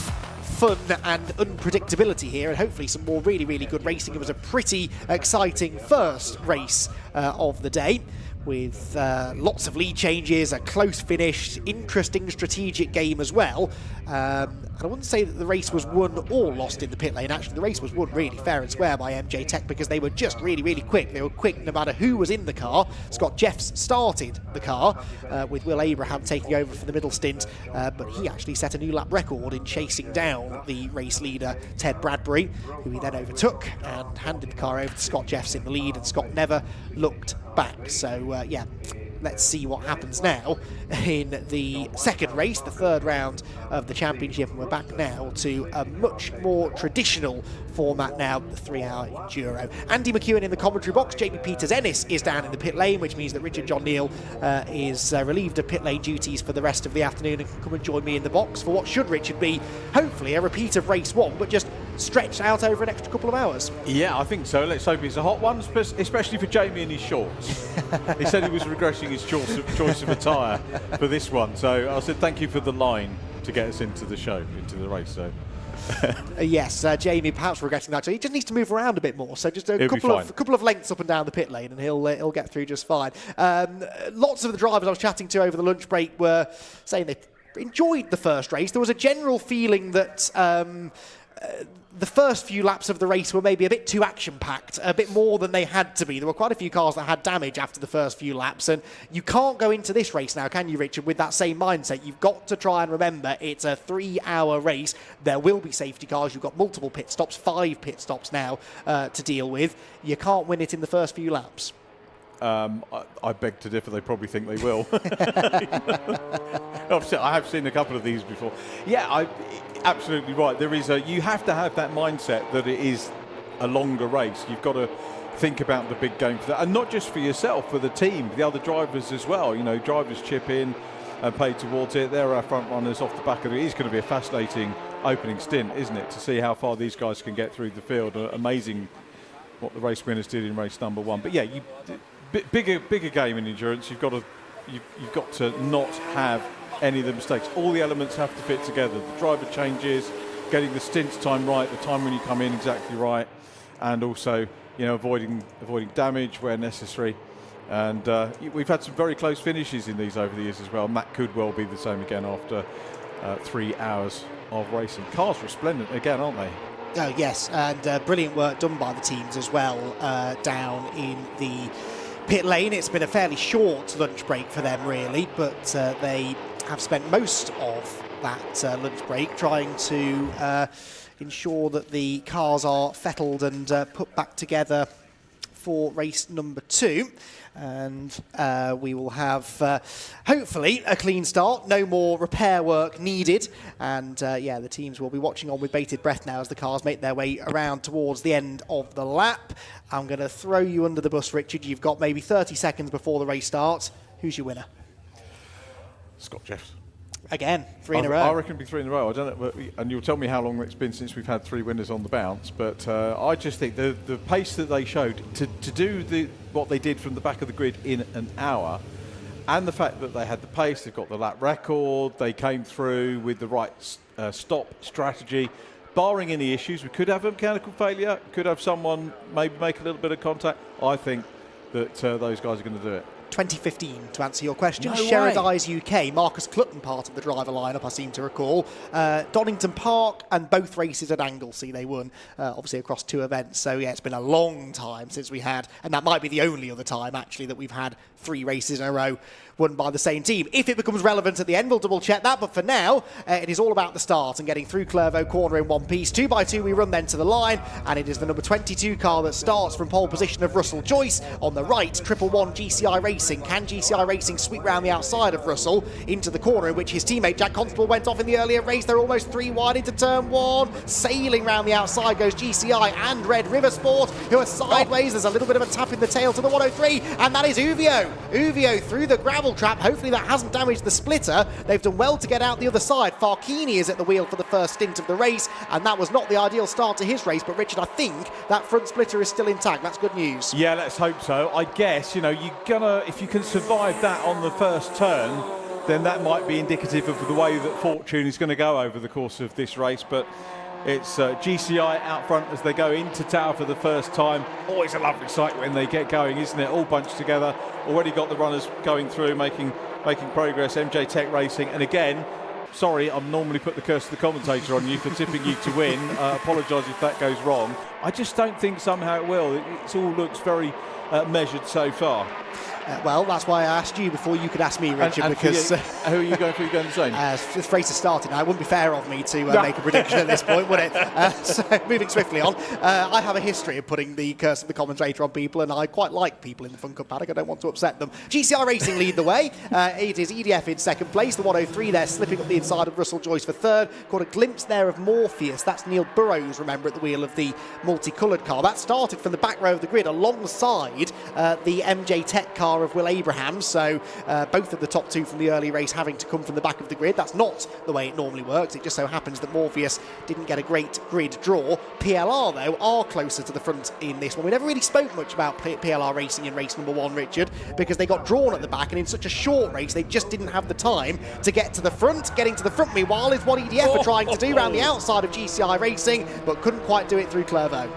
fun and unpredictability here, and hopefully some more really, really good racing. It was a pretty exciting first race of the day, with lots of lead changes, a close finish, interesting strategic game as well. And I wouldn't say that the race was won or lost in the pit lane. Actually, the race was won really fair and square by MJ Tech, because they were just really, really quick. They were quick no matter who was in the car. Scott Jeffs started the car, with Will Abraham taking over for the middle stint, but he actually set a new lap record in chasing down the race leader, Ted Bradbury, who he then overtook and handed the car over to Scott Jeffs in the lead, and Scott never looked back. So, yeah, let's see what happens now in the second race, the third round of the championship, and we're back now to a much more traditional format now, the 3-hour enduro. Andy McEwen in the commentary box. Jamie Peters-Ennis is down in the pit lane, which means that Richard John Neal is relieved of pit lane duties for the rest of the afternoon and can come and join me in the box for what should, Richard, be hopefully a repeat of race 1, but just stretched out over an extra couple of hours. Yeah, I think so. Let's hope it's a hot one, especially for Jamie and his shorts. He said he was regressing his choice of attire for this one, so I said thank you for the line to get us into the show, into the race. So. Yes, Jamie perhaps regretting that. He just needs to move around a bit more. So just a couple of lengths up and down the pit lane, and he'll get through just fine. Lots of the drivers I was chatting to over the lunch break were saying they enjoyed the first race. There was a general feeling that the first few laps of the race were maybe a bit too action-packed, a bit more than they had to be. There were quite a few cars that had damage after the first few laps, and you can't go into this race now, can you, Richard, with that same mindset? You've got to try and remember it's a 3-hour race. There will be safety cars. You've got multiple pit stops, 5 pit stops now to deal with. You can't win it in the first few laps. I beg to differ. They probably think they will. I have seen a couple of these before. Yeah, absolutely right. You have to have that mindset that it is a longer race. You've got to think about the big game for that, and not just for yourself, for the team, the other drivers as well. You know, drivers chip in and play towards it. They're our front runners off the back of it. It's going to be a fascinating opening stint, isn't it, to see how far these guys can get through the field. Amazing what the race winners did in race number 1. But yeah, bigger game in endurance. You've got to not have any of the mistakes. All the elements have to fit together. The driver changes, getting the stint time right, the time when you come in exactly right, and also avoiding damage where necessary. And we've had some very close finishes in these over the years as well, and that could well be the same again after 3 hours of racing. Cars resplendent again, aren't they? Oh yes, and brilliant work done by the teams as well down in the pit lane. It's been a fairly short lunch break for them really, but they have spent most of that lunch break trying to ensure that the cars are fettled and put back together for race number 2. And we will have hopefully a clean start, no more repair work needed, and yeah, the teams will be watching on with bated breath now as the cars make their way around towards the end of the lap. I'm going to throw you under the bus, Richard. You've got maybe 30 seconds before the race starts. Who's your winner? Scott Jeffs. Again, 3 in a row. I reckon it'll be 3 in a row. I don't know, and you'll tell me how long it's been since we've had 3 winners on the bounce. But I just think the pace that they showed to do what they did from the back of the grid in an hour, and the fact that they had the pace, they've got the lap record, they came through with the right stop strategy. Barring any issues, we could have a mechanical failure, could have someone maybe make a little bit of contact. I think that those guys are going to do it. 2015, to answer your question. No Sherrodice UK, Marcus Clutton part of the driver lineup, I seem to recall. Donington Park, and both races at Anglesey they won, obviously across 2 events. So yeah, it's been a long time since we had, and that might be the only other time actually that we've had 3 races in a row won by the same team. If it becomes relevant at the end, we'll double check that, but for now, it is all about the start and getting through Clervaux corner in one piece. 2 by 2 we run then to the line, and it is the number 22 car that starts from pole position of Russell Joyce. On the right, 111 GCI Racing. Can GCI Racing sweep round the outside of Russell into the corner in which his teammate Jack Constable went off in the earlier race? They're almost 3 wide into turn 1. Sailing round the outside goes GCI and Red River Sport, who are sideways. There's a little bit of a tap in the tail to the 103, and that is Uvio. Uvio through the gravel trap. Hopefully that hasn't damaged the splitter. They've done well to get out the other side. Farkini is at the wheel for the first stint of the race, and that was not the ideal start to his race, but Richard, I think that front splitter is still intact. That's good news. Yeah, let's hope so. I guess, you're gonna, if you can survive that on the first turn, then that might be indicative of the way that fortune is going to go over the course of this race. But it's GCI out front as they go into Tower for the first time. Always a lovely sight when they get going, isn't it? All bunched together. Already got the runners going through, making progress. MJ Tech Racing, and again, sorry, I've normally put the curse of the commentator on you for tipping you to win. Apologise if that goes wrong. I just don't think somehow it will. It all looks very measured so far. Well, that's why I asked you before you could ask me, Richard, because... who are you going for? Are you going the same? This race is starting now. It wouldn't be fair of me to make a prediction at this point, would it? So, moving swiftly on. I have a history of putting the curse of the commentator on people, and I quite like people in the Fun Cup paddock. I don't want to upset them. GCI Racing lead the way. It is EDF in second place. The 103 there slipping up the inside of Russell Joyce for third. Caught a glimpse there of Morpheus. That's Neil Burrows, remember, at the wheel of the multicoloured car. That started from the back row of the grid alongside the MJ Tech car of Will Abraham, so both of the top 2 from the early race having to come from the back of the grid. That's not the way it normally works. It just so happens that Morpheus didn't get a great grid draw. PLR, though, are closer to the front in this one. We never really spoke much about PLR Racing in race number 1, Richard, because they got drawn at the back, and in such a short race, they just didn't have the time to get to the front. Getting to the front, meanwhile, is what EDF are trying to do around the outside of GCI Racing, but couldn't quite do it through Clervaux.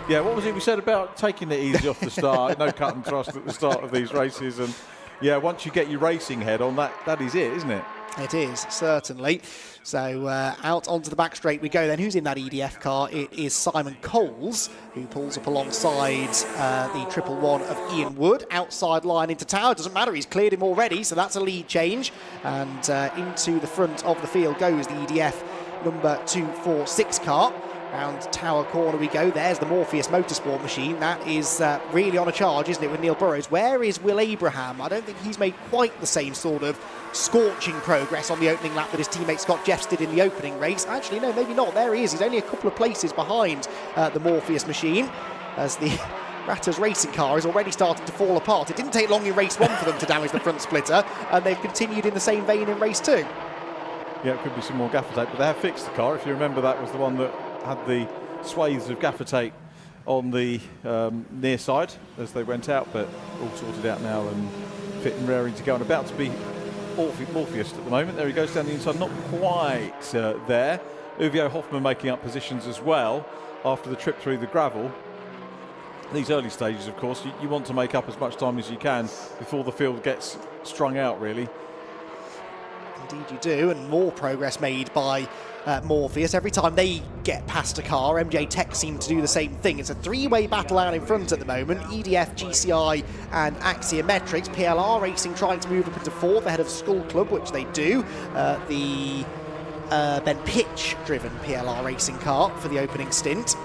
Yeah, what was it we said about taking it easy off the start? No cut and thrust at the start of these races. And yeah, once you get your racing head on, that is it, isn't it? It is, certainly. So out onto the back straight we go then. Who's in that EDF car? It is Simon Coles, who pulls up alongside the 111 of Ian Wood. Outside line into Tower. Doesn't matter, he's cleared him already, so that's a lead change. And into the front of the field goes the EDF number 246 car. Round Tower corner we go. There's the Morpheus Motorsport machine. That is really on a charge, isn't it, with Neil Burrows? Where is Will Abraham? I don't think he's made quite the same sort of scorching progress on the opening lap that his teammate Scott Jeffs did in the opening race. Actually, no, maybe not. There he is. He's only a couple of places behind the Morpheus machine, as the Ratters racing car is already starting to fall apart. It didn't take long in race 1 for them to damage the front splitter, and they've continued in the same vein in race 2. Yeah, it could be some more gaffer tape, but they have fixed the car. If you remember, that was the one that had the swathes of gaffer tape on the near side as they went out, but all sorted out now and fit and raring to go, and about to be Morpheus at the moment. There he goes down the inside, not quite there. Uvio Hoffman making up positions as well after the trip through the gravel. These early stages, of course, you want to make up as much time as you can before the field gets strung out, really. Indeed you do, and more progress made by Morpheus. Every time they get past a car, MJ Tech seem to do the same thing. It's a three-way battle out in front at the moment. EDF, GCI and Axiometrics. PLR Racing trying to move up into fourth ahead of Skull Club, which they do. The then pitch-driven PLR Racing car for the opening stint.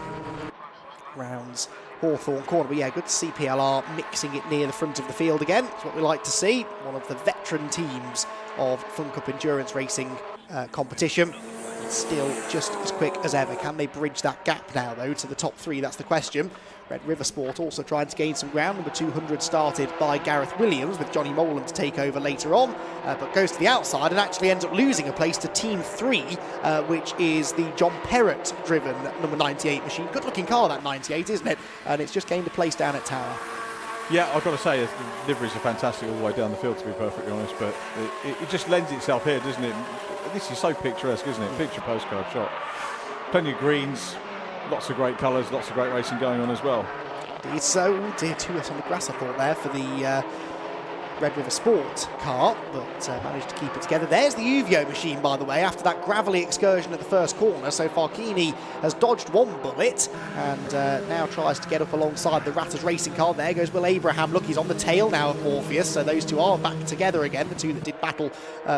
Rounds Hawthorne corner, but yeah, good to see PLR mixing it near the front of the field again. It's what we like to see. One of the veteran teams of Fun Cup Endurance Racing competition. Still just as quick as ever. Can they bridge that gap now, though, to the top three? That's the question. Red River Sport also trying to gain some ground. Number 200 started by Gareth Williams with Johnny Molan to take over later on, but goes to the outside and actually ends up losing a place to Team 3, which is the John Perrott-driven number 98 machine. Good-looking car, that 98, isn't it? And it's just gained a place down at Tyre. Yeah, I've got to say, the liveries are fantastic all the way down the field, to be perfectly honest, but it just lends itself here, doesn't it? This is so picturesque, isn't it? Picture postcard shot. Plenty of greens, lots of great colours, lots of great racing going on as well. Indeed so. Dear to us on the grass, I thought, there for the Red River Sport car, but managed to keep it together. There's the Uvio machine, by the way, after that gravelly excursion at the first corner. So Farkini has dodged one bullet and now tries to get up alongside the Ratters Racing car. There goes Will Abraham. Look, he's on the tail now of Morpheus, so those two are back together again, the two that did battle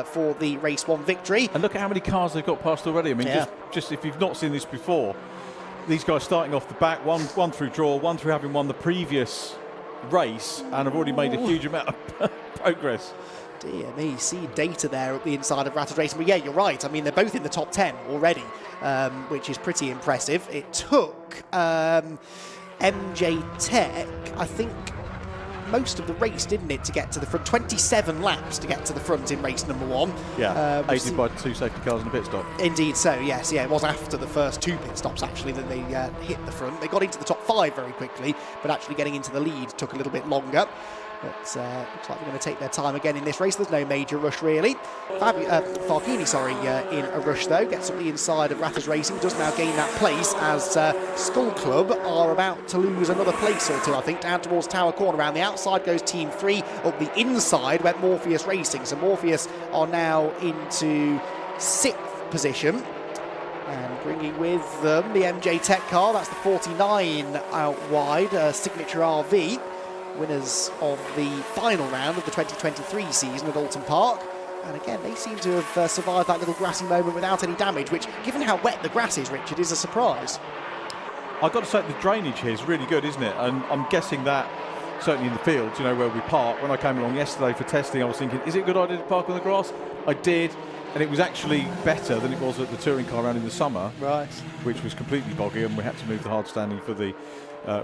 for the Race 1 victory. And look at how many cars they've got past already. I mean, yeah. just if you've not seen this before, these guys starting off the back, one through draw, one through having won the previous race, and have already made a huge amount of progress. Dear me, see data there at the inside of Ratters Racing. But yeah, you're right. I mean, they're both in the top 10 already, which is pretty impressive. It took MJ Tech, I think, most of the race, didn't it, to get to the front? 27 laps to get to the front in race number 1. Yeah, aided by 2 safety cars and a pit stop. Indeed so, yes. Yeah, it was after the first 2 pit stops, actually, that they hit the front. They got into the top 5 very quickly, but actually getting into the lead took a little bit longer. But looks like they're going to take their time again in this race. There's no major rush, really. Farkini, in a rush, though. Gets up the inside of Ratters Racing. Does now gain that place as Skull Club are about to lose another place or two, I think, down towards Tower Corner. Around the outside goes Team 3. Up the inside went Morpheus Racing. So Morpheus are now into 6th position. And bringing with them the MJ Tech car. That's the 49 out wide, Signature RV. Winners of the final round of the 2023 season at Alton Park. And again, they seem to have survived that little grassy moment without any damage, which, given how wet the grass is, Richard, is a surprise. I've got to say, the drainage here is really good, isn't it? And I'm guessing that, certainly in the field, you know, where we park. When I came along yesterday for testing, I was thinking, is it a good idea to park on the grass? I did. And it was actually better than it was at the touring car round in the summer, right? Which was completely boggy, and we had to move the hard standing for the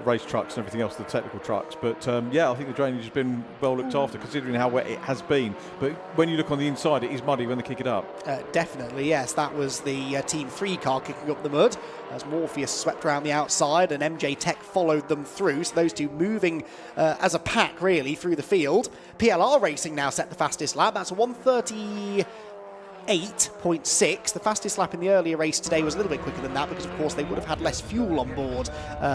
race trucks and everything else, the technical trucks. But yeah, I think the drainage has been well looked after, considering how wet it has been. But when you look on the inside, it is muddy when they kick it up. Definitely, yes. That was the Team 3 car kicking up the mud as Morpheus swept around the outside and MJ Tech followed them through. So those two moving as a pack, really, through the field. PLR Racing now set the fastest lap. That's a 1:38.6. The fastest lap in the earlier race today was a little bit quicker than that because, of course, they would have had less fuel on board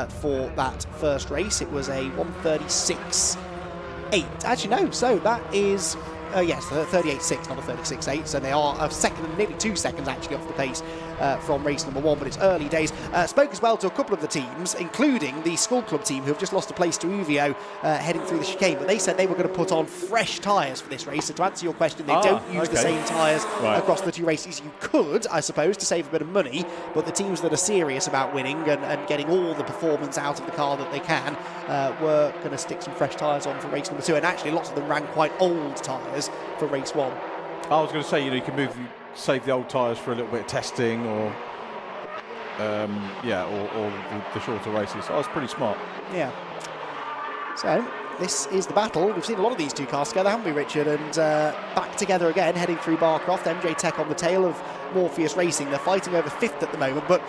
for that first race. It was a 1:36.8. Actually, no. So that is, yes, 38.6, not a 36.8. So they are a second, nearly 2 seconds actually off the pace from race number 1. But it's early days. Spoke as well to a couple of the teams, including the Skull Club team, who have just lost a place to Uvio heading through the chicane. But they said they were going to put on fresh tyres for this race. So to answer your question, they don't use the same tyres across the 2 races. You could, I suppose, to save a bit of money. But the teams that are serious about winning and getting all the performance out of the car that they can were going to stick some fresh tyres on for race number 2. And actually, lots of them ran quite old tyres for race 1. I was going to say, you know, you can save the old tyres for a little bit of testing or the shorter races. So I was pretty smart. Yeah. So this is the battle. We've seen a lot of these two cars together, haven't we, Richard? And back together again, heading through Croft. MJ Tech on the tail of Morpheus Racing. They're fighting over 5th at the moment, but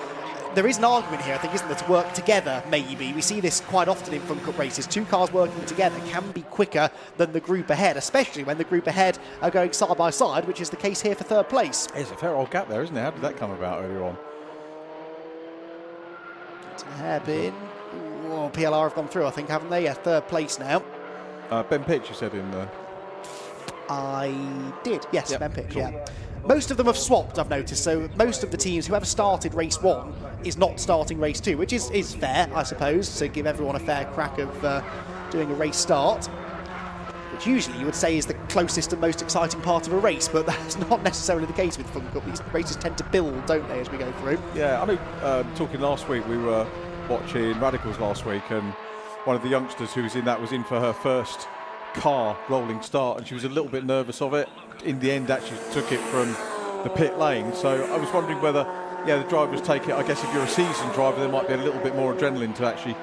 there is an argument here, I think, isn't there, to work together, maybe. We see this quite often in Fun Cup races. Two cars working together can be quicker than the group ahead, especially when the group ahead are going side by side, which is the case here for 3rd place. There's a fair old gap there, isn't there? How did that come about earlier on? It's a hairpin. Oh, PLR have gone through, I think, haven't they? Yeah, 3rd place now. Ben Pitch, you said in the... I did, yes, Yep, Ben Pitch, cool. yeah. Most of them have swapped, I've noticed, so most of the teams, whoever started race 1 is not starting race 2, which is fair, I suppose, to give everyone a fair crack of doing a race start, which usually you would say is the closest and most exciting part of a race, but that's not necessarily the case with Fun Cup. These races tend to build, don't they, as we go through? Yeah, I know, talking last week, we were watching Radicals last week, and one of the youngsters who was in that was in for her first car rolling start, and she was a little bit nervous of it. In the end, actually took it from the pit lane. So I was wondering whether, the drivers take it. I guess if you're a seasoned driver, there might be a little bit more adrenaline to actually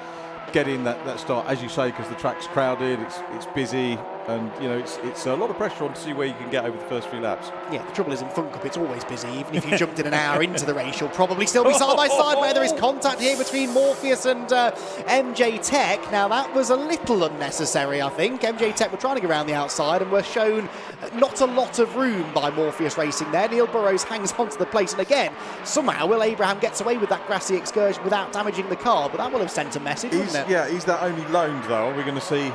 get in that start, as you say, because the track's crowded, it's busy, and it's a lot of pressure on to see where you can get over the first few laps. Yeah, the trouble is in Fun Cup, it's always busy. Even if you jumped in an hour into the race, you'll probably still be side by side, where there is contact here between Morpheus and MJ Tech. Now, that was a little unnecessary, I think. MJ Tech were trying to go around the outside and were shown not a lot of room by Morpheus Racing there. Neil Burrows hangs onto the place, and again, somehow Will Abraham gets away with that grassy excursion without damaging the car, but that will have sent a message, wouldn't it? Yeah, he's that only loaned, though. Are we going to see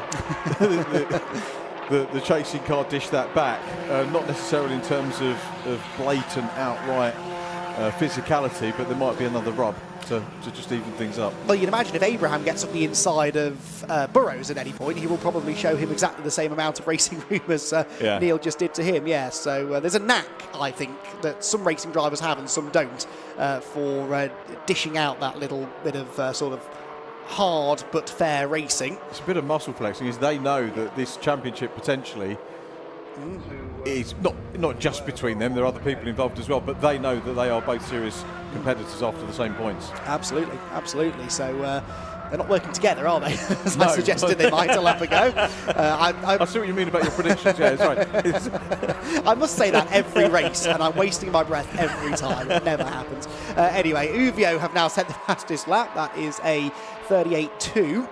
the chasing car dish that back? Not necessarily in terms of blatant, outright physicality, but there might be another rub to just even things up. Well, you'd imagine if Abraham gets up the inside of Burrows at any point, he will probably show him exactly the same amount of racing room as Neil just did to him. Yeah, so there's a knack, I think, that some racing drivers have and some don't for dishing out that little bit of sort of hard but fair racing. It's a bit of muscle flexing, is they know that this championship potentially is not just between them, there are other people involved as well, but they know that they are both serious competitors after the same points. Absolutely, absolutely. So they're not working together, are they? As No. I suggested they might a lap ago. I see what you mean about your predictions, yeah, that's right. I must say that every race, and I'm wasting my breath every time. It never happens. Anyway, Uvio have now set the fastest lap. That is a 38.2,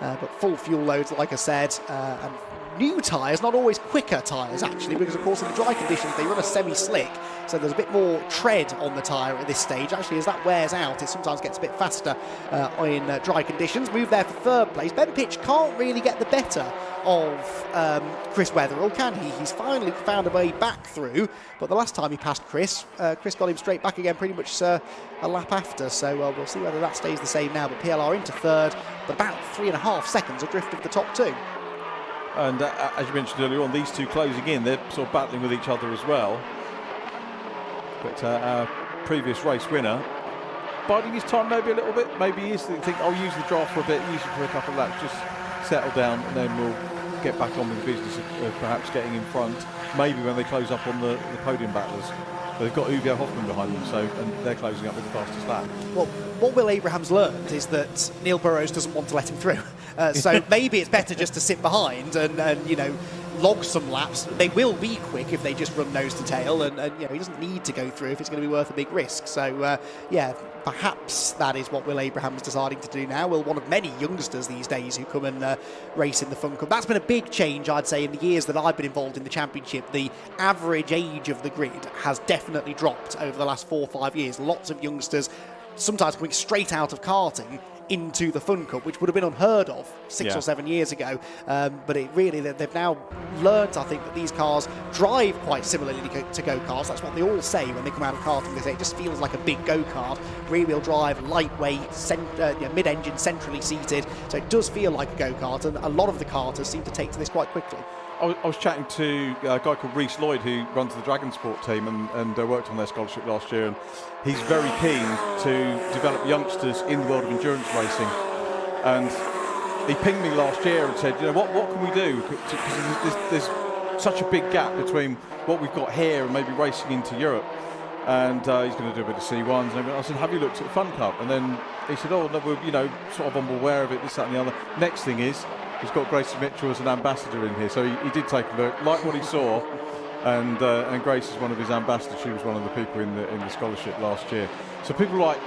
but full fuel loads, like I said, and new tyres, not always quicker tyres actually, because of course in the dry conditions they run a semi-slick, so there's a bit more tread on the tyre at this stage. Actually, as that wears out, it sometimes gets a bit faster in dry conditions. Move there for 3rd place. Ben Pitch can't really get the better of Chris Wetherill, can he? He's finally found a way back through, but the last time he passed Chris got him straight back again pretty much a lap after, so we'll see whether that stays the same now. But PLR into 3rd, but about 3.5 seconds adrift of the top 2. And as you mentioned earlier on, these two closing in, they're sort of battling with each other as well. But our previous race winner, biding his time maybe a little bit. Maybe he is thinking, I'll use the draft for a bit, use it for a couple of laps, just settle down, and then we'll get back on with the business of perhaps getting in front, maybe when they close up on the podium battlers. But they've got Uvio Hoffman behind them, and they're closing up with the fastest lap. Well, what Will Abraham's learned is that Neil Burrows doesn't want to let him through. So maybe it's better just to sit behind and log some laps. They will be quick if they just run nose to tail, and he doesn't need to go through if it's going to be worth a big risk. So perhaps that is what Will Abraham is deciding to do now. Will, one of many youngsters these days who come and race in the Fun Cup. That's been a big change, I'd say, in the years that I've been involved in the championship. The average age of the grid has definitely dropped over the last 4 or 5 years. Lots of youngsters sometimes coming straight out of karting into the Fun Cup, which would have been unheard of 6 or 7 years ago. But it really, they've now learnt, I think, that these cars drive quite similarly to go-karts. That's what they all say when they come out of karting. They say it just feels like a big go-kart, rear-wheel drive, lightweight, mid-engine, centrally seated. So it does feel like a go-kart, and a lot of the karters seem to take to this quite quickly. I was chatting to a guy called Reece Lloyd, who runs the Dragon Sport team and worked on their scholarship last year, and he's very keen to develop youngsters in the world of endurance racing. And he pinged me last year and said, what can we do? Because there's such a big gap between what we've got here and maybe racing into Europe. And he's going to do a bit of C1s and everything. I said, have you looked at Fun Cup? And then he said, oh, no, we're sort of aware of it, this, that and the other. Next thing is, he's got Gracie Mitchell as an ambassador in here, so he did take a look, like what he saw, and Grace is one of his ambassadors. She was one of the people in the scholarship last year. So people like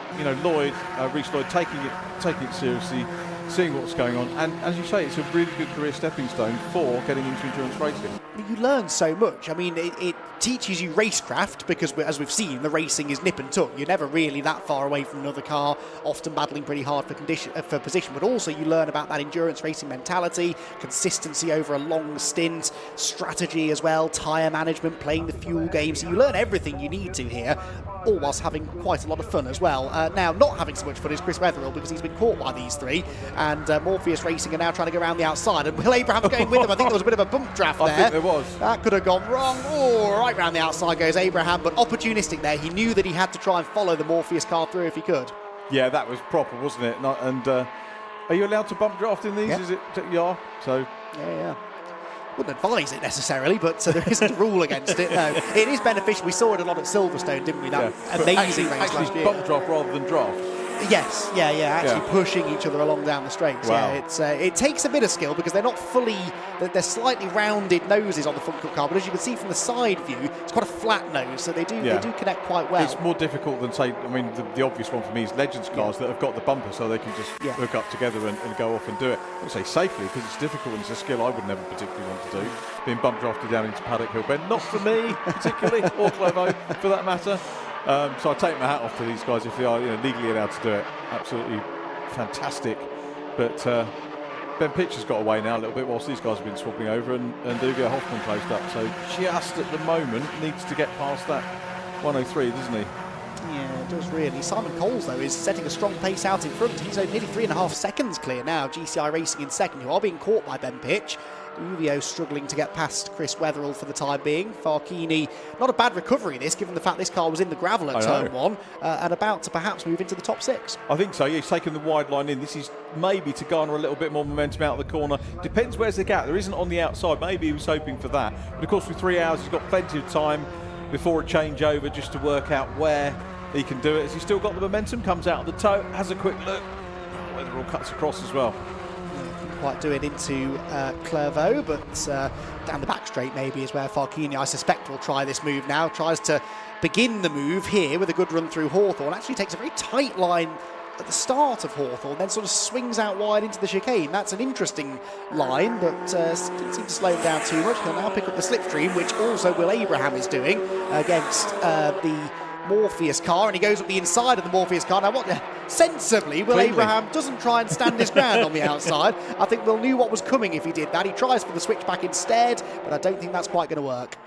Lloyd, Reece Lloyd, taking it seriously, seeing what's going on, and as you say, it's a really good career stepping stone for getting into endurance racing. You learn so much. I mean, it teaches you racecraft because, as we've seen, the racing is nip and tuck. You're never really that far away from another car, often battling pretty hard for position, but also you learn about that endurance racing mentality, consistency over a long stint, strategy as well, tyre management, playing the fuel game. So you learn everything you need to here, all whilst having quite a lot of fun as well. Now, not having so much fun is Chris Wetherill, because he's been caught by these three, and Morpheus Racing are now trying to go around the outside, and Will Abraham's going with them. I think there was a bit of a bump draft there. I think there was. That could have gone wrong. Oh, right round the outside goes Abraham, but opportunistic there. He knew that he had to try and follow the Morpheus car through if he could. Yeah, that was proper, wasn't it? And are you allowed to bump draft in these? Yep. Is it? Yeah. So. Yeah. Wouldn't advise it necessarily, but there isn't a rule against it. No, it is beneficial. We saw it a lot at Silverstone, didn't we? That amazing race last year. Bump draft rather than draft. Yes, actually pushing each other along down the straights. Wow. Yeah, it takes a bit of skill because they're not fully, they're slightly rounded noses on the front cut car, but as you can see from the side view, it's quite a flat nose, so they do connect quite well. It's more difficult than, say, I mean, the obvious one for me is Legends cars that have got the bumper, so they can just hook up together and go off and do it. I would say safely, because it's difficult and it's a skill I would never particularly want to do. Being bump drafted down into Paddock Hill Bend, not for me particularly, or Clervaux for that matter. So I take my hat off to these guys if they are legally allowed to do it. Absolutely fantastic. But Ben Pitcher's got away now a little bit whilst these guys have been swapping over, and Ugo Hoffman closed up. So just at the moment needs to get past that 103, doesn't he? Yeah, it does really. Simon Coles, though, is setting a strong pace out in front. He's nearly 3.5 seconds clear now. GCI Racing in second, who are being caught by Ben Pitch. Uvio struggling to get past Chris Wetherill for the time being. Farkini, not a bad recovery this, given the fact this car was in the gravel at turn one, and about to perhaps move into the top six. I think so, yeah, he's taken the wide line in. This is maybe to garner a little bit more momentum out of the corner. Depends where's the gap. There isn't on the outside. Maybe he was hoping for that. But of course, with 3 hours, he's got plenty of time before a changeover just to work out where he can do it. Has he still got the momentum? Comes out of the toe, has a quick look. Wetherill cuts across as well. Quite do it into Clervaux, but down the back straight maybe is where Farkini, I suspect, will try this move now. Tries to begin the move here with a good run through Hawthorn. Actually takes a very tight line at the start of Hawthorn, then sort of swings out wide into the chicane. That's an interesting line, but didn't seem to slow him down too much. He'll now pick up the slipstream, which also Will Abraham is doing against the Morpheus car, and he goes up the inside of the Morpheus car. Now, sensibly, Will Abraham doesn't try and stand his ground on the outside. I think Will knew what was coming if he did that. He tries for the switchback instead, but I don't think that's quite going to work.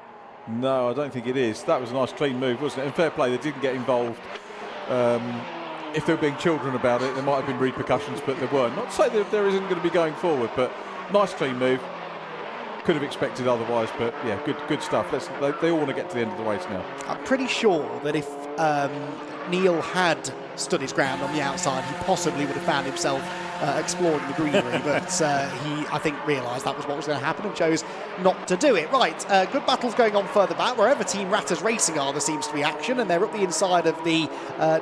No, I don't think it is. That was a nice clean move, wasn't it? And fair play, they didn't get involved. If they were being children about it, there might have been repercussions, but there weren't. Not to say that there isn't going to be going forward, but nice clean move. Could have expected otherwise, but yeah, good stuff. They all want to get to the end of the race now. I'm pretty sure that if Neil had stood his ground on the outside, he possibly would have found himself exploring the greenery, but he, I think, realised that was what was going to happen and chose not to do it. Right, good battles going on further back. Wherever Team Ratters Racing are, there seems to be action, and they're up the inside of the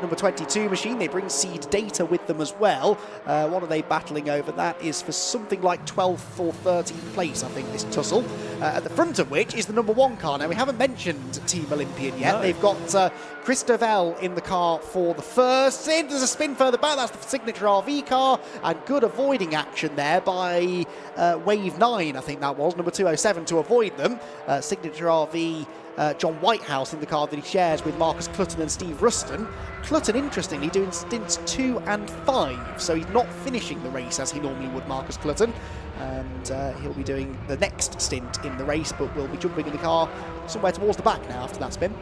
number 22 machine. They bring seed data with them as well. What are they battling over? That is for something like 12th or 13th place, I think, this tussle. At the front of which is the number 1 car. Now, we haven't mentioned Team Olympian yet. No. They've got Chris Devell in the car for the first. There's a spin further back. That's the Signature RV car. And good avoiding action there by Wave 9, I think that was, number 207, to avoid them. Signature RV, John Whitehouse in the car that he shares with Marcus Clutton and Steve Ruston. Clutton, interestingly, doing stints 2 and 5, so he's not finishing the race as he normally would, Marcus Clutton. And he'll be doing the next stint in the race, but will be jumping in the car somewhere towards the back now after that spin.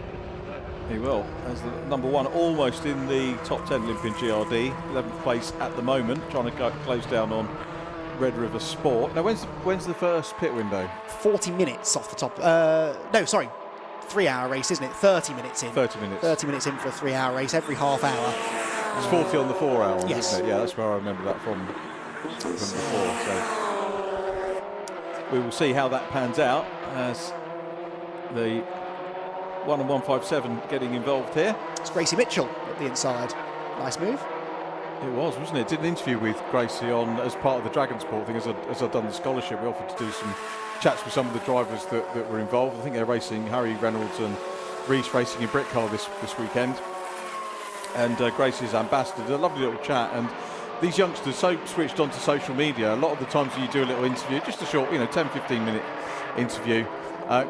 He will, as the number 1, almost in the top 10 Olympian GRD, 11th place at the moment, trying to close down on Red River Sport. Now, when's the first pit window? 40 minutes off the top. No, sorry, 3-hour race, isn't it? 30 minutes in. 30 minutes. 30 minutes in for a 3-hour race, every half hour. It's 40 on the 4-hour one, yes. Isn't it? Yeah, that's where I remember that from before. So we will see how that pans out as the 1 and 157 getting involved here. It's Gracie Mitchell at the inside. Nice move. It was, wasn't it? Did an interview with Gracie on as part of the Dragon Sport thing. As I'd done the scholarship, we offered to do some chats with some of the drivers that were involved. I think they're racing, Harry Reynolds and Reese racing in Britcar this weekend. And Gracie's ambassador did a lovely little chat. And these youngsters so switched on to social media. A lot of the times you do a little interview, just a short, 10-15 minute interview.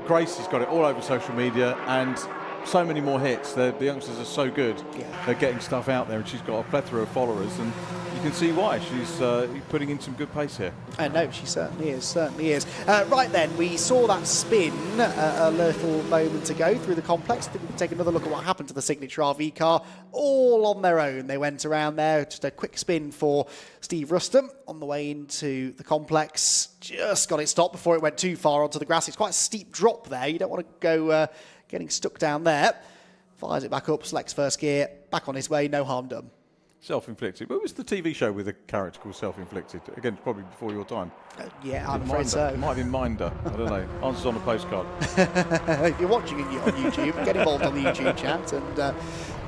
Gracie's got it all over social media and so many more hits. The youngsters are so good. They're getting stuff out there, and she's got a plethora of followers, and you can see why. She's putting in some good pace here. No, she certainly is, right then, we saw that spin a little moment ago through the complex. I think we can take another look at what happened to the Signature RV car. All on their own, they went around there. Just a quick spin for Steve Ruston on the way into the complex. Just got it stopped before it went too far onto the grass. It's quite a steep drop there. You don't want to go getting stuck down there. Fires it back up, selects first gear, back on his way, no harm done. Self-inflicted. What was the TV show with a character called Self-inflicted? Again, probably before your time. Yeah, I'm afraid so. It might have been Minder. I don't know. Answers on a postcard. If you're watching on YouTube, get involved on the YouTube chat and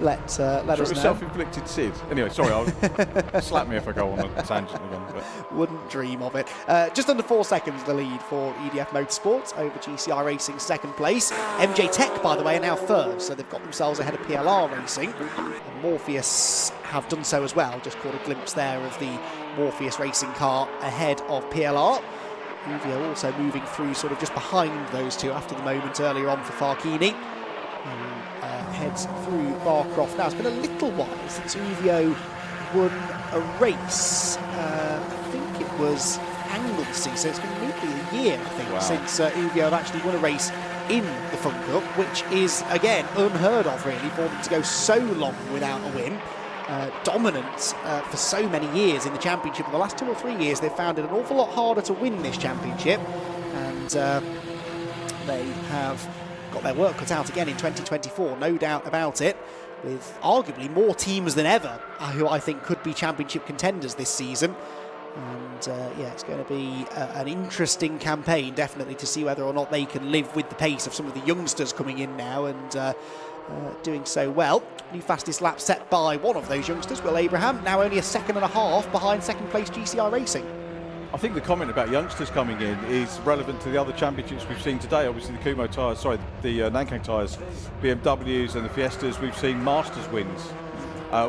let us know. Self-inflicted Sid. Anyway, sorry, I'll slap me if I go on a tangent again. But. Wouldn't dream of it. Just under 4 seconds the lead for EDF Motorsports over GCI Racing second place. MJ Tech, by the way, are now third, so they've got themselves ahead of PLR Racing. And Morpheus have done so as well. Just caught a glimpse there of the Morpheus racing car ahead of PLR. Uvio also moving through sort of just behind those two after the moment earlier on for Farkini, who heads through Croft. Now, it's been a little while since Uvio won a race. I think it was Anglesey, so it's been nearly a year, I think, since Uvio have actually won a race in the Fun Cup, which is, again, unheard of, really, for them to go so long without a win. Dominant for so many years in the championship. In the last 2 or 3 years, they've found it an awful lot harder to win this championship, and they have got their work cut out again in 2024, no doubt about it, with arguably more teams than ever who I think could be championship contenders this season. And yeah, it's going to be an interesting campaign, definitely, to see whether or not they can live with the pace of some of the youngsters coming in now and doing so well. New fastest lap set by one of those youngsters, Will Abraham, now only a second and a half behind second place GCI Racing. I think the comment about youngsters coming in is relevant to the other championships we've seen today. Obviously the Kumo tyres, the Nankang tyres, BMWs and the Fiestas, we've seen Masters wins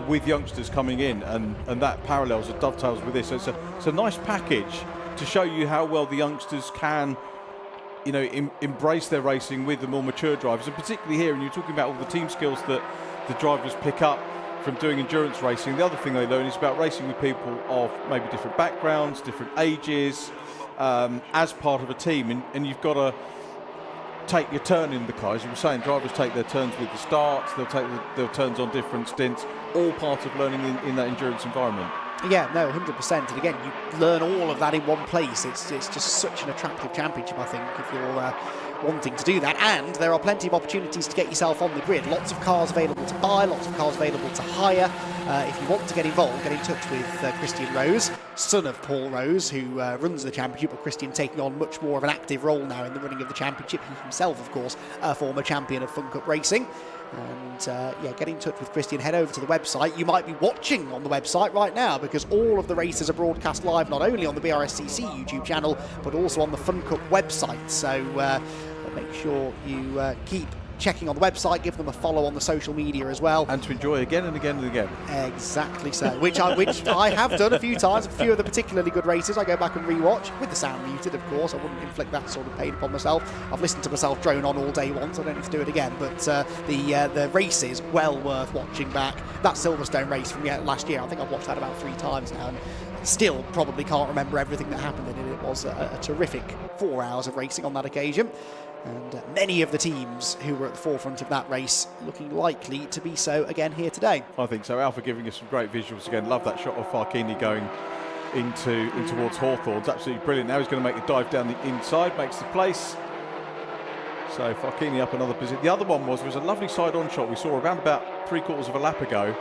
with youngsters coming in, and that parallels or dovetails with this. So it's a nice package to show you how well the youngsters can embrace their racing with the more mature drivers, and particularly here, and you're talking about all the team skills that the drivers pick up from doing endurance racing. The other thing they learn is about racing with people of maybe different backgrounds, different ages, as part of a team, and you've got to take your turn in the car. As you were saying, drivers take their turns with the starts, they'll take their turns on different stints, all part of learning in that endurance environment. Yeah, no, 100%. And again, you learn all of that in one place. It's just such an attractive championship, I think, if you're wanting to do that. And there are plenty of opportunities to get yourself on the grid. Lots of cars available to buy, lots of cars available to hire. If you want to get involved, get in touch with Christian Rose, son of Paul Rose, who runs the championship, with Christian taking on much more of an active role now in the running of the championship. He himself, of course, a former champion of Fun Cup Racing. And yeah, get in touch with Christian, head over to the website. You might be watching on the website right now, because all of the races are broadcast live, not only on the Brscc YouTube channel, but also on the Fun Cup website. So make sure you keep checking on the website, give them a follow on the social media as well. And to enjoy again and again and again. Exactly so, which I have done a few times. A few of the particularly good races I go back and re-watch, with the sound muted, of course. I wouldn't inflict that sort of pain upon myself. I've listened to myself drone on all day once, I don't need to do it again, but the races, well worth watching back. That Silverstone race from last year, I think I've watched that about 3 times now, and still probably can't remember everything that happened in it. It was a terrific 4 hours of racing on that occasion. And many of the teams who were at the forefront of that race looking likely to be so again here today. I think so. Alpha giving us some great visuals again. Love that shot of Farkini going in towards Hawthorne. It's absolutely brilliant. Now he's going to make the dive down the inside, makes the place. So Farkini up another position. The other one was a lovely side-on shot we saw around about 3/4 of a lap ago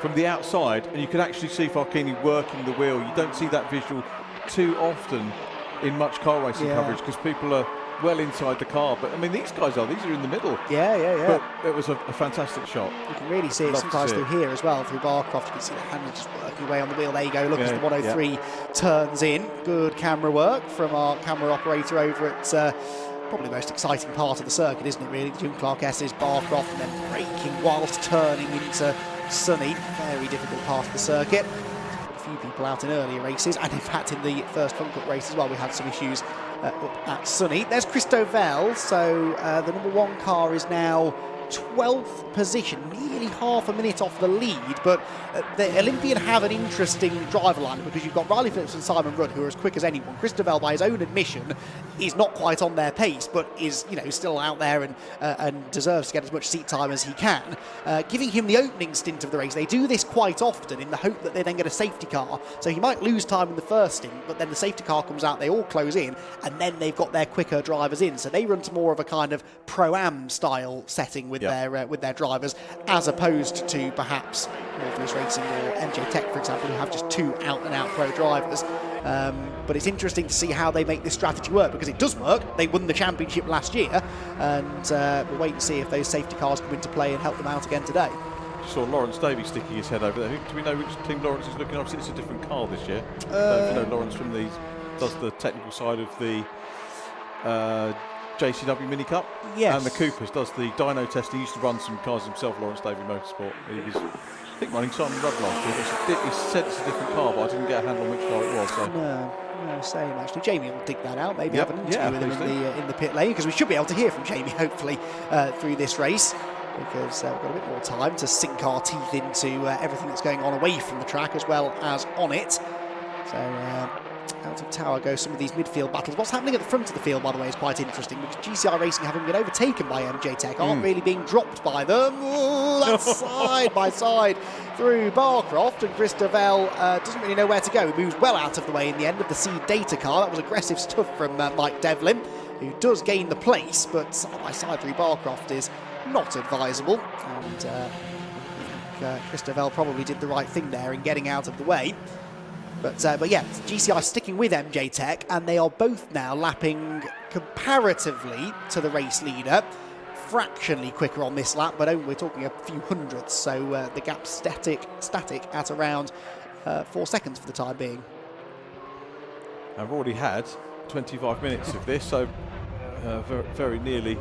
from the outside, and you could actually see Farkini working the wheel. You don't see that visual too often in much car racing coverage, because people are well inside the car. But I mean, these guys are in the middle. Yeah. But it was a fantastic shot. You can really see it sometimes through here as well, through Barcroft. You can see the handler just working away on the wheel. There you go. Look, as the 103 turns in. Good camera work from our camera operator over at probably the most exciting part of the circuit, isn't it, really? Jim Clark S's Barcroft, and then braking whilst turning into sunny. Very difficult part of the circuit. A few people out in earlier races, and in fact in the first Fun Cup race as well, we had some issues up at Sunny. There's Christovelle, so the number 1 car is now 12th position, nearly half a minute off the lead, but the Olympian have an interesting driver lineup because you've got Riley Phillips and Simon Rudd, who are as quick as anyone. Christovelle, by his own admission, is not quite on their pace, but is still out there and deserves to get as much seat time as he can. Giving him the opening stint of the race, they do this quite often in the hope that they then get a safety car. So he might lose time in the first stint, but then the safety car comes out, they all close in, and then they've got their quicker drivers in. So they run to more of a kind of Pro-Am style setting with their drivers, as opposed to perhaps Morpheus Racing or MJ Tech, for example, who have just 2 out-and-out pro drivers. But it's interesting to see how they make this strategy work, because it does work. They won the championship last year, and we'll wait and see if those safety cars come into play and help them out again today. Saw Lawrence Davies sticking his head over there. Do we know which team Lawrence is looking? Obviously, it's a different car this year. Lawrence does the technical side of the JCW Mini Cup. Yes. And the Coopers does the dyno testing. He used to run some cars himself, Lawrence Davies Motorsport. He was, I think, running Simon Rudd last year. He said it's a different car, but I didn't get a handle on which car it was. So. No, same actually. Jamie will dig that out. Maybe have an interview with him in the pit lane, because we should be able to hear from Jamie hopefully through this race, because we've got a bit more time to sink our teeth into everything that's going on away from the track as well as on it. So out of Tower go some of these midfield battles. What's happening at the front of the field, by the way, is quite interesting, because GCI Racing, having been overtaken by MJ Tech, aren't really being dropped by them. Ooh, that's side by side through Barcroft, and Christovelle doesn't really know where to go. He moves well out of the way in the end of the Seed Data car. That was aggressive stuff from Mike Devlin, who does gain the place, but side by side through Barcroft is not advisable. And I think Christovelle probably did the right thing there in getting out of the way. But yeah, GCI sticking with MJ Tech, and they are both now lapping comparatively to the race leader. Fractionally quicker on this lap, but only we're talking a few hundredths, so the gap's static at around 4 seconds for the time being. I've already had 25 minutes of this, so very nearly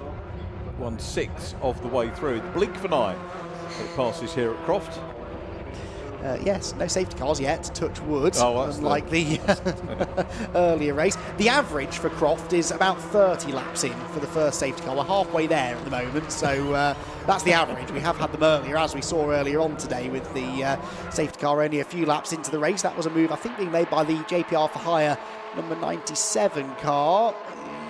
1/6 of the way through. The blink of an eye it passes here at Croft. Yes, no safety cars yet, touch wood, that's unlike the earlier race. The average for Croft is about 30 laps in for the first safety car. We're halfway there at the moment, so that's the average. We have had them earlier, as we saw earlier on today, with the safety car only a few laps into the race. That was a move, I think, being made by the JPR for Hire number 97 car.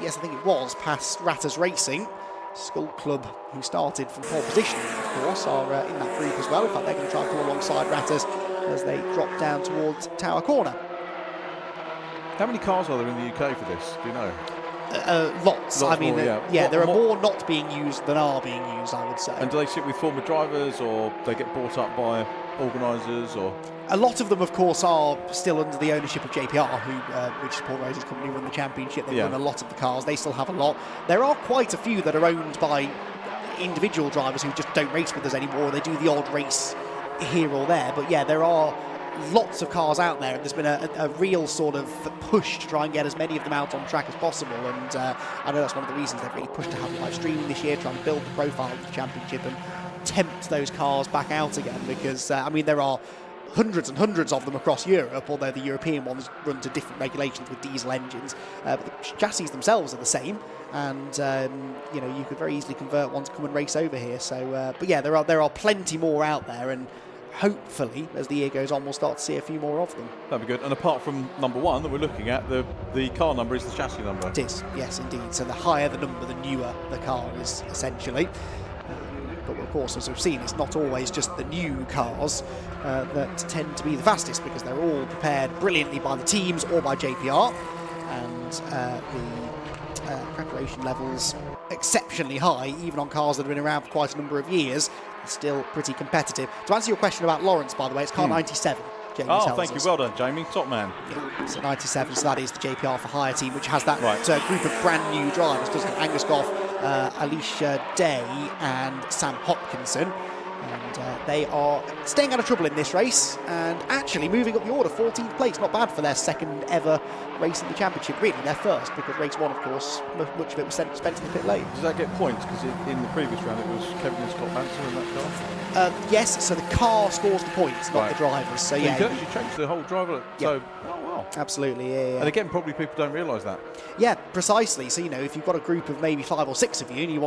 Yes, I think it was, past Ratters Racing. Skull Club, who started from pole position, of course, are in that group as well. In fact, they're going to try and come alongside Ratters as they drop down towards Tower Corner. How many cars are there in the UK for this? Do you know? Lots. I mean, there are more not being used than are being used, I would say. And do they sit with former drivers, or they get brought up by organisers, or? A lot of them, of course, are still under the ownership of JPR, which is Paul Rose's company, run the championship. They run a lot of the cars. They still have a lot. There are quite a few that are owned by individual drivers who just don't race with us anymore. They do the odd race here or there. But yeah, there are lots of cars out there, and there's been a real sort of push to try and get as many of them out on track as possible. And I know that's one of the reasons they've really pushed to have live streaming this year, trying to build the profile of the championship and tempt those cars back out again, because I mean, there are hundreds and hundreds of them across Europe, although the European ones run to different regulations with diesel engines, but the chassis themselves are the same, and you could very easily convert one to come and race over here. So but yeah, there are plenty more out there, and hopefully as the year goes on we'll start to see a few more of them. That'd be good. And apart from number 1 that we're looking at, the car number is the chassis number. It is, yes indeed. So the higher the number, the newer the car is, essentially. But of course, as we've seen, it's not always just the new cars that tend to be the fastest, because they're all prepared brilliantly by the teams or by JPR, and the preparation levels exceptionally high, even on cars that have been around for quite a number of years. Still pretty competitive. To answer your question about Lawrence, by the way, it's car 97. Jamie Oh, tells thank you. us. Well done, Jamie. Top man. Yeah, it's a 97, so that is the JPR for hire team, which has that Right. group of brand new drivers, doesn't it? Angus Goff, Alicia Day and Sam Hopkinson. And they are staying out of trouble in this race and actually moving up the order, 14th place. Not bad for their second ever race in the championship. Really, their first, because race one, of course, much of it was spent in the pit lane. Does that get points? Because in the previous round it was Kevin and Scott Manson in that car. Yes, so the car scores the points, not the drivers. So yeah, you can actually change the whole driver. So, oh wow. Absolutely, yeah. And again, probably people don't realise that. Yeah, precisely. So, you know, if you've got a group of maybe 5 or 6 of you and you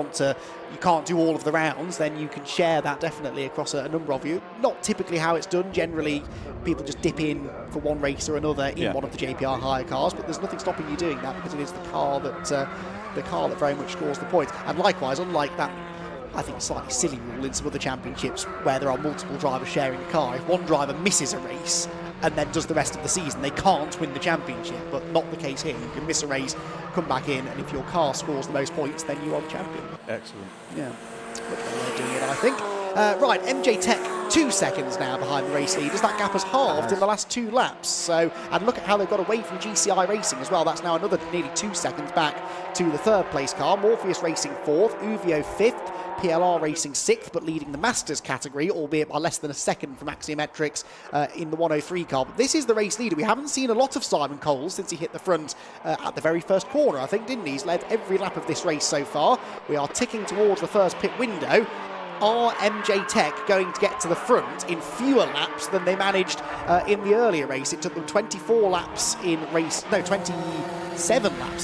can't do all of the rounds, then you can share that definitely across a number of you. Not typically how it's done. Generally, people just dip in for one race or another in one of the JPR hire cars, but there's nothing stopping you doing that because it is the car that very much scores the points. And likewise, unlike that, I think, slightly silly rule in some other championships where there are multiple drivers sharing a car, if one driver misses a race and then does the rest of the season, they can't win the championship, but not the case here. You can miss a race, come back in, and if your car scores the most points, then you are the champion. Excellent. Yeah, much better way of doing it, I think. Right, MJ Tech 2 seconds now behind the race leaders. That gap has halved in the last 2 laps. So, and look at how they've got away from GCI Racing as well. That's now another nearly 2 seconds back to the 3rd place car. Morpheus Racing 4th, Uvio 5th, PLR Racing 6th, but leading the Masters category, albeit by less than a second from Axiometrics in the 103 car. But this is the race leader. We haven't seen a lot of Simon Coles since he hit the front at the very first corner, I think, didn't he? He's led every lap of this race so far. We are ticking towards the first pit window. Are MJ Tech going to get to the front in fewer laps than they managed in the earlier race? It took them 27 laps, I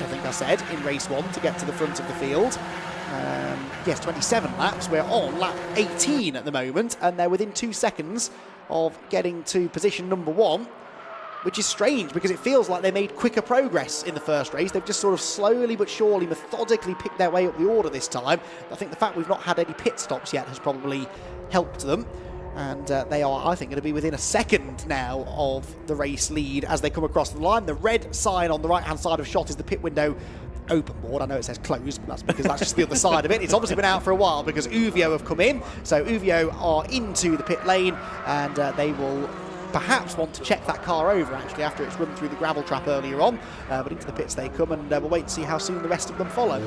think I said, in race 1 to get to the front of the field. Yes, 27 laps. We're on lap 18 at the moment, and they're within 2 seconds of getting to position number 1, which is strange because it feels like they made quicker progress in the first race. They've just sort of slowly but surely, methodically picked their way up the order this time. I think the fact we've not had any pit stops yet has probably helped them. And they are, I think, going to be within a second now of the race lead as they come across the line. The red sign on the right-hand side of shot is the pit window open board. I know it says closed, but that's because that's just the other side of it. It's obviously been out for a while because Uvio have come in. So Uvio are into the pit lane, and they will perhaps want to check that car over actually after it's run through the gravel trap earlier on, but into the pits they come, and we'll wait to see how soon the rest of them follow.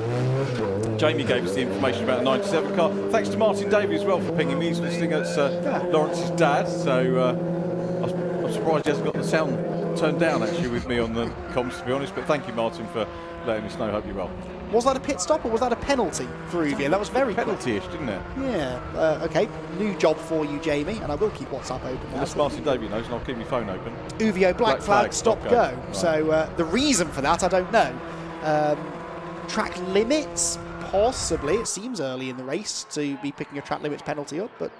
Jamie gave us the information about the 97 car. Thanks to Martin Davey as well for pinging me. He's listening. It's Lawrence's dad, so I'm surprised he hasn't got the sound turned down actually with me on the comms, to be honest, but thank you, Martin, for letting us know. Hope you're well. Was that a pit stop or was that a penalty for Uvio? That was very penalty-ish, didn't it? Yeah. Okay. New job for you, Jamie, and I will keep WhatsApp open. Unless Martin Davey knows, and I'll keep my phone open. Uvio black flag, stop go. Right. So the reason for that, I don't know. Track limits, possibly. It seems early in the race to be picking a track limits penalty up, but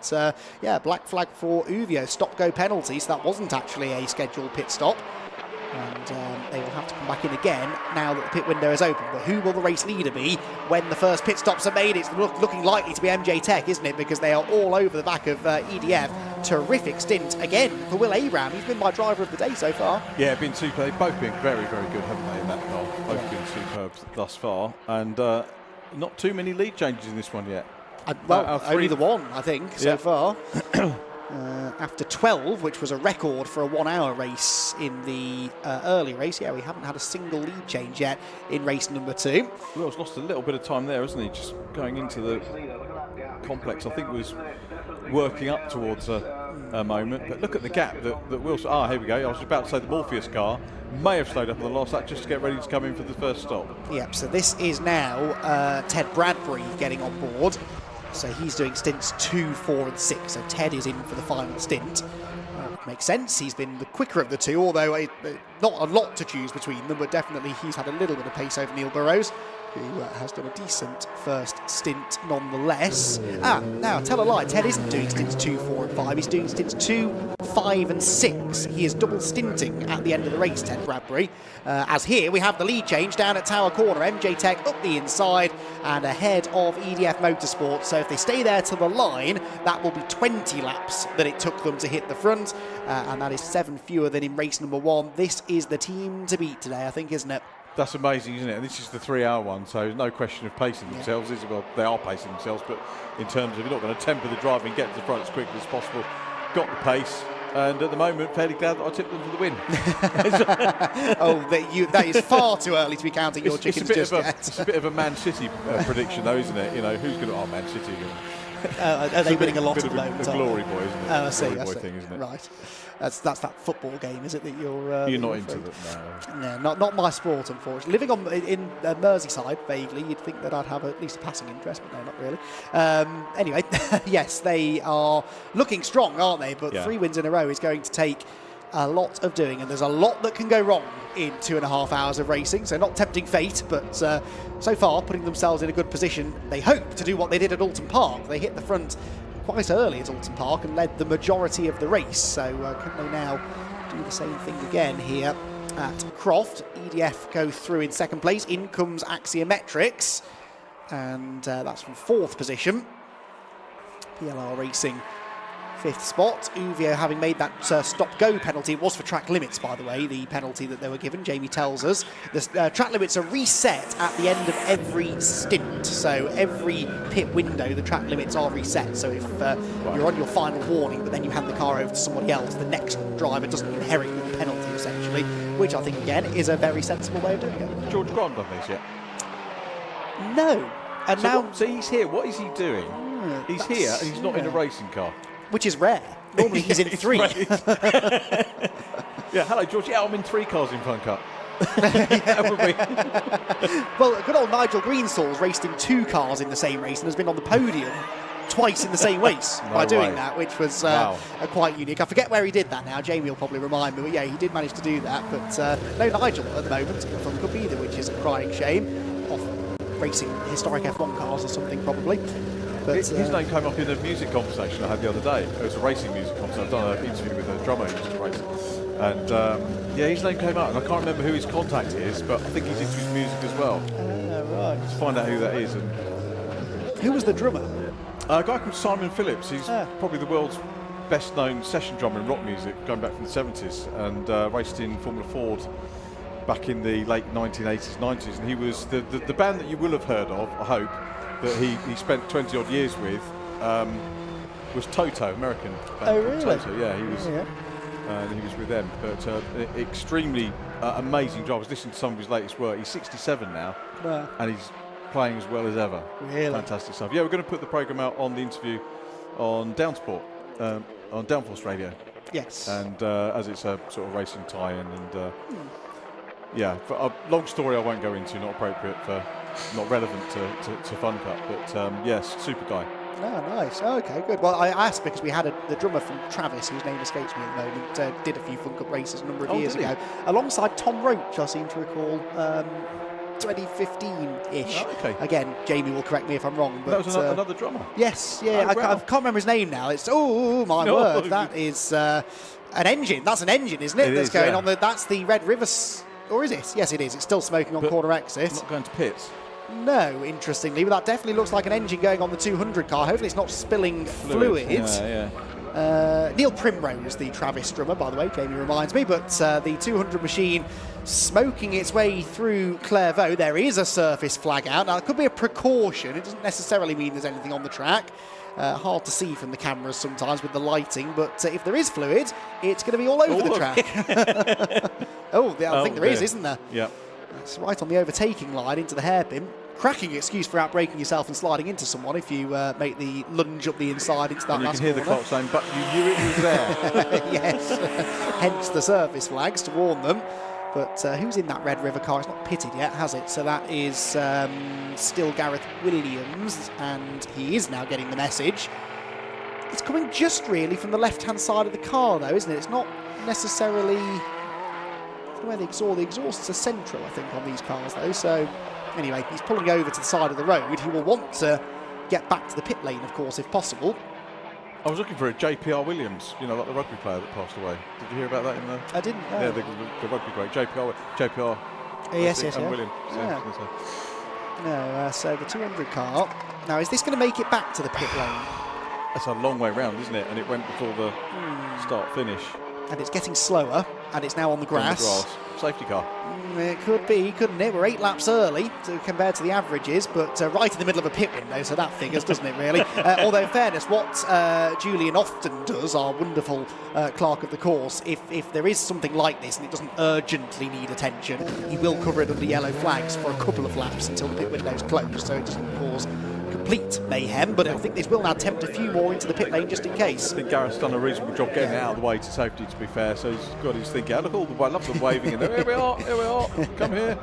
yeah, black flag for Uvio, stop go penalty. So that wasn't actually a scheduled pit stop. And they will have to come back in again now that the pit window is open. But who will the race leader be when the first pit stops are made? It's looking likely to be MJ Tech, isn't it? Because they are all over the back of EDF. Terrific stint again for Will Abraham. He's been my driver of the day so far. Yeah, been super. They've both been very, very good, haven't they, in that car? Both been superb thus far. And not too many lead changes in this one yet. Well, only the one, I think, so far. After 12, which was a record for a 1-hour race in the early race. Yeah, we haven't had a single lead change yet in race number 2. Will's lost a little bit of time there, hasn't he? Just going into the complex, I think was working up towards a moment. But look at the gap that Will's... here we go. I was about to say the Morpheus car may have slowed up in the last lap just to get ready to come in for the first stop. Yep, so this is now Ted Bradbury getting on board. So he's doing stints 2, 4 and 6. So Ted is in for the final stint. Makes sense. He's been the quicker of the two, although not a lot to choose between them, but definitely he's had a little bit of pace over Neil Burrows, who has done a decent first stint nonetheless. Now, tell a lie. Ted isn't doing stints 2, 4 and 5. He's doing stints 2, 5 and 6. He is double stinting at the end of the race, Ted Bradbury. As here we have the lead change down at Tower Corner. MJ Tech up the inside and ahead of EDF Motorsport. So if they stay there to the line, that will be 20 laps that it took them to hit the front. And that is 7 fewer than in race number 1. This is the team to beat today, I think, isn't it? That's amazing, isn't it? And this is the 3-hour one, so no question of pacing themselves. Well, they are pacing themselves, but in terms of you're not going to temper the drive and get to the front as quickly as possible. Got the pace, and at the moment, fairly glad that I tipped them for the win. Oh, that is far too early to be counting your chickens just yet. It's a bit of a Man City prediction, though, isn't it? You know, who's going to... Oh, Man City. Are they winning a lot at the moment? A glory boy, isn't it? Oh, I see. Glory boy thing, isn't it? Right. That's that football game, is it? That you're not into that, no. No, not my sport, unfortunately. Living in Merseyside, vaguely, you'd think that I'd have at least a passing interest, but no, not really. Anyway, yes, they are looking strong, aren't they? But 3 wins in a row is going to take a lot of doing, and there's a lot that can go wrong in 2.5 hours of racing, so not tempting fate, but so far putting themselves in a good position. They hope to do what they did at Alton Park. They hit the front quite early at Alton Park and led the majority of the race, so can they now do the same thing again here at Croft? EDF go through in second place. In comes Axiometrics, and that's from 4th position. PLR Racing 5th spot. Uvio having made that stop-go penalty. It was for track limits, by the way, the penalty that they were given. Jamie tells us the track limits are reset at the end of every stint. So every pit window, the track limits are reset. So if you're on your final warning, but then you hand the car over to somebody else, the next driver doesn't inherit the penalty, essentially, which I think, again, is a very sensible way of doing it. George Grant done this yet? No. And so now... So he's here. What is he doing? He's here and he's not in a racing car. Which is rare. Normally he's in 3. Yeah, hello, George. Yeah, I'm in 3 cars in Fun Cup. Well, good old Nigel Greenstall's raced in 2 cars in the same race and has been on the podium twice in the same race by doing that, which was quite unique. I forget where he did that now. Jamie will probably remind me. But yeah, he did manage to do that. But no Nigel at the moment in Fun Cup either, which is a crying shame. Off racing historic F1 cars or something, probably. But, his name came up in a music conversation I had the other day. It was a racing music conversation. I've done an interview with a drummer who used to race. And yeah, his name came up, and I can't remember who his contact is, but I think he's into his music as well. Right. Let's find out who that is. And who was the drummer? A guy called Simon Phillips. He's probably the world's best-known session drummer in rock music, going back from the 70s, and raced in Formula Ford back in the late 1980s, 90s. And he was the band that you will have heard of, I hope, that he spent 20 odd years with was Toto, American band. Oh, really? Toto, yeah, he was. He was with them, but extremely amazing job. I was listening to some of his latest work. He's 67 now, and he's playing as well as ever. Really? Fantastic stuff. Yeah, we're going to put the programme out on the interview on Downsport, on Downforce Radio. Yes. And as it's a sort of racing tie-in, and yeah, for a long story I won't go into, not appropriate for, not relevant to Fun Cup, but yes, super guy. Oh, nice. Okay, good. Well, I asked because we had the drummer from Travis, whose name escapes me at the moment, did a few Fun Cup races a number of years ago, alongside Tom Roach, I seem to recall, 2015-ish. Oh, okay. Again, Jamie will correct me if I'm wrong. But, that was another drummer? Yes, yeah. I can't remember his name now. It's, my word, that is an engine. That's an engine, isn't it? That's going on. That's the Red River, or is it? Yes, it is. It's still smoking on corner exit. Not going to pits. No, interestingly, but that definitely looks like an engine going on the 200 car. Hopefully it's not spilling fluid. Neil Primrose, the Travis drummer, by the way, Jamie reminds me, but the 200 machine smoking its way through Clairvaux. There is a surface flag out. Now, it could be a precaution. It doesn't necessarily mean there's anything on the track. Hard to see from the cameras sometimes with the lighting, but if there is fluid, it's going to be all over the track. I think there is, isn't there? Yeah. It's right on the overtaking line into the hairpin. Cracking excuse for outbraking yourself and sliding into someone if you make the lunge up the inside into that last corner. You can hear the clock saying, but you knew it was there. Yes, hence the surface flags to warn them. But who's in that Red River car? It's not pitted yet, has it? So that is still Gareth Williams, and he is now getting the message. It's coming just really from the left-hand side of the car, though, isn't it? It's not necessarily where the exhausts are central, I think, on these cars, though. So anyway, he's pulling over to the side of the road. He will want to get back to the pit lane, of course, if possible. I was looking for a JPR Williams, you know, like the rugby player that passed away. Did you hear about that in the... I didn't know. Yeah, the rugby great. JPR. Yes. Williams. No, so the 200 car. Now, is this going to make it back to the pit lane? That's a long way round, isn't it? And it went before the start-finish. and it's getting slower, and it's now on the grass. Safety car. It could be, couldn't it? We're 8 laps early compared to the averages, but right in the middle of a pit window, so that figures, doesn't it, really? Although, in fairness, what Julian often does, our wonderful clerk of the course, if there is something like this and it doesn't urgently need attention, he will cover it under yellow flags for a couple of laps until the pit window's closed, so it doesn't cause complete mayhem, but I think this will now tempt a few more into the pit lane just in case. I think Gareth's done a reasonable job getting it out of the way to safety, to be fair, so he's got his thinking. Look, all the way, I love the waving in there. Here we are, come here.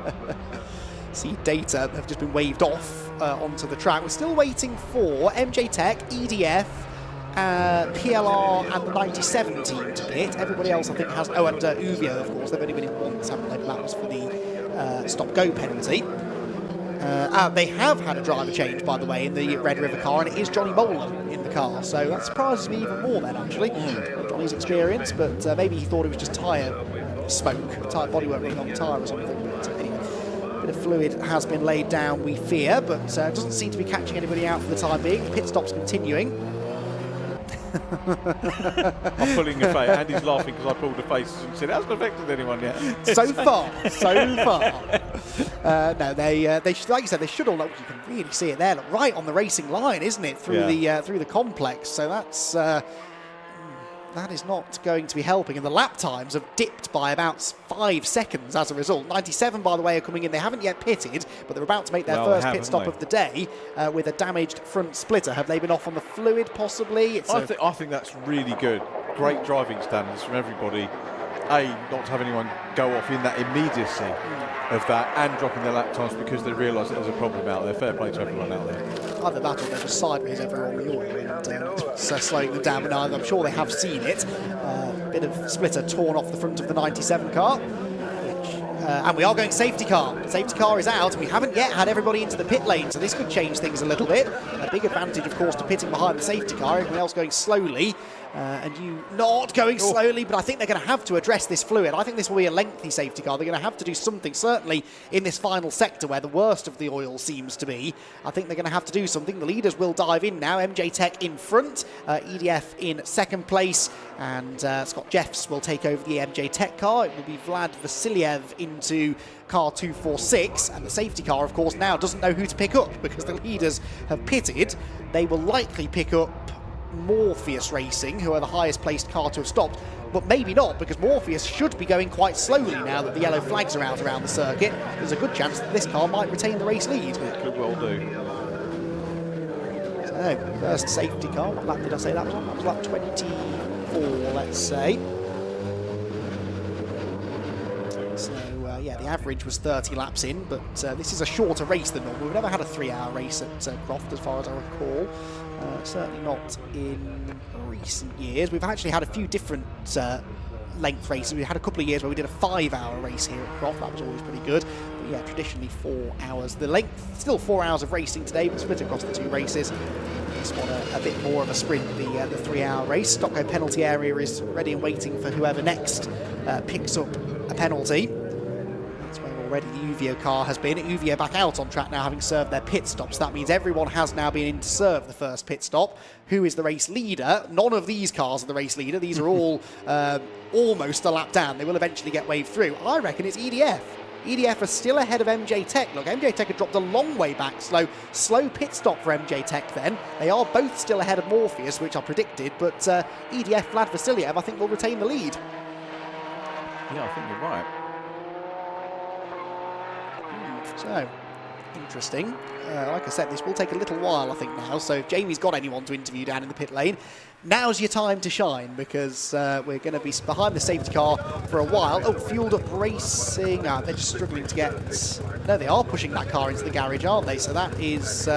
See, data have just been waved off onto the track. We're still waiting for MJ Tech, EDF, PLR and the 97 team to pit. Everybody else I think has, and Uvio of course, they've only been in once, haven't they? That was for the stop-go penalty. They have had a driver change, by the way, in the Red River car, and it is Johnny Bolam in the car, so that surprises me even more then, actually. Johnny's experience, but maybe he thought it was just tyre smoke, tyre bodywork running on the tyre or something. But anyway, a bit of fluid has been laid down, we fear, but doesn't seem to be catching anybody out for the time being. The pit stop's continuing. I'm pulling a face. Andy's laughing because I pulled a face and said, hasn't affected anyone yet. So far. No, they like you said, they should all look. You can really see it there, look, right on the racing line, isn't it? Through the complex. So that's that is not going to be helping. And the lap times have dipped by about 5 seconds as a result. 97, by the way, are coming in. They haven't yet pitted, but they're about to make their first pit stop of the day with a damaged front splitter. Have they been off on the fluid, possibly? I think that's really good. Great driving standards from everybody. Not to have anyone go off in that immediacy of that and dropping their lap times because they realise that there's a problem out there. Fair play to everyone out there. Either that or they're just sideways over on the oil and slowing them down. But I'm sure they have seen it. Bit of splitter torn off the front of the 97 car. And we are going safety car. Safety car is out, and we haven't yet had everybody into the pit lane, so this could change things a little bit. A big advantage, of course, to pitting behind the safety car. Everyone else going slowly, and you not going slowly, but I think they're going to have to address this fluid. I think this will be a lengthy safety car. They're going to have to do something, certainly in this final sector where the worst of the oil seems to be. I think they're going to have to do something. The leaders will dive in now. MJ Tech in front, EDF in second place, and Scott Jeffs will take over the MJ Tech car. It will be Vlad Vasiliev into car 246, and the safety car, of course, now doesn't know who to pick up because the leaders have pitted. They will likely pick up Morpheus Racing, who are the highest placed car to have stopped, but maybe not, because Morpheus should be going quite slowly now that the yellow flags are out around the circuit. There's a good chance that this car might retain the race lead. It could well do. So, first safety car, what lap did I say that was on? That was lap 24, let's say. So, yeah, the average was 30 laps in, but this is a shorter race than normal. We've never had a 3-hour race at Croft, as far as I recall. Certainly not in recent years. We've actually had a few different length races. We had a couple of years where we did a 5-hour race here at Croft. That was always pretty good. But yeah, traditionally 4 hours. The length, still 4 hours of racing today, but split across the 2 races. This one a bit more of a sprint, the 3-hour race. Stocko penalty area is ready and waiting for whoever next picks up a penalty. That's where already the Uvio car has been. Uvio back out on track now, having served their pit stops. That means everyone has now been in to serve the first pit stop. Who is the race leader? None of these cars are the race leader. These are all almost a lap down. They will eventually get waved through. I reckon it's EDF. EDF are still ahead of MJ Tech. Look, MJ Tech had dropped a long way back. Slow pit stop for MJ Tech then. They are both still ahead of Morpheus, which I predicted, but EDF Vlad Vasiliev, I think, will retain the lead. Yeah, I think you're right. So, interesting. Like I said, this will take a little while, I think, now. So if Jamie's got anyone to interview down in the pit lane, now's your time to shine, because we're going to be behind the safety car for a while. Oh, Fueled Up Racing. They're just struggling to get... No, they are pushing that car into the garage, aren't they? So that is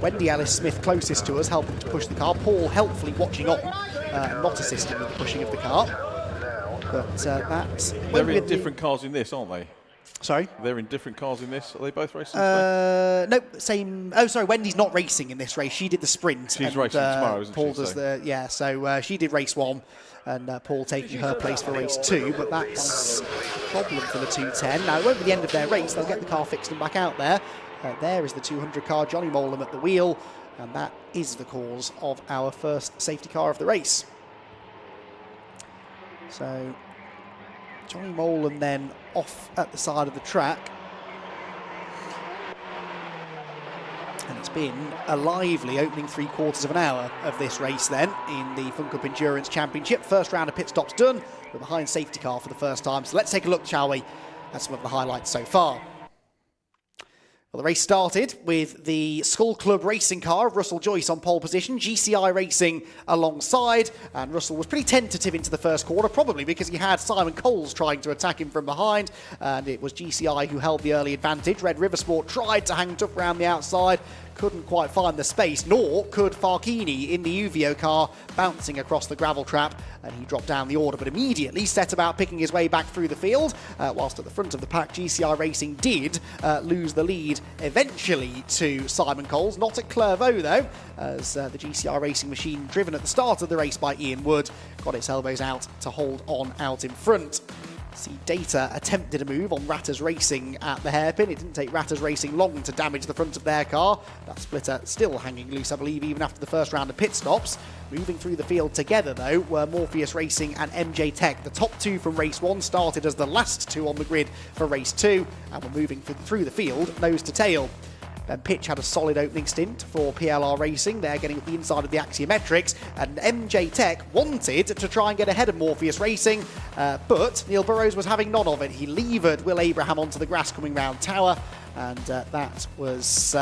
Wendy Ellis-Smith closest to us, helping to push the car. Paul helpfully watching on, not assisting with the pushing of the car. But that... They're in different cars in this, aren't they? Sorry? They're in different cars in this. Are they both racing? No, same. Oh, sorry. Wendy's not racing in this race. She did the sprint. She's racing tomorrow, isn't Paul she? does the so she did race 1, and Paul taking her place for race 2. But that's a problem for the 210. Now it won't be the end of their race. They'll get the car fixed and back out there. There is the 200 car, Johnny Molam at the wheel, and that is the cause of our first safety car of the race. So Johnny Molan then off at the side of the track. And it's been a lively opening 3/4 of an hour of this race then in the Fun Cup Endurance Championship. First round of pit stops done. We're behind safety car for the first time. So let's take a look, shall we, at some of the highlights so far. Well, the race started with the Skull Club racing car of Russell Joyce on pole position, GCI racing alongside, and Russell was pretty tentative into the first quarter, probably because he had Simon Coles trying to attack him from behind, and it was GCI who held the early advantage. Red River Sport tried to hang tough around the outside, couldn't quite find the space, nor could Farkini in the Uvio car, bouncing across the gravel trap, and he dropped down the order, but immediately set about picking his way back through the field, whilst at the front of the pack, GCI Racing did lose the lead eventually to Simon Coles, not at Clairvaux though, as the GCI Racing machine, driven at the start of the race by Ian Wood, got its elbows out to hold on out in front. See, Data attempted a move on Ratters Racing at the hairpin. It didn't take Ratters Racing long to damage the front of their car. That splitter still hanging loose, I believe, even after the first round of pit stops. Moving through the field together, though, were Morpheus Racing and MJ Tech. The top two from race 1 started as the last two on the grid for race 2, and were moving through the field nose to tail. Ben Pitch had a solid opening stint for PLR Racing. They're getting up the inside of the axiometrics, and MJ Tech wanted to try and get ahead of Morpheus Racing, but Neil Burrows was having none of it. He levered Will Abraham onto the grass coming round Tower, and that was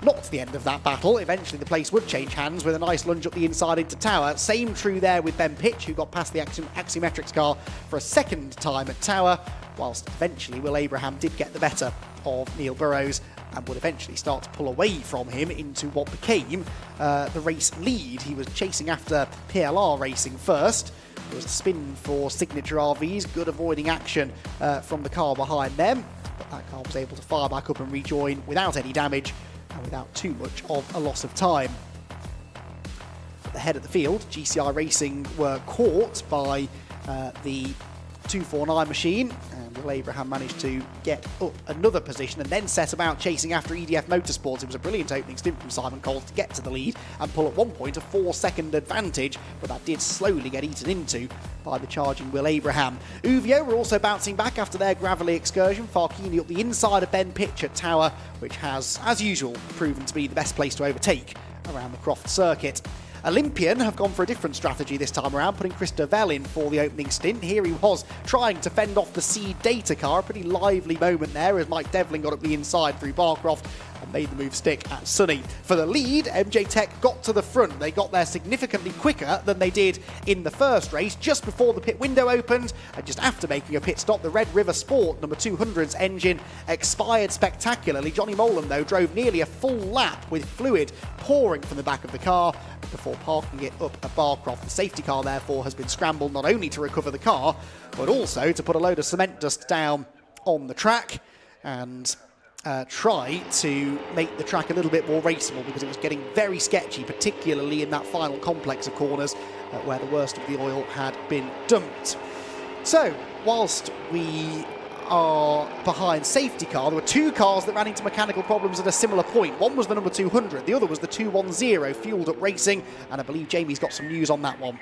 not the end of that battle. Eventually the place would change hands with a nice lunge up the inside into Tower. Same true there with Ben Pitch, who got past the axiometrics car for a second time at Tower, whilst eventually Will Abraham did get the better of Neil Burrows and would eventually start to pull away from him into what became the race lead. He was chasing after PLR Racing first. There was a spin for Signature RVs, good avoiding action from the car behind them, but that car was able to fire back up and rejoin without any damage and without too much of a loss of time. At the head of the field, GCI Racing were caught by the 249 machine, and Will Abraham managed to get up another position and then set about chasing after EDF Motorsports. It was a brilliant opening stint from Simon Coles to get to the lead and pull at one point a 4-second advantage, but that did slowly get eaten into by the charging Will Abraham. Uvio were also bouncing back after their gravelly excursion. Farkini up the inside of Ben Pitch at Tower, which has, as usual, proven to be the best place to overtake around the Croft circuit. Olympian have gone for a different strategy this time around, putting Chris Devell in for the opening stint. Here he was trying to fend off the Seed Data car. A pretty lively moment there as Mike Devlin got up the inside through Barcroft and made the move stick at Sunny. For the lead, MJ Tech got to the front. They got there significantly quicker than they did in the first race, just before the pit window opened, and just after making a pit stop, the Red River Sport number 200's engine expired spectacularly. Johnny Molan, though, drove nearly a full lap with fluid pouring from the back of the car before parking it up at Barcroft. The safety car, therefore, has been scrambled not only to recover the car, but also to put a load of cement dust down on the track and try to make the track a little bit more raceable, because it was getting very sketchy, particularly in that final complex of corners where the worst of the oil had been dumped. So, whilst we are behind safety car, there were two cars that ran into mechanical problems at a similar point. One was the number 200, the other was the 210 Fueled Up Racing, and I believe Jamie's got some news on that one.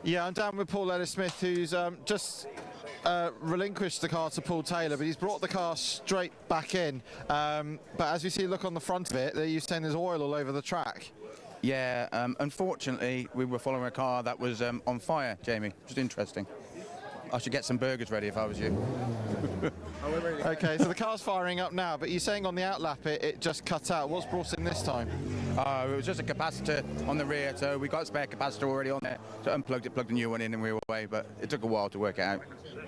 Yeah, I'm down with Paul Ellis-Smith, who's just relinquished the car to Paul Taylor, but he's brought the car straight back in. But as we see, look on the front of it, you're saying there's oil all over the track. Yeah, unfortunately, we were following a car that was on fire, Jamie. Just interesting. I should get some burgers ready if I was you. Okay, so the car's firing up now, but you're saying on the outlap it just cut out. What's brought in this time? It was just a capacitor on the rear, so we got a spare capacitor already on there. So unplugged it, plugged a new one in, and we were away, but it took a while to work it out.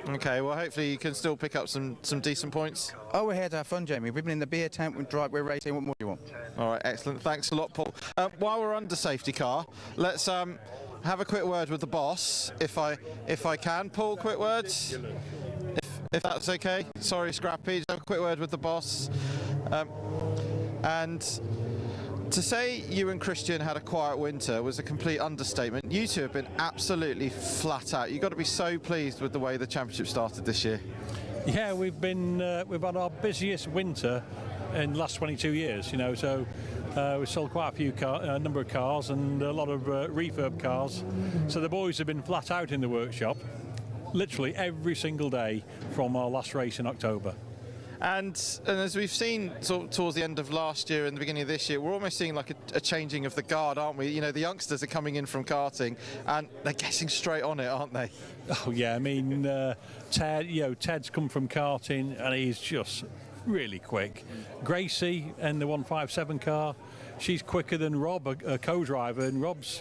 Okay, well, hopefully you can still pick up some decent points. Oh, we're here to have fun, Jamie. We've been in the beer tent, we're racing. What more do you want? All right, excellent. Thanks a lot, Paul. While we're under safety car, let's have a quick word with the boss, if I can. Paul, quick words, if that's okay. Sorry, Scrappy. Just have a quick word with the boss. And to say you and Christian had a quiet winter was a complete understatement. You two have been absolutely flat out. You've got to be so pleased with the way the championship started this year. Yeah, we've had our busiest winter in the last 22 years, you know, so We sold quite a few number of cars and a lot of refurb cars. So the boys have been flat out in the workshop literally every single day from our last race in October. And as we've seen towards the end of last year and the beginning of this year, we're almost seeing like a changing of the guard, aren't we? You know, the youngsters are coming in from karting and they're getting straight on it, aren't they? Oh yeah, I mean, Ted's come from karting and he's just really quick. Gracie in the 157 car, she's quicker than Rob, a co-driver, and Rob's,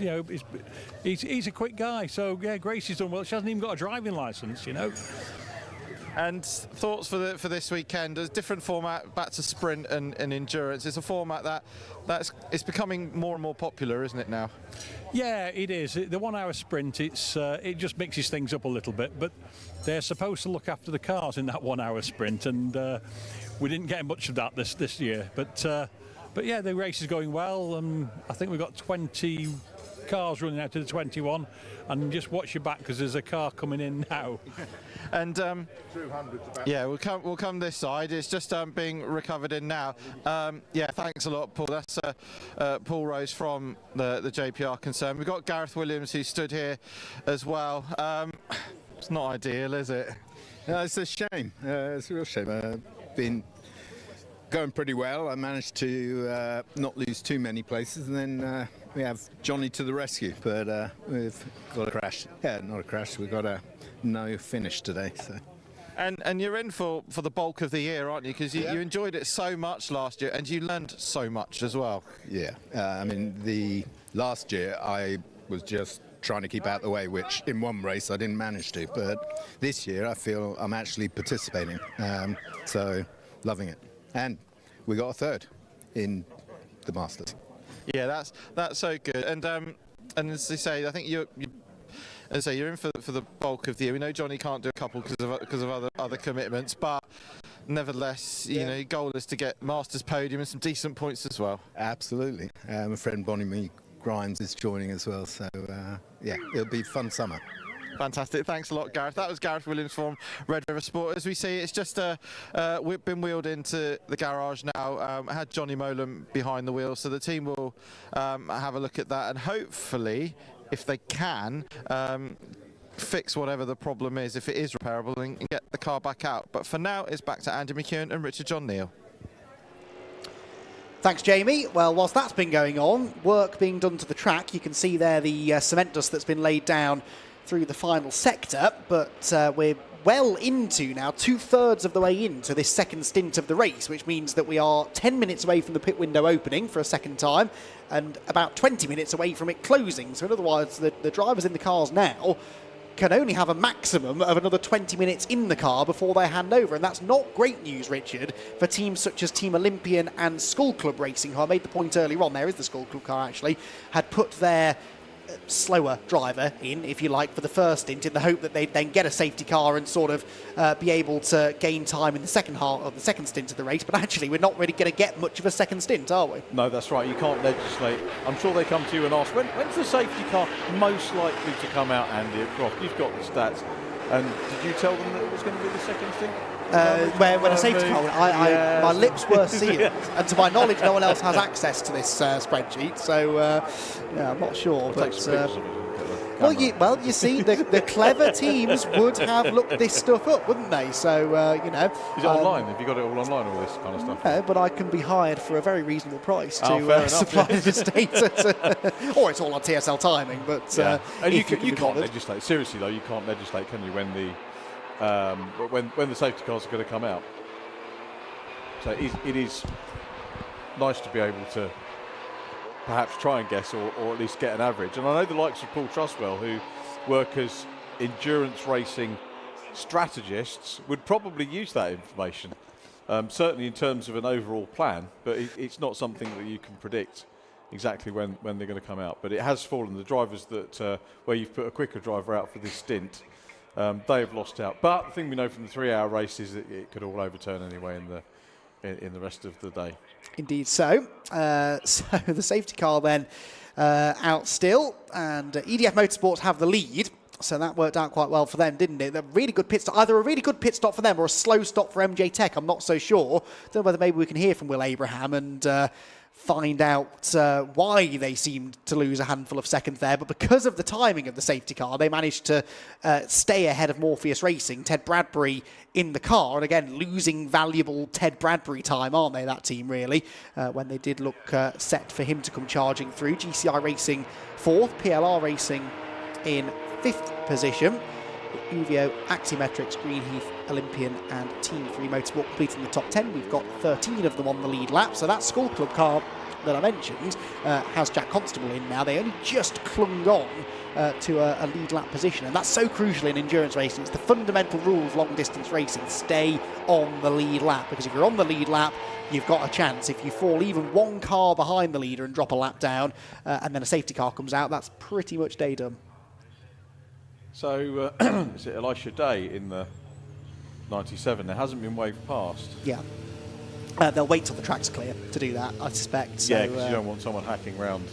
he's a quick guy. So yeah, Gracie's done well. She hasn't even got a driving licence, And thoughts for this weekend? There's a different format, back to sprint and endurance. It's a format it's becoming more and more popular, isn't it now? Yeah, it is. The 1 hour sprint, it just mixes things up a little bit, but they're supposed to look after the cars in that 1 hour sprint, and we didn't get much of that this year. But yeah, the race is going well. I think we've got 20 cars running out to the 21, and just watch your back because there's a car coming in now. And yeah, we'll come this side. It's just being recovered in now. Yeah, thanks a lot, Paul. That's Paul Rose from the JPR concern. We've got Gareth Williams who stood here as well. It's not ideal, is it? No, it's a shame. It's a real shame. Been going pretty well. I managed to not lose too many places, and then we have Johnny to the rescue. But we've got a crash. Yeah, not a crash. We've got a no finish today. So. And you're in for the bulk of the year, aren't you? Because you enjoyed it so much last year, and you learned so much as well. Yeah, I mean, the last year I was just trying to keep out the way, which in one race I didn't manage to. But this year I feel I'm actually participating. So loving it. And we got a third in the Masters. Yeah, that's so good. And as they say, I think you're in for the bulk of the year. We know Johnny can't do a couple because of other commitments, but nevertheless, your goal is to get Masters podium and some decent points as well. Absolutely. My friend Bonnie Grimes is joining as well, so yeah, it'll be a fun summer. Fantastic. Thanks a lot, Gareth. That was Gareth Williams from Red River Sport. As we see, it's just been wheeled into the garage now. I had Johnny Molan behind the wheel, so the team will have a look at that, and hopefully, if they can, fix whatever the problem is, if it is repairable, and get the car back out. But for now, it's back to Andy McKeown and Richard John Neal. Thanks, Jamie. Well, whilst that's been going on, work being done to the track. You can see there the cement dust that's been laid down through the final sector, but we're well into now, 2/3 of the way into this second stint of the race, which means that we are 10 minutes away from the pit window opening for a second time and about 20 minutes away from it closing. So in other words, the drivers in the cars now can only have a maximum of another 20 minutes in the car before they hand over, and that's not great news, Richard, for teams such as Team Olympian and Skull Club Racing, who I made the point earlier on, there is the Skull Club car actually, had put their slower driver in, if you like, for the first stint in the hope that they'd then get a safety car and sort of be able to gain time in the second half of the second stint of the race. But actually, we're not really going to get much of a second stint, are we? No, that's right. You can't legislate. I'm sure they come to you and ask, when's the safety car most likely to come out, Andy, at Croft? You've got the stats. And did you tell them that it was going to be the second stint? When a safety car, yes. my lips were sealed, and to my knowledge, no one else has access to this spreadsheet. So, yeah, I'm not sure. But you see, the clever teams would have looked this stuff up, wouldn't they? So, Is it online? Have you got it all online, all this kind of stuff? No, but I can be hired for a very reasonable price to supply the data. Or it's all on TSL timing, but and you can't legislate. Seriously, though, you can't legislate, can you? When the safety cars are going to come out. So it is nice to be able to perhaps try and guess or at least get an average. And I know the likes of Paul Truswell, who work as endurance racing strategists, would probably use that information, certainly in terms of an overall plan, but it's not something that you can predict exactly when they're going to come out. But it has fallen. The drivers that where you've put a quicker driver out for this stint, they have lost out. But the thing we know from the 3 hour race is that it could all overturn anyway in the rest of the day. Indeed so. So the safety car then out still, and EDF Motorsports have the lead. So that worked out quite well for them, didn't it? A really good pit stop, either a really good pit stop for them or a slow stop for MJ Tech. I'm not so sure. Don't know whether maybe we can hear from Will Abraham and find out why they seemed to lose a handful of seconds there, but because of the timing of the safety car, they managed to stay ahead of Morpheus Racing. Ted Bradbury in the car, and again, losing valuable Ted Bradbury time, aren't they, that team, really, when they did look set for him to come charging through. GCI Racing 4th, PLR Racing in 5th position. Uvio, Axiometrics, Greenheath, Olympian and Team 3 Motorsport completing the top 10. We've got 13 of them on the lead lap, so that Skull Club car that I mentioned has Jack Constable in now. They only just clung on to a lead lap position, and that's so crucial in endurance racing. It's the fundamental rule of long distance racing: stay on the lead lap, because if you're on the lead lap, you've got a chance. If you fall even one car behind the leader and drop a lap down, and then a safety car comes out, that's pretty much day done. So, is it Elisha Day in the 97? There hasn't been waved past. Yeah. They'll wait till the track's clear to do that, I suspect. Yeah, because you don't want someone hacking round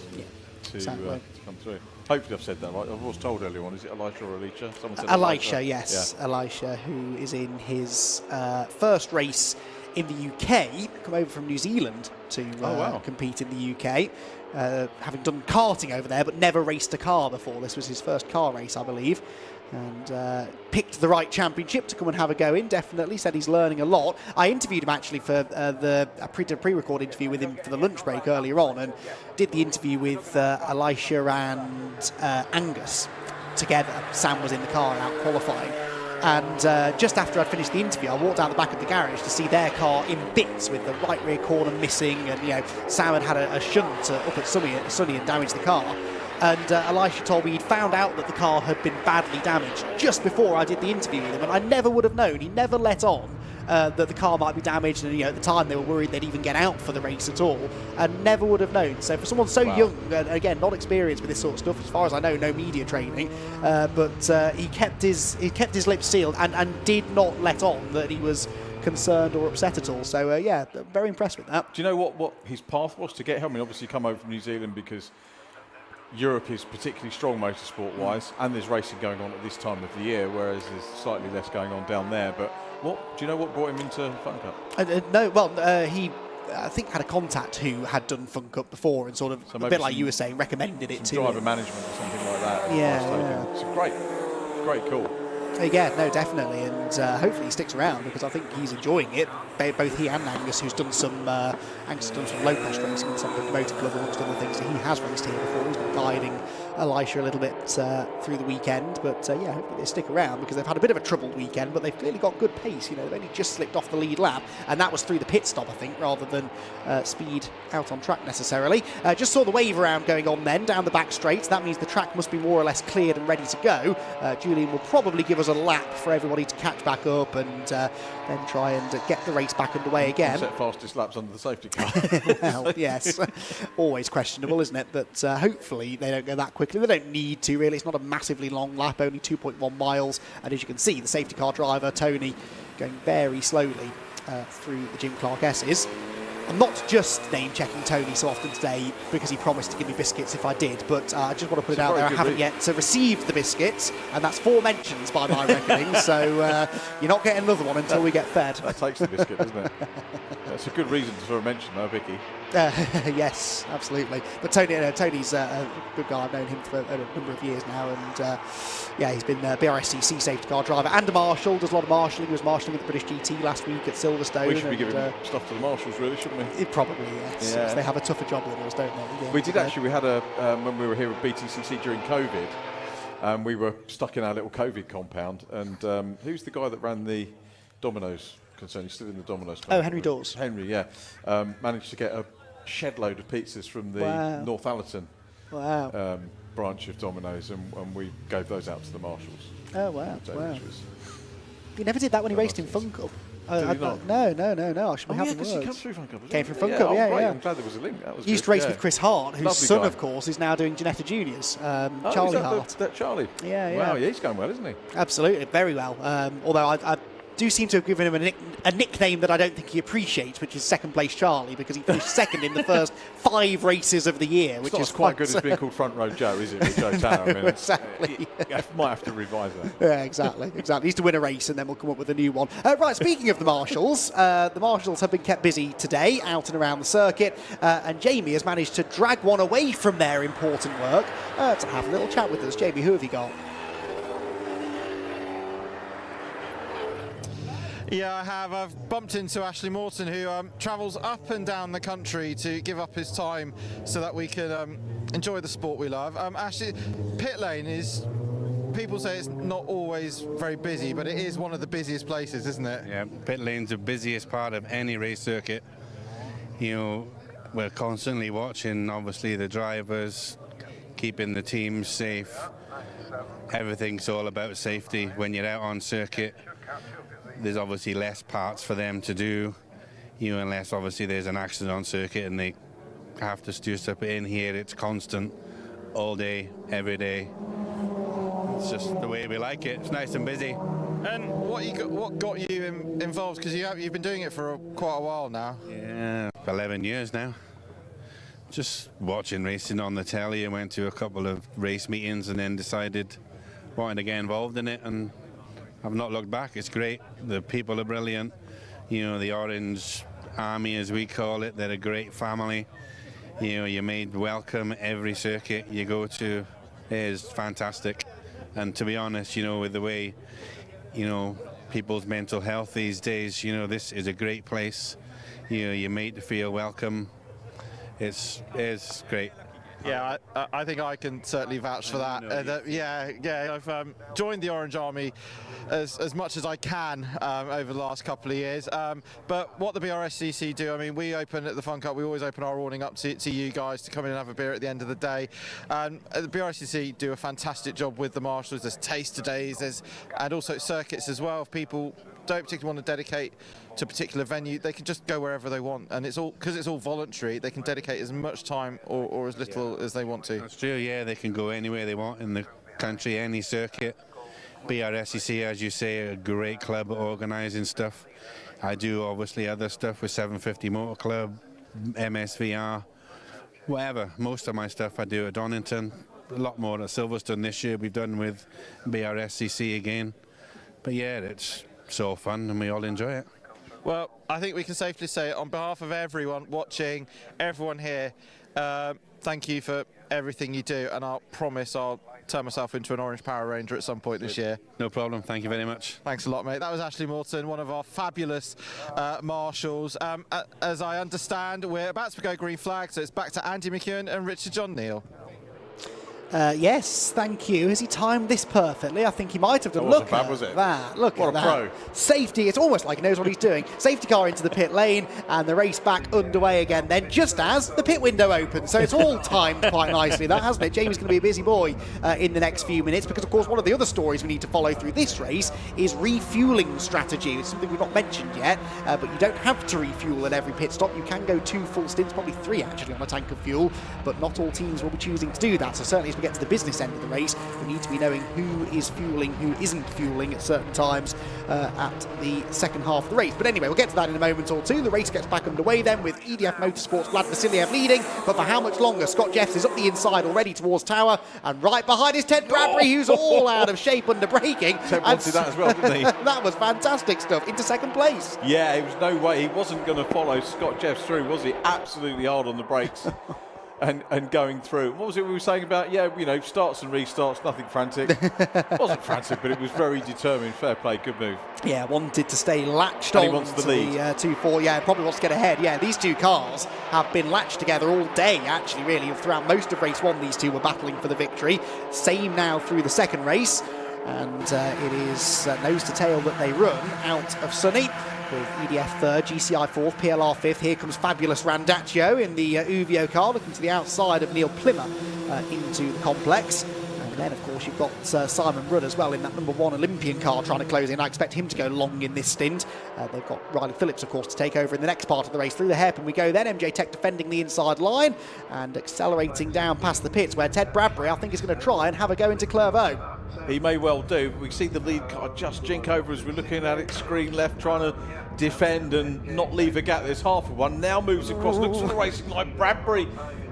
to come through. Hopefully I've said that right. I was told earlier on, is it Elisha or Alicia? Someone said Elisha, yes. Yeah. Elisha, who is in his first race in the UK, come over from New Zealand to compete in the UK. Having done karting over there, but never raced a car before. This was his first car race, I believe. And picked the right championship to come and have a go in, definitely. Said he's learning a lot. I interviewed him actually for a pre-record interview with him for the lunch break earlier on, and did the interview with Elisha and Angus together. Sam was in the car out qualifying. And just after I'd finished the interview, I walked out the back of the garage to see their car in bits, with the right rear corner missing, and Sam had a shunt up at Sunny and damaged the car. And Elisha told me he'd found out that the car had been badly damaged just before I did the interview with him, and I never would have known. He never let on that the car might be damaged, and at the time they were worried they'd even get out for the race at all, and never would have known. So for someone so young, and again not experienced with this sort of stuff, as far as I know, no media training, but he kept his lips sealed and did not let on that he was concerned or upset at all. So yeah, very impressed with that. Do you know what his path was to get here? I mean, obviously come over from New Zealand because Europe is particularly strong motorsport-wise, and there's racing going on at this time of the year, whereas there's slightly less going on down there. But do you know what brought him into Fun Cup? No, well, he I think had a contact who had done Fun Cup before, and sort of a bit like you were saying, recommended it to driver him. Management or something like that. Yeah. It's a great call. Yeah, no, definitely, and hopefully he sticks around, because I think he's enjoying it. Both he and Angus, who's done some low-cost racing in some of the motor club, amongst other things. He has raced here before. He's been guiding Elisha a little bit through the weekend, but yeah, hopefully they stick around, because they've had a bit of a troubled weekend, but they've clearly got good pace. They've only just slipped off the lead lap, and that was through the pit stop, I think, rather than speed out on track necessarily. Just saw the wave around going on then down the back straights. That means the track must be more or less cleared and ready to go. Julian will probably give us a lap for everybody to catch back up, and then try and get the race back underway again. Set fastest laps under the safety car. Well, yes, always questionable, isn't it? But hopefully they don't go that quickly. They don't need to, really. It's not a massively long lap, only 2.1 miles. And as you can see, the safety car driver, Tony, going very slowly through the Jim Clark S's. I'm not just name-checking Tony so often today because he promised to give me biscuits if I did, but I just want to put it out there, I haven't yet received the biscuits, and that's 4 mentions by my reckoning, so you're not getting another one until we get fed. That takes the biscuit, doesn't it? That's a good reason for a mention, though, Vicky. Yes, absolutely. But Tony's a good guy. I've known him for a number of years now, and yeah, he's been Brscc safety car driver and a marshal. Does a lot of marshalling. He was marshalling at the British GT last week at Silverstone. We should be giving stuff to the marshals, really, shouldn't we? Probably, yes. Yeah. They have a tougher job than us, don't they? We did actually. We had when we were here at BTCC during COVID, we were stuck in our little COVID compound, and who's the guy that ran the Domino's concern? He's still in the Domino's. Oh, Henry Dawes. Henry, yeah. Managed to get a shed load of pizzas from the Northallerton branch of Domino's, and we gave those out to the marshals. Oh, wow. You never did that when he raced in Fun Cup? No. I should be having words. He came through Fun Cup. Came from Fun Cup, yeah. I'm glad there was a link. That was he used to race with Chris Hart, whose son, of course, is now doing Janetta Juniors. Charlie Hart. That Charlie? Yeah. Wow, yeah, he's going well, isn't he? Absolutely, very well. Although do seem to have given him a nickname that I don't think he appreciates, which is second place Charlie, because he finished second in the first 5 races of the year, which is quite good as being called Front Row Joe, is it? With Joe Tower. No, exactly. You might have to revise that. Yeah, exactly. He needs to win a race and then we'll come up with a new one. Right, speaking of the Marshals have been kept busy today out and around the circuit, and Jamie has managed to drag one away from their important work to have a little chat with us. Jamie, who have you got? Yeah, I have. I've bumped into Ashley Morton, who travels up and down the country to give up his time so that we can enjoy the sport we love. Ashley, pit lane is, people say it's not always very busy, but it is one of the busiest places, isn't it? Yeah, pit lane's the busiest part of any race circuit. You know, we're constantly watching, obviously, the drivers, keeping the teams safe. Everything's all about safety when you're out on circuit. There's obviously less parts for them to do, you know, unless obviously there's an accident on circuit and they have to do stuff. In here, it's constant, all day, every day. It's just the way we like it. It's nice and busy. And what got you involved? Because you've been doing it for quite a while now. Yeah, 11 years now. Just watching racing on the telly. I went to a couple of race meetings and then decided wanted to get involved in it, and I've not looked back. It's great. The people are brilliant. You know, the Orange Army, as we call it, they're a great family. You know, you're made welcome every circuit you go to. It is fantastic. And to be honest, you know, with the way, you know, people's mental health these days, you know, this is a great place. You know, you're made to feel welcome. It's great. Yeah, I think I can certainly vouch for that. I've joined the Orange Army as much as I can over the last couple of years. But what the Brscc do, I mean, we open at the Fun Cup, we always open our awning up to you guys to come in and have a beer at the end of the day. The Brscc do a fantastic job with the marshals. There's taster days, and also circuits as well. If people don't particularly want to dedicate to a particular venue, they can just go wherever they want, and it's all because it's all voluntary. They can dedicate as much time or as little as they want to. That's true. Yeah, they can go anywhere they want in the country, any circuit. Brscc, as you say, a great club organising stuff. I do obviously other stuff with 750 Motor Club, MSVR, whatever. Most of my stuff I do at Donington. A lot more at Silverstone this year. We've done with Brscc again. But yeah, it's so fun and we all enjoy it. Well, I think we can safely say, on behalf of everyone watching, everyone here, thank you for everything you do, and I promise I'll turn myself into an Orange Power Ranger at some point this year. No problem. Thank you very much. Thanks a lot, mate. That was Ashley Morton, one of our fabulous marshals. As I understand, we're about to go green flag, so it's back to Andy McEwen and Richard John Neal. Yes, thank you. Has he timed this perfectly? I think he might have done. Look at that. Look at that. Pro. Safety, it's almost like he knows what he's doing. Safety car into the pit lane and the race back underway again then, just as the pit window opens. So it's all timed quite nicely, that, hasn't it? Jamie's going to be a busy boy in the next few minutes, because, of course, one of the other stories we need to follow through this race is refuelling strategy. It's something we've not mentioned yet, but you don't have to refuel at every pit stop. You can go 2 full stints, probably 3 actually, on a tank of fuel, but not all teams will be choosing to do that. So certainly as we get to the business end of the race, we need to be knowing who is fueling, who isn't fueling at certain times at the second half of the race. But anyway, we'll get to that in a moment or two. The race gets back underway then with EDF Motorsports' Vlad Vasiliev leading, but for how much longer? Scott Jeffs is up the inside already towards Tower, and right behind is Ted Bradbury, who's all out of shape under braking. Ted wanted that as well, didn't he? That was fantastic stuff, into second place. Yeah, it was no way. He wasn't going to follow Scott Jeffs through, was he? Absolutely hard on the brakes. And going through. What was it we were saying about, starts and restarts, nothing frantic. It wasn't frantic, but it was very determined. Fair play, good move. Yeah, wanted to stay latched and on he wants to the lead. The 2-4. Yeah, probably wants to get ahead. Yeah, these two cars have been latched together all day, actually, really. Throughout most of race 1, these two were battling for the victory. Same now through the second race. And it is nose to tail that they run out of Sunny, with EDF 3rd, GCI 4th, PLR 5th. Here comes fabulous Randaccio in the Uvio car, looking to the outside of Neil Plimmer into the complex. And then, of course, you've got Simon Rudd as well in that number 1 Olympian car trying to close in. I expect him to go long in this stint. They've got Riley Phillips, of course, to take over in the next part of the race. Through the hairpin we go then. MJ Tech defending the inside line and accelerating down past the pits, where Ted Bradbury, I think, is going to try and have a go into Clervaux. He may well do, but we see the lead car just jink over as we're looking at it, screen left, trying to defend and not leave a gap. There's half of one, now moves across, looks at the racing line. Bradbury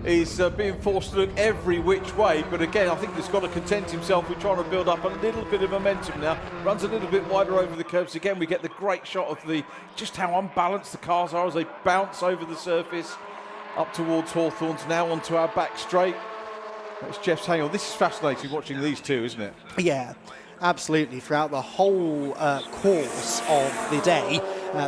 is being forced to look every which way, but again, I think he's got to content himself with trying to build up a little bit of momentum now. Runs a little bit wider over the curbs. Again, we get the great shot of just how unbalanced the cars are as they bounce over the surface up towards Hawthorns, now onto our back straight. That's Jeff's hang on. This is fascinating watching these two, isn't it? Yeah, absolutely. Throughout the whole course of the day,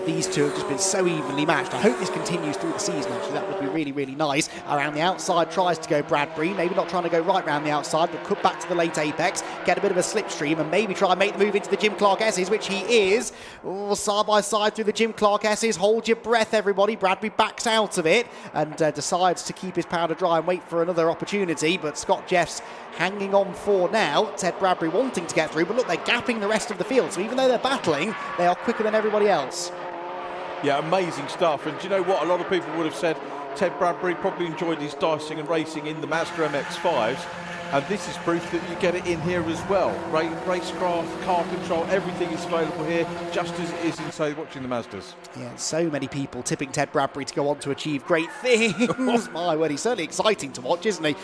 these two have just been so evenly matched. I hope this continues through the season, actually. That would be really, really nice. Around the outside tries to go Bradbury, maybe not trying to go right round the outside, but cut back to the late apex, get a bit of a slipstream, and maybe try and make the move into the Jim Clark S's, which he is. Oh, side by side through the Jim Clark S's. Hold your breath, everybody. Bradbury backs out of it and decides to keep his powder dry and wait for another opportunity, but Scott Jeffs hanging on for now. Ted Bradbury wanting to get through, but look, they're gapping the rest of the field, so even though they're battling, they are quicker than everybody else. Yeah, amazing stuff. And do you know what? A lot of people would have said Ted Bradbury probably enjoyed his dicing and racing in the Mazda MX-5s. And this is proof that you get it in here as well. Racecraft, car control, everything is available here, just as it is in, say, watching the Mazdas. Yeah, so many people tipping Ted Bradbury to go on to achieve great things. My word, he's certainly exciting to watch, isn't he?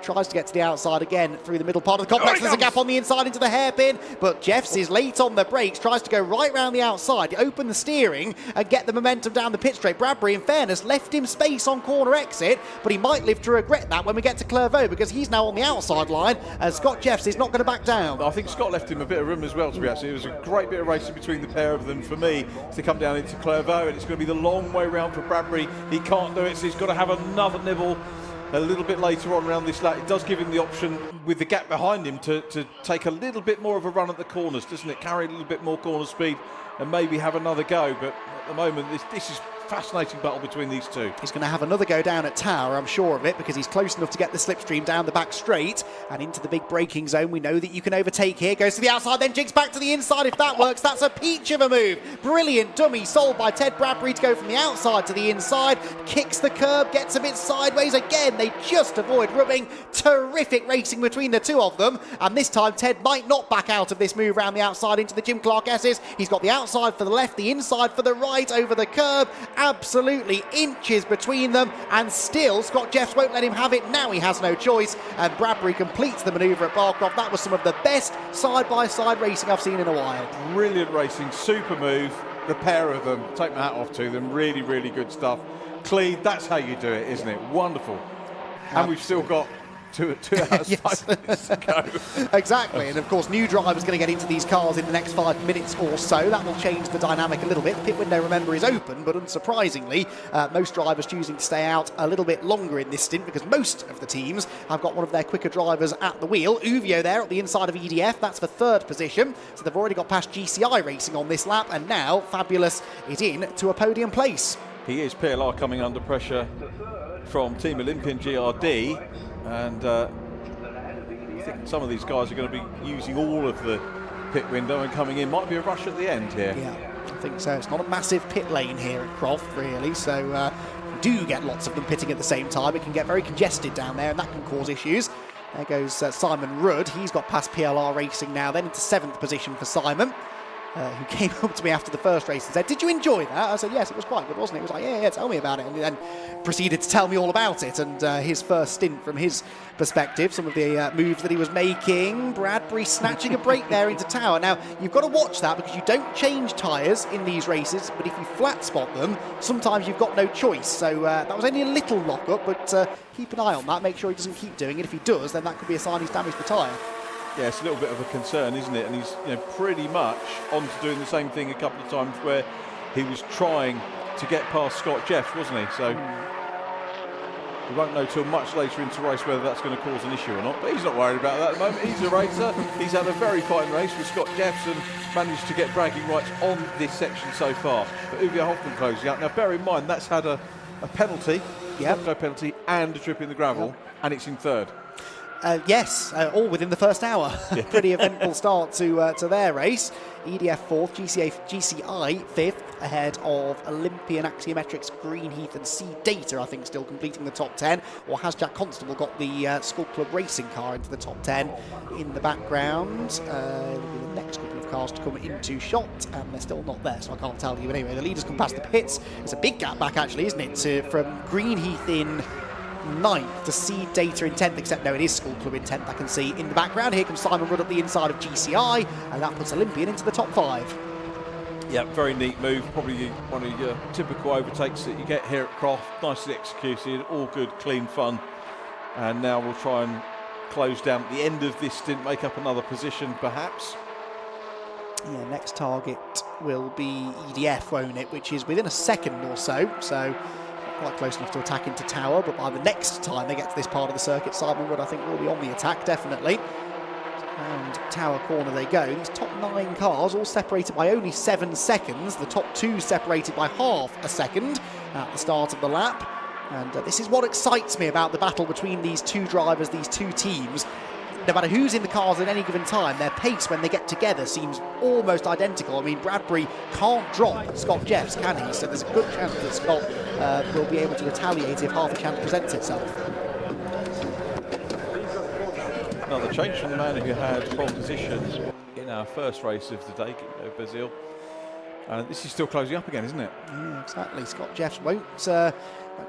Tries to get to the outside again through the middle part of the complex. There's a gap on the inside into the hairpin, but Jeffs is late on the brakes, tries to go right round the outside, open the steering and get the momentum down the pit straight. Bradbury, in fairness, left him space on corner exit, but he might live to regret that when we get to Clairvaux, because he's now on the outside line, and Scott Jeffs is not going to back down. I think Scott left him a bit of room as well, to be honest. It was a great bit of racing between the pair of them for me to come down into Clairvaux, and it's going to be the long way round for Bradbury. He can't do it, so he's got to have another nibble a little bit later on around this lap. It does give him the option, with the gap behind him, to take a little bit more of a run at the corners, doesn't it? Carry a little bit more corner speed and maybe have another go, but at the moment this is fascinating battle between these two. He's going to have another go down at Tyre, I'm sure of it, because he's close enough to get the slipstream down the back straight and into the big braking zone. We know that you can overtake here. Goes to the outside, then jigs back to the inside. If that works, that's a peach of a move. Brilliant dummy sold by Ted Bradbury to go from the outside to the inside. Kicks the curb, gets a bit sideways. Again, they just avoid rubbing. Terrific racing between the two of them. And this time, Ted might not back out of this move around the outside into the Jim Clark S's. He's got the outside for the left, the inside for the right, over the curb. Absolutely inches between them, and still Scott Jeffs won't let him have it. Now he has no choice, and Bradbury completes the manoeuvre at Barcroft. That was some of the best side-by-side racing I've seen in a while. Brilliant racing, super move, the pair of them. Take my hat off to them, really, really good stuff. Clean, that's how you do it, isn't it? Wonderful. And we've still got 2 hours, 5 minutes to go. Exactly, and of course new drivers going to get into these cars in the next 5 minutes or so. That will change the dynamic a little bit. The pit window, remember, is open, but unsurprisingly most drivers choosing to stay out a little bit longer in this stint, because most of the teams have got one of their quicker drivers at the wheel. Uvio there at the inside of EDF, that's for 3rd position, so they've already got past GCI Racing on this lap, and now Fabulous is in to a podium place. He is. PLR coming under pressure from Team Olympian GRD, and I think some of these guys are going to be using all of the pit window and coming in. Might be a rush at the end here. Yeah, I think so. It's not a massive pit lane here at Croft, really, so do get lots of them pitting at the same time. It can get very congested down there, and that can cause issues. There goes Simon Rudd. He's got past PLR Racing now, then into 7th position for Simon. Who came up to me after the first race and said, "Did you enjoy that?" I said, "Yes, it was quite good, wasn't it?" He was like, yeah, tell me about it. And then proceeded to tell me all about it and his first stint from his perspective, some of the moves that he was making. Bradbury snatching a break there into Tyre. Now, you've got to watch that, because you don't change tyres in these races, but if you flat spot them, sometimes you've got no choice. So that was only a little lock-up, but keep an eye on that. Make sure he doesn't keep doing it. If he does, then that could be a sign he's damaged the tyre. Yeah, it's a little bit of a concern, isn't it? And he's pretty much on to doing the same thing a couple of times where he was trying to get past Scott Jeffs, wasn't he? So we won't know till much later into the race whether that's going to cause an issue or not. But he's not worried about that at the moment. He's a racer. He's had a very fine race with Scott Jeffs and managed to get bragging rights on this section so far. But Uwe Hoffman closing out. Now, bear in mind, that's had a penalty, a penalty, and a trip in the gravel, and it's in 3rd. Yes, all within the first hour. Pretty eventful start to their race. EDF 4th, GCI 5th, ahead of Olympian Axiometrics, Greenheath and C Data, I think, still completing the top 10. Or has Jack Constable got the School Club Racing car into the top 10? In the background, it'll be the next couple of cars to come into shot, and they're still not there, so I can't tell you. But anyway, the leaders come past the pits. It's a big gap back, actually, isn't it, from Greenheath in 9th to See Data in 10th, except no, it is School Club in 10th, I can see. In the background, here comes Simon Rudd up the inside of GCI, and that puts Olympian into the top 5. Yeah, very neat move. Probably one of your typical overtakes that you get here at Croft. Nicely executed, all good, clean fun. And now we'll try and close down at the end of this stint, make up another position, perhaps. Yeah, next target will be EDF, won't it? Which is within a second or so, so quite close enough to attack into Tower, but by the next time they get to this part of the circuit, Simon Wood, I think, will be on the attack, definitely. And Tower corner they go. These top 9 cars all separated by only 7 seconds. The top 2 separated by half a second at the start of the lap. And this is what excites me about the battle between these two drivers, these two teams. No matter who's in the cars at any given time, their pace when they get together seems almost identical. I mean, Bradbury can't drop Scott Jeffs, can he? So there's a good chance that Scott will be able to retaliate if half a chance presents itself. Another change from the man who had pole position in our first race of the day, Brazil. This is still closing up again, isn't it? Yeah, exactly. Scott Jeffs won't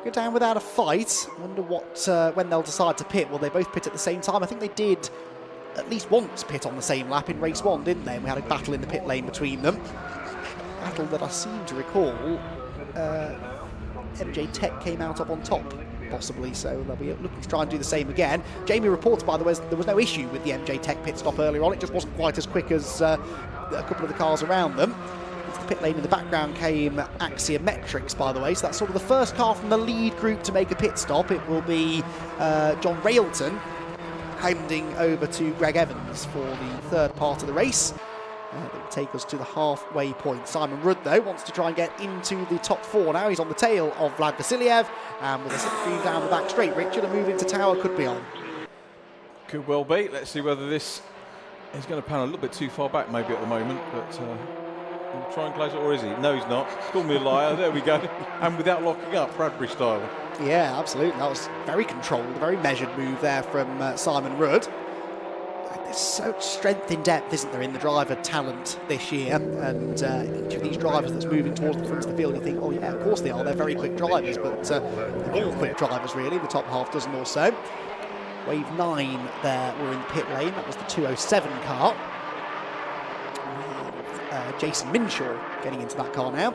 go down without a fight. I wonder what when they'll decide to pit. Will they both pit at the same time? I think they did at least once pit on the same lap in race 1, didn't they? And we had a battle in the pit lane between them. Battle that I seem to recall MJ Tech came out up on top, possibly, so they'll be looking to try and do the same again. Jamie reports, by the way, there was no issue with the MJ Tech pit stop earlier on. It just wasn't quite as quick as a couple of the cars around them. Into the pit lane in the background came Axiometrics, by the way, so that's sort of the first car from the lead group to make a pit stop. It will be John Railton handing over to Greg Evans for the third part of the race. That will take us to the halfway point. Simon Rudd, though, wants to try and get into the top 4 now. He's on the tail of Vlad Vasiliev, and with a slipstream down the back straight, Richard, a move into Tower could be on. Could well be. Let's see whether this is going to pan a little bit too far back maybe at the moment, but he'll try and close it, or is he? No, he's not. Call me a liar. There we go. And without locking up, Bradbury style. Yeah, absolutely. That was very controlled, a very measured move there from Simon Rudd. There's so much strength in depth, isn't there, in the driver talent this year, and each of these drivers that's moving towards the front of the field, you think, oh yeah, of course they are, they're very quick drivers, but they're all quick drivers really, the top half dozen or so. Wave 9 there were in the pit lane, that was the 207 car. With Jason Minshaw getting into that car now.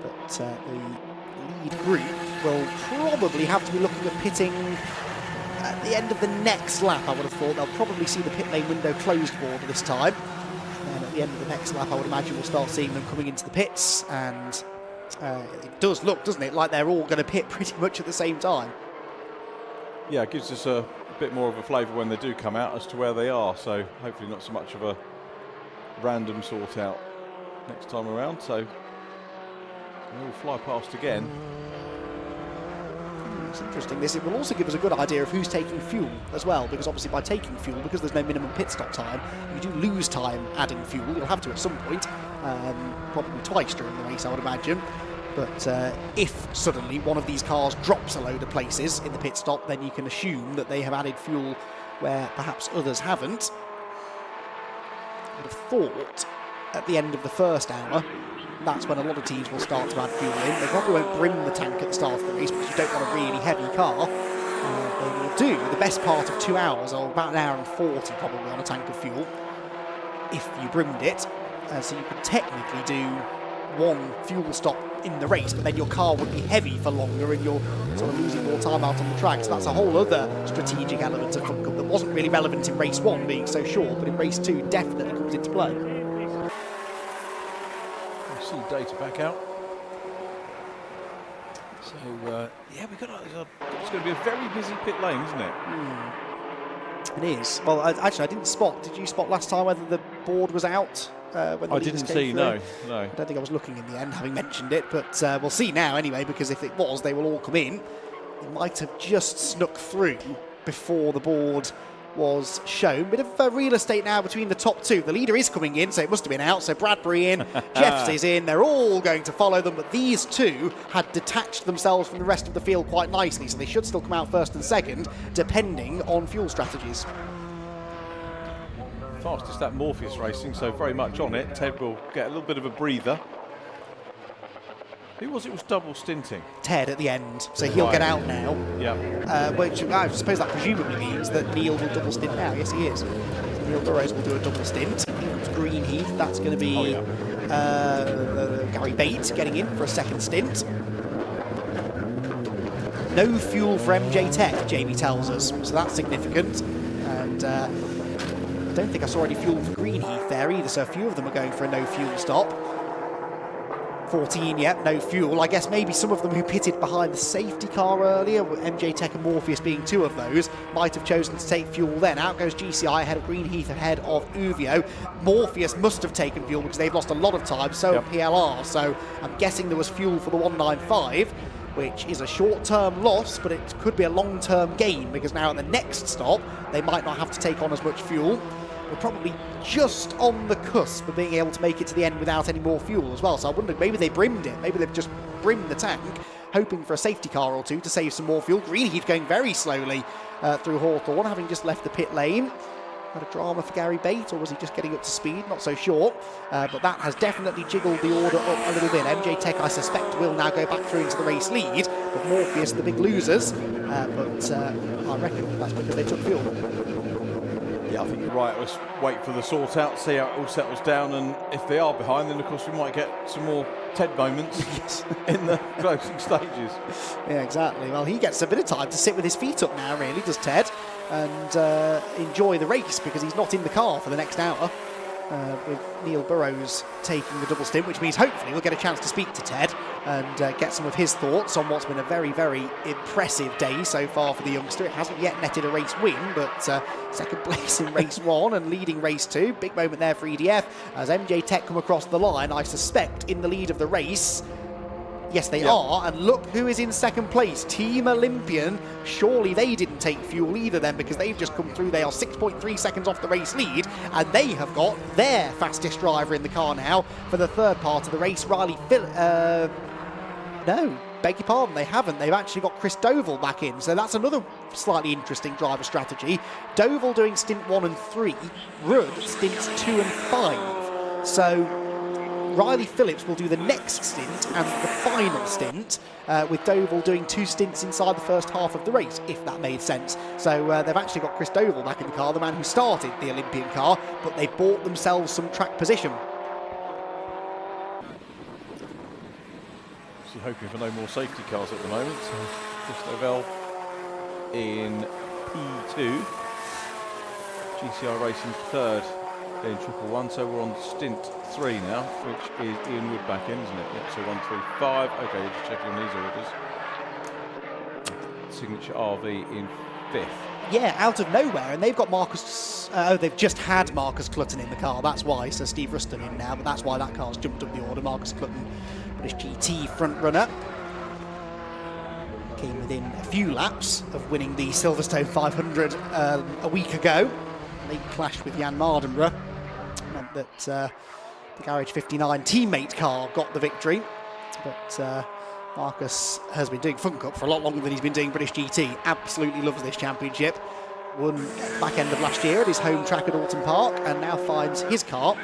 But the lead group will probably have to be looking at pitting at the end of the next lap, I would have thought. They'll probably see the pit lane window closed for this time. And at the end of the next lap, I would imagine we'll start seeing them coming into the pits. And it does look, doesn't it, like they're all going to pit pretty much at the same time. Yeah, it gives us a bit more of a flavour when they do come out as to where they are. So hopefully not so much of a random sort out next time around. So we'll fly past again. It's interesting this. It will also give us a good idea of who's taking fuel as well, because obviously by taking fuel, because there's no minimum pit stop time, you do lose time adding fuel. You'll have to at some point, probably twice during the race, I would imagine. But if suddenly one of these cars drops a load of places in the pit stop, then you can assume that they have added fuel where perhaps others haven't. I would have thought at the end of the first hour, that's when a lot of teams will start to add fuel in. They probably won't bring the tank at the start of the race because you don't want a really heavy car. They will do the best part of 2 hours, or about an hour and 40 probably on a tank of fuel, if you brimmed it. So you could technically do one fuel stop in the race, but then your car would be heavy for longer and you're sort of losing more time out on the track. So that's a whole other strategic element of Fun Cup that wasn't really relevant in race 1 being so short, but in race 2 definitely comes into play. See data back out. So yeah, it's going to be a very busy pit lane, isn't it? It is. Well, actually, I didn't spot. Did you spot last time whether the board was out? When the I didn't see. No. I don't think I was looking in the end, having mentioned it, but we'll see now anyway, because if it was, they will all come in. They might have just snuck through before the board was shown. Bit of real estate now between the top two. The leader is coming in, so it must have been out. So Bradbury in, Jeffs is in. They're all going to follow them, but these two had detached themselves from the rest of the field quite nicely, so they should still come out first and second, depending on fuel strategies. Fastest at Morpheus Racing, so very much on it. Ted will get a little bit of a breather. Who was it? Was double stinting? Ted at the end, so he'll get out now. Yeah. Which I suppose that presumably means that Neil will double stint now. Yes, he is. So Neil Burrows will do a double stint. It's Greenheath. That's going to be Gary Bates getting in for a second stint. No fuel for MJ Tech, Jamie tells us, so that's significant. And I don't think I saw any fuel for Greenheath there either, so a few of them are going for a no fuel stop. 14, yep, no fuel. I guess maybe some of them who pitted behind the safety car earlier, MJ Tech and Morpheus being two of those, might have chosen to take fuel then. Out goes GCI ahead of Greenheath, ahead of Uvio. Morpheus must have taken fuel because they've lost a lot of time, so have PLR. So I'm guessing there was fuel for the 195, which is a short-term loss, but it could be a long-term gain because now at the next stop, they might not have to take on as much fuel. We're probably just on the cusp of being able to make it to the end without any more fuel as well. So I wonder, maybe they brimmed it. Maybe they've just brimmed the tank, hoping for a safety car or two to save some more fuel. Greenheath going very slowly through Hawthorne, having just left the pit lane. Had a drama for Gary Bate, or was he just getting up to speed? Not so sure. But that has definitely jiggled the order up a little bit. MJ Tech, I suspect, will now go back through into the race lead. But Morpheus, the big losers. But I reckon that's because they took fuel. Yeah, I think you're right. Let's wait for the sort out, see how it all settles down, and if they are behind, then of course we might get some more Ted moments in the closing stages. Yeah, exactly. Well, he gets a bit of time to sit with his feet up now, really, does Ted, and enjoy the race because he's not in the car for the next hour. With Neil Burrows taking the double stint, which means hopefully we'll get a chance to speak to Ted and get some of his thoughts on what's been a very, very impressive day so far for the youngster. It hasn't yet netted a race win, but second place in race 1 and leading race 2. Big moment there for EDF as MJ Tech come across the line, I suspect, in the lead of the race. Yes, they are, and look who is in second place. Team Olympian. Surely they didn't take fuel either then, because they've just come through. They are 6.3 seconds off the race lead, and they have got their fastest driver in the car now for the third part of the race. Riley no, beg your pardon, they haven't. They've actually got Chris Doval back in, so that's another slightly interesting driver strategy. Doval doing stint 1 and 3, Rudd stints 2 and 5. So Riley Phillips will do the next stint and the final stint, with Doval doing 2 stints inside the first half of the race, if that made sense. So they've actually got Chris Doval back in the car, the man who started the Olympian car, but they bought themselves some track position. So hoping for no more safety cars at the moment. So Chris Doval in P2, GCI Racing third in Triple One, so we're on stint 3 now, which is Ian Wood back in, isn't it? Yep, so 1, 3, 5. Okay, just checking on these orders. Signature RV in 5th. Yeah, out of nowhere, and they've got Marcus. They've just had Marcus Clutton in the car. That's why. So Steve Ruston in now, but that's why that car's jumped up the order. Marcus Clutton, British GT front runner, came within a few laps of winning the Silverstone 500 a week ago. Late clash with Jan Mardenborough meant that the Garage 59 teammate car got the victory, but Marcus has been doing Fun Cup for a lot longer than he's been doing British GT. Absolutely loves this championship. Won back end of last year at his home track at Alton Park, and now finds his car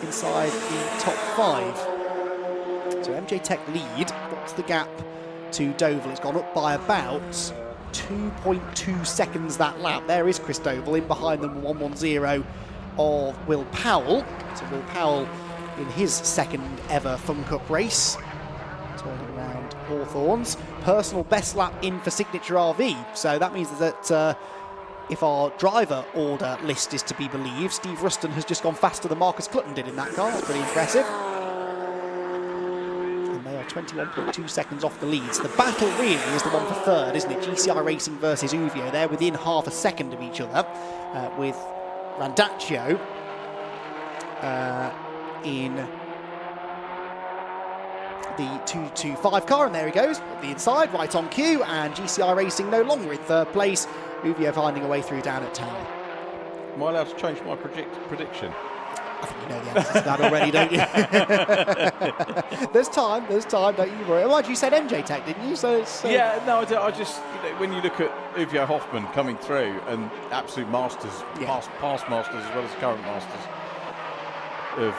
inside the top 5. So MJ Tech lead. What's the gap to Doval? It's gone up by about 2.2 seconds that lap. There is Chris Doval in behind them, 110 of Will Powell. So Will Powell in his second ever Fun Cup race, turning around Hawthorne's. Personal best lap in for Signature RV. So that means that if our driver order list is to be believed, Steve Ruston has just gone faster than Marcus Clutton did in that car. That's pretty impressive. 21.2 seconds off the lead. So the battle really is the one for third, isn't it? GCI Racing versus Uvio. They're within half a second of each other, with Randaccio in the 225 car, and there he goes, the inside, right on cue, and GCI Racing no longer in third place, Uvio finding a way through down at Tyre. Am I allowed to change my prediction? I think you know the answer to that already, don't you? There's time, don't you worry. Well, you said MJ Tech, didn't you? So it's, yeah, no, I just, when you look at Uvio Hoffman coming through and absolute masters, past masters as well as current masters of,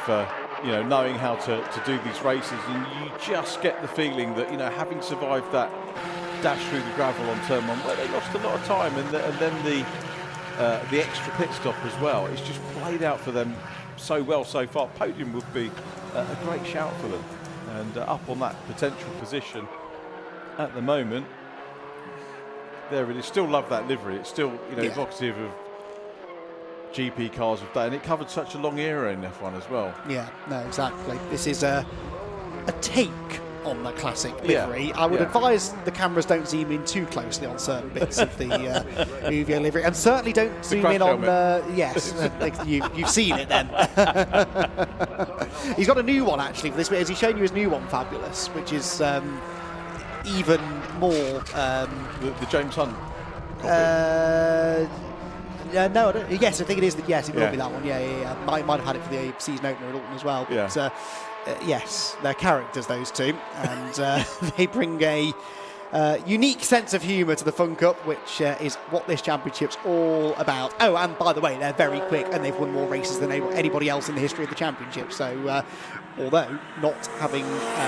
knowing how to do these races, and you just get the feeling that, having survived that dash through the gravel on turn 1, where they lost a lot of time, and then the extra pit stop as well, it's just played out for them so well so far. Podium would be a great shout for them, and up on that potential position at the moment. There it is. Still love that livery. It's still evocative of GP cars of that, and it covered such a long era in F1 as well. Yeah, no, exactly. This is a take on the classic livery. I would advise the cameras don't zoom in too closely on certain bits of the Uvio livery, and certainly don't zoom in on yes, you've seen it then. He's got a new one actually for this bit. Has he shown you his new one, Fabulous, which is even more the James Hunt no, I don't, yes, I think it is. Yes, it will be that one. Yeah. Might have had it for the season opener at Alton as well. But, yes, they're characters, those two, and they bring a unique sense of humour to the Fun Cup, which is what this championship's all about. Oh, and by the way, they're very quick, and they've won more races than anybody else in the history of the championship. So, although not having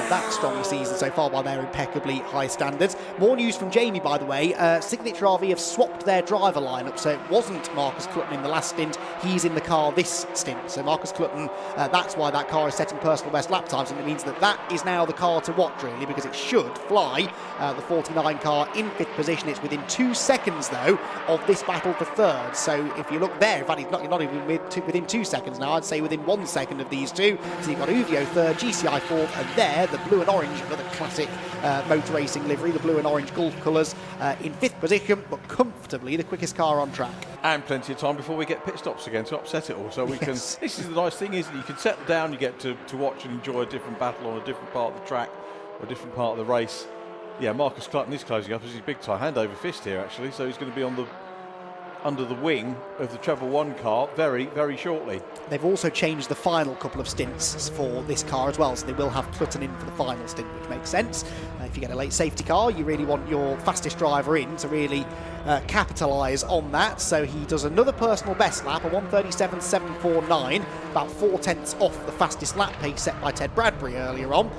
that strong a season so far by their impeccably high standards. More news from Jamie, by the way. Signature RV have swapped their driver lineup, so it wasn't Marcus Clutton in the last stint. He's in the car this stint. So Marcus Clutton, that's why that car is setting personal best lap times, and it means that is now the car to watch, really, because it should fly. The 49 car in 5th position. It's within 2 seconds, though, of this battle for 3rd. So if you look there, in fact, you're not even within 2 seconds now. I'd say within 1 second of these two. So you've got Uvio 3rd, GCI 4th, and there, the blue and orange, another classic motor racing livery, the blue and orange Gulf colours, in 5th position, but comfortably the quickest car on track. And plenty of time before we get pit stops again to upset it all. So we can. This is the nice thing, isn't it? You can settle down, you get to watch and enjoy a different battle on a different part of the track or a different part of the race. Yeah, Marcus Clutton is closing up as his big time hand over fist here, actually. So he's going to be under the wing of the Treble 1 car very, very shortly. They've also changed the final couple of stints for this car as well, so they will have Clutton in for the final stint, which makes sense. If you get a late safety car, you really want your fastest driver in to really capitalise on that. So he does another personal best lap, a 1:37.749, about 4 tenths off the fastest lap pace set by Ted Bradbury earlier on.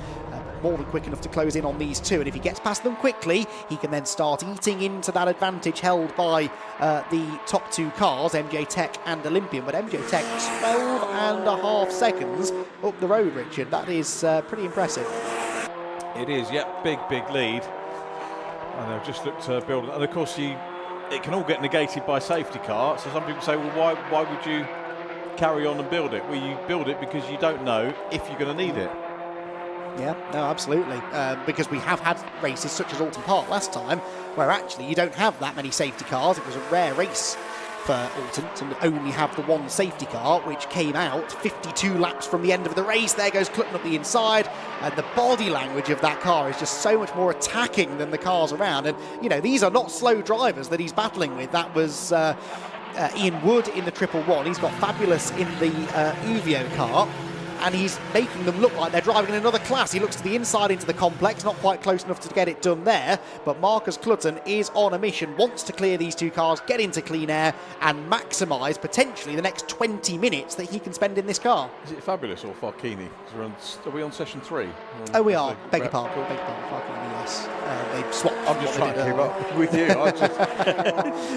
More than quick enough to close in on these two, and if he gets past them quickly, he can then start eating into that advantage held by the top 2 cars, MJ Tech and Olympian. But MJ Tech 12.5 seconds up the road, Richard. That is pretty impressive. It is, yep, big lead. And they've just looked to build, and of course it can all get negated by safety car. So some people say, well, why would you carry on and build it? Well, you build it because you don't know if you're going to need it. Yeah, no, absolutely. Because we have had races such as Alton Park last time, where actually you don't have that many safety cars. It was a rare race for Alton to only have the one safety car, which came out 52 laps from the end of the race. There goes Clutton up the inside, and the body language of that car is just so much more attacking than the cars around. And, these are not slow drivers that he's battling with. That was Ian Wood in the 111. He's got Fabulous in the Uvio car, and he's making them look like they're driving in another class. He looks to the inside into the complex, not quite close enough to get it done there, but Marcus Clutton is on a mission, wants to clear these two cars, get into clean air, and maximise potentially the next 20 minutes that he can spend in this car. Is it Fabulous or Farkini? Are we on session 3? Oh, we are. Beg your pardon. Farkini, yes. They swapped. I'm just trying to keep up with you.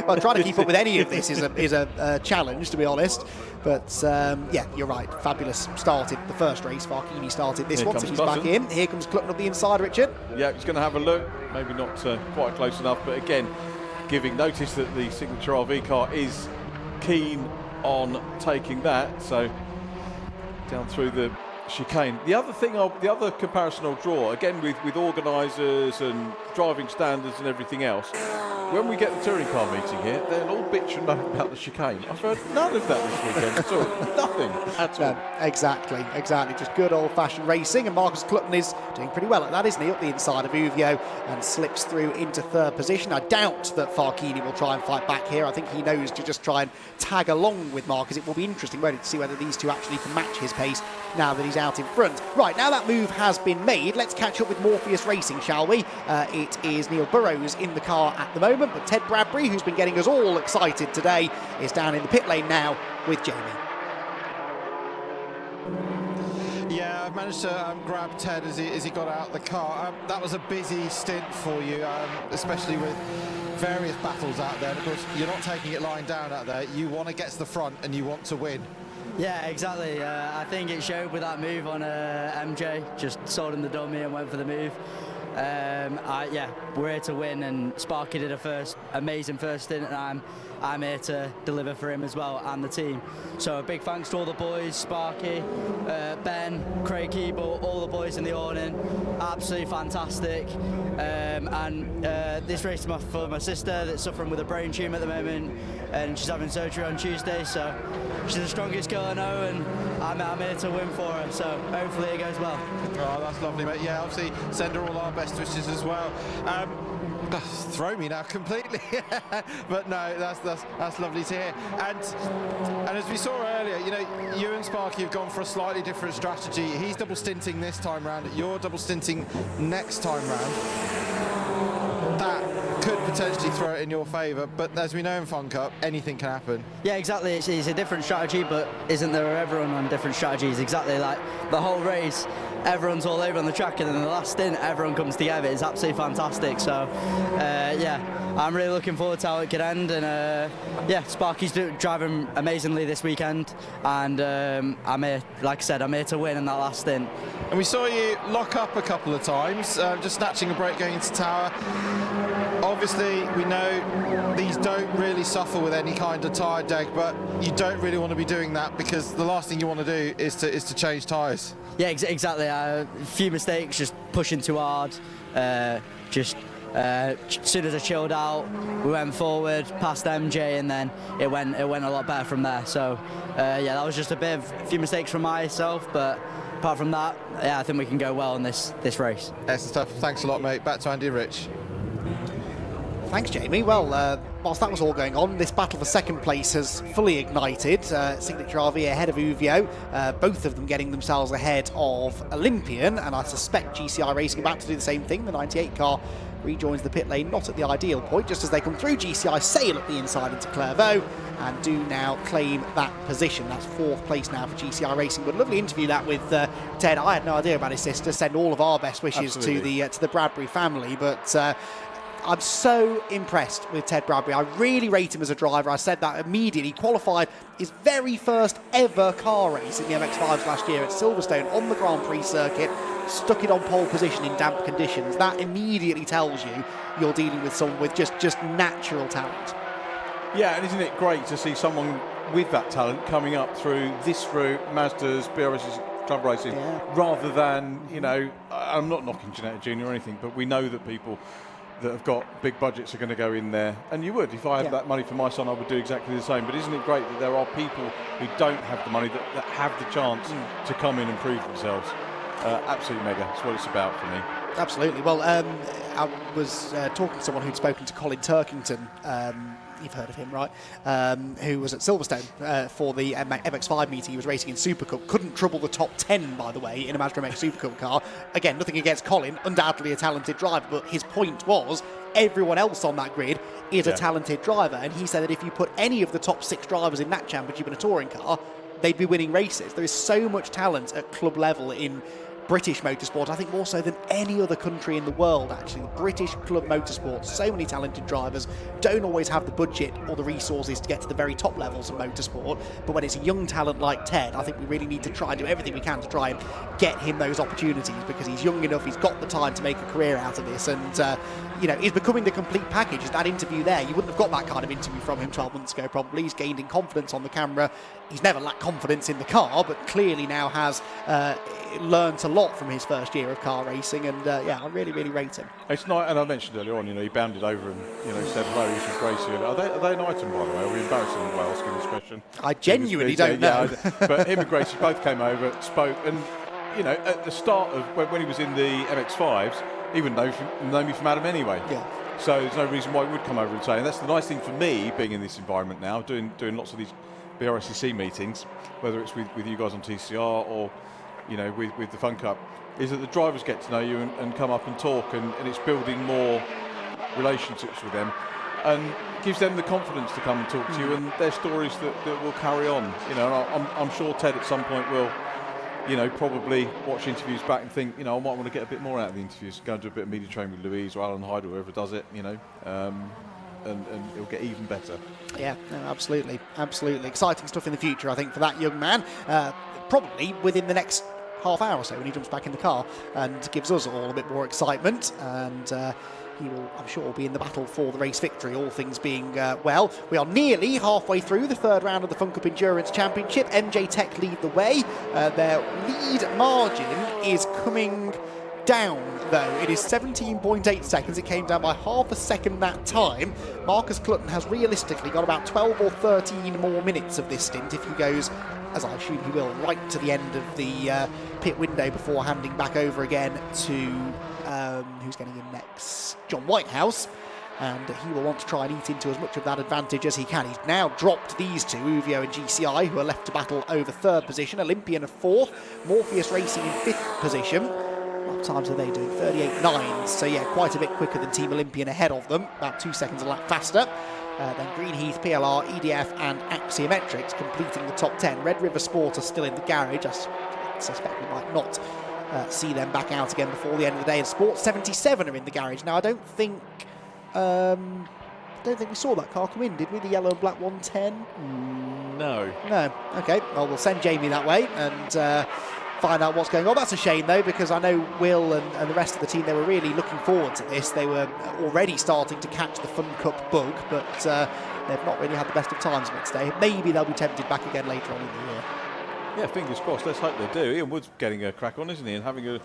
Well, trying to keep up with any of this is a challenge, to be honest. But, yeah, you're right. Fabulous started the first race. Farkini started this one, so he's back in. Here comes Clutton up the inside, Richard. Yeah, he's going to have a look. Maybe not quite close enough, but again, giving notice that the signature RV car is keen on taking that. So down through the chicane. The other comparison I'll draw, again with organisers and driving standards and everything else, when we get the touring car meeting here, they'll all bitch and moan about the chicane. I've heard none of that this weekend at all. Nothing at all. Exactly. Just good old-fashioned racing, and Marcus Clutton is doing pretty well at that, isn't he? Up the inside of Uvio and slips through into third position. I doubt that Farkini will try and fight back here. I think he knows to just try and tag along with Marcus. It will be interesting, won't it, to see whether these two actually can match his pace now that he's out in front. Right, now that move has been made, let's catch up with Morpheus Racing, shall we? It is Neil Burrows in the car at the moment, but Ted Bradbury, who's been getting us all excited today, is down in the pit lane now with Jamie. Yeah, I've managed to grab Ted as he got out the car. That was a busy stint for you, especially with various battles out there. Of course, you're not taking it lying down out there. You want to get to the front and you want to win. Yeah, exactly. I think it showed with that move on MJ. Just sold him the dummy and went for the move. Yeah, we're here to win, and Sparky did a amazing first stint, and I'm here to deliver for him as well and the team. So a big thanks to all the boys, Sparky, Ben, Craig Keeble, all the boys in the awning. Absolutely fantastic. And this race is for my sister that's suffering with a brain tumour at the moment, and she's having surgery on Tuesday, so she's the strongest girl I know, and I'm here to win for her, so hopefully it goes well. Oh, that's lovely, mate. Yeah, obviously send her all our best wishes as well. Throw me now completely. But no, that's lovely to hear. And as we saw earlier, you know, you and Sparky have gone for a slightly different strategy. He's double stinting this time round, you're double stinting next time round. That could potentially throw it in your favour, but as we know in Fun Cup, anything can happen. Yeah, exactly. It's a different strategy, but isn't there everyone on different strategies? Exactly, like the whole race, everyone's all over on the track, and then the last stint, everyone comes together. It's absolutely fantastic. So, yeah, I'm really looking forward to how it could end. And yeah, Sparky's driving amazingly this weekend, and I'm here, like I said, I'm here to win in that last stint. And we saw you lock up a couple of times, just snatching a break going into Tower. Obviously, we know these don't really suffer with any kind of tyre deg, but you don't really want to be doing that, because the last thing you want to do is to change tyres. Yeah, exactly. A few mistakes, just pushing too hard. As soon as I chilled out, we went forward past MJ, and then it went a lot better from there. So yeah, that was just a few mistakes from myself, but apart from that, yeah, I think we can go well in this race. Excellent stuff. Thanks a lot, mate. Back to Andy and Rich. Thanks, Jamie. Well, whilst that was all going on, this battle for second place has fully ignited. Signature RV ahead of Uvio, both of them getting themselves ahead of Olympian, and I suspect GCI Racing about to do the same thing. The 98 car rejoins the pit lane, not at the ideal point, just as they come through. GCI sail up the inside into Clairvaux and do now claim that position. That's fourth place now for GCI Racing. But a lovely interview that with Ted. I had no idea about his sister. Send all of our best wishes to the Bradbury family, but I'm so impressed with Ted Bradbury. I really rate him as a driver. I said that immediately. He qualified his very first ever car race in the MX-5s last year at Silverstone on the Grand Prix circuit, stuck it on pole position in damp conditions. That immediately tells you you're dealing with someone with just natural talent. Yeah, and isn't it great to see someone with that talent coming up through this route, Mazda's, Brscc Club Racing, rather than, you know, I'm not knocking Jeanette Jr. or anything, but we know that people that have got big budgets are going to go in there, and you would. If I had that money for my son, I would do exactly the same. But isn't it great that there are people who don't have the money that have the chance to come in and prove themselves? Absolutely mega. That's what it's about for me. Absolutely. Well, I was talking to someone who'd spoken to Colin Turkington. You've heard of him, right? Who was at Silverstone for the MX-5 meeting. He was racing in Super Cup. Couldn't trouble the top 10, by the way, in a Mazda MX Super Cup car. Again, nothing against Colin, undoubtedly a talented driver, but his point was everyone else on that grid is a talented driver. And he said that if you put any of the top 6 drivers in that championship in a touring car, they'd be winning races. There is so much talent at club level in British motorsport, I think more so than any other country in the world, actually. British club motorsport, so many talented drivers, don't always have the budget or the resources to get to the very top levels of motorsport, but when it's a young talent like Ted, I think we really need to try and do everything we can to try and get him those opportunities, because he's young enough, he's got the time to make a career out of this, and you know, he's becoming the complete package. That interview there, you wouldn't have got that kind of interview from him 12 months ago probably. He's gained in confidence on the camera. he's never lacked confidence in the car, but clearly now has learnt a lot from his first year of car racing, and yeah, I really, really rate him. It's not, and I mentioned earlier on, he bounded over and said hello, this is Gracie. Are they an item, by the way? Are we embarrassing the way asking this question? I genuinely don't know. But him and Gracie both came over, spoke, and at the start of when he was in the MX-5s, he wouldn't know me from Adam anyway. Yeah. So there's no reason why he would come over and say. And that's the nice thing for me, being in this environment now, doing lots of these Brscc meetings, whether it's with you guys on TCR or with the Fun Cup, is that the drivers get to know you and come up and talk, and it's building more relationships with them, and gives them the confidence to come and talk to you, and their stories that will carry on. I'm sure Ted at some point will, probably watch interviews back and think, I might want to get a bit more out of the interviews, go and do a bit of media training with Louise or Alan Hyde or whoever does it, and it'll get even better. Yeah, no, absolutely. Exciting stuff in the future, I think, for that young man. Probably within the next half hour or so when he jumps back in the car and gives us all a bit more excitement, and he will, I'm sure, be in the battle for the race victory, all things being well. We are nearly halfway through the third round of the Fun Cup Endurance Championship. MJ Tech lead the way. Their lead margin is coming down, though. It is 17.8 seconds. It came down by half a second that time. Marcus Clutton has realistically got about 12 or 13 more minutes of this stint if he goes, as I assume he will, right to the end of the pit window before handing back over again to who's getting in next? John Whitehouse. And he will want to try and eat into as much of that advantage as he can. He's now dropped these two, Uvio and GCI, who are left to battle over third position. Olympian of fourth, Morpheus Racing in fifth position. What times are they doing? 38.9. So yeah, quite a bit quicker than Team Olympian ahead of them, about 2 seconds a lap faster. Then Greenheath, PLR, EDF and Axiometrics completing the top 10. Red River Sport are still in the garage. I suspect we might not see them back out again before the end of the day. And Sport 77 are in the garage. Now, I don't think we saw that car come in, did we? The yellow and black 110? No. Okay, well, we'll send Jamie that way and find out what's going on. That's a shame, though, because I know Will and the rest of the team, they were really looking forward to this. They were already starting to catch the Fun Cup bug, but they've not really had the best of times of it today. Maybe they'll be tempted back again later on in the year. Yeah, fingers crossed. Let's hope they do. Ian Wood's getting a crack on, isn't he? And having a look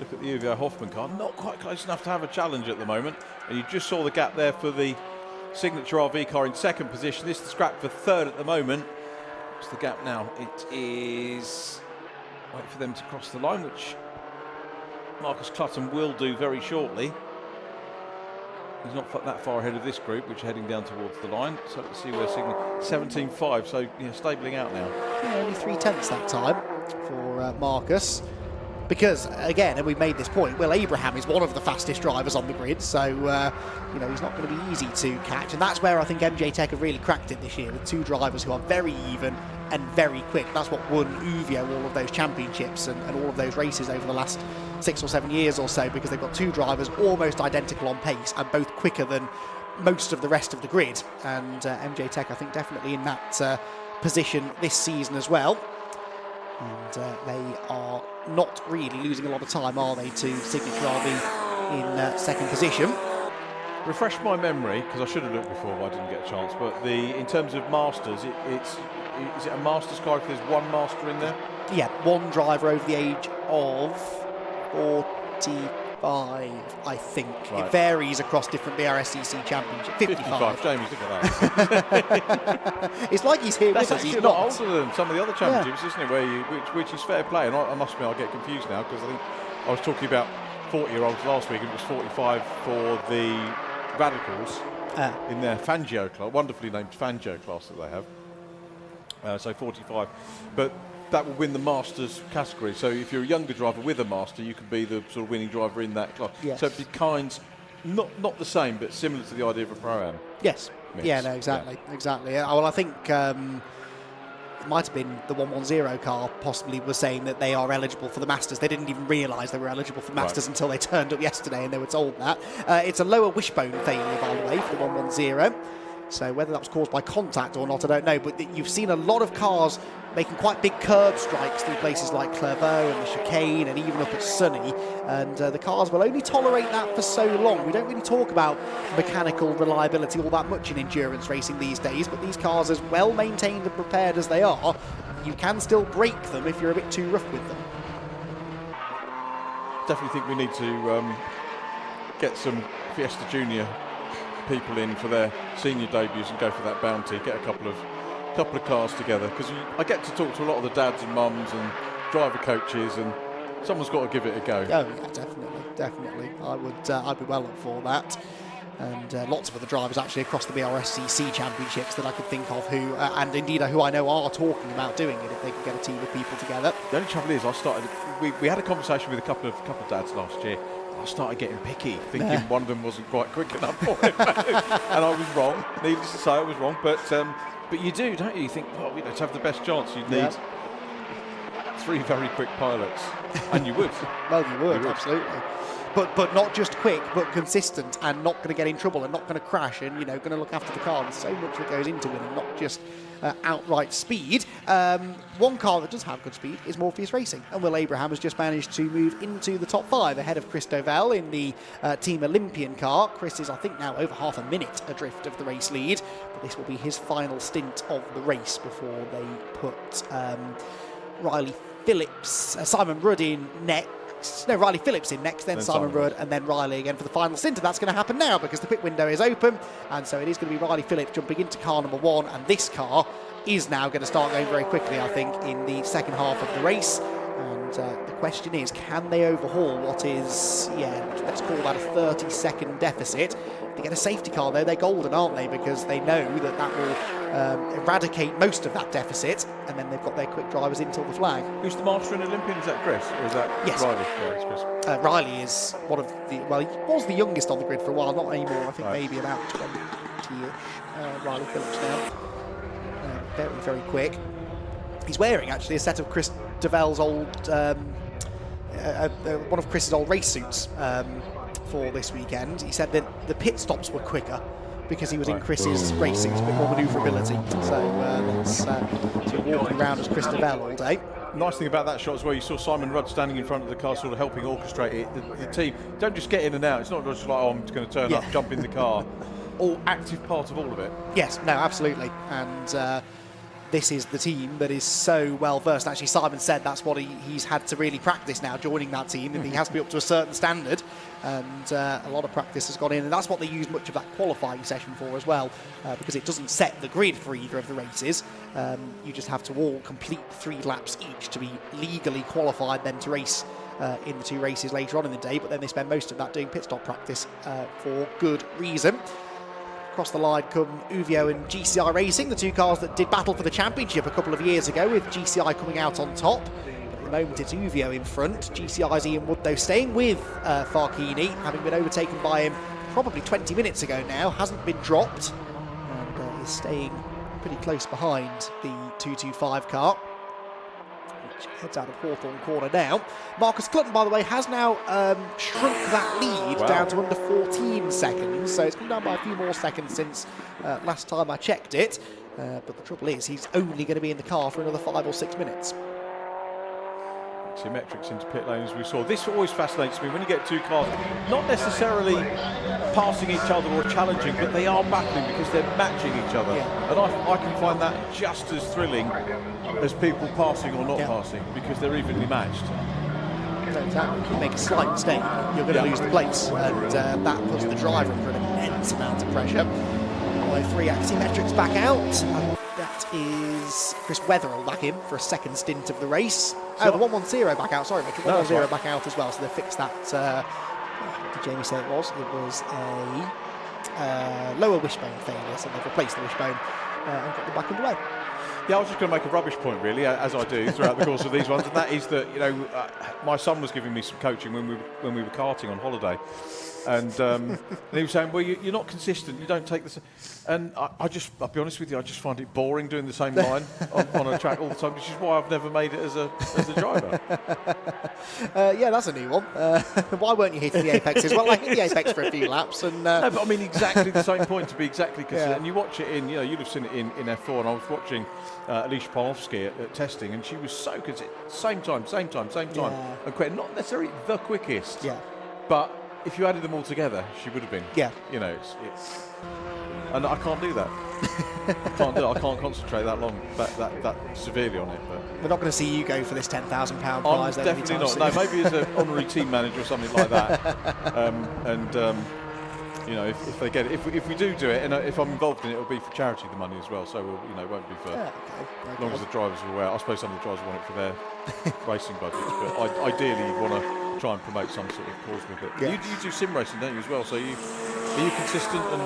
at the Uvio Hoffman car. Not quite close enough to have a challenge at the moment. And you just saw the gap there for the Signature RV car in second position. This is the scrap for third at the moment. What's the gap now? It is... Wait for them to cross the line, which Marcus Clutton will do very shortly. He's not that far ahead of this group, which are heading down towards the line. So let's see where Signal 17.5. So stabling out now. Yeah, only 3/10 that time for Marcus. Because, again, and we've made this point, Will Abraham is one of the fastest drivers on the grid, so, he's not going to be easy to catch. And that's where I think MJ Tech have really cracked it this year, with two drivers who are very even and very quick. That's what won Uvio all of those championships and all of those races over the last 6 or 7 years or so, because they've got two drivers almost identical on pace and both quicker than most of the rest of the grid. And MJ Tech, I think, definitely in that position this season as well. And they are not really losing a lot of time, are they, to Signature RV in second position. Refresh my memory, because I should have looked before, but I didn't get a chance. But in terms of Masters, is it a Masters car if there's one Master in there? Yeah, one driver over the age of 45, I think. Right. It varies across different BRSCC championships. 55. James, look at that. It's like he's here That's with us. He's actually a lot not. older than some of the other championships, isn't it? Which is fair play. And I must admit, I get confused now, because I think I was talking about 40-year-olds last week, and it was 45 for the Radicals in their Fangio class, wonderfully named Fangio class that they have. So 45. But that will win the Masters category. So if you're a younger driver with a Master, you can be the sort of winning driver in that class. Yes. So it becomes not the same, but similar to the idea of a Pro-Am. Yes. Mix. Yeah, no, exactly. Yeah. Exactly. Well, I think it might have been the 110 car possibly was saying that they are eligible for the Masters. They didn't even realise they were eligible for Masters until they turned up yesterday and they were told that. It's a lower wishbone failure, by the way, for the 110. So whether that was caused by contact or not, I don't know. But you've seen a lot of cars making quite big curb strikes through places like Clairvaux and the chicane and even up at Sunny. And the cars will only tolerate that for so long. We don't really talk about mechanical reliability all that much in endurance racing these days, but these cars, as well maintained and prepared as they are, you can still break them if you're a bit too rough with them. Definitely think we need to get some Fiesta Junior people in for their senior debuts and go for that bounty. Get a couple of cars together, because I get to talk to a lot of the dads and mums and driver coaches, and someone's got to give it a go. Oh yeah, definitely. I'd be well up for that. And lots of other drivers actually across the Brscc championships that I could think of who, and indeed who I know are talking about doing it if they can get a team of people together. The only trouble is, we had a conversation with a couple of dads last year. I started getting picky, thinking one of them wasn't quite quick enough for him, and I was wrong. Needless to say, I was wrong. But you do, don't you? You think, well, to have the best chance, you'd need 3 very quick pilots, and you would. Well, you would, absolutely. But not just quick, but consistent, and not going to get in trouble, and not going to crash, and going to look after the car. There's so much that goes into winning, not just outright speed. One car that does have good speed is Morpheus Racing, and Will Abraham has just managed to move into the top 5 ahead of Chris Dovell in the Team Olympian car. Chris is, I think, now over half a minute adrift of the race lead, but this will be his final stint of the race before they put Riley Phillips, Simon Rudd in next. No, Riley Phillips in next, then Simon Rudd, and then Riley again for the final stint. And that's going to happen now because the pit window is open, and so it is going to be Riley Phillips jumping into car number 1, and this car is now going to start going very quickly, I think, in the second half of the race. And the question is, can they overhaul what is, let's call that a 30-second deficit? If they get a safety car, though, they're golden, aren't they? Because they know that will eradicate most of that deficit, and then they've got their quick drivers until the flag. Who's the master in Olympian? Is that Chris? Or is that Riley? Yeah, it's Chris. Riley is one of the, well, he was the youngest on the grid for a while, not anymore. I think maybe about 20-ish. Riley Phillips now. Very, very quick. He's wearing, actually, a set of Chris Dovell's old, one of Chris's old race suits for this weekend. He said that the pit stops were quicker because he was in Chris's race suits, a bit more manoeuvrability. So walking around as Chris Dovell all day. Nice thing about that shot as well, you saw Simon Rudd standing in front of the car, sort of helping orchestrate it. The team don't just get in and out. It's not just like, I'm going to turn up, jump in the car. All active part of all of it. Yes, no, absolutely. And this is the team that is so well versed. Actually, Simon said that's what he's had to really practice now, joining that team, and he has to be up to a certain standard, and a lot of practice has gone in, and that's what they use much of that qualifying session for as well, because it doesn't set the grid for either of the races. You just have to all complete 3 laps each to be legally qualified then to race in the 2 races later on in the day, but then they spend most of that doing pit stop practice for good reason. Across the line come Uvio and GCI Racing, the 2 cars that did battle for the championship a couple of years ago, with GCI coming out on top. But at the moment it's Uvio in front. GCI's Ian Wood, though, staying with Farkini, having been overtaken by him probably 20 minutes ago now, hasn't been dropped, and is staying pretty close behind the 225 car, which heads out of Hawthorne Corner now. Marcus Clutton, by the way, has now shrunk that lead down to under 14 seconds, so it's come down by a few more seconds since last time I checked it, but the trouble is he's only going to be in the car for another 5 or 6 minutes. Symmetrics into pit lane, as we saw. This always fascinates me when you get 2 cars not necessarily passing each other or challenging, but they are battling because they're matching each other. And I can find that just as thrilling as people passing or not passing, because they're evenly matched. Exactly. If you make a slight mistake, you're going to lose the place, and that puts the driver under an immense amount of pressure. 3 Axiometrics back out, and that is Chris Wetherill back in for a second stint of the race. Oh, the 110 back out, sorry, Mitchell, 110 back out as well, so they fixed that. What did Jamie say it was? It was a lower wishbone failure, so they've replaced the wishbone and got them back underway. Yeah, I was just going to make a rubbish point, really, as I do throughout the course of these ones, and that is that my son was giving me some coaching when we were karting on holiday, and he was saying, "Well, you're not consistent. You don't take this." And I'll be honest with you, I just find it boring doing the same line on a track all the time, which is why I've never made it as a driver. Yeah, that's a new one. Why weren't you hitting the apexes? Well, I hit the apex for a few laps, and no, but I mean exactly the same point, to be exactly consistent. And you watch it in, you'd have seen it in F4, and I was watching Alicia Polowski at testing, and she was so consistent. Same time, and quick. Not necessarily the quickest. Yeah. But if you added them all together, she would have been. Yeah. It's and I can't do that. I can't do it. I can't concentrate that long, that severely on it. But we're not going to see you go for this £10,000 prize. I'm definitely not. No, maybe as an honorary team manager or something like that. If they get it, if we do it, and if I'm involved in it, it'll be for charity, the money as well. So it won't be for as long as the drivers are aware. I suppose some of the drivers want it for their racing budgets, but ideally you'd want to try and promote some sort of cause with it. Yeah. You do sim racing, don't you, as well? So are you consistent and?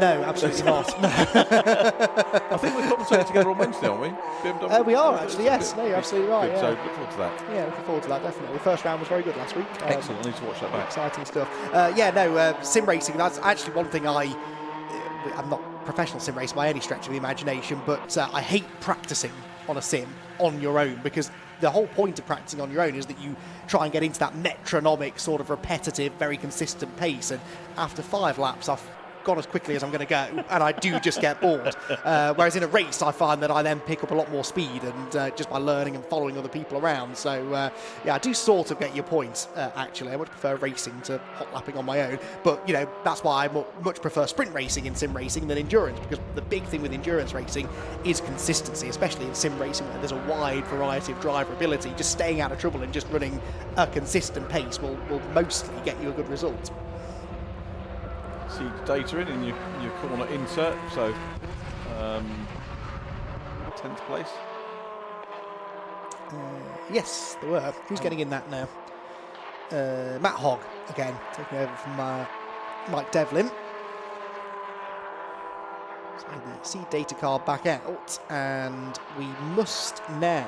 No, absolutely not. No. I think we're commentating together on Wednesday, aren't we? BMW? We are actually, yes. No, you're absolutely right. Good. Yeah. So look forward to that. Yeah, looking forward to that, definitely. The first round was very good last week. Excellent. I need to watch that back. Exciting stuff. Sim racing, that's actually one thing I'm not professional sim racer by any stretch of the imagination, but I hate practicing on a sim on your own, because the whole point of practicing on your own is that you try and get into that metronomic, sort of repetitive, very consistent pace, and after 5 laps I've gone as quickly as I'm going to go, and I do just get bored. Whereas in a race, I find that I then pick up a lot more speed, and just by learning and following other people around. So I do sort of get your point. Actually, I much prefer racing to hot lapping on my own. But that's why I much prefer sprint racing in sim racing than endurance, because the big thing with endurance racing is consistency, especially in sim racing where there's a wide variety of driver ability. Just staying out of trouble and just running a consistent pace will mostly get you a good result. See data in your corner insert, so 10th place. Yes, there were. Who's getting in that now? Matt Hogg again, taking over from Mike Devlin. So the seed data card back out, and we must now.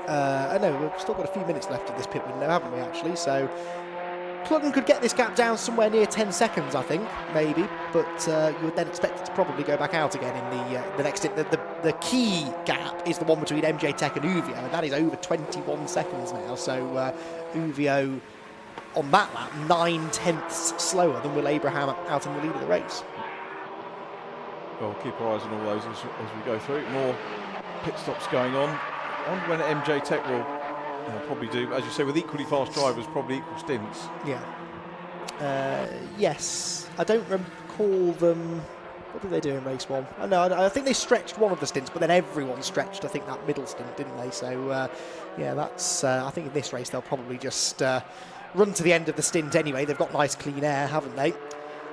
No, we've still got a few minutes left of this pit window, haven't we? Actually, so. Clutton could get this gap down somewhere near 10 seconds, I think, maybe, but you would then expect it to probably go back out again in the next. The key gap is the one between MJ Tech and Uvio, and that is over 21 seconds now. So Uvio on that lap 9/10 slower than Will Abraham out in the lead of the race. Well, keep our eyes on all those as we go through. More pit stops going on. I wonder when MJ Tech will. They'll probably do, as you say, with equally fast drivers, probably equal stints. Yeah. Yes. I don't recall them. What did they do in race 1? I think they stretched one of the stints, but then everyone stretched, I think, that middle stint, didn't they? So, that's. I think in this race they'll probably just run to the end of the stint anyway. They've got nice clean air, haven't they?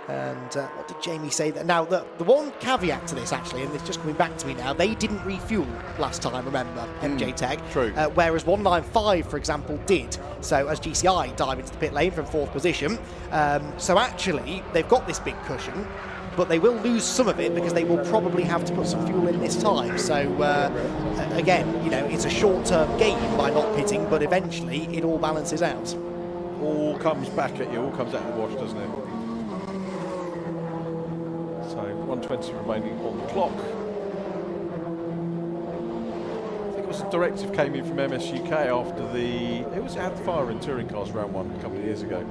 And what did Jamie say? Now, the one caveat to this, actually, and it's just coming back to me now, they didn't refuel last time, remember, MJ Tech. True. Whereas 195, for example, did. So as GCI dive into the pit lane from 4th position. So actually, they've got this big cushion, but they will lose some of it because they will probably have to put some fuel in this time. So again, it's a short-term gain by not pitting, but eventually it all balances out. All comes back at you, all comes out of the wash, doesn't it? So 120 remaining on the clock. I think it was a directive came in from MS UK after who was had the fire in touring cars round 1 a couple of years ago.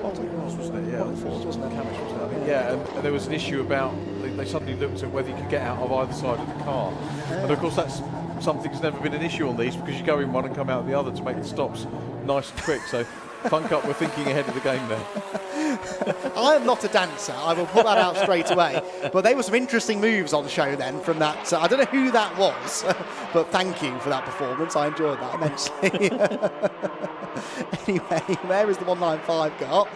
Wasn't it? Yeah, wasn't it? Camish, wasn't it? I think, yeah, and there was an issue about they suddenly looked at whether you could get out of either side of the car, and of course that's something that's never been an issue on these, because you go in one and come out the other to make the stops nice and quick. So Fun Cup were thinking ahead of the game there. I am not a dancer, I will put that out straight away. But there were some interesting moves on show then from that. I don't know who that was, but thank you for that performance. I enjoyed that immensely. Anyway, there is the 195 car.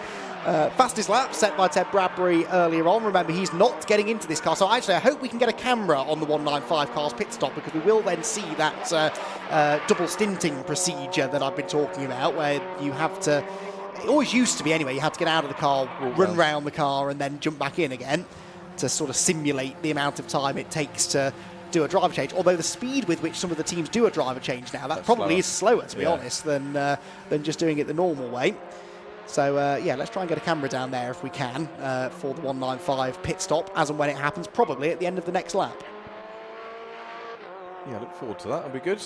Fastest lap set by Ted Bradbury earlier on. Remember, he's not getting into this car. So actually, I hope we can get a camera on the 195 car's pit stop, because we will then see that double stinting procedure that I've been talking about, where you have to. It always used to be anyway. You had to get out of the car, run round the car, and then jump back in again. to sort of simulate the amount of time it takes to do a driver change. Although the speed with which some of the teams do a driver change now, that probably is slower, to be honest, than just doing it the normal way. So, yeah, let's try and get a camera down there if we can for the 195 pit stop, as and when it happens, probably at the end of the next lap. Yeah, look forward to that. That'll be good.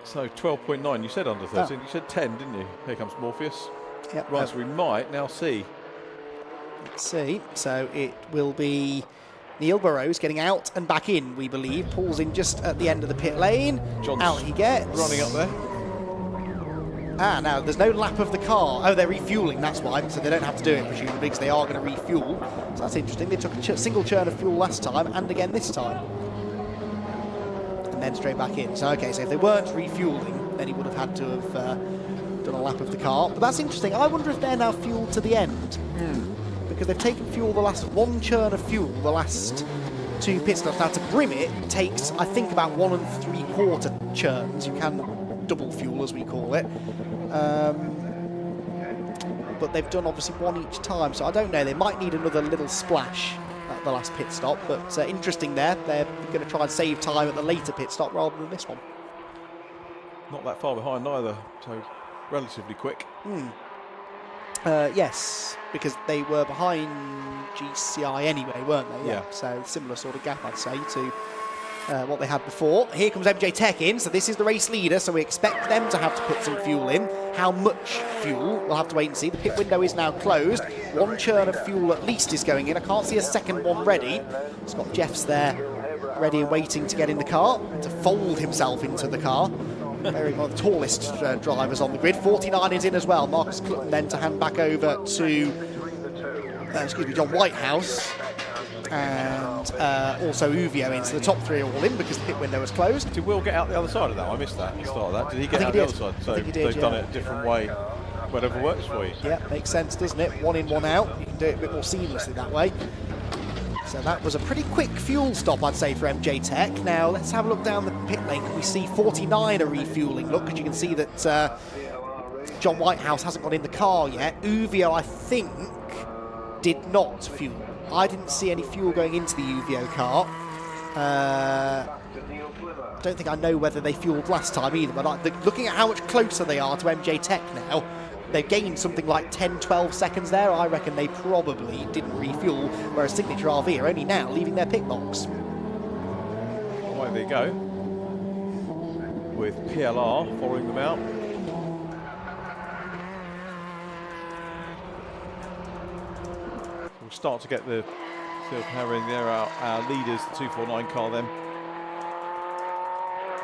So 12.9, you said under 13. You said 10, didn't you? Here comes Morpheus. Yep. Right, so we might now see. Let's see. So it will be Neil Burrows getting out and back in, we believe. Pulls in just at the end of the pit lane. John's out he gets. running up there. Now there's no lap of the car. Oh, they're refueling, that's why. So they don't have to do it, presumably, because they are going to refuel. So that's interesting. They took a single churn of fuel last time and again this time. And then straight back in. So, okay, so if they weren't refueling, then he would have had to have done a lap of the car. But that's interesting. I wonder if they're now fueled to the end. Because they've taken fuel, the last one churn of fuel, the last 2 pit stops. Now, to brim it takes, I think, about 1 3/4 churns. You can double fuel, as we call it. But they've done, obviously, 1 each time. So I don't know. They might need another little splash at the last pit stop. But interesting there. They're going to try and save time at the later pit stop rather than this one. Not that far behind either, so relatively quick. Yes, because they were behind GCI anyway, weren't they? Yeah. So similar sort of gap, I'd say, to what they had before. Here comes MJ Tech in, so this is the race leader, so we expect them to have to put some fuel in. How much fuel? We'll have to wait and see. The pit window is now closed. 1 churn of fuel at least is going in. I can't see a second one ready. Scott Jeffs there, ready and waiting to get in the car, to fold himself into the car. Very one of the tallest drivers on the grid. 49 is in as well. Marcus Clutton then to hand back over to John Whitehouse, and also Uvio in. So the top 3 are all in because the pit window was closed. Did Will get out the other side of that? I missed that at the start of that. Did he get out the other side? So they've done it a different way, whatever works for you. Yeah, makes sense, doesn't it? 1 in, 1 out. You can do it a bit more seamlessly that way. So that was a pretty quick fuel stop, I'd say, for MJ Tech. Now, let's have a look down the pit lane. Can we see 49 are refueling? Look, because you can see that John Whitehouse hasn't got in the car yet. Uvio, I think, did not fuel. I didn't see any fuel going into the Uvio car. Don't think I know whether they fueled last time either, but looking at how much closer they are to MJ Tech now, they've gained something like 10-12 seconds there. I reckon they probably didn't refuel, whereas Signature RV are only now leaving their pit box. Away they go, with PLR following them out. We'll start to get the field power in there. Our leaders, the 249 car then.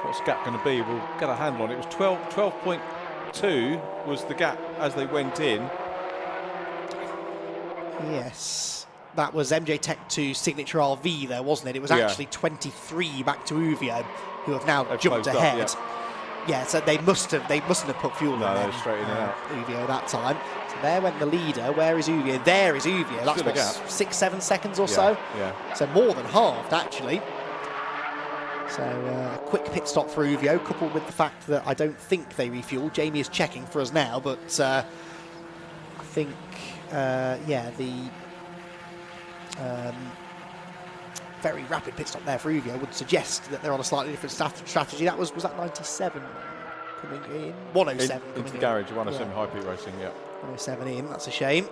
What's the gap going to be? We'll get a handle on it. It was 12.2 was the gap as they went in. Yes, that was MJ Tech to Signature RV there, wasn't it? It was actually 23 back to Uvio, who have now jumped ahead. Up, yeah, so they mustn't have put fuel in there. Straight in and out. Uvio that time. So there went the leader. Where is Uvio? There is Uvio. That's what, 6-7 seconds or so. Yeah. So more than halved, actually. So a quick pit stop for Uvio, coupled with the fact that I don't think they refueled. Jamie is checking for us now, but I think, the very rapid pit stop there for Uvio would suggest that they're on a slightly different strategy. Was that 97 coming in? 107 into the garage, 107 high peak racing, 107 in, that's a shame.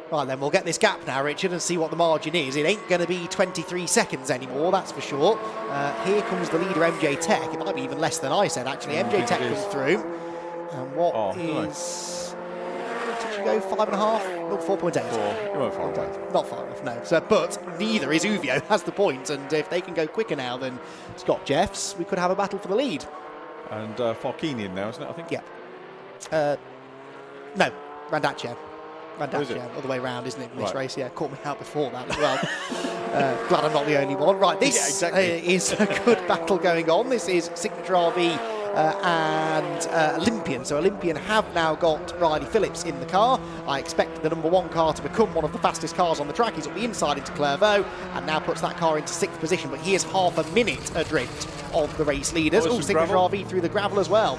Right, then we'll get this gap now, Richard, and see what the margin is. It ain't going to be 23 seconds anymore, that's for sure. Here comes the leader, MJ Tech. It might be even less than I said, actually. MJ Tech comes through. And what is... Did you go 5.5? No, 4.8. You weren't far away. Not far enough, no. So, but neither is Uvio, has the point. And if they can go quicker now than Scott Jeffs, we could have a battle for the lead. And Farkini in now, isn't it, I think? Yeah. No, Randaccio. Other way around, isn't it, in this race? Yeah, caught me out before that as well. Glad I'm not the only one. Right, this is a good battle going on. This is Signature RV and Olympian. So Olympian have now got Riley Phillips in the car. I expect the number 1 car to become one of the fastest cars on the track. He's up the inside into Clairvaux and now puts that car into 6th position, but he is half a minute adrift of the race leaders. Oh, Signature RV through the gravel as well.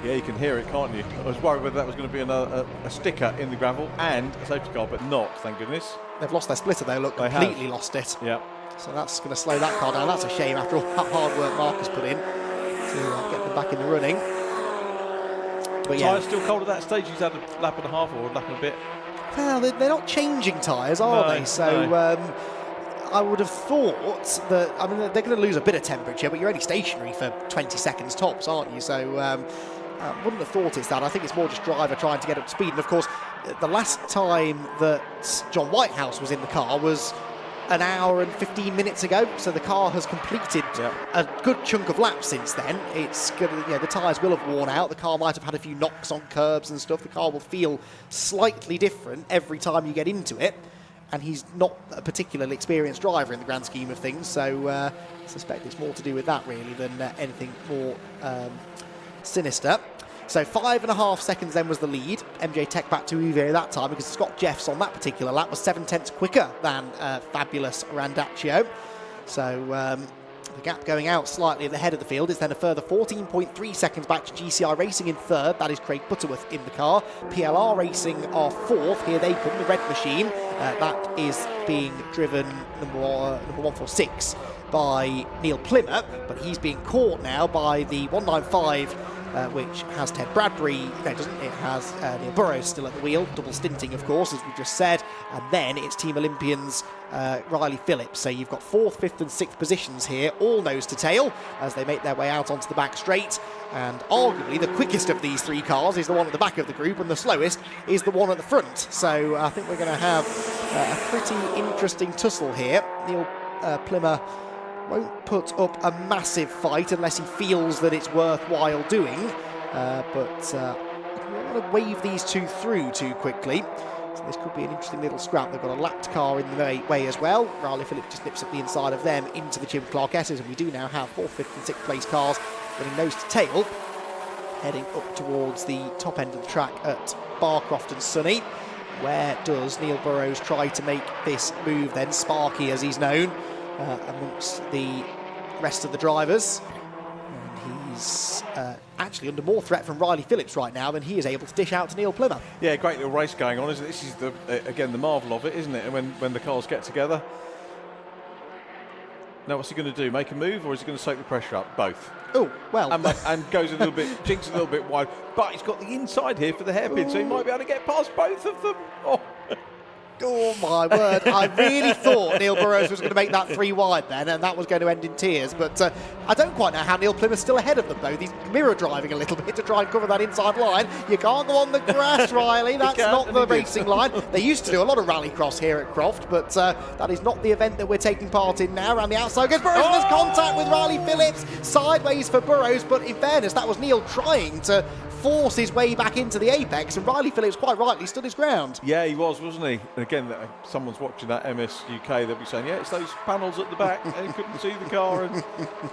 Yeah, you can hear it, can't you? I was worried whether that was going to be a sticker in the gravel and a safety car, but not, thank goodness. They've lost their splitter, though. Look, completely lost it. Yeah. So that's going to slow that car down. That's a shame after all that hard work Mark has put in to get them back in the running. But yeah, Tyre's still cold at that stage. He's had a lap and a half or a lap and a bit. Well, they're not changing tyres, are they? So I would have thought that, I mean, they're going to lose a bit of temperature, but you're only stationary for 20 seconds tops, aren't you? So I wouldn't have thought it's that. I think it's more just driver trying to get up to speed. And of course, the last time that John Whitehouse was in the car was an hour and 15 minutes ago, so the car has completed a good chunk of laps since then. It's gonna, the tyres will have worn out. The car might have had a few knocks on curbs and stuff. The car will feel slightly different every time you get into it, and he's not a particularly experienced driver in the grand scheme of things, so I suspect it's more to do with that really than anything more sinister. So 5.5 seconds then was the lead. MJ Tech back to Uwe that time because Scott Jeffs on that particular lap was 7/10 quicker than fabulous Randaccio. So the gap going out slightly at the head of the field is then a further 14.3 seconds back to GCI Racing in third. That is Craig Butterworth in the car. PLR Racing are fourth. Here they come, the red machine. That is being driven number 146 by Neil Plymouth, but he's being caught now by the 195, which has Ted Bradbury. No, it doesn't. It has Neil Burrows still at the wheel, double stinting, of course, as we just said. And then it's Team Olympians Riley Phillips. So you've got 4th, 5th and 6th positions here, all nose to tail, as they make their way out onto the back straight. And arguably the quickest of these three cars is the one at the back of the group, and the slowest is the one at the front. So I think we're going to have a pretty interesting tussle here. Neil Plymouth won't put up a massive fight unless he feels that it's worthwhile doing, but I'm going to wave these two through too quickly. So this could be an interesting little scrap. They've got a lapped car in the way as well. Riley Phillips just nips up the inside of them into the Jim Clark-Esses, and we do now have 4th, 5th and 6th place cars running nose to tail, heading up towards the top end of the track at Barcroft and Sunny. Where does Neil Burrows try to make this move then? Sparky, as he's known, amongst the rest of the drivers. And he's actually under more threat from Riley Phillips right now than he is able to dish out to Neil Plymouth. Yeah, great little race going on, isn't it? This is, again, the marvel of it, isn't it? When the cars get together. Now, what's he going to do? Make a move, or is he going to soak the pressure up? Both. Oh, well. And goes a little bit, jinks a little bit wide. But he's got the inside here for the hairpin, so he might be able to get past both of them. Oh my word, I really thought Neil Burrows was going to make that 3 wide then, and that was going to end in tears, but I don't quite know how Neil Plymouth's still ahead of them though. He's mirror driving a little bit to try and cover that inside line. You can't go on the grass, Riley, that's not the racing line. They used to do a lot of rallycross here at Croft, but that is not the event that we're taking part in now. Around the outside goes Burrows, and there's contact with Riley Phillips, sideways for Burrows, but in fairness, that was Neil trying to force his way back into the apex, and Riley Phillips quite rightly stood his ground. Yeah, he was, wasn't he? And again, someone's watching that MS UK, they'll be saying, yeah, it's those panels at the back, and he couldn't see the car, and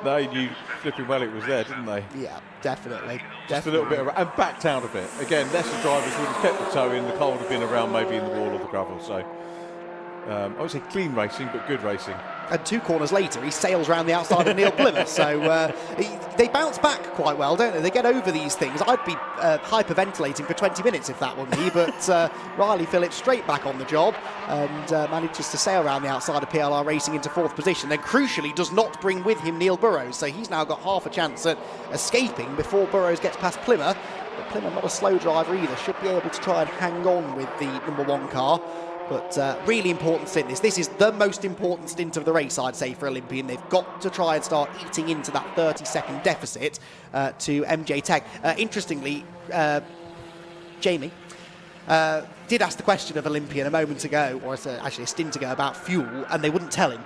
they knew flipping well it was there, didn't they? Yeah, definitely. Just a little bit and backed out a bit. Again, lesser drivers would have kept the toe in, the car would have been around maybe in the wall or the gravel, so I would say clean racing, but good racing. And 2 corners later, he sails around the outside of Neil Plymouth. So they bounce back quite well, don't they? They get over these things. I'd be hyperventilating for 20 minutes if that were me, but Riley Phillips straight back on the job and manages to sail around the outside of PLR Racing into 4th position. Then crucially does not bring with him Neil Burrows, so he's now got half a chance at escaping before Burrows gets past Plymouth. But Plymouth not a slow driver either, should be able to try and hang on with the number 1 car. But really important stint this. This is the most important stint of the race, I'd say, for Olympian. They've got to try and start eating into that 30-second deficit to MJ Tech. Interestingly, Jamie did ask the question of Olympian a moment ago, or actually a stint ago, about fuel, and they wouldn't tell him.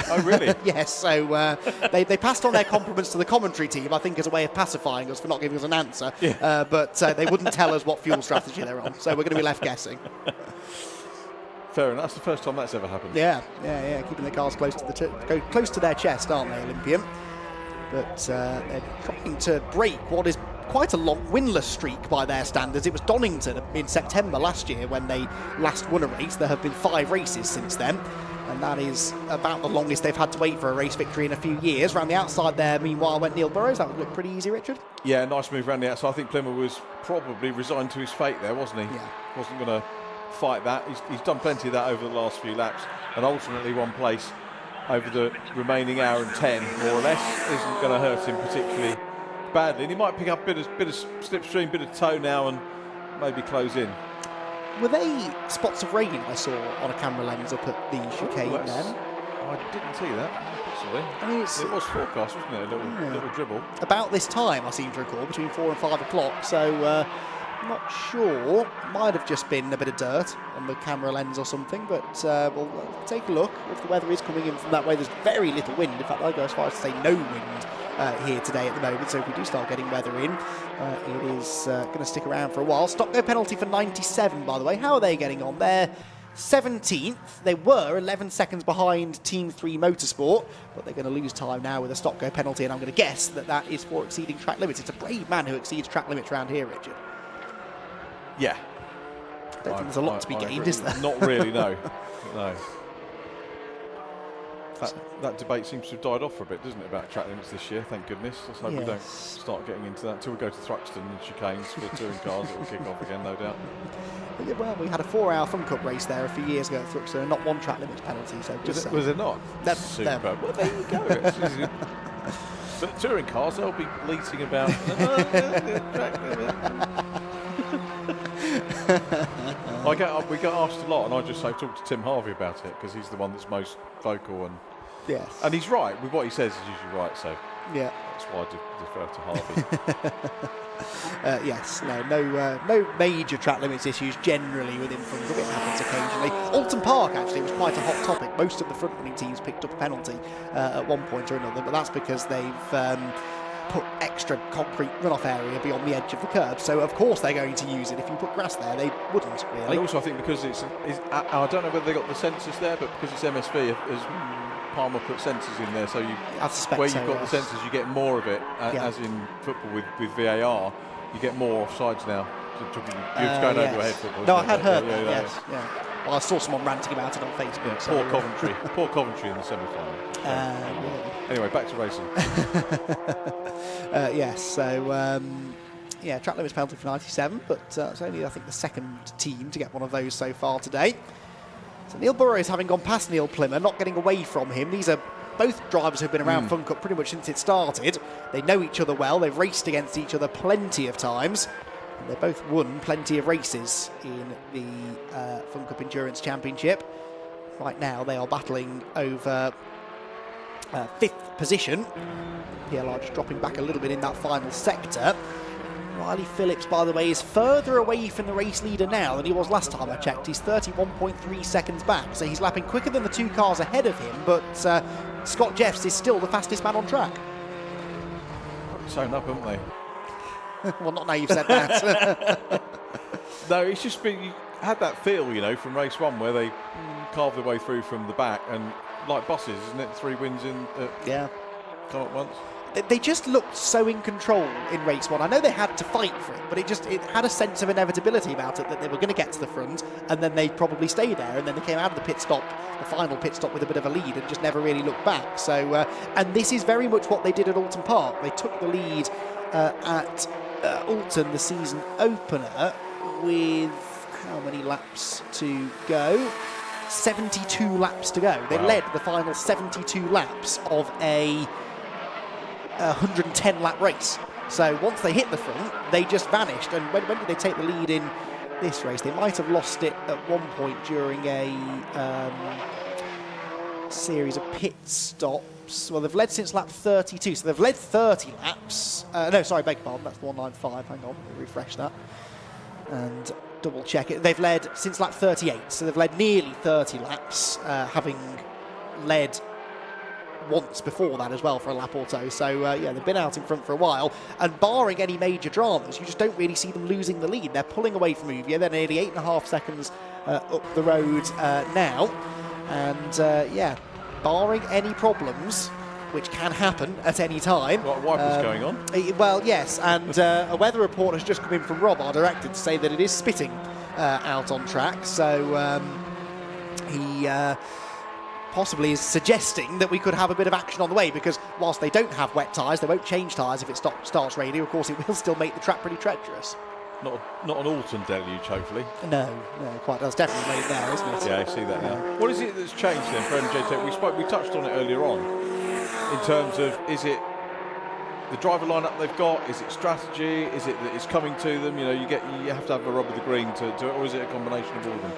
Oh, really? Yes, so they passed on their compliments to the commentary team, I think, as a way of pacifying us for not giving us an answer. Yeah. But they wouldn't tell us what fuel strategy they're on, so we're going to be left guessing. Fair enough. That's the first time that's ever happened. Yeah. Keeping the cars close to close to their chest, aren't they, Olympian? But they're trying to break what is quite a long winless streak by their standards. It was Donington in September last year when they last won a race. There have been 5 races since then. and that is about the longest they've had to wait for a race victory in a few years. Round the outside there, meanwhile, went Neil Burrows. That would look pretty easy, Richard. Yeah, nice move around the outside. I think Plymouth was probably resigned to his fate there, wasn't he? Yeah. Wasn't going to fight that. He's done plenty of that over the last few laps, and ultimately one place over the remaining hour and 10, more or less, isn't going to hurt him particularly badly. And he might pick up a bit of slipstream, bit of toe now, and maybe close in. Were they spots of rain I saw on a camera lens up at the chicane then? I didn't see that, possibly. I mean, it was forecast, wasn't it? A little dribble. About this time, I seem to recall, between 4 and 5 o'clock, so not sure. Might have just been a bit of dirt on the camera lens or something, but we'll take a look. If the weather is coming in from that way, there's very little wind. In fact, I'll go as far as to say no wind here today at the moment, so if we do start getting weather in, it is going to stick around for a while. Stop go penalty for 97, by the way. How are they getting on? They're 17th. They were 11 seconds behind Team 3 Motorsport, but they're going to lose time now with a stop go penalty, and I'm going to guess that that is for exceeding track limits. It's a brave man who exceeds track limits around here, Richard. Yeah. I don't think there's a lot to be gained, is there? Not really, no. No. That debate seems to have died off for a bit, doesn't it, about track limits this year? Thank goodness. Let's hope we don't start getting into that until we go to Thruxton and chicanes for touring cars. It will kick off again, no doubt. Yeah, well, we had a 4-hour Fun Cup race there a few years ago at Thruxton, and not one track limits penalty. So was it not? Super. Well, there you go. But touring cars, they'll be bleating about. We get asked a lot, and I just say talk to Tim Harvey about it because he's the one that's most vocal, and and he's right with what he says is usually right. So that's why I defer to Harvey. Yes, no major track limits issues generally within Fun Cup. It happens occasionally. Alton Park actually was quite a hot topic. Most of the front running teams picked up a penalty at one point or another, but that's because they've put extra concrete runoff area beyond the edge of the curb, so of course they're going to use it. If you put grass there, they wouldn't really. And also I think because I don't know whether they got the sensors there, but because it's MSV, as Palmer put sensors in there, so where you've got the sensors, you get more of it, as in football with VAR, you get more offsides now. You're going over your head football. No, I had heard that, yes. Well, I saw someone ranting about it on Facebook. Poor Coventry in the semi-final. Anyway, back to racing. Yes, so track limits penalty for 97, but it's only, I think, the second team to get one of those so far today. So Neil Burrows, having gone past Neil Plymouth, not getting away from him. These are both drivers who've been around Fun Cup pretty much since it started. They know each other well. They've raced against each other plenty of times. And they both won plenty of races in the Fun Cup Endurance Championship. Right now, they are battling over 5th position. PLR just dropping back a little bit in that final sector. Riley Phillips, by the way, is further away from the race leader now than he was last time I checked. He's 31.3 seconds back, so he's lapping quicker than the 2 cars ahead of him, but Scott Jeffs is still the fastest man on track. Sewn up, haven't they? Well, not now you've said that. No, it's just been, you had that feel, from race 1 where they carved their way through from the back, and like buses, isn't it? 3 wins in come up once. They just looked so in control in race 1. I know they had to fight for it, but it had a sense of inevitability about it, that they were going to get to the front and then they'd probably stay there, and then they came out of the final pit stop with a bit of a lead and just never really looked back. So, and this is very much what they did at Alton Park. They took the lead at Alton, the season opener, with how many laps to go? 72 laps to go. They led the final 72 laps of a 110 lap race. So once they hit the front, they just vanished. And when did they take the lead in this race? They might have lost it at one point during a series of pit stops. Well, they've led since lap 32, so they've led 30 laps. No, sorry, beg your pardon, that's 195. Hang on, let me refresh that and double check it. They've led since lap 38, so they've led nearly 30 laps, having led once before that as well for a lap or so. So they've been out in front for a while, and barring any major dramas, you just don't really see them losing the lead. They're pulling away from Uvia. They're nearly 8.5 seconds up the road now, and barring any problems, which can happen at any time. What wipers going on? Well, yes, and a weather report has just come in from Rob, our director, to say that it is spitting out on track. So he possibly is suggesting that we could have a bit of action on the way, because whilst they don't have wet tyres, they won't change tyres if it starts raining. Of course, it will still make the track pretty treacherous. Not an autumn deluge, hopefully. No, quite. That's definitely made there, isn't it? Yeah, I see that now. What is it that's changed then for MJ Tech? We touched on it earlier on, in terms of, is it the driver lineup they've got? Is it strategy? Is it that it's coming to them? You know, you have to have a rub of the green to it, or is it a combination of all of them?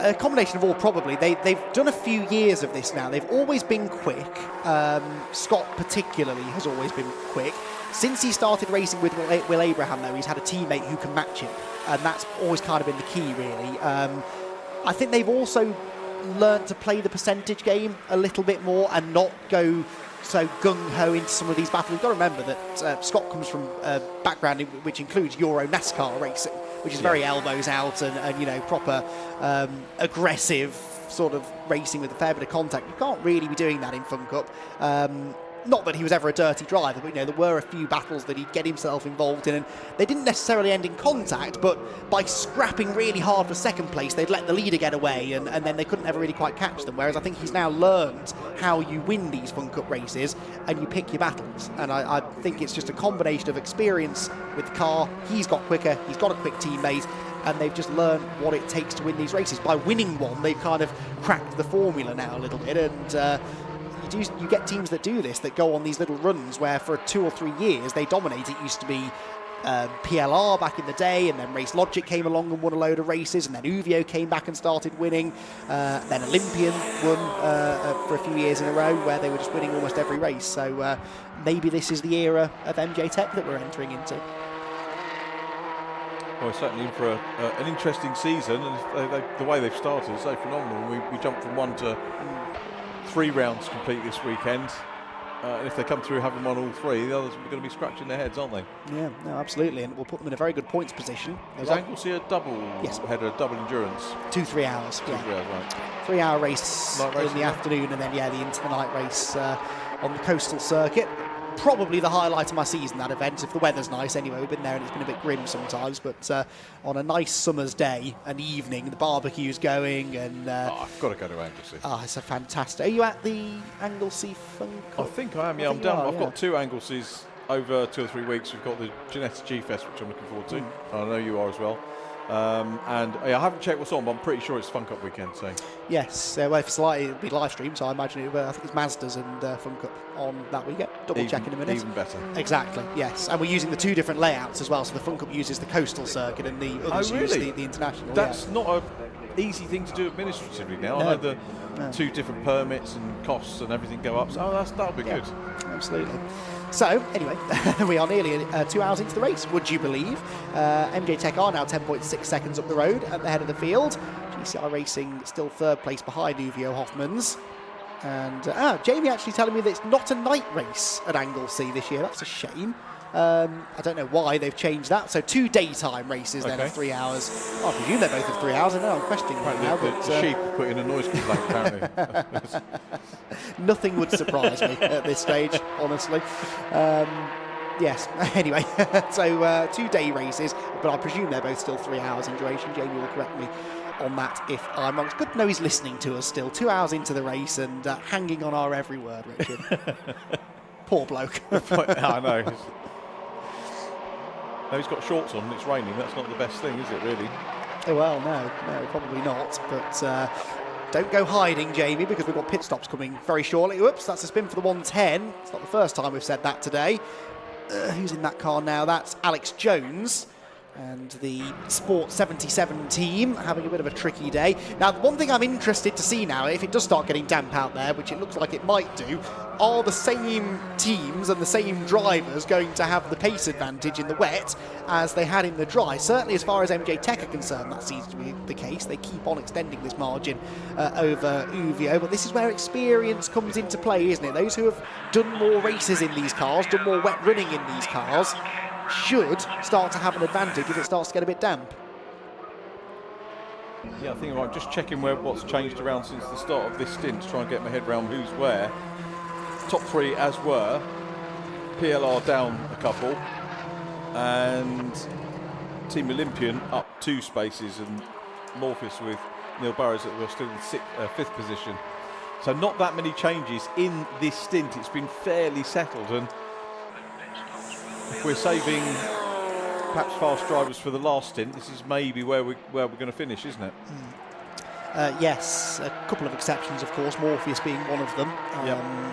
A combination of all, probably. They've done a few years of this now. They've always been quick. Scott particularly has always been quick. Since he started racing with Will Abraham, though, he's had a teammate who can match him, and that's always kind of been the key, really. I think they've also learned to play the percentage game a little bit more and not go so gung-ho into some of these battles. You've got to remember that Scott comes from a background which includes Euro NASCAR racing, which is very elbows out and you know, proper aggressive sort of racing with a fair bit of contact. You can't really be doing that in Fun Cup. Not that he was ever a dirty driver, but you know, there were a few battles that he'd get himself involved in, and they didn't necessarily end in contact, but by scrapping really hard for second place, they'd let the leader get away, and then they couldn't ever really quite catch them. Whereas I think he's now learned how you win these Fun Cup races, and you pick your battles. And I think it's just a combination of experience with the car. He's got quicker, he's got a quick teammate, and they've just learned what it takes to win these races. By winning one, they've kind of cracked the formula now a little bit, and you get teams that do this, that go on these little runs where for 2 or 3 years they dominate. It used to be PLR back in the day, and then Race Logic came along and won a load of races, and then Uvio came back and started winning. Then Olympian won for a few years in a row, where they were just winning almost every race. So maybe this is the era of MJ Tech that we're entering into. Well, certainly in for an interesting season, and the way they've started is so phenomenal. We jumped from 1 to 3 rounds complete this weekend. And if they come through having won all 3, the others are going to be scratching their heads, aren't they? Yeah, no, absolutely, and we'll put them in a very good points position. Is Anglesey a double header, double endurance? 2-3 hours. 2-3 hours, right. 3-hour race in the afternoon, and then the into the night race on the coastal circuit. Probably the highlight of my season, that event, if the weather's nice. Anyway, we've been there and it's been a bit grim sometimes, but on a nice summer's day, an evening, the barbecue's going, and I've got to go to Anglesey. It's a fantastic. Are you at the Anglesey Fun Cup? I think I am. Yeah, I'm down. I've got 2 Angleseys over 2 or 3 weeks. We've got the Genetta G-Fest, which I'm looking forward to. I know you are as well. And I haven't checked what's on, but I'm pretty sure it's Fun Cup weekend. So yes, well, if it's like, it'll be live stream, so I imagine I think it's Mazdas and Fun Cup on that weekend. Double check in a minute. Even better. Exactly. Yes, and we're using the 2 different layouts as well. So the Fun Cup uses the coastal circuit, and the others use the international. That's not an easy thing to do administratively now. I know the 2 different permits and costs and everything go up. So that'll be good. Absolutely. So, anyway, we are nearly 2 hours into the race, would you believe? MJ Tech are now 10.6 seconds up the road at the head of the field. GCR Racing still 3rd place behind Uvio Hoffmans. And Jamie actually telling me that it's not a night race at Anglesey this year. That's a shame. I don't know why they've changed that. So 2 daytime races then of 3 hours. I presume they're both of 3 hours. I know I'm questioning right now. The sheep put in a noise complaint, apparently. Nothing would surprise me at this stage, honestly. Yes, anyway, so 2 day races, but I presume they're both still 3 hours in duration. Jamie will correct me on that if I'm wrong. It's good to know he's listening to us still, 2 hours into the race and hanging on our every word, Richard. Poor bloke. I know. No, he's got shorts on and it's raining. That's not the best thing, is it, really? Oh, well, no, probably not. But don't go hiding, Jamie, because we've got pit stops coming very shortly. Whoops, that's a spin for the 110. It's not the first time we've said that today. Who's in that car now? That's Alex Jones. And the Sport 77 team having a bit of a tricky day. Now, the one thing I'm interested to see now, if it does start getting damp out there, which it looks like it might do, are the same teams and the same drivers going to have the pace advantage in the wet as they had in the dry? Certainly as far as MJ Tech are concerned, that seems to be the case. They keep on extending this margin over Uvio, but this is where experience comes into play, isn't it? Those who have done more races in these cars, done more wet running in these cars, should start to have an advantage if it starts to get a bit damp. Yeah, I think I'm just checking what's changed around since the start of this stint to try and get my head around who's where. Top 3 as were. PLR down a couple. And Team Olympian up 2 spaces, and Morpheus with Neil Burrows that were still in 5th position. So not that many changes in this stint. It's been fairly settled, and if we're saving perhaps fast drivers for the last stint, this is maybe where we're going to finish, isn't it? Yes, a couple of exceptions, of course, Morpheus being one of them.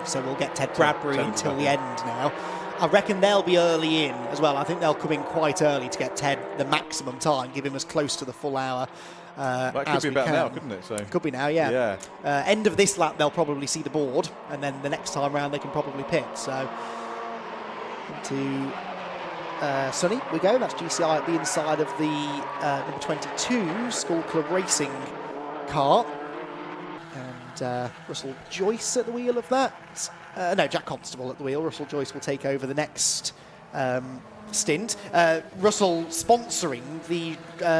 So we'll get Ted Bradbury until the end now. I reckon they'll be early in as well. I think they'll come in quite early to get Ted the maximum time, give him as close to the full hour That could be about now, couldn't it? So could be now, yeah. End of this lap, they'll probably see the board, and then the next time round they can probably pit. So into Sonny we go. That's GCI at the inside of the number 22 School Club Racing car, and Russell Joyce at the wheel of that. No, Jack Constable at the wheel. Russell Joyce will take over the next stint. Russell sponsoring the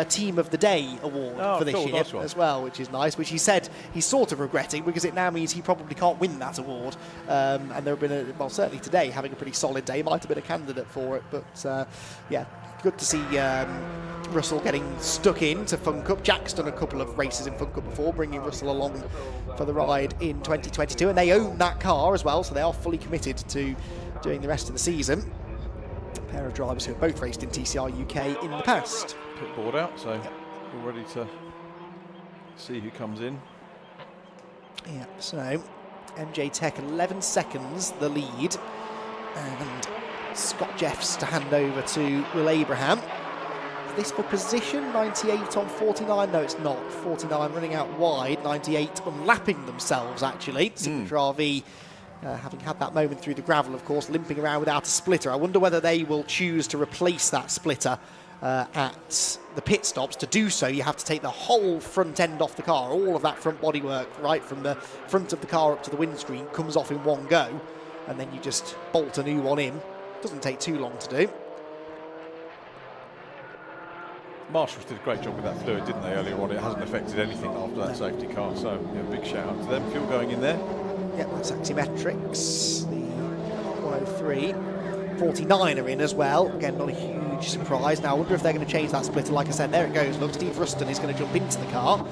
Team of the Day award for this year as well, which is nice, which he said he's sort of regretting because it now means he probably can't win that award. And there have been, well, certainly today, having a pretty solid day. Might have been a candidate for it, but yeah, good to see Russell getting stuck into Fun Cup. Jack's done a couple of races in Fun Cup before, bringing Russell along for the ride in 2022, and they own that car as well, so they are fully committed to doing the rest of the season. A pair of drivers who have both raced in TCR UK in the past. Pit board out, so we're ready to see who comes in. Yeah, so MJ Tech 11 seconds the lead, and Scott Jeffs to hand over to Will Abraham. Is this for position? 98 on 49? No, it's not. 49 running out wide, 98 unlapping themselves, actually. Signature RV, having had that moment through the gravel, of course, limping around without a splitter. I wonder whether they will choose to replace that splitter at the pit stops. To do so, you have to take the whole front end off the car. All of that front bodywork, right from the front of the car up to the windscreen, comes off in one go, and then you just bolt a new one in. Doesn't take too long to do. Marshalls did a great job with that fluid, didn't they, earlier on? It hasn't affected anything after that safety car, so yeah, big shout out to them. Fuel going in there. Yep, that's Aximetrics, the 103. 49 are in as well. Again, not a huge surprise. Now, I wonder if they're going to change that splitter. Like I said, there it goes. Look, Steve Ruston is going to jump into the car.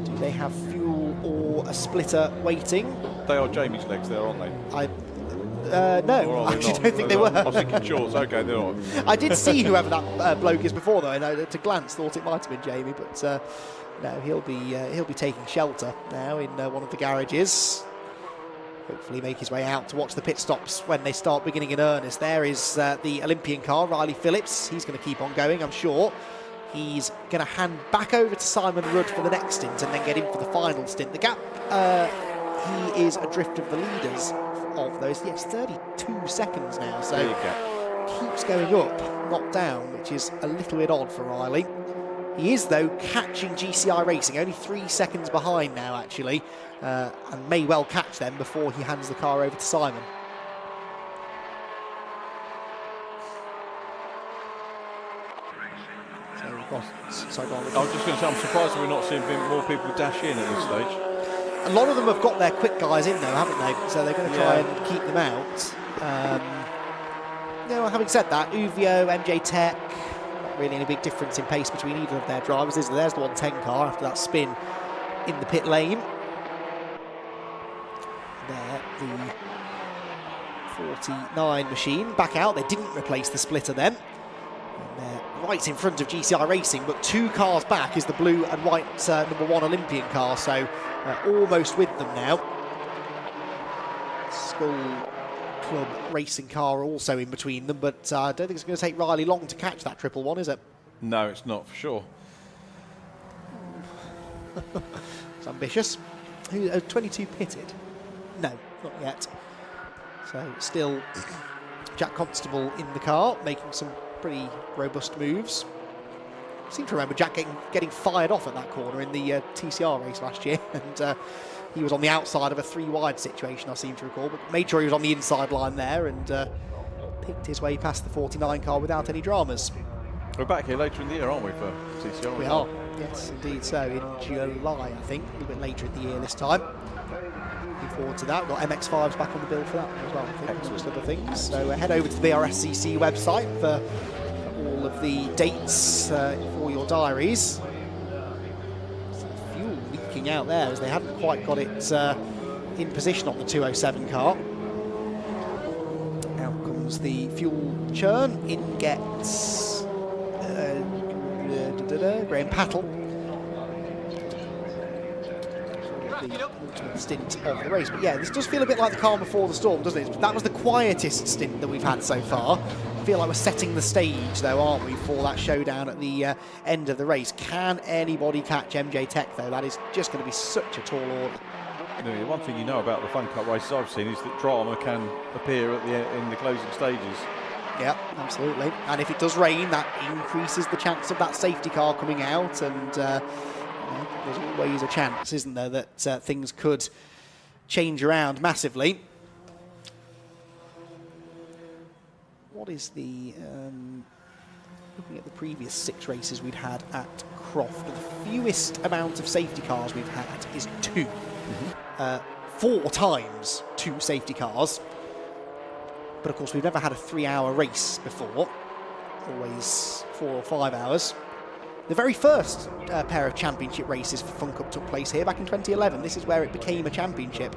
Do they have fuel or a splitter waiting? They are Jamie's legs there, aren't they? No, I actually don't think they were. I was thinking shorts. Okay, they're not. I did see whoever that bloke is before, though, and at a glance thought it might have been Jamie, but no, he'll be taking shelter now in one of the garages. Hopefully make his way out to watch the pit stops when they start beginning in earnest. There is the Olympian car, Riley Phillips. He's going to keep on going, I'm sure. He's going to hand back over to Simon Rudd for the next stint and then get in for the final stint. The gap, he is adrift of the leaders of those. Yes, 32 seconds now, so keeps going up, not down, which is a little bit odd for Riley. He is, though, catching GCI Racing, only 3 seconds behind now, actually, and may well catch them before he hands the car over to Simon. I was just going to say, I'm surprised we're not seeing more people dash in at this stage. A lot of them have got their quick guys in, though, haven't they? So they're going to try and keep them out. No, having said that, Uvio, MJ Tech, not really any big difference in pace between either of their drivers, is there? There's the 110 car after that spin in the pit lane. There, the 49 machine back out. They didn't replace the splitter then. And they're right in front of GCI Racing, but 2 cars back is the blue and white number 1 Olympian car, so almost with them now. School Club Racing car also in between them, but I don't think it's going to take Riley long to catch that 111, is it? No, it's not, for sure. It's ambitious. 22 pitted? No, not yet. So still Jack Constable in the car, making some pretty robust moves. I seem to remember Jack getting fired off at that corner in the TCR race last year, and he was on the outside of a 3-wide situation, I seem to recall, but made sure he was on the inside line there and picked his way past the 49 car without any dramas. We're back here later in the year, aren't we, for TCR? We are, yes, indeed so, in July, I think, a little bit later in the year this time. Looking forward to that. We've got MX-5s back on the bill for that as well, I think, amongst other things. So head over to the Brscc website for all of the dates for your diaries. Some fuel leaking out there as they haven't quite got it in position on the 207 car. Out comes the fuel churn. In gets Graham Pattle. The ultimate stint of the race. But yeah, this does feel a bit like the calm before the storm, doesn't it? That was the quietest stint that we've had so far. I feel like we're setting the stage, though, aren't we, for that showdown at the end of the race. Can anybody catch MJ Tech, though? That is just going to be such a tall order. You know, one thing you know about the Fun Cup races I've seen is that drama can appear in the closing stages. Yeah, absolutely. And if it does rain, that increases the chance of that safety car coming out, and there's always a chance, isn't there, that things could change around massively. What is the... looking at the previous 6 races we'd had at Croft, the fewest amount of safety cars we've had is 2. 4 times 2 safety cars. But of course, we've never had a 3-hour race before. Always 4 or 5 hours. The very first pair of championship races for Fun Cup took place here back in 2011. This is where it became a championship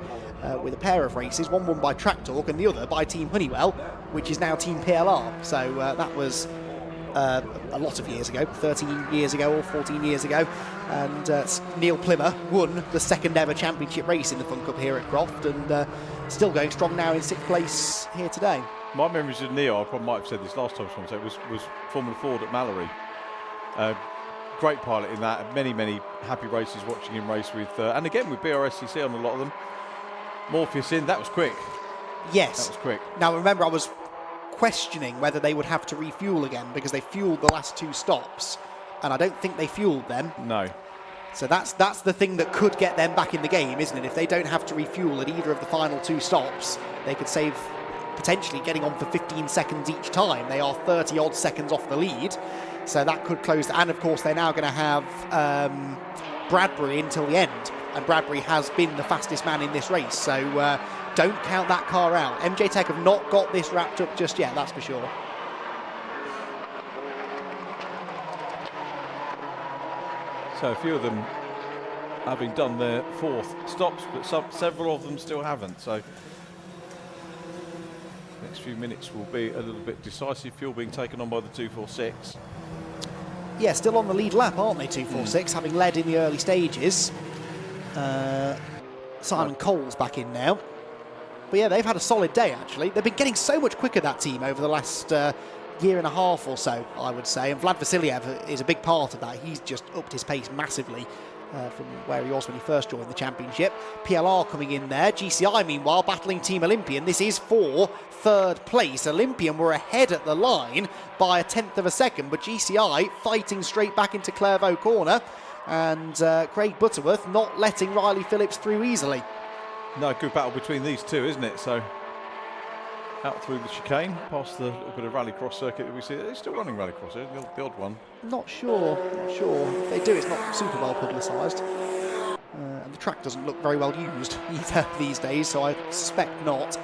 with a pair of races, one won by Track Talk and the other by Team Honeywell, which is now Team PLR. So that was a lot of years ago, 13 years ago or 14 years ago. And Neil Plymmer won the 2nd ever championship race in the Fun Cup here at Croft, and still going strong now in 6th place here today. My memories of Neil, I probably might have said this last time, was Formula Ford at Mallory. Great pilot in that, many happy races watching him race with, and again with Brscc on a lot of them. Morpheus in, that was quick. Yes. That was quick. Now remember, I was questioning whether they would have to refuel again because they fueled the last 2 stops, and I don't think they fueled them. No. So that's the thing that could get them back in the game, isn't it? If they don't have to refuel at either of the final 2 stops, they could save potentially getting on for 15 seconds each time. They are 30 odd seconds off the lead, so that could close. And of course, they're now going to have Bradbury until the end, and Bradbury has been the fastest man in this race, so don't count that car out. MJ Tech have not got this wrapped up just yet, that's for sure. So a few of them having done their 4th stops, but several of them still haven't. So next few minutes will be a little bit decisive. Fuel being taken on by the 246. Yeah, still on the lead lap, aren't they, 246, having led in the early stages. Simon Cole's back in now. But yeah, they've had a solid day, actually. They've been getting so much quicker, that team, over the last year and a half or so, I would say. And Vlad Vasiliev is a big part of that. He's just upped his pace massively from where he was when he first joined the championship. PLR coming in there. GCI, meanwhile, battling Team Olympian. This is for 3rd place. Olympian were ahead at the line by a 1/10 of a second, but GCI fighting straight back into Clairvaux corner. And Craig Butterworth not letting Riley Phillips through easily. No, good battle between these two, isn't it? So out through the chicane, past the little bit of rallycross circuit that we see. They're still running rallycross, the odd one. Not sure. If they do, it's not super well publicised. And the track doesn't look very well used either these days, so I suspect not.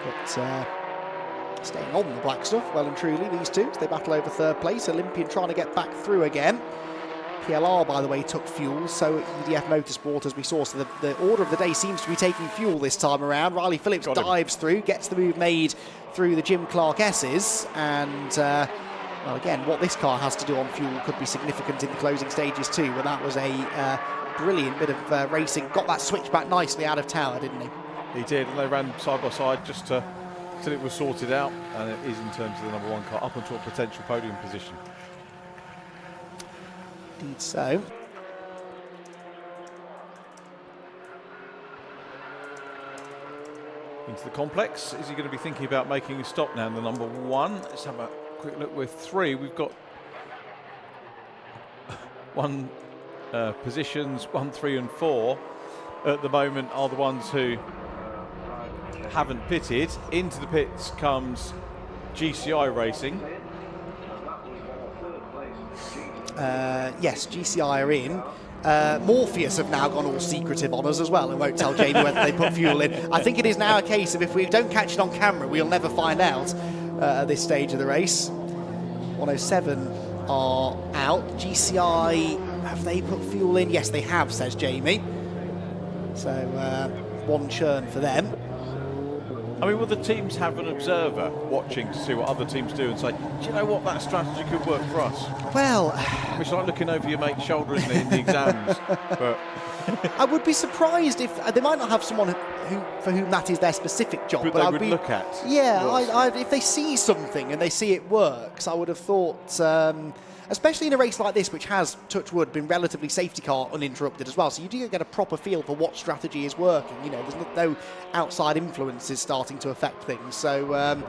But staying on the black stuff, well and truly, these two, as they battle over 3rd place. Olympian trying to get back through again. PLR, by the way, took fuel, so EDF Motorsport, as we saw. So the order of the day seems to be taking fuel this time around. Riley Phillips dives through, gets the move made through the Jim Clark S's, and well, again, what this car has to do on fuel could be significant in the closing stages too, but that was a brilliant bit of racing. Got that switch back nicely out of Tower, didn't he? He did, and they ran side by side just till it was sorted out, and it is in terms of the number 1 car up onto a potential podium position. Indeed so. Into the complex. Is he going to be thinking about making a stop now in the number 1? Let's have a quick look with 3. We've got positions 1, 3 and 4 at the moment are the ones who haven't pitted. Into the pits comes GCI Racing. Yes, GCI are in. Morpheus have now gone all secretive on us as well and won't tell Jamie whether they put fuel in. I think it is now a case of if we don't catch it on camera, we'll never find out at this stage of the race. 107 are out. GCI, have they put fuel in? Yes, they have, says Jamie. So one churn for them. I mean, will the teams have an observer watching to see what other teams do and say, do you know what, that strategy could work for us? Well, it's like looking over your mate's shoulder in the exams. But I would be surprised if they might not have someone for whom that is their specific job. But they would look at. Yeah, if they see something and they see it works, I would have thought. Especially in a race like this, which has, touch wood, been relatively safety car uninterrupted as well. So you do get a proper feel for what strategy is working. You know, there's no outside influences starting to affect things. So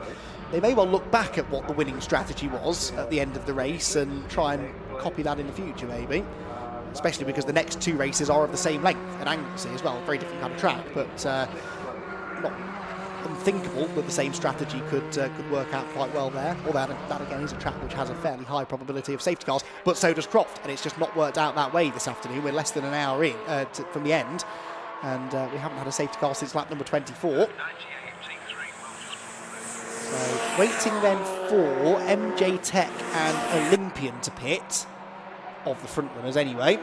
they may well look back at what the winning strategy was at the end of the race and try and copy that in the future, maybe. Especially because the next two races are of the same length at Anglesey as well. Very different kind of track, but not unthinkable that the same strategy could work out quite well there. Although that again is a track which has a fairly high probability of safety cars, but so does Croft, and it's just not worked out that way this afternoon. We're less than an hour in from the end, and we haven't had a safety car since lap number 24. So waiting then for MJ Tech and Olympian to pit, of the front runners anyway.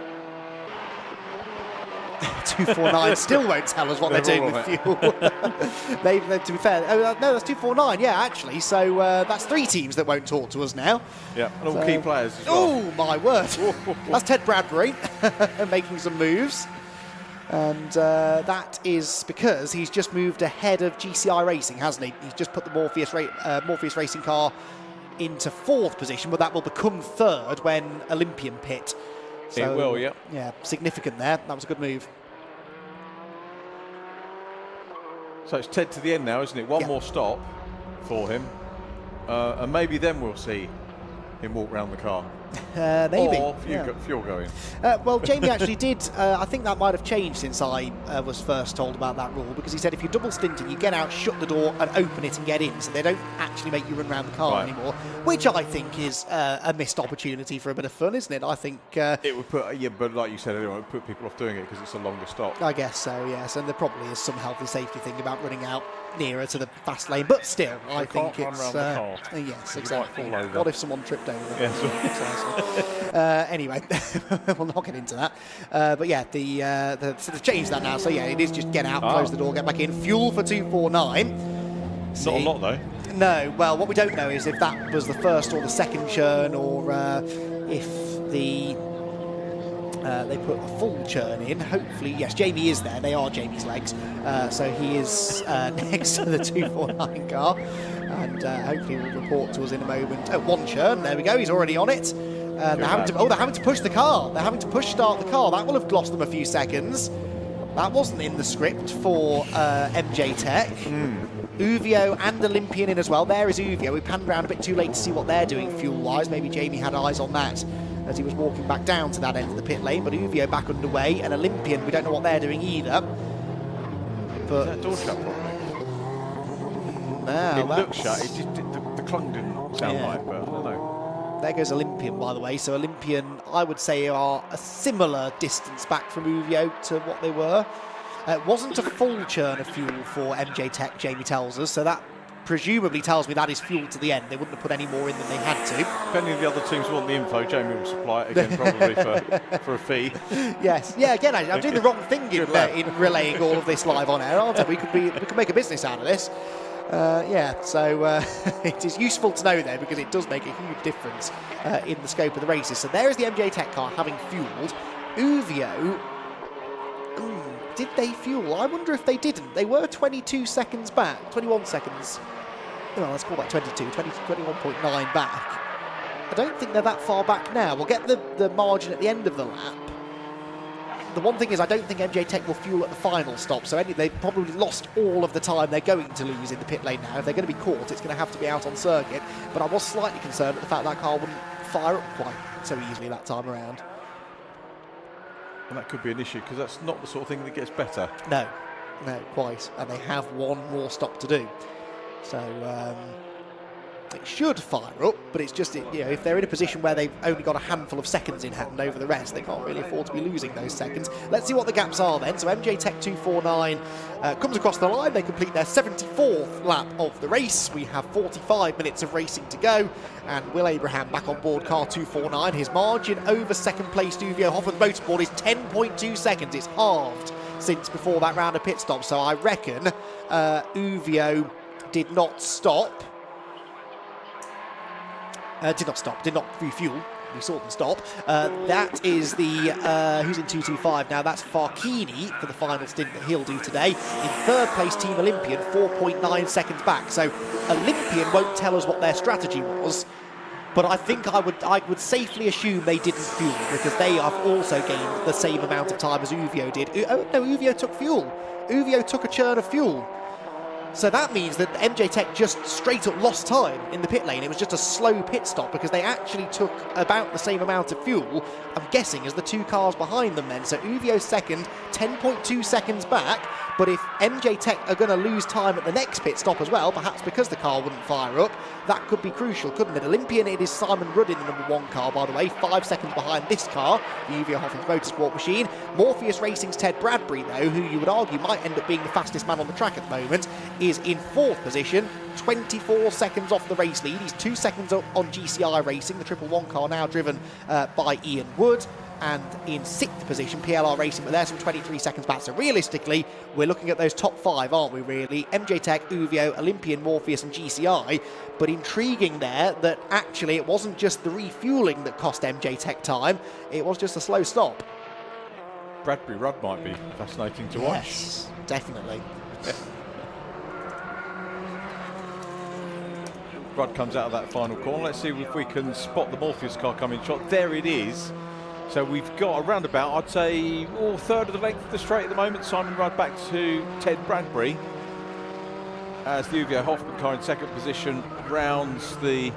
249 still won't tell us what they're doing with fuel. To be fair, no, that's 249, yeah, actually. So that's 3 teams that won't talk to us now. Yeah, and all key players as well. Oh, my word. That's Ted Bradbury making some moves. And that is because he's just moved ahead of GCI Racing, hasn't he? He's just put the Morpheus Racing car into 4th position, but that will become 3rd when Olympian pit. So, it will, yeah. Yeah, significant there. That was a good move. So it's Ted to the end now, isn't it? One more stop for him. And maybe then we'll see him walk round the car. Maybe. Or fuel going. Well, Jamie actually did. I think that might have changed since I was first told about that rule, because he said if you're double stinting, you get out, shut the door and open it and get in, so they don't actually make you run around the car anymore, which I think is a missed opportunity for a bit of fun, isn't it? I think it would put, but like you said earlier, it would put people off doing it because it's a longer stop. I guess so, yes, and there probably is some health and safety thing about running out nearer to the fast lane, but still, I think it's yes, exactly. What if someone tripped over? Yes. Anyway, we'll not get into that. But yeah, they've changed that now. So yeah, it is just get out, close the door, get back in. Fuel for 249. Not a lot though. No. Well, what we don't know is if that was the first or the second churn, or if they put a full churn in. Hopefully, yes, Jamie is there. They are Jamie's legs. So he is next to the 249 car. And hopefully will report to us in a moment. Oh, one churn. There we go. He's already on it. They're having to push the car. They're having to start the car. That will have lost them a few seconds. That wasn't in the script for MJ Tech. Uvio and Olympian in as well. There is Uvio. We panned around a bit too late to see what they're doing fuel-wise. Maybe Jamie had eyes on that as he was walking back down to that end of the pit lane. But Uvio back underway, and Olympian, we don't know what they're doing either. But is that door shut properly? No, it looked shut. It just, the clung didn't sound right, but I don't know. There goes Olympian, by the way. So Olympian, I would say, are a similar distance back from Uvio to what they were. It wasn't a full churn of fuel for MJ Tech, Jamie tells us. So that presumably tells me that is fuel to the end. They wouldn't have put any more in than they had to. If any of the other teams want the info, Jamie will supply it again, probably for a fee. Yes. Yeah, again, I'm doing the wrong thing in relaying all of this live on air, aren't I? We could make a business out of this. So it is useful to know, though, because it does make a huge difference in the scope of the races. So there is the MJ Tech car having fueled. Uvio, did they fuel? I wonder if they didn't. They were 22 seconds back, 21 seconds. Well, let's call that 21.9 back. I don't think they're that far back now. We'll get the margin at the end of the lap. The one thing is, I don't think MJ Tech will fuel at the final stop, so they've probably lost all of the time they're going to lose in the pit lane now. If they're going to be caught, it's going to have to be out on circuit. But I was slightly concerned at the fact that car wouldn't fire up quite so easily that time around. And that could be an issue, because that's not the sort of thing that gets better. No, quite. And they have one more stop to do. So it should fire up, but it's just, if they're in a position where they've only got a handful of seconds in hand over the rest, they can't really afford to be losing those seconds. Let's see what the gaps are then. So MJ Tech 249 comes across the line. They complete their 74th lap of the race. We have 45 minutes of racing to go, and Will Abraham back on board car 249. His margin over second place Uvio Hoffman's Motorsport is 10.2 seconds. It's halved since before that round of pit stops. So I reckon Uvio did not stop. Did not refuel. We saw them stop. That is the, who's in 225 now? That's Farkini for the final stint that he'll do today. In third place, Team Olympian, 4.9 seconds back. So Olympian won't tell us what their strategy was, but I think I would safely assume they didn't fuel, because they have also gained the same amount of time as Uvio did. Oh, no, Uvio took fuel. Uvio took a churn of fuel. So that means that MJ Tech just straight up lost time in the pit lane. It was just a slow pit stop because they actually took about the same amount of fuel, I'm guessing, as the two cars behind them then. So Uvio's second, 10.2 seconds back. But if MJ Tech are going to lose time at the next pit stop as well, perhaps because the car wouldn't fire up, that could be crucial, couldn't it? Olympian, it is Simon Rudd in the number 1 car, by the way, 5 seconds behind this car, the Uvio Hoffman's Motorsport machine. Morpheus Racing's Ted Bradbury, though, who you would argue might end up being the fastest man on the track at the moment, is in 4th position, 24 seconds off the race lead. He's 2 seconds up on GCI Racing, the 111 car now driven by Ian Wood. And in 6th position, PLR Racing, but they're some 23 seconds back. So realistically, we're looking at those top 5, aren't we, really? MJ Tech, Uvio, Olympian, Morpheus and GCI. But intriguing there that actually it wasn't just the refuelling that cost MJ Tech time, it was just a slow stop. Bradbury Rudd might be fascinating to watch. Yes, definitely. Rudd comes out of that final corner. Let's see if we can spot the Morpheus car coming shot. There it is. So we've got around about, I'd say, third of the length of the straight at the moment. Simon Rudd back to Ted Bradbury as the Uvio Hoffman car in 2nd position rounds the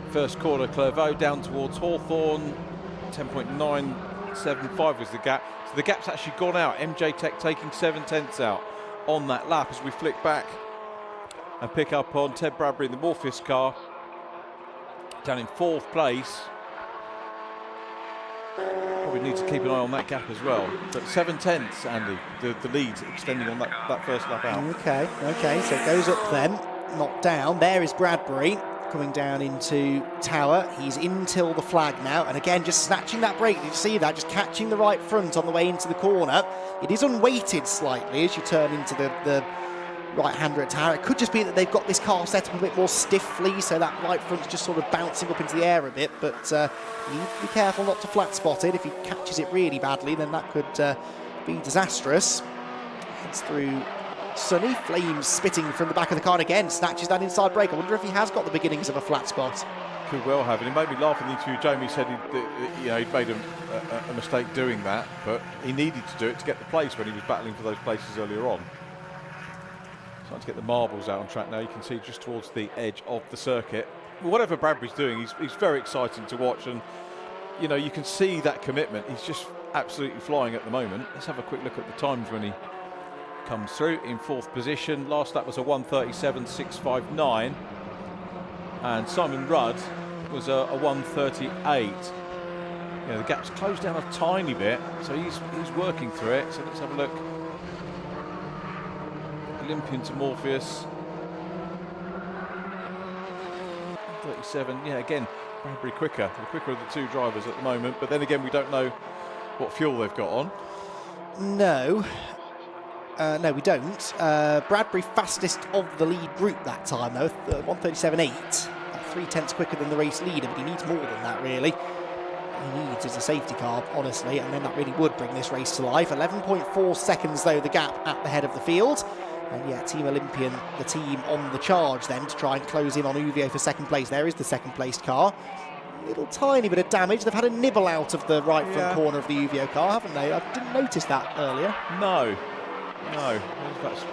first corner. Clairvaux down towards Hawthorne. 10.975 was the gap. So the gap's actually gone out. MJ Tech taking 7/10 out on that lap as we flick back and pick up on Ted Bradbury in the Morpheus car down in 4th place. Probably need to keep an eye on that gap as well. But 7/10, Andy, the lead extending on that first lap out. Okay, so it goes up then, not down. There is Bradbury coming down into Tower. He's in till the flag now, and again, just snatching that brake. Did you see that? Just catching the right front on the way into the corner. It is unweighted slightly as you turn into the right-hander at Tyre. It could just be that they've got this car set up a bit more stiffly, so that right front's just sort of bouncing up into the air a bit, but you need to be careful not to flat spot it. If he catches it really badly, then that could be disastrous. Heads through Sunny, flames spitting from the back of the car, and again snatches that inside brake. I wonder if he has got the beginnings of a flat spot. Could well have, and it made me laugh in the interview. Jamie said he'd made a mistake doing that, but he needed to do it to get the place when he was battling for those places earlier on. Starting to get the marbles out on track now. You can see just towards the edge of the circuit. Whatever Bradbury's doing, he's very exciting to watch, and you can see that commitment. He's just absolutely flying at the moment. Let's have a quick look at the times when he comes through in 4th position. Last lap was a 1:37.659, and Simon Rudd was a 1:38. The gap's closed down a tiny bit, so he's working through it. So let's have a look. Olympian to Morpheus. 37, again, Bradbury quicker. The quicker of the two drivers at the moment, but then again, we don't know what fuel they've got on. No, we don't. Bradbury fastest of the lead group that time, though, 1:37.8. 3/10 quicker than the race leader, but he needs more than that, really. He needs is a safety car, honestly, and then that really would bring this race to life. 11.4 seconds, though, the gap at the head of the field. And yeah, Team Olympian, the team on the charge then to try and close in on Uvio for 2nd place. There is the 2nd placed car. Little tiny bit of damage. They've had a nibble out of the right front corner of the Uvio car, haven't they? I didn't notice that earlier. No. That's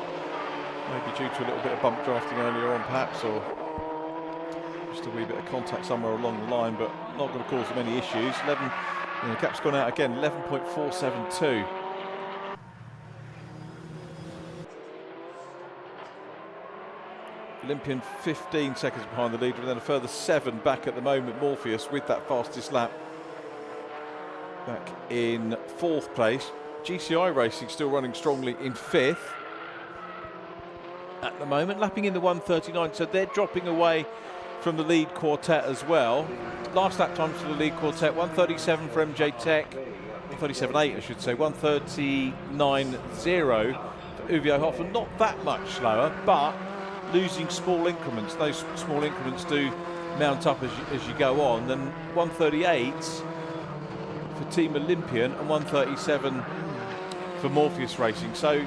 maybe due to a little bit of bump drafting earlier on, perhaps, or just a wee bit of contact somewhere along the line, but not going to cause them any issues. Gap's gone out again, 11.472. Olympian 15 seconds behind the leader, and then a further 7 back at the moment. Morpheus with that fastest lap back in 4th place. GCI Racing still running strongly in 5th at the moment, lapping in the 1:39, so they're dropping away from the lead quartet as well. Last lap times for the lead quartet, 1:37 for MJ Tech, 1:37.8, I should say, 1:39.0 for Uvio Hoffmann. Not that much slower, but losing small increments. Those small increments do mount up as you go on. Then 1:38 for Team Olympian and 1:37 for Morpheus Racing. So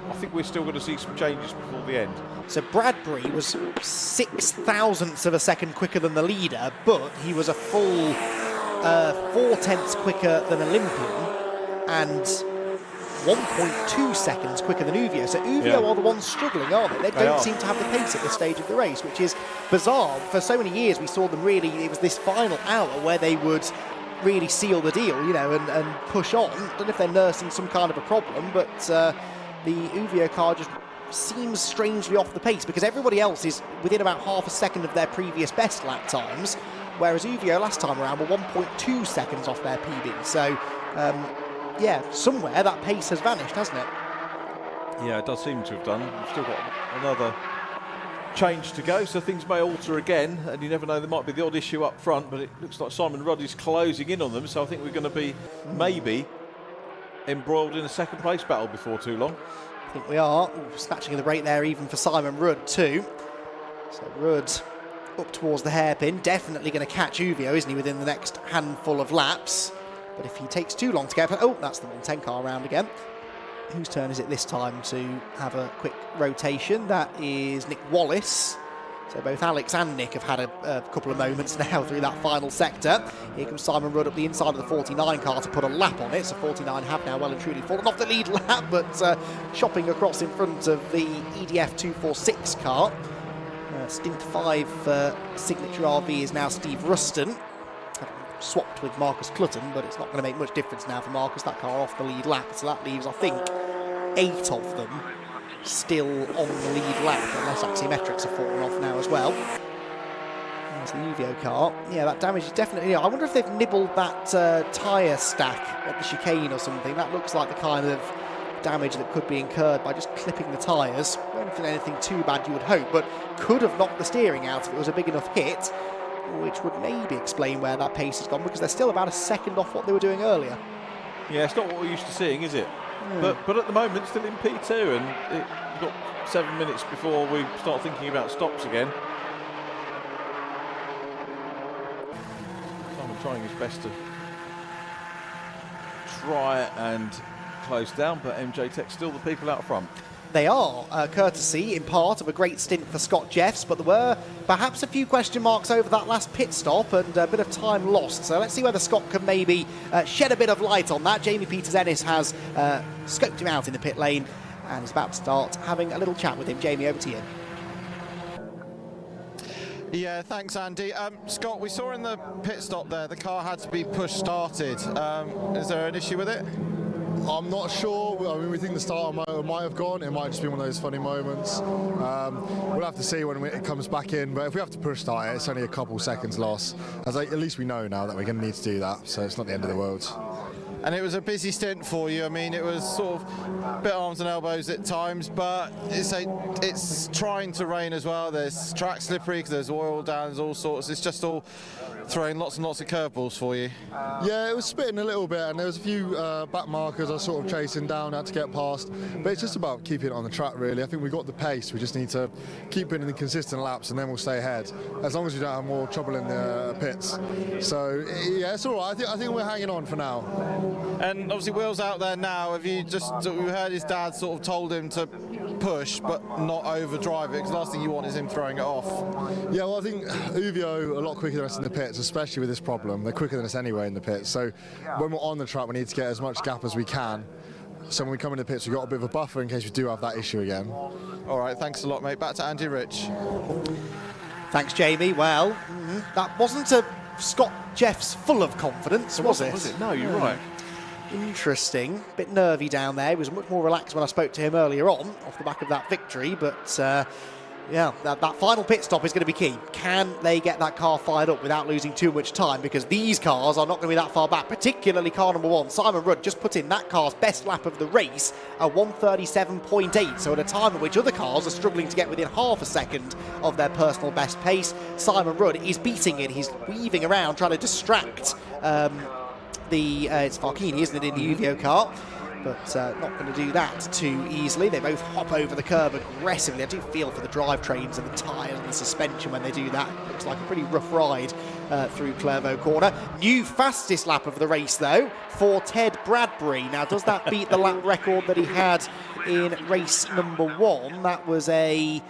I think we're still going to see some changes before the end. So Bradbury was 0.06 of a second quicker than the leader, but he was a full 0.4 quicker than Olympian and 1.2 seconds quicker than Uvio. So Uvio are the ones struggling, aren't they? They don't seem to have the pace at this stage of the race, which is bizarre. For so many years we saw them really, it was this final hour where they would really seal the deal, you know, and push on. I don't know if they're nursing some kind of a problem, but the Uvio car just seems strangely off the pace because everybody else is within about half a second of their previous best lap times, whereas Uvio last time around were 1.2 seconds off their PB. So, yeah, somewhere that pace has vanished, hasn't it? Yeah, it does seem to have done. We've still got another change to go, so things may alter again, and you never know, there might be the odd issue up front, but it looks like Simon Rudd is closing in on them, so I think we're going to be maybe embroiled in a second place battle before too long. I think we are. Snatching of the break there even for Simon Rudd too. So Rudd up towards the hairpin, definitely going to catch Uvio, isn't he, within the next handful of laps. But if he takes too long to get... Oh, that's the 110 car round again. Whose turn is it this time to have a quick rotation? That is Nick Wallace. So both Alex and Nick have had a couple of moments now through that final sector. Here comes Simon Rudd up the inside of the 49 car to put a lap on it. So 49 have now well and truly fallen off the lead lap, but chopping across in front of the EDF 246 car. Stint 5 for Signature RV is now Steve Ruston. Swapped with Marcus Clutton, but it's not going to make much difference now for Marcus. That car off the lead lap, so that leaves, I think, 8 of them still on the lead lap, unless Axiometrics have fallen off now as well. There's the Uvio car. Yeah, that damage is definitely... I wonder if they've nibbled that tyre stack at the chicane or something. That looks like the kind of damage that could be incurred by just clipping the tyres. Won't be anything too bad, you would hope, but could have knocked the steering out if it was a big enough hit, which would maybe explain where that pace has gone, because they're still about a second off what they were doing earlier. Yeah, it's not what we're used to seeing, is it? But at the moment, still in P2, and we've got 7 minutes before we start thinking about stops again. Simon trying his best to try and close down, but MJ Tech still the people out front. They are, courtesy in part of a great stint for Scott Jeffs, but there were perhaps a few question marks over that last pit stop and a bit of time lost. So let's see whether Scott can maybe shed a bit of light on that. Jamie Peters-Ennis has scoped him out in the pit lane and is about to start having a little chat with him. Jamie, over to you. Yeah, thanks, Andy. Scott, we saw in the pit stop there the car had to be push-started. Is there an issue with it? I'm not sure. I mean, we think the starter motor might have gone. It might just be one of those funny moments. We'll have to see when it comes back in. But if we have to push start it, it's only a couple seconds loss. At least we know now that we're going to need to do that. So it's not the end of the world. And it was a busy stint for you. I mean, it was sort of a bit arms and elbows at times, but it's trying to rain as well. There's track slippery because there's oil down, there's all sorts. It's just all throwing lots and lots of curveballs for you. Yeah, it was spitting a little bit, and there was a few back markers I was sort of chasing down, had to get past. But it's just about keeping it on the track, really. I think we've got the pace. We just need to keep it in the consistent laps, and then we'll stay ahead, as long as we don't have more trouble in the pits. So, yeah, it's all right. I think we're hanging on for now. And obviously Will's out there now. Have you just we heard his dad sort of told him to push but not overdrive it, because the last thing you want is him throwing it off? Yeah, well, I think Uvio a lot quicker than us in the pits, especially with this problem. They're quicker than us anyway in the pits, so when we're on the track we need to get as much gap as we can, so when we come in the pits we've got a bit of a buffer in case we do have that issue again. All right, thanks a lot, mate. Back to Andy Rich. Thanks, Jamie. Well, that wasn't a Scott Jeffs full of confidence, was it? No, you're right. Interesting. Bit nervy down there. He was much more relaxed when I spoke to him earlier on, off the back of that victory. But, yeah, that final pit stop is going to be key. Can they get that car fired up without losing too much time? Because these cars are not going to be that far back, particularly car number 1. Simon Rudd just put in that car's best lap of the race, a 1:37.8. So at a time at which other cars are struggling to get within half a second of their personal best pace, Simon Rudd is beating it. He's weaving around, trying to distract the, it's Farkini, isn't it, in the UVO car? But not going to do that too easily. They both hop over the curb aggressively. I do feel for the drivetrains and the tyres and the suspension when they do that. It looks like a pretty rough ride through Clairvaux Corner. New fastest lap of the race, though, for Ted Bradbury. Now, does that beat the lap record that he had in race number 1? That was a...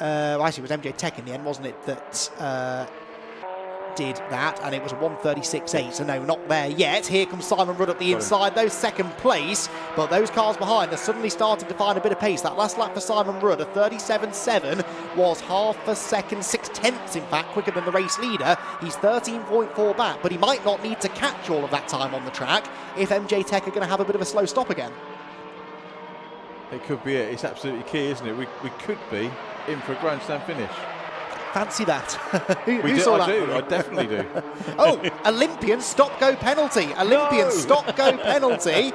actually, it was MJ Tech in the end, wasn't it, that... did that, and it was a 1:36.8, so no, not there yet. Here comes Simon Rudd up the inside, though, second place, but those cars behind are suddenly starting to find a bit of pace. That last lap for Simon Rudd, a 37.7, was half a second, 6/10 in fact, quicker than the race leader. He's 13.4 back, but he might not need to catch all of that time on the track if MJ Tech are going to have a bit of a slow stop again. It could be it. It's absolutely key, isn't it? We could be in for a Grand Slam finish. Fancy that. who saw that? I definitely do. Oh, Olympian stop-go penalty. Olympian stop-go penalty.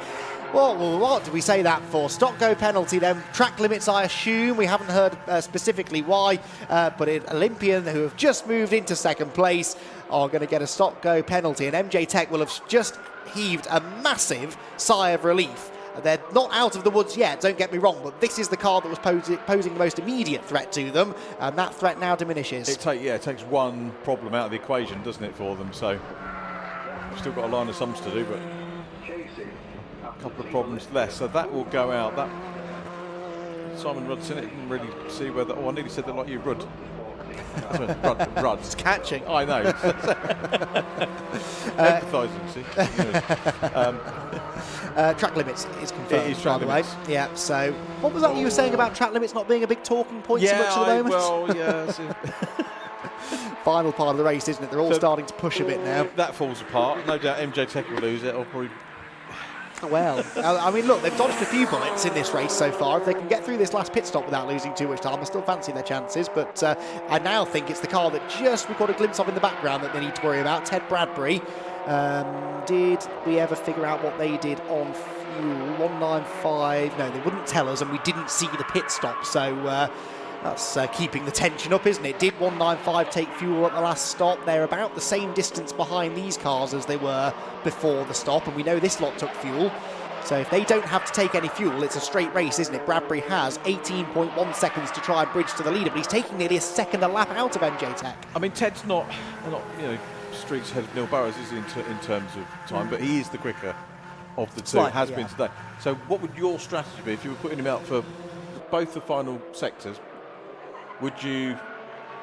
Well, what do we say that for? Stop-go penalty, then. Track limits, I assume. We haven't heard specifically why, but Olympian, who have just moved into second place, are going to get a stop-go penalty, and MJ Tech will have just heaved a massive sigh of relief. They're not out of the woods yet, don't get me wrong, but this is the car that was posing the most immediate threat to them, and that threat now diminishes. It takes one problem out of the equation, doesn't it, for them? So we've still got a line of sums to do, but a couple of problems less. So that will go out. That Simon Rudd's in it. Didn't really see whether. Oh, I nearly said that like you, Rudd. Rudd. It's catching. I know. Empathising, see. Track limits is confirmed, It is track by the way. limits. Yeah, so what was that you were saying about track limits not being a big talking point so much at the moment? Well, yeah. Final part of the race, isn't it? They're all starting to push a bit now. That falls apart. No doubt MJ Tech will lose it. Or probably. Well, I mean, look, they've dodged a few bullets in this race so far. If they can get through this last pit stop without losing too much time, I still fancy their chances. But I now think it's the car that just we got a glimpse of in the background that they need to worry about. Ted Bradbury. Did we ever figure out what they did on fuel? 195. No, they wouldn't tell us, and we didn't see the pit stop. So that's keeping the tension up, isn't it? Did 195 take fuel at the last stop? They're about the same distance behind these cars as they were before the stop, and we know this lot took fuel. So if they don't have to take any fuel, it's a straight race, isn't it? Bradbury has 18.1 seconds to try and bridge to the leader, but he's taking nearly a second a lap out of MJ Tech. I mean, Ted's not streets ahead of Neil Burrows, is he, in terms of time, but he is the quicker of the two, has been today. So what would your strategy be if you were putting him out for both the final sectors? Would you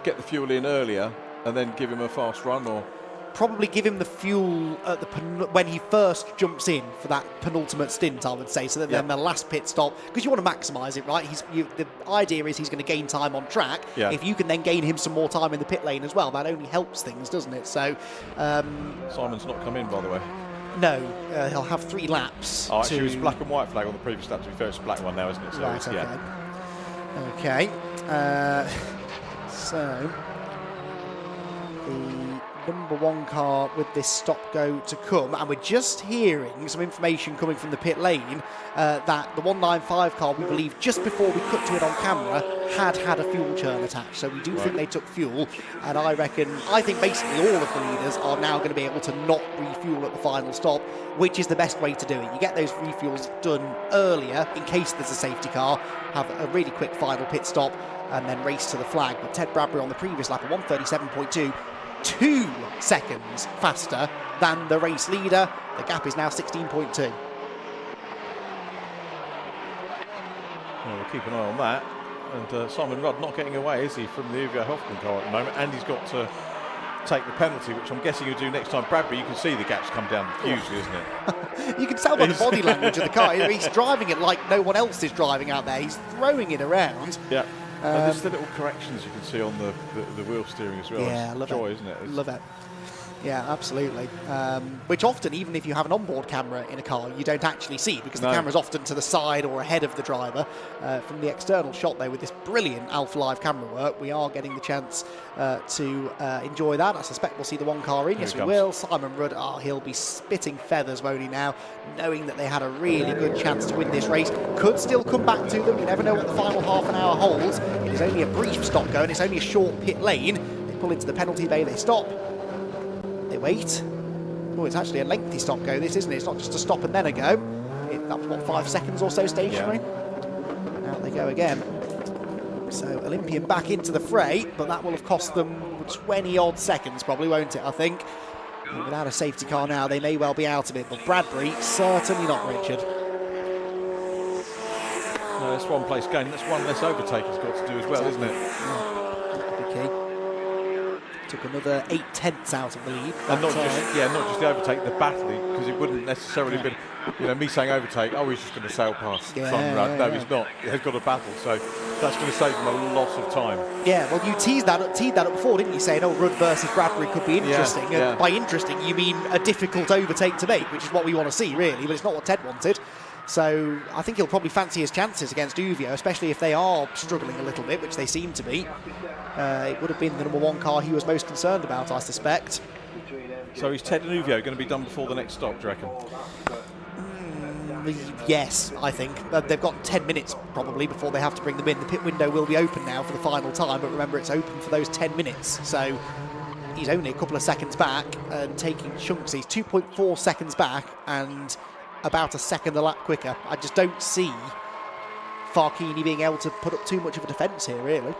get the fuel in earlier and then give him a fast run, or...? Probably give him the fuel at when he first jumps in for that penultimate stint, I would say, so that then the last pit stop, because you want to maximise it, right? The idea is he's going to gain time on track. Yeah. If you can then gain him some more time in the pit lane as well, that only helps things, doesn't it? So Simon's not come in, by the way. No, he'll have 3 laps. Oh, actually, it was black and white flag on the previous lap. To be fair, it's a black one now, isn't it? So right, okay. So the number 1 car with this stop-go to come, and we're just hearing some information coming from the pit lane that the 195 car, we believe just before we cut to it on camera, had a fuel churn attached, so we do think they took fuel, and I think basically all of the leaders are now going to be able to not refuel at the final stop, which is the best way to do it. You get those refuels done earlier in case there's a safety car, have a really quick final pit stop, and then race to the flag. But Ted Bradbury on the previous lap at 1:37.2, 2 seconds faster than the race leader. The gap is now 16.2. Well, we'll keep an eye on that. And Simon Rudd not getting away, is he, from the Ugo Hoffman car at the moment? And he's got to take the penalty, which I'm guessing he'll do next time. Bradbury, you can see the gaps come down hugely, isn't it? You can tell by the body language of the car. He's driving it like no one else is driving out there. He's throwing it around. Yeah. And there's the little corrections you can see on the wheel steering as well. Yeah, love joy, it. Isn't it? Love it. Yeah, absolutely. Which often, even if you have an onboard camera in a car, you don't actually see, because the camera's often to the side or ahead of the driver. From the external shot there, with this brilliant Alpha Live camera work, we are getting the chance to enjoy that. I suspect we'll see the 1 car in. Yes, we will. Simon Rudd, he'll be spitting feathers, won't he, now, knowing that they had a really good chance to win this race. Could still come back to them. You never know what the final half an hour holds. It is only a brief stop go, and it's only a short pit lane. They pull into the penalty bay, they stop. They wait. Oh, it's actually a lengthy stop go, this, isn't it? It's not just a stop and then a go. That was, what, 5 seconds or so stationary? Yeah. Out they go again. So Olympian back into the fray, but that will have cost them 20-odd seconds probably, won't it, I think? And without a safety car now, they may well be out of it, but Bradbury, certainly not, Richard. No, that's one place gain. That's one less overtake he's got to do as well, isn't it? Yeah, that could be key. Took another 8/10 out of the lead. And not just the overtake, the battling, because it wouldn't necessarily been, me saying overtake, oh, he's just going to sail past the front run. No, he's not. He's got a battle, so that's going to save him a lot of time. Yeah, well, you teed that up before, didn't you, saying, oh, Rudd versus Bradbury could be interesting. Yeah. And by interesting, you mean a difficult overtake to make, which is what we want to see, really, but it's not what Ted wanted. So I think he'll probably fancy his chances against Uvio, especially if they are struggling a little bit, which they seem to be. It would have been the number 1 car he was most concerned about, I suspect. So is Ted and Uvio going to be done before the next stop, do you reckon? Yes, I think. They've got 10 minutes probably before they have to bring them in. The pit window will be open now for the final time, but remember it's open for those 10 minutes. So he's only a couple of seconds back and taking chunks. He's 2.4 seconds back and about a second a lap quicker. I just don't see Farkini being able to put up too much of a defence here, really.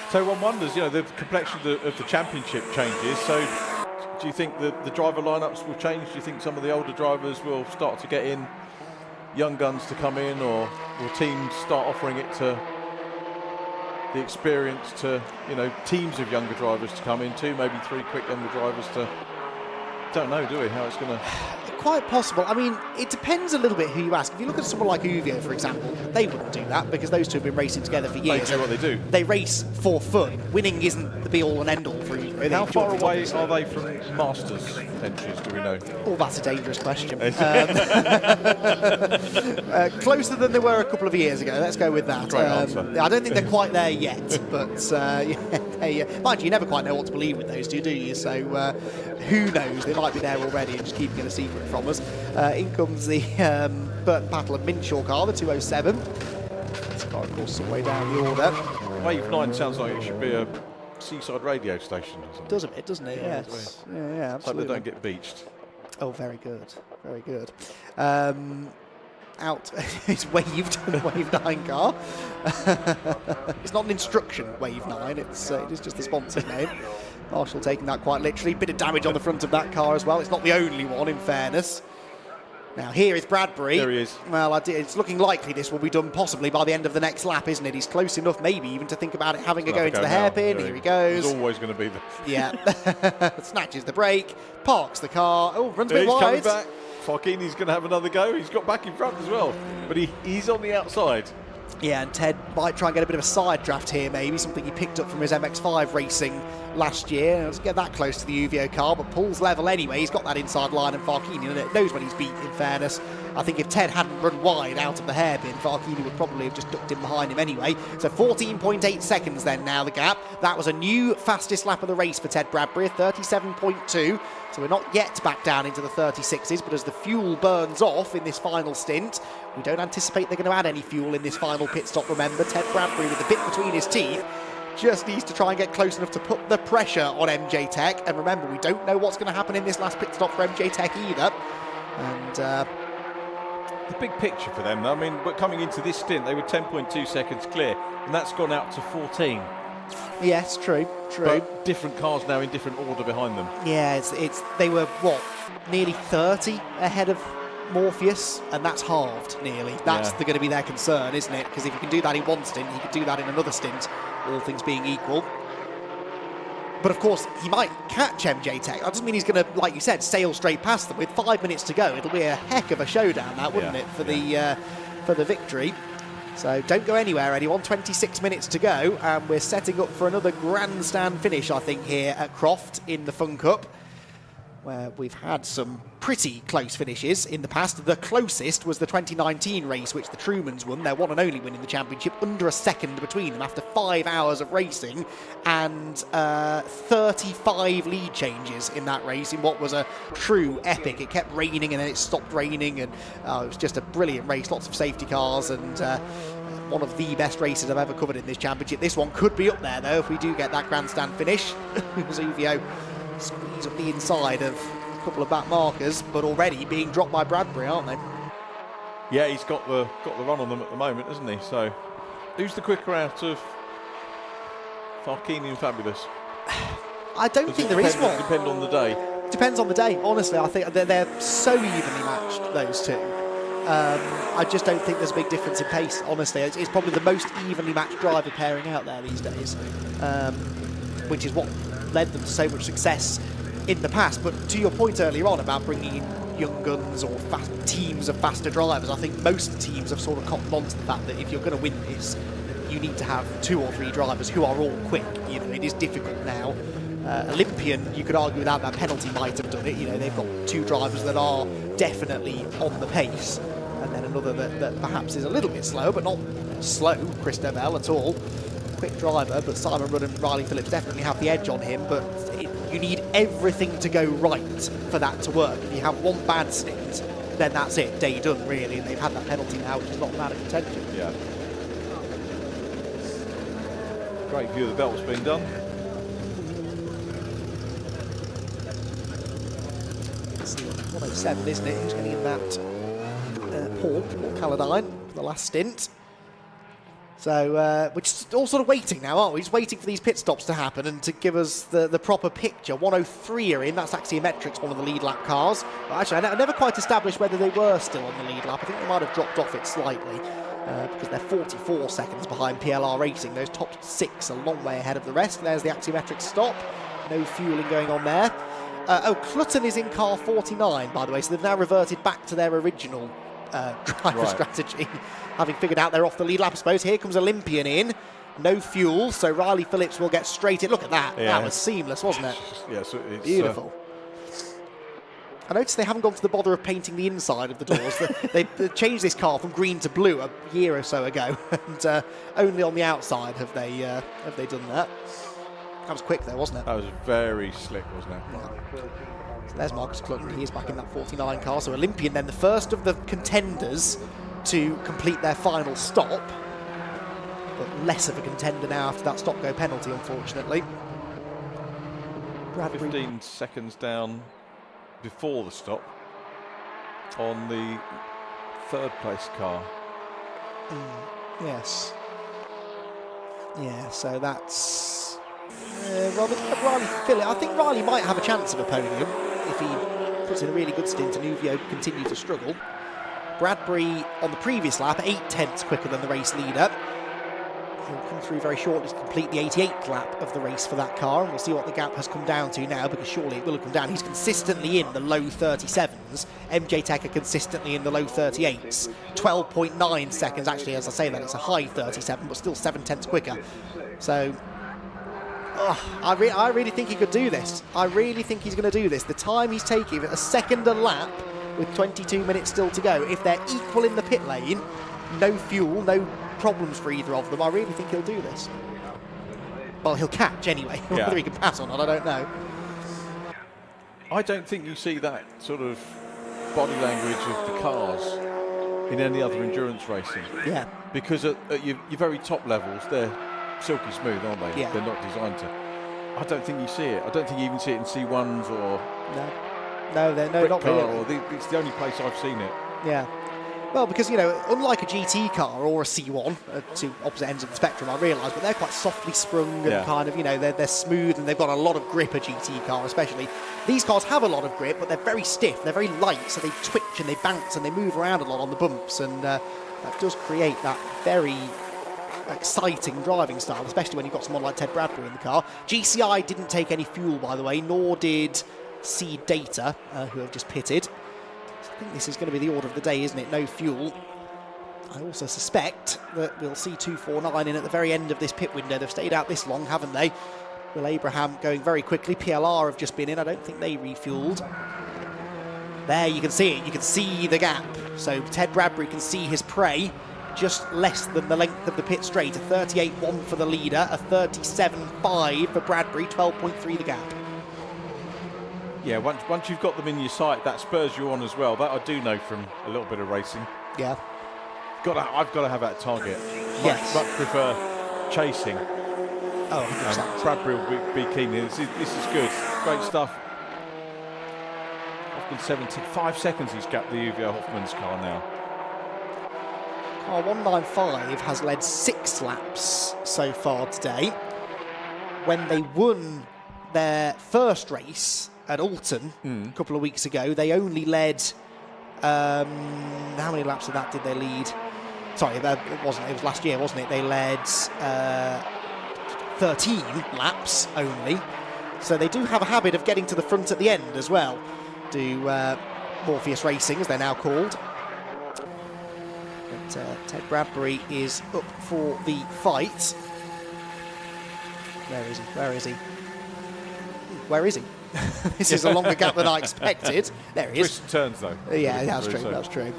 So one wonders, the complexion of the championship changes. So do you think the driver lineups will change? Do you think some of the older drivers will start to get in, young guns to come in, or will teams start offering it to the experience to, teams of younger drivers to come in too, maybe 3 quick younger drivers to... Don't know, do we, how it's going to... Quite possible. I mean, it depends a little bit who you ask. If you look at someone like Uvio, for example, they wouldn't do that because those two have been racing together for years. They do what they do. They race for fun. Winning isn't the be-all and end-all for Uvio. How far away are they from Masters entries, do we know? Oh, that's a dangerous question. Closer than they were a couple of years ago. Let's go with that. Great answer. I don't think they're quite there yet, but mind you, never quite know what to believe with those two, do you? So who knows? They might be there already and just keeping it a secret from us. In comes the Burton Patel and Minshaw car, the 207. This car, of course, some way down the order. Wave 9 sounds like it should be a seaside radio station or something. Does a bit, doesn't it? Yeah, Yes. Yeah, absolutely. Hope they don't get beached. Oh, very good. Very good. Out is Waved, the Wave 9 car. It's not an instruction, Wave 9, it is just the sponsor's name. Marshall taking that quite literally. Bit of damage on the front of that car as well. It's not the only one, in fairness. Now, here is Bradbury. There he is. Well, it's looking likely this will be done possibly by the end of the next lap, isn't it? He's close enough, maybe, even to think about it having a go into the hairpin. Here he goes. He's always going to be there. Yeah. Snatches the brake, parks the car. Oh, runs a bit wide. He's coming back. Farkini's going to have another go. He's got back in front as well. But he's on the outside. Yeah, and Ted might try and get a bit of a side draft here, maybe, something he picked up from his MX-5 racing last year. Let's get that close to the Uvio car, but Paul's level anyway. He's got that inside line, and Farkini knows when he's beat, in fairness. I think if Ted hadn't run wide out of the hairpin, Farkini would probably have just ducked in behind him anyway. So 14.8 seconds then now, the gap. That was a new fastest lap of the race for Ted Bradbury, 37.2. So we're not yet back down into the 36s, but as the fuel burns off in this final stint, we don't anticipate they're going to add any fuel in this final pit stop. Remember, Ted Bradbury with the bit between his teeth just needs to try and get close enough to put the pressure on MJ Tech. And remember, we don't know what's going to happen in this last pit stop for MJ Tech either. And the big picture for them, though, I mean, but coming into this stint, they were 10.2 seconds clear, and that's gone out to 14. Yes, true. But different cars now in different order behind them. Yeah, they were, nearly 30 ahead of Morpheus, and that's halved nearly. That's going to be their concern, isn't it? Because if you can do that in one stint, he could do that in another stint, all things being equal. But of course, he might catch MJ Tech. That doesn't mean he's going to, like you said, sail straight past them. With 5 minutes to go, it'll be a heck of a showdown, that, wouldn't it, for the victory. So don't go anywhere, anyone. 26 minutes to go, and we're setting up for another grandstand finish, I think, here at Croft in the Fun Cup, where we've had some pretty close finishes in the past. The closest was the 2019 race, which the Trumans won, their one and only win in the championship, under a second between them after 5 hours of racing, and 35 lead changes in that race in what was a true epic. It kept raining and then it stopped raining, and it was just a brilliant race, lots of safety cars, and one of the best races I've ever covered in this championship. This one could be up there, though, if we do get that grandstand finish. It was Uvio squeeze up the inside of a couple of back markers, but already being dropped by Bradbury, aren't they? Yeah, he's got the run on them at the moment, hasn't he? So, who's the quicker out of Farkini and Fabulous? I don't think there is one. Depend on the day. Depends on the day. Honestly, I think they're so evenly matched, those two. I just don't think there's a big difference in pace, honestly. It's probably the most evenly matched driver pairing out there these days, which is what led them to so much success in the past. But to your point earlier on about bringing in young guns or teams of faster drivers, I think most teams have sort of cottoned on to the fact that if you're going to win this, you need to have 2 or 3 drivers who are all quick. You know, it is difficult now. Olympian, you could argue without that penalty might have done it. You know, they've got 2 drivers that are definitely on the pace, and then another that perhaps is a little bit slow, but not slow, Chris Devell at all. Quick driver, but Simon Rudd and Riley Phillips definitely have the edge on him, but you need everything to go right for that to work. If you have one bad stint, then that's it, day done really, and they've had that penalty now, which is not out of contention. Yeah. Great view of the belt's been done. It's 107, isn't it? Who's getting in that? Paul Calladine for the last stint. So we're just all sort of waiting now, aren't we? Just waiting for these pit stops to happen and to give us the proper picture. 103 are in, that's Axiometrics, one of the lead lap cars. Well, actually, I never quite established whether they were still on the lead lap. I think they might have dropped off it slightly because they're 44 seconds behind PLR Racing. Those top 6 a long way ahead of the rest. There's the Axiometrics stop. No fueling going on there. Clutton is in car 49, by the way, so they've now reverted back to their original driver strategy, having figured out they're off the lead lap, I suppose. Here comes Olympian in, no fuel, so Riley Phillips will get straight in. Look at that, that was seamless, wasn't it? Yeah, so it's beautiful. I noticed they haven't gone to the bother of painting the inside of the doors. they changed this car from green to blue a year or so ago, and only on the outside have they done that. That was quick though, wasn't it? That was very slick, wasn't it? Yeah. So there's Marcus Clutton, he is back in that 49 car. So Olympian then the first of the contenders to complete their final stop, but less of a contender now after that stop-go penalty, unfortunately. Bradbury. 15 seconds down before the stop on the 3rd place car. Yes. Yeah, so that's Riley Phillips. I think Riley might have a chance of a podium if he puts in a really good stint and Uvio continue to struggle. Bradbury on the previous lap 8/10 quicker than the race leader. He'll come through very shortly to complete the 88th lap of the race for that car, and we'll see what the gap has come down to now, because surely it will have come down. He's consistently in the low 37s. MJ Tech are consistently in the low 38s. 12.9 seconds, actually, as I say that, it's a high 37, but still 7/10 quicker. So I really think he could do this. I really think he's going to do this. The time he's taking, a second a lap with 22 minutes still to go, if they're equal in the pit lane, no fuel, no problems for either of them, I really think he'll do this. Well, he'll catch anyway. Yeah. Whether he can pass or not, I don't know. I don't think you see that sort of body language of the cars in any other endurance racing. Yeah. Because at your very top levels, they're silky smooth, aren't they? Yeah. They're not designed to. I don't think you see it. I don't think you even see it in C1s or No, not car, really. or it's the only place I've seen it. Yeah. Well, because, you know, unlike a GT car or a C1, two opposite ends of the spectrum, I realise, but they're quite softly sprung and kind of, you know, they're smooth and they've got a lot of grip, a GT car especially. These cars have a lot of grip, but they're very stiff, they're very light, so they twitch and they bounce and they move around a lot on the bumps, and that does create that very exciting driving style, especially when you've got someone like Ted Bradbury in the car. GCI didn't take any fuel, by the way, nor did Seed Data, who have just pitted. I think this is going to be the order of the day, isn't it? No fuel. I also suspect that we'll see 249 in at the very end of this pit window. They've stayed out this long, haven't they? Will Abraham going very quickly. PLR have just been in. I don't think they refueled. There, you can see it. You can see the gap. So Ted Bradbury can see his prey. Just less than the length of the pit straight. A 38.1 for the leader, a 37.5 for Bradbury, 12.3 the gap. Yeah, once you've got them in your sight, that spurs you on as well. That I do know from a little bit of racing. Yeah. I've got to have that target. Yes. Much prefer chasing. Oh, 100%. Bradbury will be keen. This is good. great stuff. Hoffman 75 seconds he's gapped the Uvio Hoffman's car now. Car 195 has led 6 laps so far today. When they won their first race at Alton a couple of weeks ago, they only led, how many laps of that did they lead? Sorry, it was last year, wasn't it? They led 13 laps only. So they do have a habit of getting to the front at the end as well. Do Morpheus Racing, as they're now called. But Ted Bradbury is up for the fight. Where is he? Where is he? Where is he? This is a longer gap than I expected. There he is. Twists and turns though. Yeah, that's true. That's true.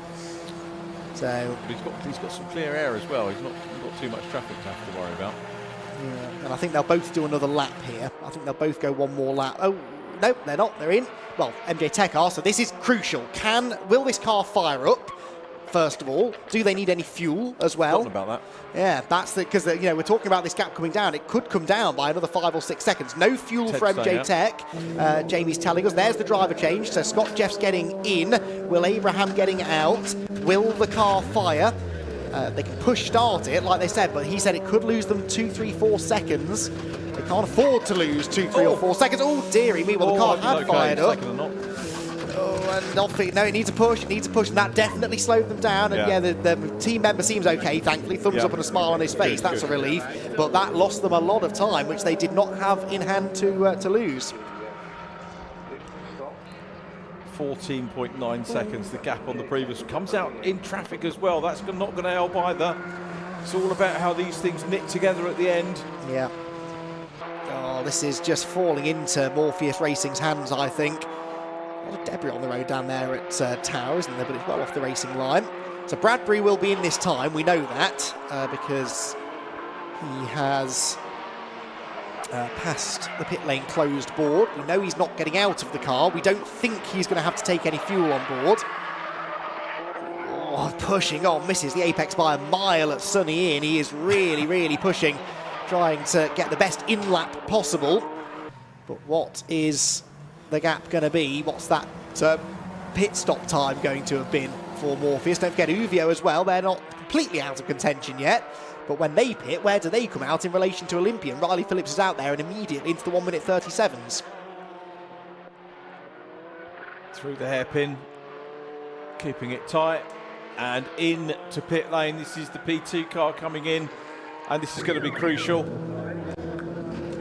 So but he's got some clear air as well. He's not got too much traffic to have to worry about. Yeah, and I think they'll both do another lap here. I think they'll both go one more lap. Oh, no, they're not. They're in. Well, MJ Tech are, so this is crucial. Will this car fire up? First of all, do they need any fuel as well? About that. Yeah, that's because we're talking about this gap coming down. It could come down by another 5 or 6 seconds. No fuel for MJ Tech. Jamie's telling us. There's the driver change. So Scott Jeff's getting in. Will Abraham getting out? Will the car fire? They can push start it, like they said, but he said it could lose them 2, 3, 4 seconds. They can't afford to lose 2, 3 or 4 seconds. Oh, dearie me, well, the car had fired up. Oh, and off it. No, it needs a push, and that definitely slowed them down. And yeah, the team member seems okay, thankfully. Thumbs up and a smile on his face. That's a relief. But that lost them a lot of time, which they did not have in hand to lose. 14.9 seconds, the gap on the previous. Comes out in traffic as well. That's not going to help either. It's all about how these things knit together at the end. Yeah. Oh, this is just falling into Morpheus Racing's hands, I think. A lot of debris on the road down there at Tyre, isn't there? But it's well off the racing line. So Bradbury will be in this time. We know that because he has past the pit lane closed board. We know he's not getting out of the car. We don't think he's going to have to take any fuel on board. Oh, pushing on, misses the apex by a mile at Sunny Inn. He is really, really pushing, trying to get the best in-lap possible. But what is the gap going to be? What's that pit stop time going to have been for Morpheus? Don't forget Uvio as well. They're not completely out of contention yet. But when they pit, where do they come out in relation to Olympian? Riley Phillips is out there and immediately into the 1 minute 37s. Through the hairpin, keeping it tight, and in to pit lane. This is the P2 car coming in, and this is going to be crucial.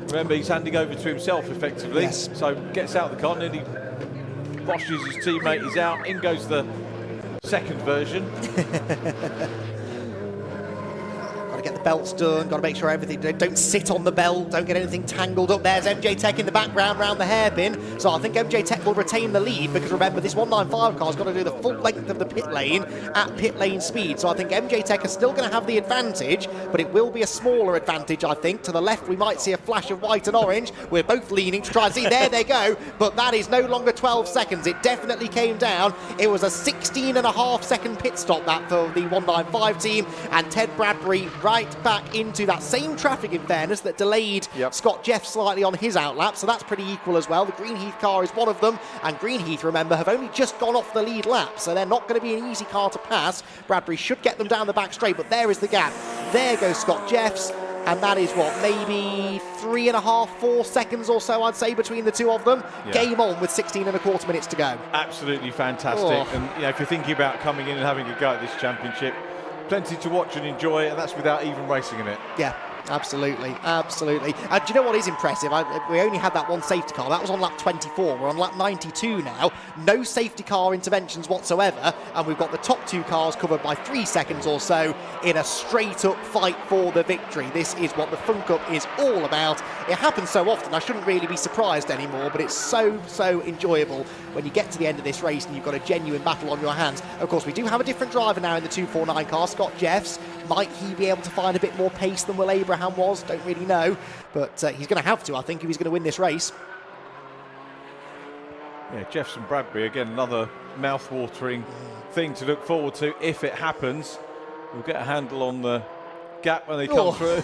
Remember, he's handing over to himself effectively. Yes. So gets out of the car, nearly boshes his teammate. He's out. In goes the second version. Got to get the belts done, got to make sure everything, don't sit on the belt, don't get anything tangled up. There's MJ Tech in the background round the hairpin. So I think MJ Tech will retain the lead because remember, this 195 car's got to do the full length of the pit lane at pit lane speed. So I think MJ Tech is still going to have the advantage, but it will be a smaller advantage, I think. To the left, we might see a flash of white and orange. We're both leaning to try and see. There they go. But that is no longer 12 seconds. It definitely came down. It was a 16.5 second pit stop, that for the 195 team. And Ted Bradbury right back into that same traffic, in fairness, that delayed Scott Jeff slightly on his outlap, so that's pretty equal as well. The Greenheath car is one of them, and Greenheath, remember, have only just gone off the lead lap, so they're not going to be an easy car to pass. Bradbury should get them down the back straight, but there is the gap. There goes Scott Jeffs, and that is what, maybe 3.5, 4 seconds or so, I'd say, between the two of them. Yeah. Game on with 16.25 minutes to go. Absolutely fantastic. And if you're thinking about coming in and having a go at this championship, plenty to watch and enjoy, and that's without even racing in it. Yeah, absolutely, absolutely. Do you know what is impressive? We only had that one safety car. That was on lap 24. We're on lap 92 now. No safety car interventions whatsoever, and we've got the top 2 cars covered by 3 seconds or so in a straight-up fight for the victory. This is what the Fun Cup is all about. It happens so often, I shouldn't really be surprised anymore, but it's so enjoyable when you get to the end of this race and you've got a genuine battle on your hands. Of course, we do have a different driver now in the 249 car, Scott Jeffs. Might he be able to find a bit more pace than Will Abraham was? Don't really know, but he's going to have to, I think, if he's going to win this race. Yeah, Jeffs and Bradbury, again, another mouth-watering thing to look forward to if it happens. We'll get a handle on the gap when they come through.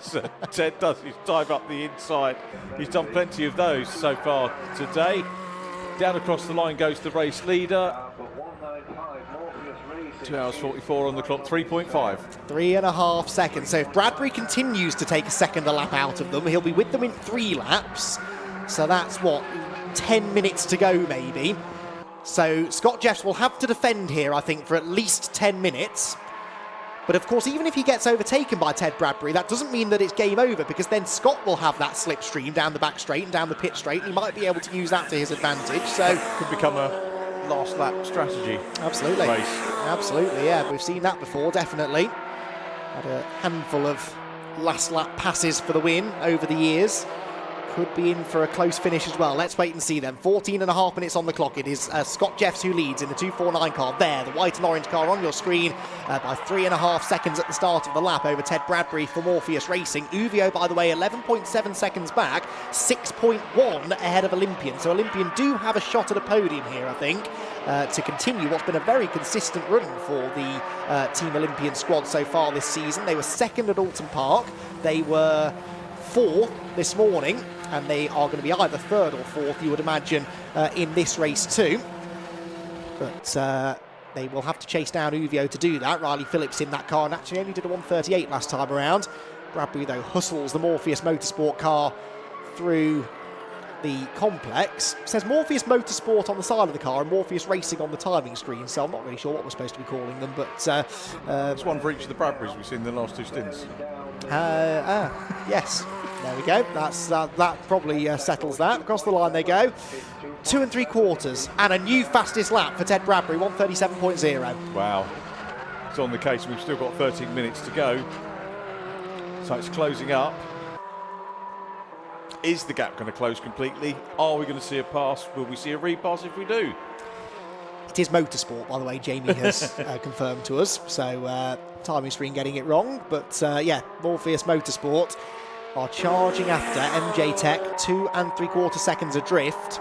So Ted does his dive up the inside. He's done plenty of those so far today. Down across the line goes the race leader. 2 hours 44 on the clock, 3.5. 3.5 seconds. So if Bradbury continues to take a second a lap out of them, he'll be with them in 3 laps. So that's what, 10 minutes to go maybe. So Scott Jeffs will have to defend here, I think, for at least 10 minutes. But of course, even if he gets overtaken by Ted Bradbury, that doesn't mean that it's game over, because then Scott will have that slipstream down the back straight and down the pit straight. And he might be able to use that to his advantage. So could become a last lap strategy. Absolutely. Race. Absolutely, yeah. We've seen that before, definitely. Had a handful of last lap passes for the win over the years. Could be in for a close finish as well. Let's wait and see then. 14.5 minutes on the clock. It is Scott Jeffs who leads in the 249 car. There, the white and orange car on your screen by 3.5 seconds at the start of the lap over Ted Bradbury for Morpheus Racing. Uvio, by the way, 11.7 seconds back, 6.1 ahead of Olympian. So Olympian do have a shot at a podium here, I think, to continue what's been a very consistent run for the Team Olympian squad so far this season. They were second at Alton Park. They were 4th this morning, and they are going to be either 3rd or 4th, you would imagine, in this race too. But they will have to chase down Uvio to do that. Riley Phillips in that car, and actually only did a 1:38 last time around. Bradbury, though, hustles the Morpheus Motorsport car through the complex. It says Morpheus Motorsport on the side of the car and Morpheus Racing on the timing screen, so I'm not really sure what we're supposed to be calling them, but it's one for each of the Bradburys we've seen in the last 2 stints. Yes, there we go. That probably settles that. Across the line they go. 2 3/4 and a new fastest lap for Ted Bradbury, 1:37.0. Wow. It's on the case. We've still got 13 minutes to go. So it's closing up. Is the gap going to close completely? Are we going to see a pass? Will we see a repass if we do? It is motorsport, by the way, Jamie has confirmed to us. So timing screen getting it wrong. But yeah, Morpheus Motorsport are charging after MJ Tech, 2 3/4 seconds adrift.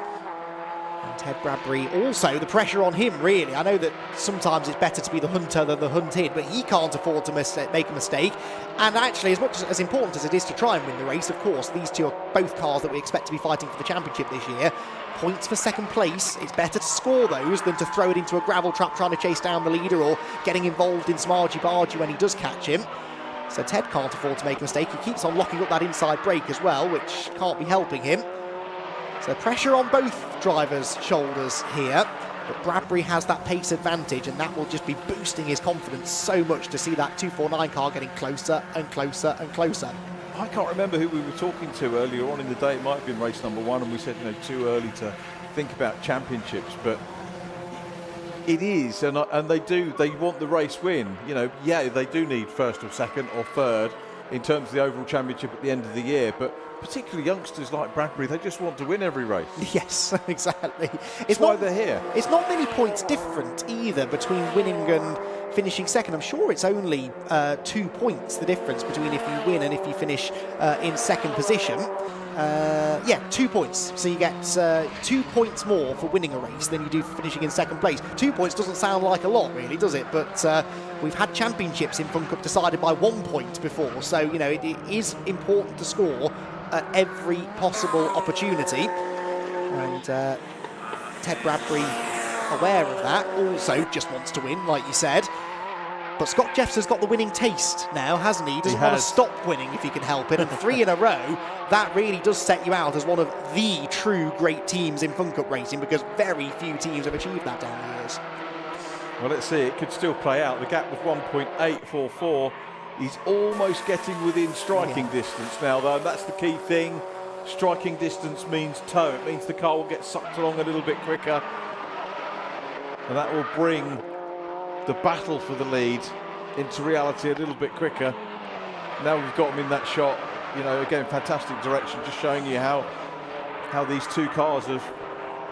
And Ted Bradbury also, the pressure on him really. I know that sometimes it's better to be the hunter than the hunted, but he can't afford to make a mistake. And actually, as much as important as it is to try and win the race, of course, these two are both cars that we expect to be fighting for the championship this year. Points for second place. It's better to score those than to throw it into a gravel trap trying to chase down the leader or getting involved in some argy-bargy when he does catch him. So Ted can't afford to make a mistake. He keeps on locking up that inside brake as well, which can't be helping him. So pressure on both drivers' shoulders here. But Bradbury has that pace advantage, and that will just be boosting his confidence so much to see that 249 car getting closer and closer and closer. I can't remember who we were talking to earlier on in the day. It might have been race number 1, and we said, you know, too early to think about championships, but it is, and they want the race win. You know, yeah, they do need 1st or 2nd or 3rd in terms of the overall championship at the end of the year, but particularly youngsters like Bradbury, they just want to win every race. Yes, exactly. It's why they're here. It's not many points different either between winning and finishing 2nd. I'm sure it's only 2 points the difference between if you win and if you finish in 2nd position. Yeah, 2 points. So you get 2 points more for winning a race than you do for finishing in 2nd place. 2 points doesn't sound like a lot, really, does it? But we've had championships in Fun Cup decided by 1 point before. So, you know, it is important to score at every possible opportunity. And Ted Bradbury, aware of that, also just wants to win, like you said. But Scott Jeffs has got the winning taste now, hasn't he? He doesn't want to stop winning if he can help it. And 3 in a row, that really does set you out as one of the true great teams in Fun Cup racing, because very few teams have achieved that down the years. Well, let's see. It could still play out. The gap was 1.844. He's almost getting within striking distance now, though. That's the key thing. Striking distance means toe. It means the car will get sucked along a little bit quicker. And that will bring the battle for the lead into reality a little bit quicker. Now we've got him in that shot. You know, again, fantastic direction, just showing you how these two cars have,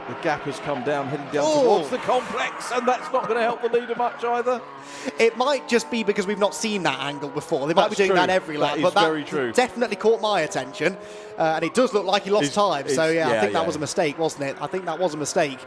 the gap has come down, heading down towards the complex, and that's not going to help the leader much either. It might just be because we've not seen that angle before. They might be doing that every lap, but that definitely caught my attention, and it does look like he lost time. So yeah, I think that was a mistake, wasn't it? I think that was a mistake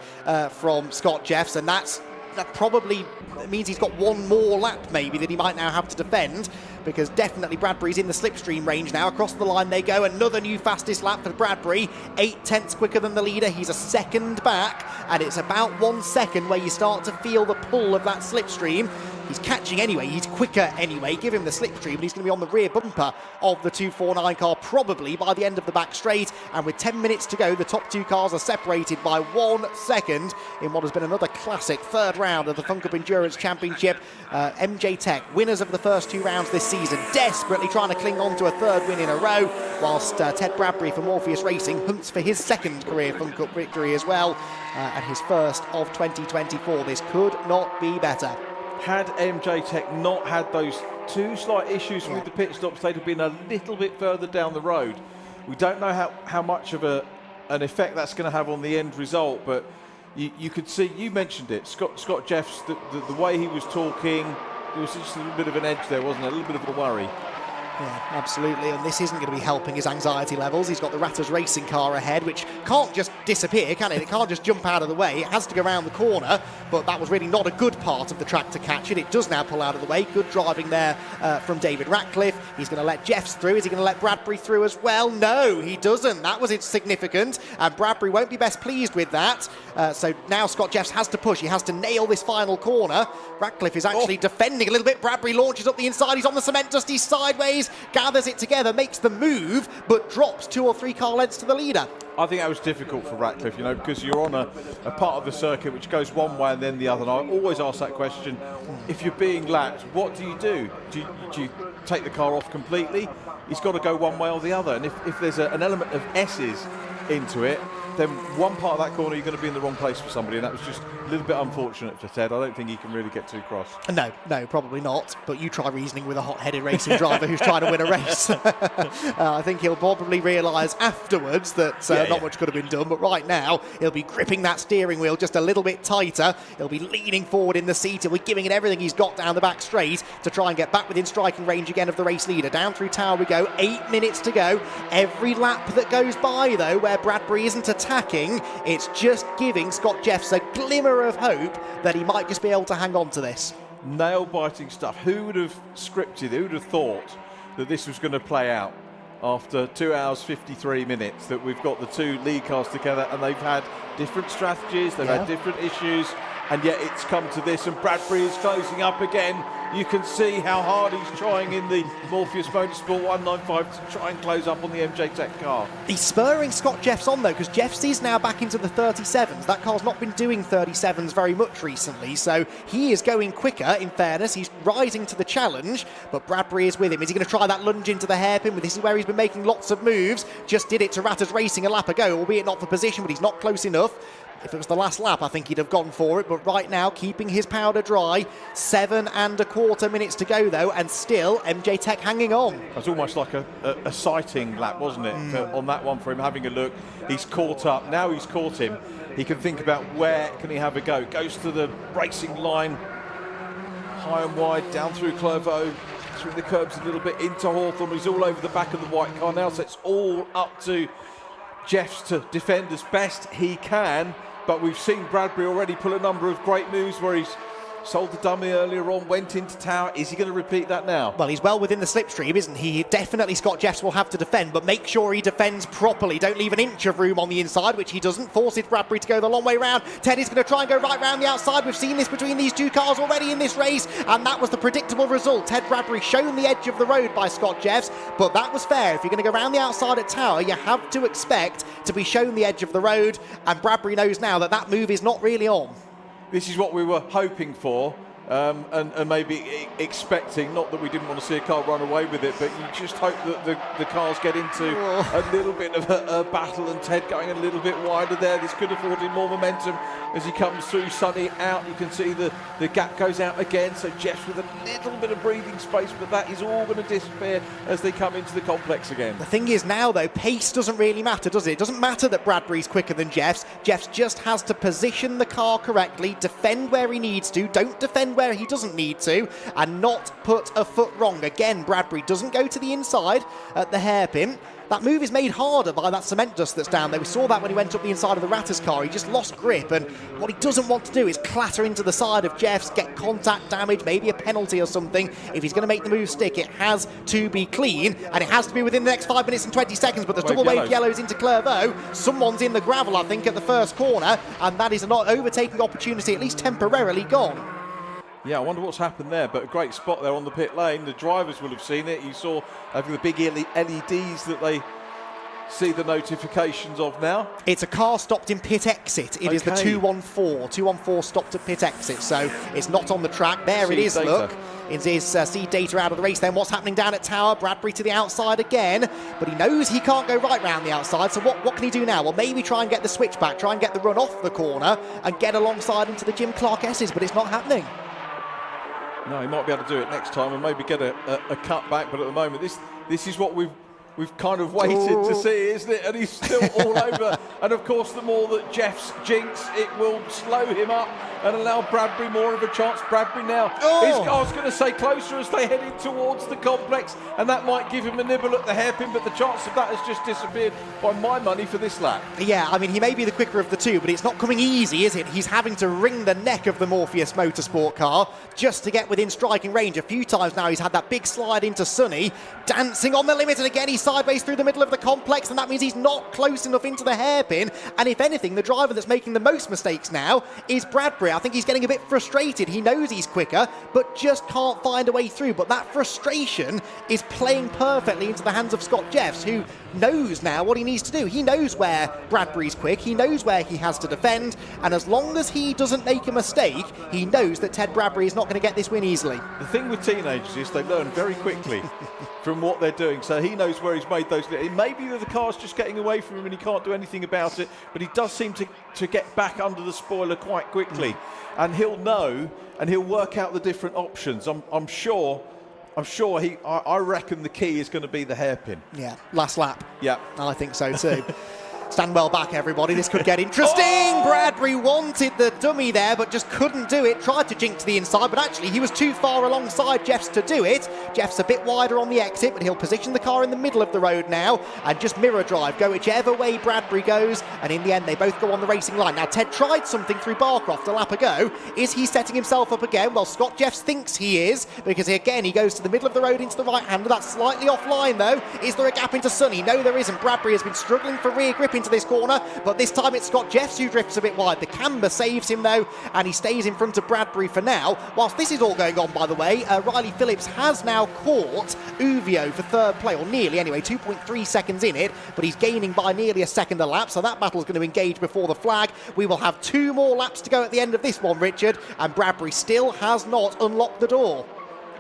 from Scott Jeffs, and that's that probably means he's got one more lap maybe that he might now have to defend, because definitely Bradbury's in the slipstream range now. Across the line they go. Another new fastest lap for Bradbury, 8/10 quicker than the leader. He's a second back, and it's about 1 second where you start to feel the pull of that slipstream. He's catching anyway, he's quicker anyway. Give him the slipstream and he's going to be on the rear bumper of the 249 car probably by the end of the back straight. And with 10 minutes to go, the top two cars are separated by 1 second in what has been another classic third round of the Fun Cup Endurance Championship. MJ Tech, winners of the first 2 rounds this season, desperately trying to cling on to a third win in a row, whilst Ted Bradbury for Morpheus Racing hunts for his second career Fun Cup victory as well, and his first of 2024. This could not be better. Had MJ Tech not had those 2 slight issues with the pit stops, they'd have been a little bit further down the road. We don't know how much of an effect that's going to have on the end result, but you could see, you mentioned it, Scott Jeffs, the way he was talking, there was just a little bit of an edge there, wasn't it? A little bit of a worry. Yeah, absolutely, and this isn't going to be helping his anxiety levels. He's got the Ratters Racing car ahead, which can't just disappear, can it? It can't just jump out of the way. It has to go around the corner, but that was really not a good part of the track to catch it. It does now pull out of the way. Good driving there from David Ratcliffe. He's going to let Jeffs through. Is he going to let Bradbury through as well? No, he doesn't. That was insignificant, and Bradbury won't be best pleased with that. So now Scott Jeffs has to push. He has to nail this final corner. Ratcliffe is actually defending a little bit. Bradbury launches up the inside. He's on the cement dust. He's sideways, gathers it together, makes the move, but drops 2 or 3 car lengths to the leader. I think that was difficult for Ratcliffe, you know, because you're on a part of the circuit which goes one way and then the other. And I always ask that question, if you're being lapped, what do you do? Do you take the car off completely? He's got to go one way or the other. And if there's an element of S's into it, then one part of that corner you're going to be in the wrong place for somebody, and that was just a little bit unfortunate for Ted. I don't think he can really get too cross. No, probably not, but you try reasoning with a hot-headed racing driver who's trying to win a race. I think he'll probably realise afterwards that not much could have been done, but right now he'll be gripping that steering wheel just a little bit tighter. He'll be leaning forward in the seat. He'll be giving it everything he's got down the back straight to try and get back within striking range again of the race leader. Down through Tyre we go, 8 minutes to go. Every lap that goes by, though, where Bradbury isn't attacking, it's just giving Scott Jeffs a glimmer of hope that he might just be able to hang on to this. Nail-biting stuff. Who would have scripted, who would have thought that this was going to play out after 2 hours 53 minutes, that we've got the 2 lead cars together and they've had different strategies, they've had different issues, and yet it's come to this, and Bradbury is closing up again. You can see how hard he's trying in the Morpheus Motorsport 195 to try and close up on the MJ Tech car. He's spurring Scott Jeffs on, though, because Jeffs is now back into the 37s. That car's not been doing 37s very much recently, so he is going quicker, in fairness. He's rising to the challenge, but Bradbury is with him. Is he going to try that lunge into the hairpin? This is where he's been making lots of moves. Just did it to Ratters Racing a lap ago, albeit not for position, but he's not close enough. If it was the last lap, I think he'd have gone for it, but right now, keeping his powder dry. 7 1/4 minutes to go, though, and still MJ Tech hanging on. It was almost like a sighting lap, wasn't it, on that one for him, having a look. He's caught up. Now he's caught him. He can think about where can he have a go. Goes to the racing line, high and wide, down through Clervaux, through the curbs a little bit, into Hawthorne. He's all over the back of the white car now, so it's all up to Jeffs to defend as best he can. But we've seen Bradbury already pull a number of great moves where he's sold the dummy earlier on, went into Tower. Is he going to repeat that now? Well, he's well within the slipstream, isn't he? Definitely Scott Jeffs will have to defend, but make sure he defends properly. Don't leave an inch of room on the inside, which he doesn't. Forces Bradbury to go the long way round. Ted is going to try and go right round the outside. We've seen this between these 2 cars already in this race, and that was the predictable result. Ted Bradbury shown the edge of the road by Scott Jeffs, but that was fair. If you're going to go round the outside at Tower, you have to expect to be shown the edge of the road, and Bradbury knows now that that move is not really on. This is what we were hoping for. And maybe expecting, not that we didn't want to see a car run away with it, but you just hope that the cars get into a little bit of a battle, and Ted going a little bit wider there. This could afford him more momentum as he comes through. Sonny out, you can see the gap goes out again, so Jeffs with a little bit of breathing space, but that is all going to disappear as they come into the complex again. The thing is now, though, pace doesn't really matter, does it? It doesn't matter that Bradbury's quicker than Jeffs. Jeffs just has to position the car correctly, defend where he needs to, don't defend where he doesn't need to and not put a foot wrong. Again, Bradbury doesn't go to the inside at the hairpin. That move is made harder by that cement dust that's down there. We saw that when he went up the inside of the Ratter's car. He just lost grip, and what he doesn't want to do is clatter into the side of Jeffs, get contact damage, maybe a penalty or something. If he's going to make the move stick, it has to be clean, and it has to be within the next 5 minutes and 20 seconds, but there's double wave yellows into Clervaux. Someone's in the gravel, I think, at the first corner, and that is an overtaking opportunity, at least temporarily gone. Yeah, I wonder what's happened there, but a great spot there on the pit lane. The drivers will have seen it. You saw over the big LEDs that they see the notifications of now. It's a car stopped in pit exit. It is the 214. 214 stopped at pit exit, so it's not on the track. There it is, data. look. It is seed data out of the race. Then what's happening down at Tyre? Bradbury to the outside again, but he knows he can't go right round the outside, so what can he do now? Well, maybe try and get the switch back, try and get the run off the corner and get alongside into the Jim Clark S's, but it's not happening. No, he might be able to do it next time and maybe get a cut back, but at the moment, this is what we've kind of waited to see, isn't it? And he's still all over. And of course, the more that Jeff's jinx, it will slow him up and allow Bradbury more of a chance. Bradbury now is, I was going to say, closer as they head in towards the complex, and that might give him a nibble at the hairpin, but the chance of that has just disappeared by my money for this lap. Yeah, I mean, he may be the quicker of the two, but it's not coming easy, is it? He's having to wring the neck of the Morpheus Motorsport car just to get within striking range. A few times now he's had that big slide into Sonny, dancing on the limit, and again he's sideways through the middle of the complex, and that means he's not close enough into the hairpin. And if anything, the driver that's making the most mistakes now is Bradbury. I think he's getting a bit frustrated. He knows he's quicker, but just can't find a way through. But that frustration is playing perfectly into the hands of Scott Jeffs, who knows now what he needs to do. He knows where Bradbury's quick, he knows where he has to defend, and as long as he doesn't make a mistake, he knows that Ted Bradbury is not going to get this win easily. The thing with teenagers is they learn very quickly from what they're doing, so he knows where he's made those. It may be that the car's just getting away from him and he can't do anything about it, but he does seem to get back under the spoiler quite quickly, and he'll know and he'll work out the different options. I'm sure I reckon the key is going to be the hairpin. Yeah, last lap. Yeah, I think so too. Stand well back, everybody. This could get interesting. Bradbury wanted the dummy there, but just couldn't do it. Tried to jink to the inside, but actually he was too far alongside Jeffs to do it. Jeffs a bit wider on the exit, but he'll position the car in the middle of the road now and just mirror drive, go whichever way Bradbury goes, and in the end they both go on the racing line. Now Ted tried something through Barcroft a lap ago. Is he setting himself up again? Well, Scott Jeffs thinks he is, because again he goes to the middle of the road into the right-hander. That's slightly offline though. Is there a gap into Sonny? No, there isn't. Bradbury has been struggling for rear grip into this corner, but this time it's Scott Jeffs who drifts a bit wide. The camber saves him though, and he stays in front of Bradbury for now. Whilst this is all going on, by the way, Riley Phillips has now caught Uvio for third play, or nearly anyway, 2.3 seconds in it, but he's gaining by nearly a second a lap, so that battle's going to engage before the flag. We will have 2 more laps to go at the end of this one, Richard, and Bradbury still has not unlocked the door.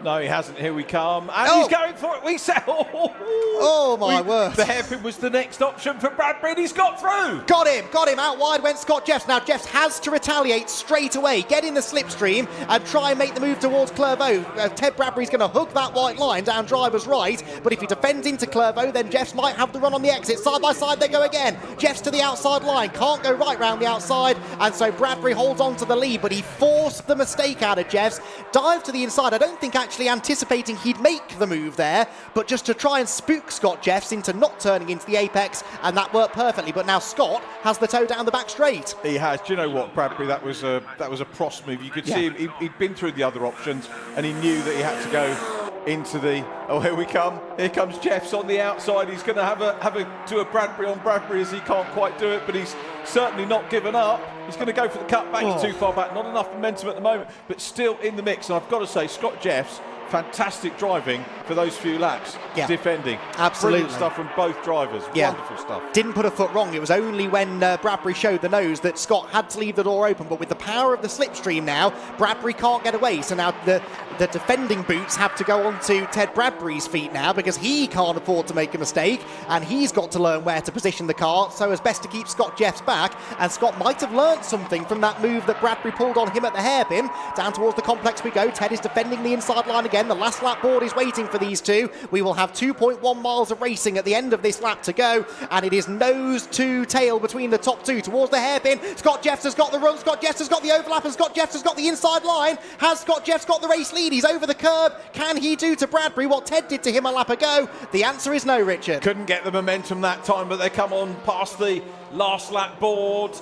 No, he hasn't. Here we come. And he's going for it. We said, my word. The hairpin was the next option for Bradbury, and he's got through. Got him. Out wide went Scott Jeffs. Now Jeffs has to retaliate straight away, get in the slipstream and try and make the move towards Clervaux. Ted Bradbury's going to hug that white line down driver's right, but if he defends into Clervaux, then Jeffs might have the run on the exit. Side by side they go again. Jeffs to the outside line, can't go right round the outside, and so Bradbury holds on to the lead, but he forced the mistake out of Jeffs. Dive to the inside. I don't think actually anticipating he'd make the move there, but just to try and spook Scott Jeffs into not turning into the apex, and that worked perfectly. But now Scott has the toe down the back straight. He has. Do you know what, Bradbury? That was a Prost move. You could see him. He'd been through the other options, and he knew that he had to go into the. Oh, here we come. Here comes Jeffs on the outside. He's going to have a Bradbury on Bradbury, as he can't quite do it, but he's certainly not given up. He's going to go for the cut back. He's too far back. Not enough momentum at the moment, but still in the mix. And I've got to say, Scott Jeffs, fantastic driving for those few laps. Defending. Absolutely. Brilliant stuff from both drivers. Wonderful stuff. Didn't put a foot wrong. It was only when Bradbury showed the nose that Scott had to leave the door open, but with the power of the slipstream now, Bradbury can't get away. So now the defending boots have to go onto Ted Bradbury's feet now because he can't afford to make a mistake, and he's got to learn where to position the car so as best to keep Scott Jeffs back. And Scott might have learnt something from that move that Bradbury pulled on him at the hairpin. Down towards the complex we go. Ted is defending the inside line again. The last lap board is waiting for these two. We will have 2.1 miles of racing at the end of this lap to go, and it is nose to tail between the top two towards the hairpin. Scott Jeffs has got the run, Scott Jeffs has got the overlap, and Scott Jeffs has got the inside line. Has Scott Jeffs got the race lead? He's over the curb. Can he do to Bradbury what Ted did to him a lap ago? The answer is no, Richard. Couldn't get the momentum that time, but they come on past the last lap board.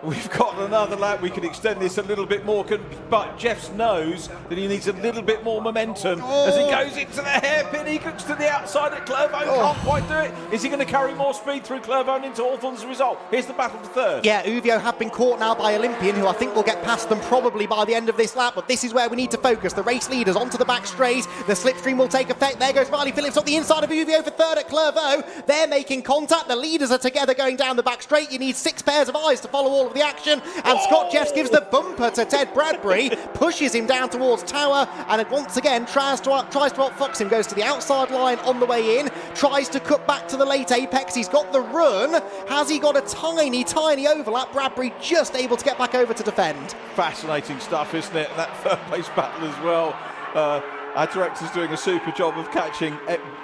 We've got another lap. We can extend this a little bit more, but Jeffs knows that he needs a little bit more momentum as he goes into the hairpin. He looks to the outside at Clervaux, can't quite do it. Is he going to carry more speed through Clervaux and into Hawthorne as a result? Here's the battle for third. Yeah, Uvio have been caught now by Olympian, who I think will get past them probably by the end of this lap, but this is where we need to focus. The race leaders onto the back straight. The slipstream will take effect. There goes Riley Phillips up the inside of Uvio for third at Clervaux. They're making contact. The leaders are together going down the back straight. You need 6 pairs of eyes to follow all of the action. And Scott Jeffs gives the bumper to Ted Bradbury, pushes him down towards Tower, and once again tries to outfox him, goes to the outside line on the way in, tries to cut back to the late apex. He's got the run. Has he got a tiny, tiny overlap? Bradbury just able to get back over to defend. Fascinating stuff, isn't it? That third place battle as well. Our director's doing a super job of catching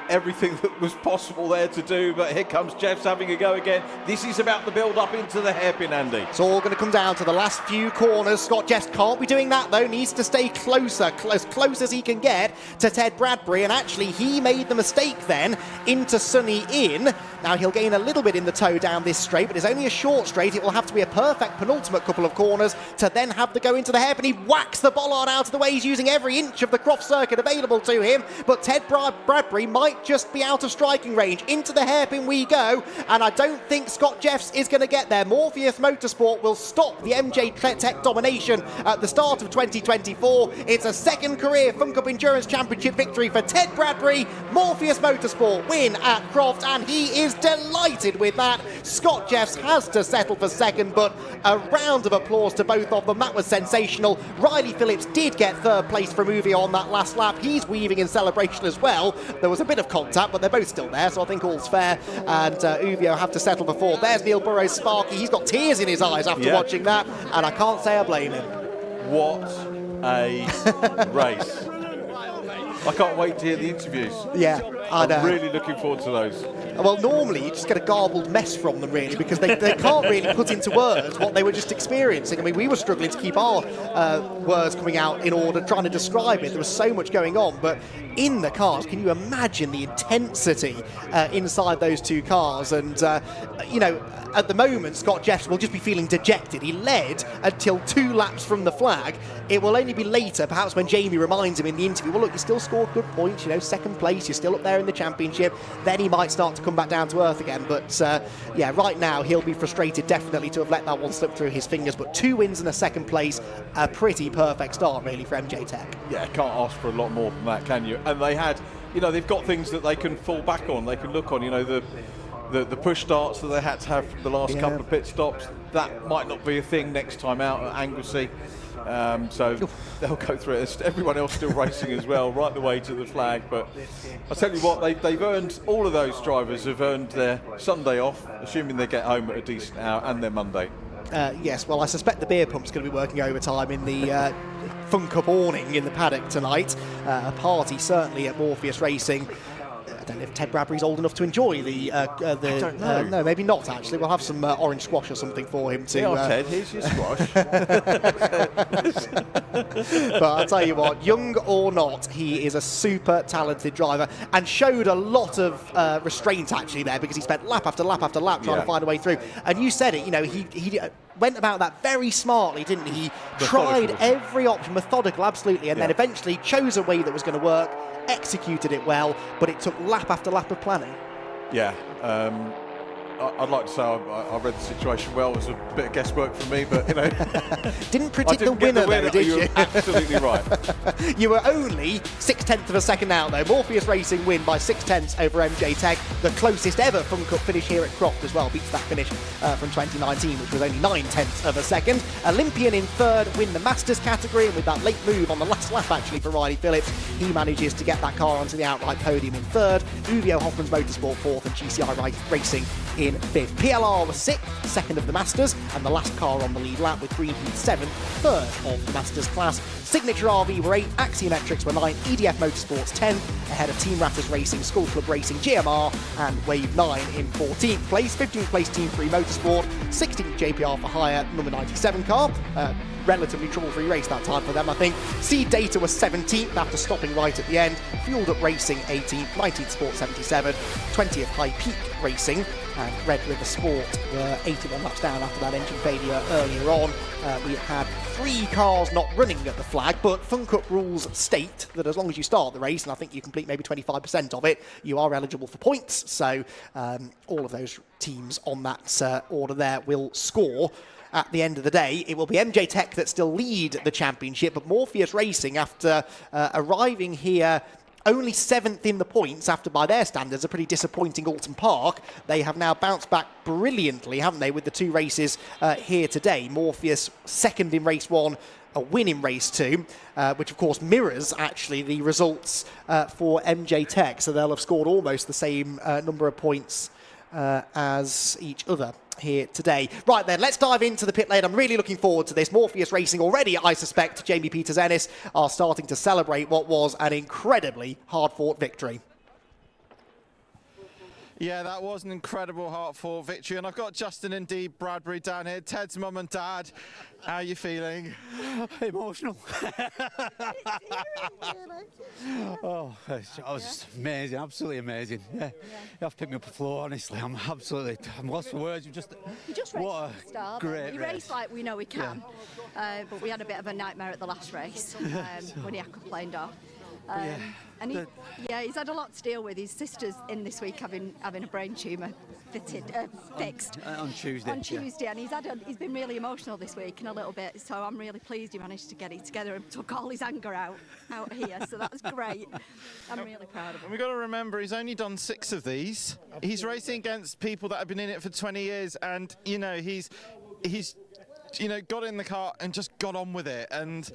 everything that was possible there to do, but here comes Jeffs having a go again. This is about the build-up into the hairpin, Andy. It's all going to come down to the last few corners. Scott Jeffs can't be doing that, though. Needs to stay closer, as close as he can get to Ted Bradbury, and actually he made the mistake then into Sunny In. Now he'll gain a little bit in the toe down this straight, but it's only a short straight. It will have to be a perfect penultimate couple of corners to then have the go into the hairpin. He whacks the bollard out of the way. He's using every inch of the Croft circuit available to him, but Ted Bradbury might just be out of striking range. Into the hairpin we go, and I don't think Scott Jeffs is going to get there. Morpheus Motorsport will stop the MJ Tech domination at the start of 2024. It's a second career Fun Cup Endurance Championship victory for Ted Bradbury. Morpheus Motorsport win at Croft, and he is delighted with that. Scott Jeffs has to settle for second, but a round of applause to both of them. That was sensational. Riley Phillips did get third place from Uvio on that last lap. He's weaving in celebration as well. There was a bit of contact, but they're both still there, so I think all's fair. And Uvio have to settle for fourth. There's Neil Burrows' Sparky. He's got tears in his eyes after watching that, and I can't say I blame him. What a race. I can't wait to hear the interviews. Yeah, I know. I'm really looking forward to those. Well, normally you just get a garbled mess from them, really, because they can't really put into words what they were just experiencing. I mean, we were struggling to keep our words coming out in order, trying to describe it. There was so much going on, but in the cars, can you imagine the intensity inside those two cars? And, you know, at the moment, Scott Jeffs will just be feeling dejected. He led until 2 laps from the flag. It will only be later, perhaps when Jamie reminds him in the interview, well, look, you still scored good points, you know, second place, you're still up there in the championship. Then he might start to come back down to earth again. But, yeah, right now, he'll be frustrated, definitely, to have let that one slip through his fingers. But 2 wins and a second place, a pretty perfect start, really, for MJ Tech. Yeah, can't ask for a lot more than that, can you? And they had, you know, they've got things that they can fall back on, they can look on, you know, the push starts that they had to have for the last couple of pit stops. That might not be a thing next time out at Anglesey. So they'll go through it. Everyone else still racing as well, right the way to the flag. But I'll tell you what, they've earned, all of those drivers have earned their Sunday off, assuming they get home at a decent hour, and their Monday. Yes, well, I suspect the beer pump's going to be working overtime in the Fun Cup awning in the paddock tonight. A party, certainly, at Morpheus Racing. I don't know if Ted Bradbury's old enough to enjoy the I don't know. no, maybe not, actually. We'll have some orange squash or something for him to... Yeah, Ted, here's your squash. But I'll tell you what, young or not, he is a super talented driver and showed a lot of restraint, actually, there, because he spent lap after lap after lap trying to find a way through. And you said it, you know, he went about that very smartly, didn't he? He tried every option, methodical, absolutely, and then eventually chose a way that was going to work, executed it well, but it took lap after lap of planning. Yeah, I'd like to say I read the situation well. It was a bit of guesswork from me, but Didn't predict the winner, though, did you? You're absolutely right. You were only 0.6 of a second out, though. Morpheus Racing win by 0.6 over MJ Tech, the closest ever Fun Cup finish here at Croft as well. Beats that finish from 2019, which was only 0.9 of a second. Olympian in third, win the Masters category, and with that late move on the last lap, actually, for Riley Phillips, he manages to get that car onto the outright podium in third. Uvio Hoffman's Motorsport fourth, and GCI Racing in fifth. PLR was sixth, second of the Masters, and the last car on the lead lap with Green Heat seventh, third of the Masters class. Signature RV were 8, Axiometrics were 9, EDF Motorsports 10, ahead of Team Ratters Racing, Skull Club Racing, GMR, and Wave 9 in 14th place. 15th place Team 3 Motorsport, 16th JPR for hire, number 97 car. Relatively trouble-free race that time for them, I think. Seed Data was 17th after stopping right at the end. Buildup Racing 18th, 19th Sport 77, 20th High Peak Racing, and Red River Sport were 81 laps down after that engine failure earlier on. We had 3 cars not running at the flag, but Fun Cup rules state that as long as you start the race, and I think you complete maybe 25% of it, you are eligible for points. So all of those teams on that order there will score. At the end of the day, it will be MJ Tech that still lead the championship, but Morpheus Racing, after arriving here only 7th in the points after, by their standards, a pretty disappointing Alton Park, they have now bounced back brilliantly, haven't they, with the 2 races here today. Morpheus second in race 1, a win in race 2, which of course mirrors actually the results for MJ Tech, so they'll have scored almost the same number of points as each other here today. Right then, let's dive into the pit lane. I'm really looking forward to this. Morpheus Racing already, I suspect, Jamie Peters-Ennis are starting to celebrate what was an incredibly hard-fought victory. Yeah, that was an incredible hard-fought victory, and I've got Justin and Dee Bradbury down here. Ted's mum and dad, how are you feeling? Emotional. Oh, that was just amazing, absolutely amazing. Yeah, you have to pick me up the floor, honestly. I'm lost for words. You just raced what at the start. great We race. raced like we know we can, but we had a bit of a nightmare at the last race when he complained off. And he's had a lot to deal with. His sister's in this week having a brain tumour fixed on Tuesday. And he's been really emotional this week and a little bit. So I'm really pleased he managed to get it together and took all his anger out here. So that's great. I'm really proud of him. And we've got to remember, he's only done 6 of these. He's racing against people that have been in it for 20 years, and he's got in the car and just got on with it, and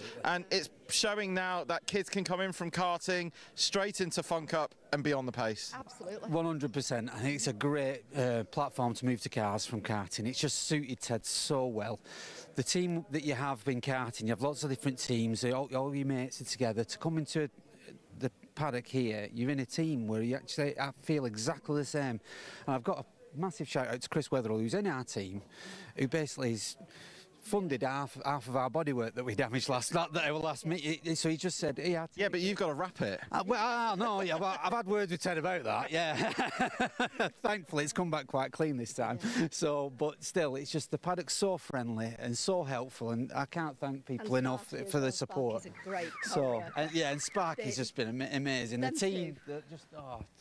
it's showing now that kids can come in from karting straight into Fun Cup and be on the pace. Absolutely. 100%. I think it's a great platform to move to cars from karting. It's just suited Ted so well. The team that you have been karting, you have lots of different teams, all your mates are together. To come into the paddock here, you're in a team where you actually feel exactly the same. And I've got a massive shout out to Chris Weatherall, who's in our team, who basically is funded half of our bodywork that we damaged last meet. So he just said, yeah, but you've got to wrap it. Well, I've had words with Ted about that. Yeah, thankfully it's come back quite clean this time. So, but still, it's just the paddock's so friendly and so helpful, and I can't thank people enough for the support. And Sparky's just been amazing. The team,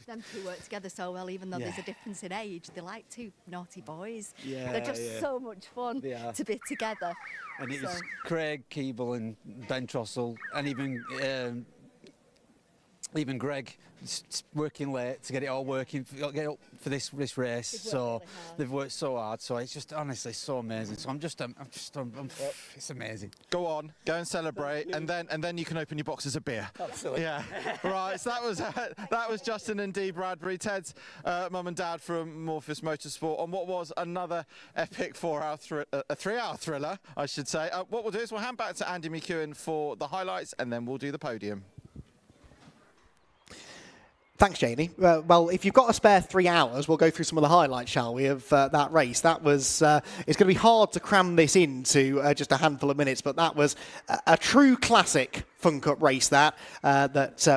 them two work together so well, even though there's a difference in age. They're like 2 naughty boys. Yeah, they're just so much fun to be together. And it was Craig Keeble and Ben Trossel, and even Greg working late to get it all working, get up for this race. So they've worked so hard. So it's just honestly so amazing. So I'm it's amazing. Go on, go and celebrate, and then you can open your boxes of beer. Absolutely. Yeah. Right. So that was Justin and Dee Bradbury, Ted's mum and dad from Morpheus Motorsport, on what was another epic 3-hour thriller, I should say. What we'll do is we'll hand back to Andy McEwen for the highlights, and then we'll do the podium. Thanks, Janie. Well, if you've got a spare 3 hours, we'll go through some of the highlights, shall we, of that race. That was, it's going to be hard to cram this into just a handful of minutes, but that was a true classic Fun Cup race that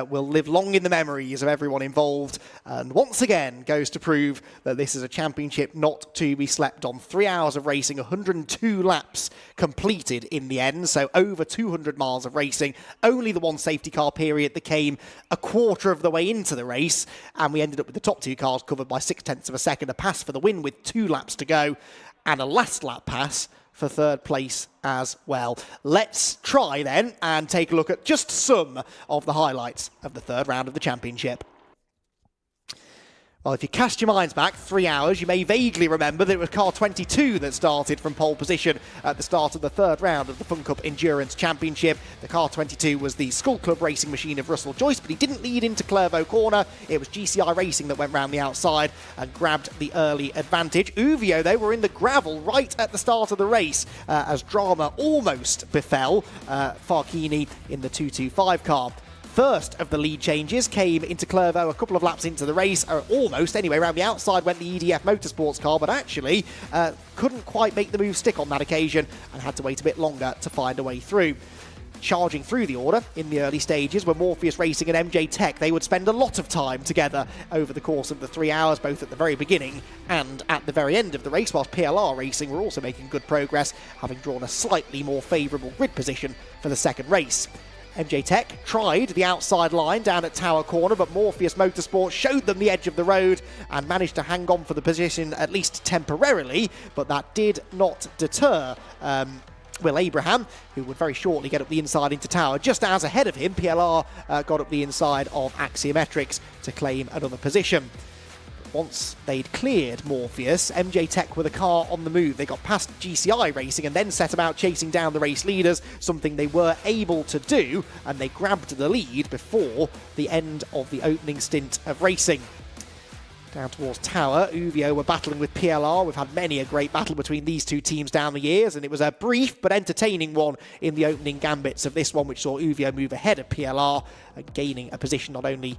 will live long in the memories of everyone involved, and once again goes to prove that this is a championship not to be slept on. 3 hours of racing, 102 laps completed in the end, so over 200 miles of racing. Only the one safety car period that came a quarter of the way into the race, and we ended up with the top 2 cars covered by 0.6 of a second, a pass for the win with 2 laps to go, and a last lap pass for 3rd place as well. Let's try then and take a look at just some of the highlights of the 3rd round of the championship. Well, if you cast your minds back 3 hours, you may vaguely remember that it was car 22 that started from pole position at the start of the 3rd round of the Fun Cup Endurance Championship. The car 22 was the Skull Club racing machine of Russell Joyce, but he didn't lead into Clervaux Corner. It was GCI Racing that went round the outside and grabbed the early advantage. Uvio, though, were in the gravel right at the start of the race as drama almost befell Farchini in the 225 car. First of the lead changes came into Clervaux a couple of laps into the race, or almost anyway. Around the outside went the EDF Motorsports car, but actually couldn't quite make the move stick on that occasion and had to wait a bit longer to find a way through. Charging through the order in the early stages were Morpheus Racing and MJ Tech. They would spend a lot of time together over the course of the 3 hours, both at the very beginning and at the very end of the race, whilst PLR Racing were also making good progress, having drawn a slightly more favourable grid position for the second race. MJ Tech tried the outside line down at Tower Corner, but Morpheus Motorsport showed them the edge of the road and managed to hang on for the position at least temporarily, but that did not deter Will Abraham, who would very shortly get up the inside into Tower. Just as ahead of him, PLR got up the inside of Axiometrics to claim another position. Once they'd cleared Morpheus, MJ Tech with a car on the move. They got past GCI Racing and then set about chasing down the race leaders, something they were able to do, and they grabbed the lead before the end of the opening stint of racing. Down towards Tower, Uvio were battling with PLR. We've had many a great battle between these two teams down the years, and it was a brief but entertaining one in the opening gambits of this one, which saw Uvio move ahead of PLR, gaining a position not only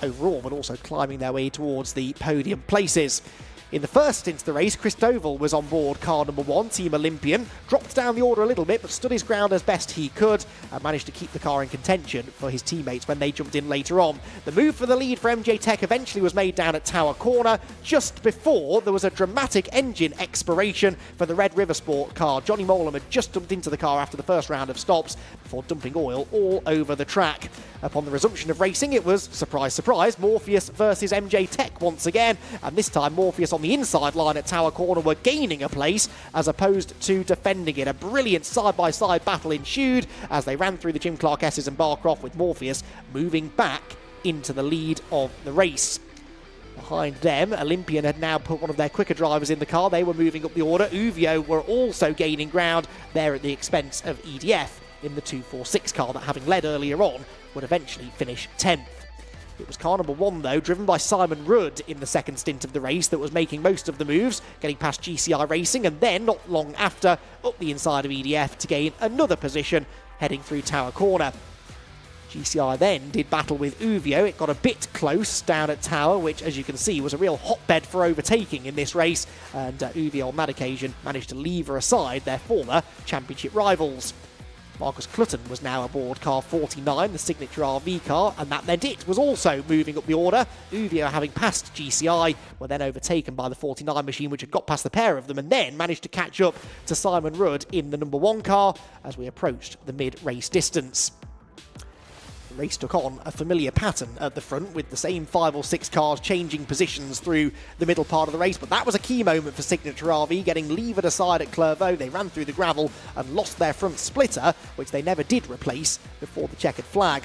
overall, but also climbing their way towards the podium places. In the first stint of the race, Chris Doval was on board car number 1, Team Olympian, dropped down the order a little bit, but stood his ground as best he could and managed to keep the car in contention for his teammates when they jumped in later on. The move for the lead for MJ Tech eventually was made down at Tower Corner, just before there was a dramatic engine expiration for the Red River Sport car. Johnny Molam had just jumped into the car after the first round of stops before dumping oil all over the track. Upon the resumption of racing, it was, surprise, surprise, Morpheus versus MJ Tech once again, and this time Morpheus on the inside line at Tower Corner were gaining a place as opposed to defending it. A brilliant side-by-side battle ensued as they ran through the Jim Clark S's and Barcroft, with Morpheus moving back into the lead of the race. Behind them, Olympian had now put one of their quicker drivers in the car. They were moving up the order. Uvio were also gaining ground there at the expense of EDF in the 246 car that, having led earlier on, would eventually finish 10th. It was car number 1, though, driven by Simon Rudd in the second stint of the race, that was making most of the moves, getting past GCI Racing, and then, not long after, up the inside of EDF to gain another position, heading through Tower Corner. GCI then did battle with Uvio. It got a bit close down at Tower, which, as you can see, was a real hotbed for overtaking in this race, and Uvio on that occasion managed to lever aside their former championship rivals. Marcus Clutton was now aboard car 49, the signature RV car, and that meant it was also moving up the order. Uvio, having passed GCI, were then overtaken by the 49 machine, which had got past the pair of them and then managed to catch up to Simon Rudd in the number 1 car as we approached the mid-race distance. The race took on a familiar pattern at the front, with the same 5 or 6 cars changing positions through the middle part of the race, but that was a key moment for Signature RV, getting levered aside at Clervaux. They ran through the gravel and lost their front splitter, which they never did replace before the checkered flag.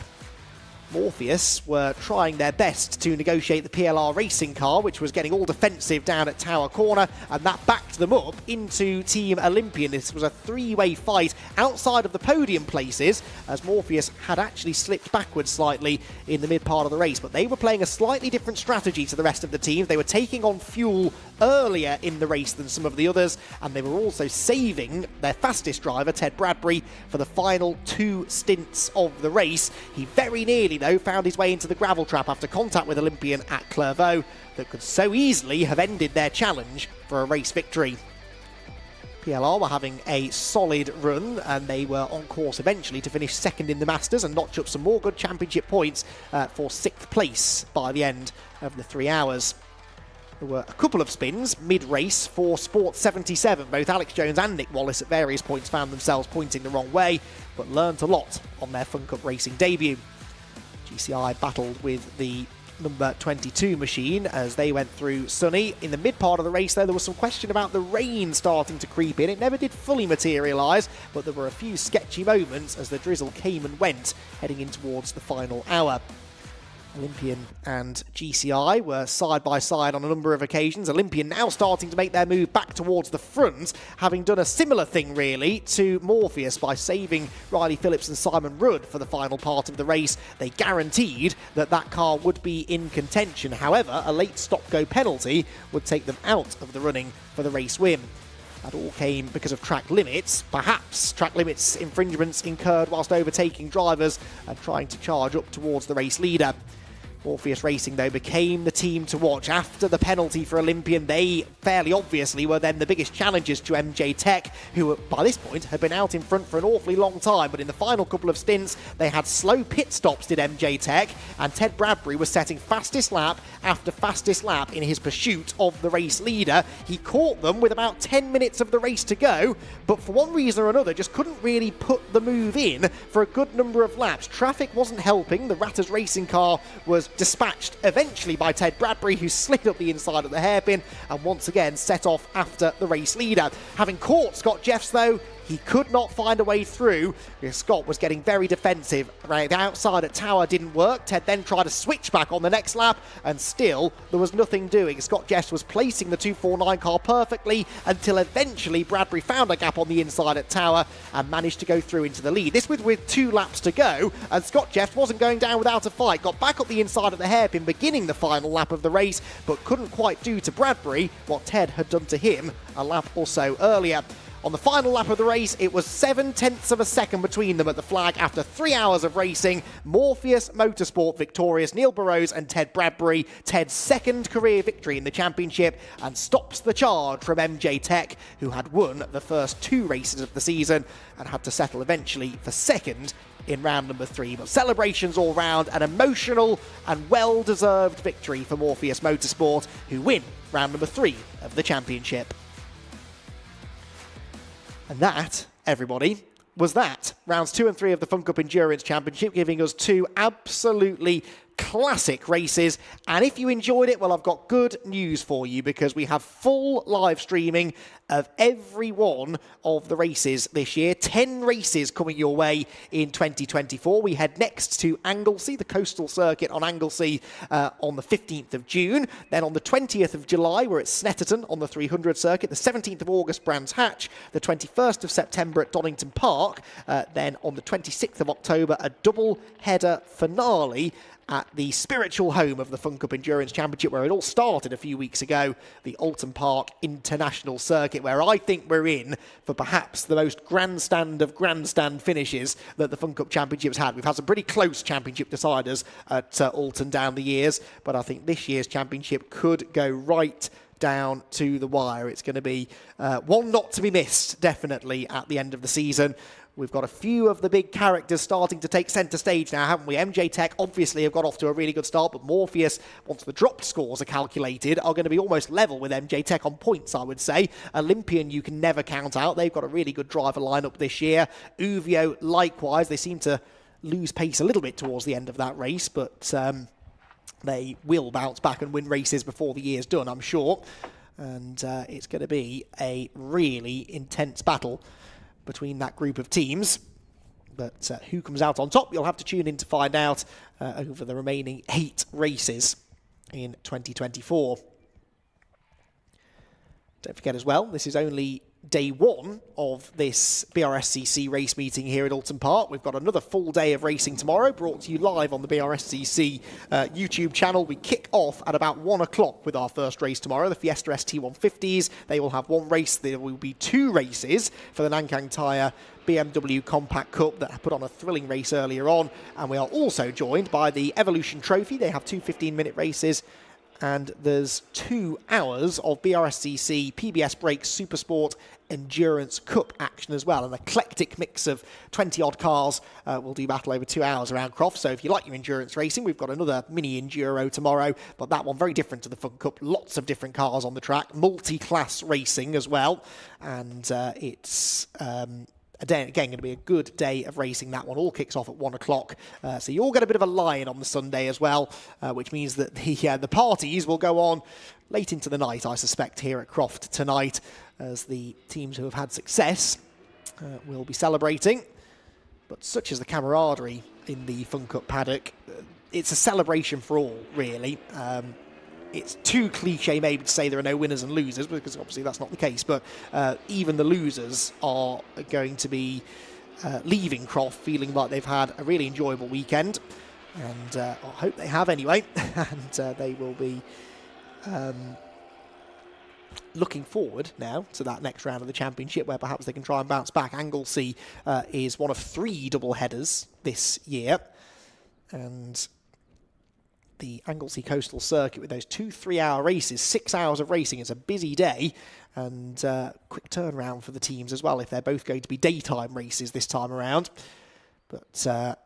Morpheus were trying their best to negotiate the PLR racing car, which was getting all defensive down at Tower Corner, and that backed them up into Team Olympian. This was a 3-way fight outside of the podium places, as Morpheus had actually slipped backwards slightly in the mid part of the race, but they were playing a slightly different strategy to the rest of the teams. They were taking on fuel earlier in the race than some of the others, and they were also saving their fastest driver, Ted Bradbury, for the final 2 stints of the race. He very nearly, though, found his way into the gravel trap after contact with Olympian at Clervaux that could so easily have ended their challenge for a race victory. PLR were having a solid run, and they were on course eventually to finish second in the Masters and notch up some more good championship points for 6th place by the end of the 3 hours. There were a couple of spins mid-race for Sport 77. Both Alex Jones and Nick Wallace at various points found themselves pointing the wrong way, but learnt a lot on their Fun Cup Racing debut. GCI battled with the number 22 machine as they went through sunny. In the mid part of the race, though, there was some question about the rain starting to creep in. It never did fully materialise, but there were a few sketchy moments as the drizzle came and went heading in towards the final hour. Olympian and GCI were side by side on a number of occasions. Olympian now starting to make their move back towards the front, having done a similar thing really to Morpheus by saving Riley Phillips and Simon Rudd for the final part of the race. They guaranteed that that car would be in contention. However, a late stop-go penalty would take them out of the running for the race win. That all came because of track limits. Perhaps track limits infringements incurred whilst overtaking drivers and trying to charge up towards the race leader. Morpheus Racing, though, became the team to watch. After the penalty for Olympian, they fairly obviously were then the biggest challengers to MJ Tech, who by this point had been out in front for an awfully long time. But in the final couple of stints, they had slow pit stops, did MJ Tech, and Ted Bradbury was setting fastest lap after fastest lap in his pursuit of the race leader. He caught them with about 10 minutes of the race to go, but for one reason or another just couldn't really put the move in for a good number of laps. Traffic wasn't helping. The Ratters racing car was dispatched eventually by Ted Bradbury, who slid up the inside of the hairpin and once again set off after the race leader. Having caught Scott Jeffs, though, he could not find a way through because Scott was getting very defensive. Right, the outside at Tower didn't work. Ted then tried to switch back on the next lap, and still there was nothing doing. Scott Jeffs was placing the 249 car perfectly until eventually Bradbury found a gap on the inside at Tower and managed to go through into the lead. This was with 2 laps to go, and Scott Jeffs wasn't going down without a fight. Got back up the inside of the hairpin beginning the final lap of the race, but couldn't quite do to Bradbury what Ted had done to him a lap or so earlier. On the final lap of the race, it was 7/10 of a second between them at the flag after 3 hours of racing. Morpheus Motorsport victorious, Neil Burrows and Ted Bradbury. Ted's second career victory in the championship and stops the charge from MJ Tech, who had won the first 2 races of the season and had to settle eventually for second in round number 3. But celebrations all round, an emotional and well-deserved victory for Morpheus Motorsport, who win round number 3 of the championship. And that, everybody, was that. Rounds 2 and 3 of the Fun Cup Endurance Championship, giving us 2 absolutely classic races. And if you enjoyed it, well, I've got good news for you, because we have full live streaming of every one of the races this year. 10 races coming your way in 2024. We head next to Anglesey, the coastal circuit on Anglesey on the 15th of June. Then on the 20th of July, we're at Snetterton on the 300 circuit. The 17th of August, Brands Hatch. The 21st of September at Donington Park. Then on the 26th of October, a double header finale at the spiritual home of the Fun Cup Endurance Championship, where it all started a few weeks ago, the Alton Park International Circuit, where I think we're in for perhaps the most grandstand of grandstand finishes that the Fun Cup Championship's had. We've had some pretty close championship deciders at Alton down the years, but I think this year's championship could go right down to the wire. It's going to be one not to be missed, definitely, at the end of the season. We've got a few of the big characters starting to take centre stage now, haven't we? MJ Tech obviously have got off to a really good start, but Morpheus, once the dropped scores are calculated, are going to be almost level with MJ Tech on points, I would say. Olympian you can never count out. They've got a really good driver lineup this year. Uvio likewise. They seem to lose pace a little bit towards the end of that race, but they will bounce back and win races before the year's done, I'm sure. And it's going to be a really intense battle between that group of teams. But who comes out on top, you'll have to tune in to find out over the remaining 8 races in 2024. Don't forget as well, this is only day 1 of this Brscc race meeting here at Alton Park. We've got another full day of racing tomorrow, brought to you live on the Brscc YouTube channel. We kick off at about 1 o'clock with our first race tomorrow, the Fiesta ST150s. They will have 1 race. There will be 2 races for the Nankang Tyre BMW Compact Cup that put on a thrilling race earlier on. And we are also joined by the Evolution Trophy. They have 2 15-minute races. And there's 2 hours of BRSCC, PBS Brakes, Supersport, Endurance Cup action as well. An eclectic mix of 20-odd cars will do battle over 2 hours around Croft. So if you like your endurance racing, we've got another mini enduro tomorrow, but that one very different to the Fun Cup. Lots of different cars on the track, multi-class racing as well. And it's... again, going to be a good day of racing. That one all kicks off at 1 o'clock. So you all get a bit of a lie-in on the Sunday as well, which means that the parties will go on late into the night, I suspect, here at Croft tonight, as the teams who have had success will be celebrating. But such is the camaraderie in the Fun Cup paddock. It's a celebration for all, really. It's too cliche maybe to say there are no winners and losers, because obviously that's not the case, but even the losers are going to be leaving Croft feeling like they've had a really enjoyable weekend, and I hope they have anyway, and they will be looking forward now to that next round of the championship, where perhaps they can try and bounce back. Anglesey is one of 3 double headers this year, and the Anglesey Coastal Circuit with those 2 3-hour races, 6 hours of racing. It's a busy day, and quick turnaround for the teams as well if they're both going to be daytime races this time around. But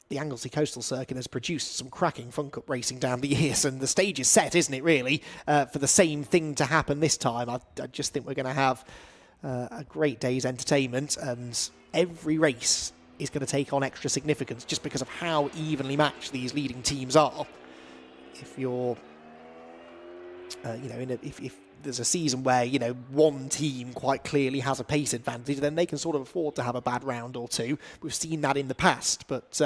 the Anglesey Coastal Circuit has produced some cracking Fun Cup racing down the years, and the stage is set, isn't it, really, for the same thing to happen this time. I just think we're going to have a great day's entertainment, and every race is going to take on extra significance just because of how evenly matched these leading teams are. If you're, if there's a season where, one team quite clearly has a pace advantage, then they can sort of afford to have a bad round or two. We've seen that in the past, but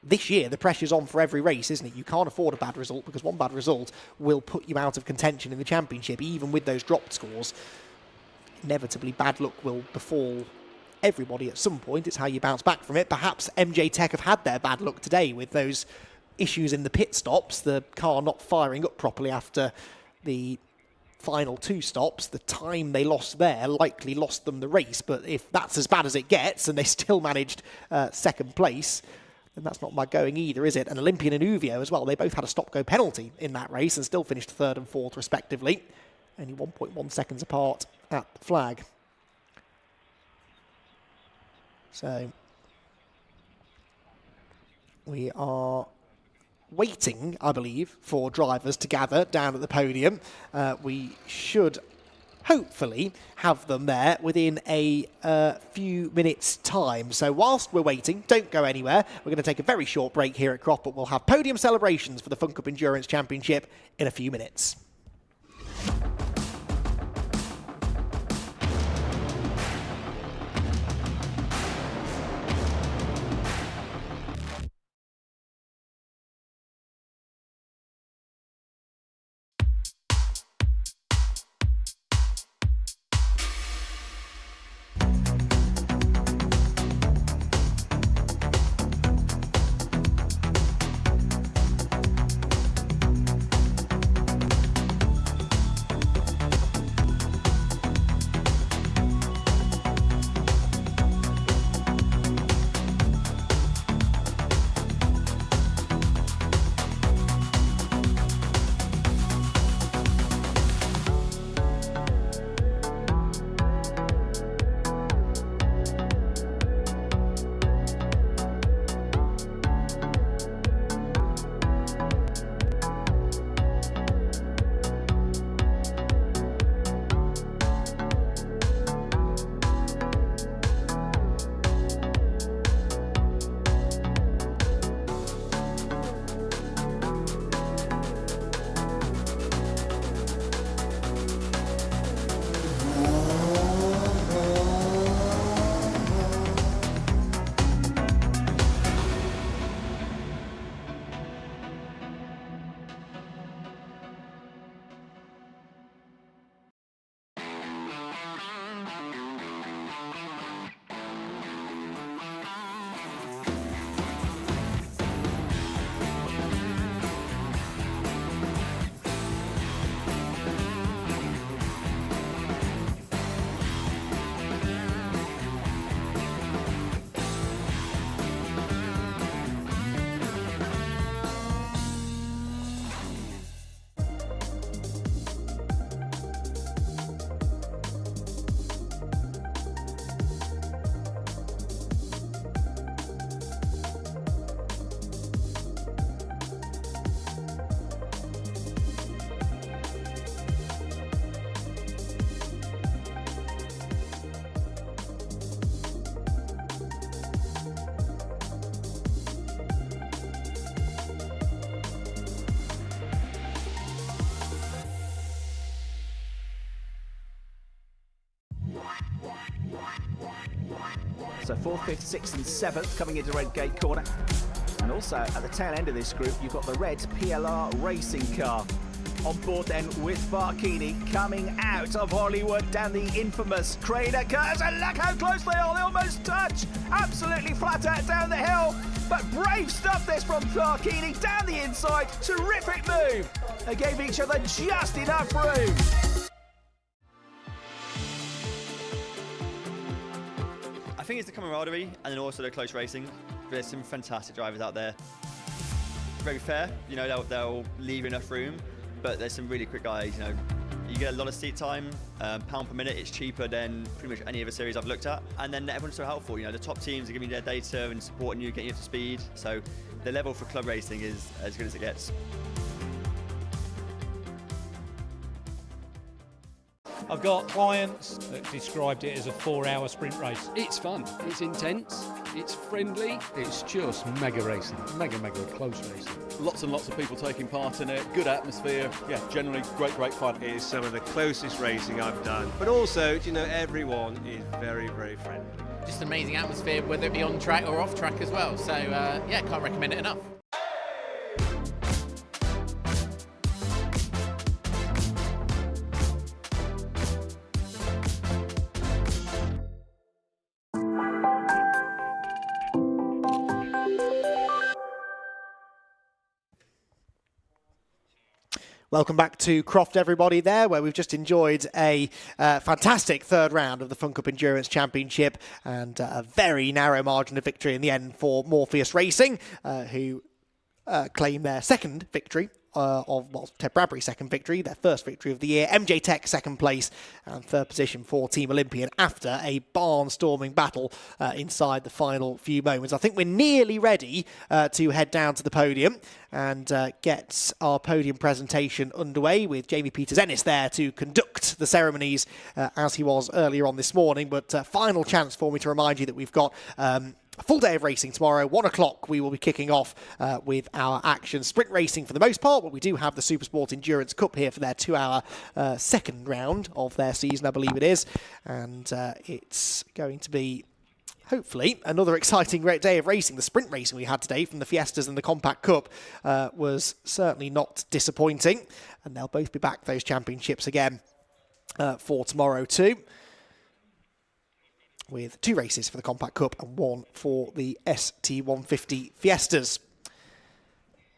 this year the pressure's on for every race, isn't it? You can't afford a bad result, because one bad result will put you out of contention in the championship, even with those dropped scores. Inevitably, bad luck will befall everybody at some point. It's how you bounce back from it. Perhaps MJ Tech have had their bad luck today with those issues in the pit stops, the car not firing up properly after the final 2 stops. The time they lost there likely lost them the race, but if that's as bad as it gets and they still managed second place, then that's not my going either, is it? And Olympian and Uvio as well, they both had a stop-go penalty in that race and still finished 3rd and 4th respectively, only 1.1 seconds apart at the flag. So we are waiting, I believe, for drivers to gather down at the podium. We should hopefully have them there within a few minutes' time. So whilst we're waiting, don't go anywhere. We're going to take a very short break here at Croft, but we'll have podium celebrations for the Fun Cup Endurance Championship in a few minutes. So 4th, 5th, 6th and 7th coming into red gate corner. And also at the tail end of this group, you've got the red PLR racing car. On board then with Brscc coming out of Hollywood down the infamous Crater curves, and look how close they are, they almost touch, absolutely flat out down the hill, but brave stuff this from Brscc down the inside, terrific move, they gave each other just enough room. I think it's the camaraderie and then also the close racing. There's some fantastic drivers out there. Very fair, you know, they'll leave enough room, but there's some really quick guys, you know. You get a lot of seat time, pound per minute, it's cheaper than pretty much any other series I've looked at. And then everyone's so helpful, you know, the top teams are giving you their data and supporting you, getting you up to speed. So the level for club racing is as good as it gets. I've got clients that described it as a 4-hour sprint race. It's fun, it's intense, it's friendly, it's just mega racing, mega close racing. Lots and lots of people taking part in it, good atmosphere, yeah, generally great fun. It is some of the closest racing I've done, but also, you know, everyone is very friendly. Just an amazing atmosphere, whether it be on track or off track as well, so yeah, can't recommend it enough. Welcome back to Croft, everybody, there, where we've just enjoyed a fantastic third round of the Fun Cup Endurance Championship and a very narrow margin of victory in the end for Morpheus Racing, who claim their second victory Ted Bradbury's second victory, their first victory of the year. MJ Tech second place and third position for Team Olympian after a barnstorming battle inside the final few moments. I think we're nearly ready to head down to the podium and get our podium presentation underway with Jamie Peters-Ennis there to conduct the ceremonies as he was earlier on this morning. But final chance for me to remind you that we've got a full day of racing tomorrow. 1 o'clock we will be kicking off with our action sprint racing for the most part, but we do have the Supersport Endurance Cup here for their 2-hour second round of their season, I believe it is. And it's going to be, hopefully, another exciting great day of racing. The sprint racing we had today from the Fiestas and the Compact Cup was certainly not disappointing. And they'll both be back, those championships, again for tomorrow too, with 2 races for the Compact Cup and 1 for the ST150 Fiestas.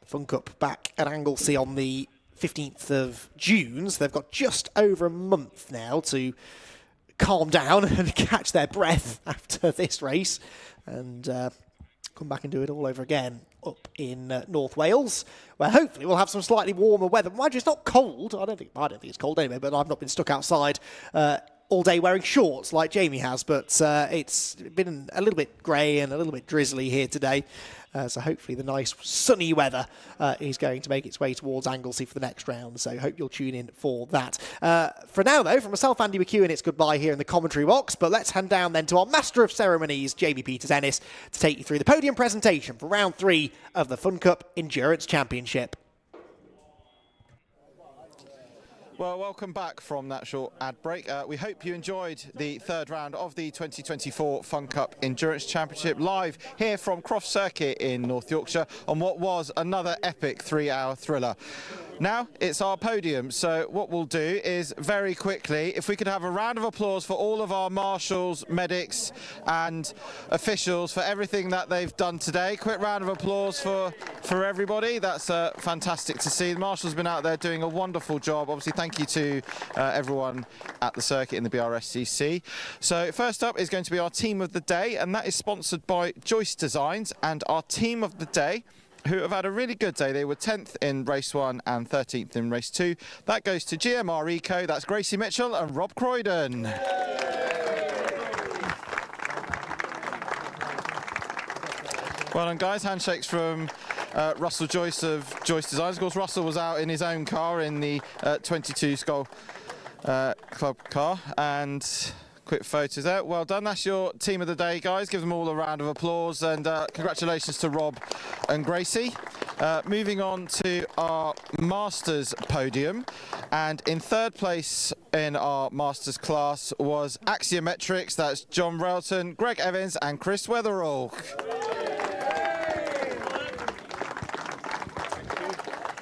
Fun Cup back at Anglesey on the 15th of June, so they've got just over a month now to calm down and catch their breath after this race and come back and do it all over again up in North Wales, where hopefully we'll have some slightly warmer weather. Mind you, it's not cold. I don't think it's cold anyway, but I've not been stuck outside all day wearing shorts like Jamie has, but it's been a little bit grey and a little bit drizzly here today. So hopefully the nice sunny weather is going to make its way towards Anglesey for the next round. So hope you'll tune in for that. For now, though, from myself, Andy McEwen, it's goodbye here in the commentary box. But let's hand down then to our Master of Ceremonies, Jamie Peters-Ennis, to take you through the podium presentation for round 3 of the Fun Cup Endurance Championship. Well, welcome back from that short ad break. We hope you enjoyed the third round of the 2024 Fun Cup Endurance Championship live here from Croft Circuit in North Yorkshire on what was another epic 3-hour thriller. Now it's our podium, so what we'll do is very quickly, if we could have a round of applause for all of our marshals, medics and officials for everything that they've done today. Quick round of applause for everybody. That's fantastic to see. The marshals have been out there doing a wonderful job. Obviously, thank you to everyone at the circuit in the Brscc. So first up is going to be our team of the day, and that is sponsored by Joyce Designs. And our team of the day, who have had a really good day. They were 10th in race 1 and 13th in race 2. That goes to GMR Eco. That's Gracie Mitchell and Rob Croydon. Well done, guys. Handshakes from Russell Joyce of Joyce Designs. Of course, Russell was out in his own car in the 22 Skull Club car, and quick photos there. Well done. That's your team of the day, guys. Give them all a round of applause, and congratulations to Rob and Gracie. moving on to our Masters podium, and in third place in our Masters class was Axiometrics. That's John Relton, Greg Evans and Chris Weatherall.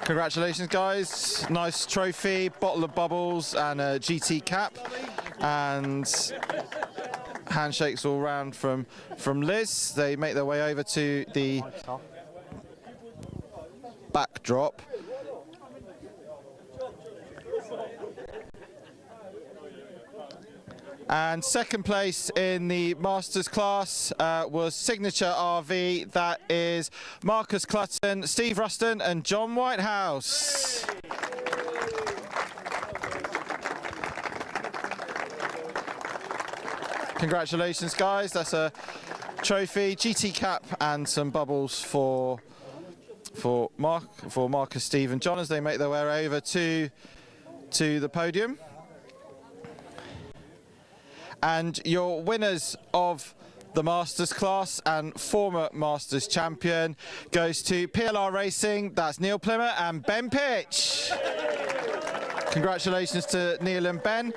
Congratulations, guys. Nice trophy, bottle of bubbles and a GT cap, and handshakes all round from Liz. They make their way over to the backdrop. And second place in the Masters class was Signature RV. That is Marcus Clutton, Steve Ruston and John Whitehouse. Congratulations, guys. That's a trophy, GT cap and some bubbles for Marcus, Steve and John as they make their way over to the podium. And your winners of the Masters class and former Masters champion goes to PLR Racing. That's Neil Plymouth and Ben Pitch. Congratulations to Neil and Ben.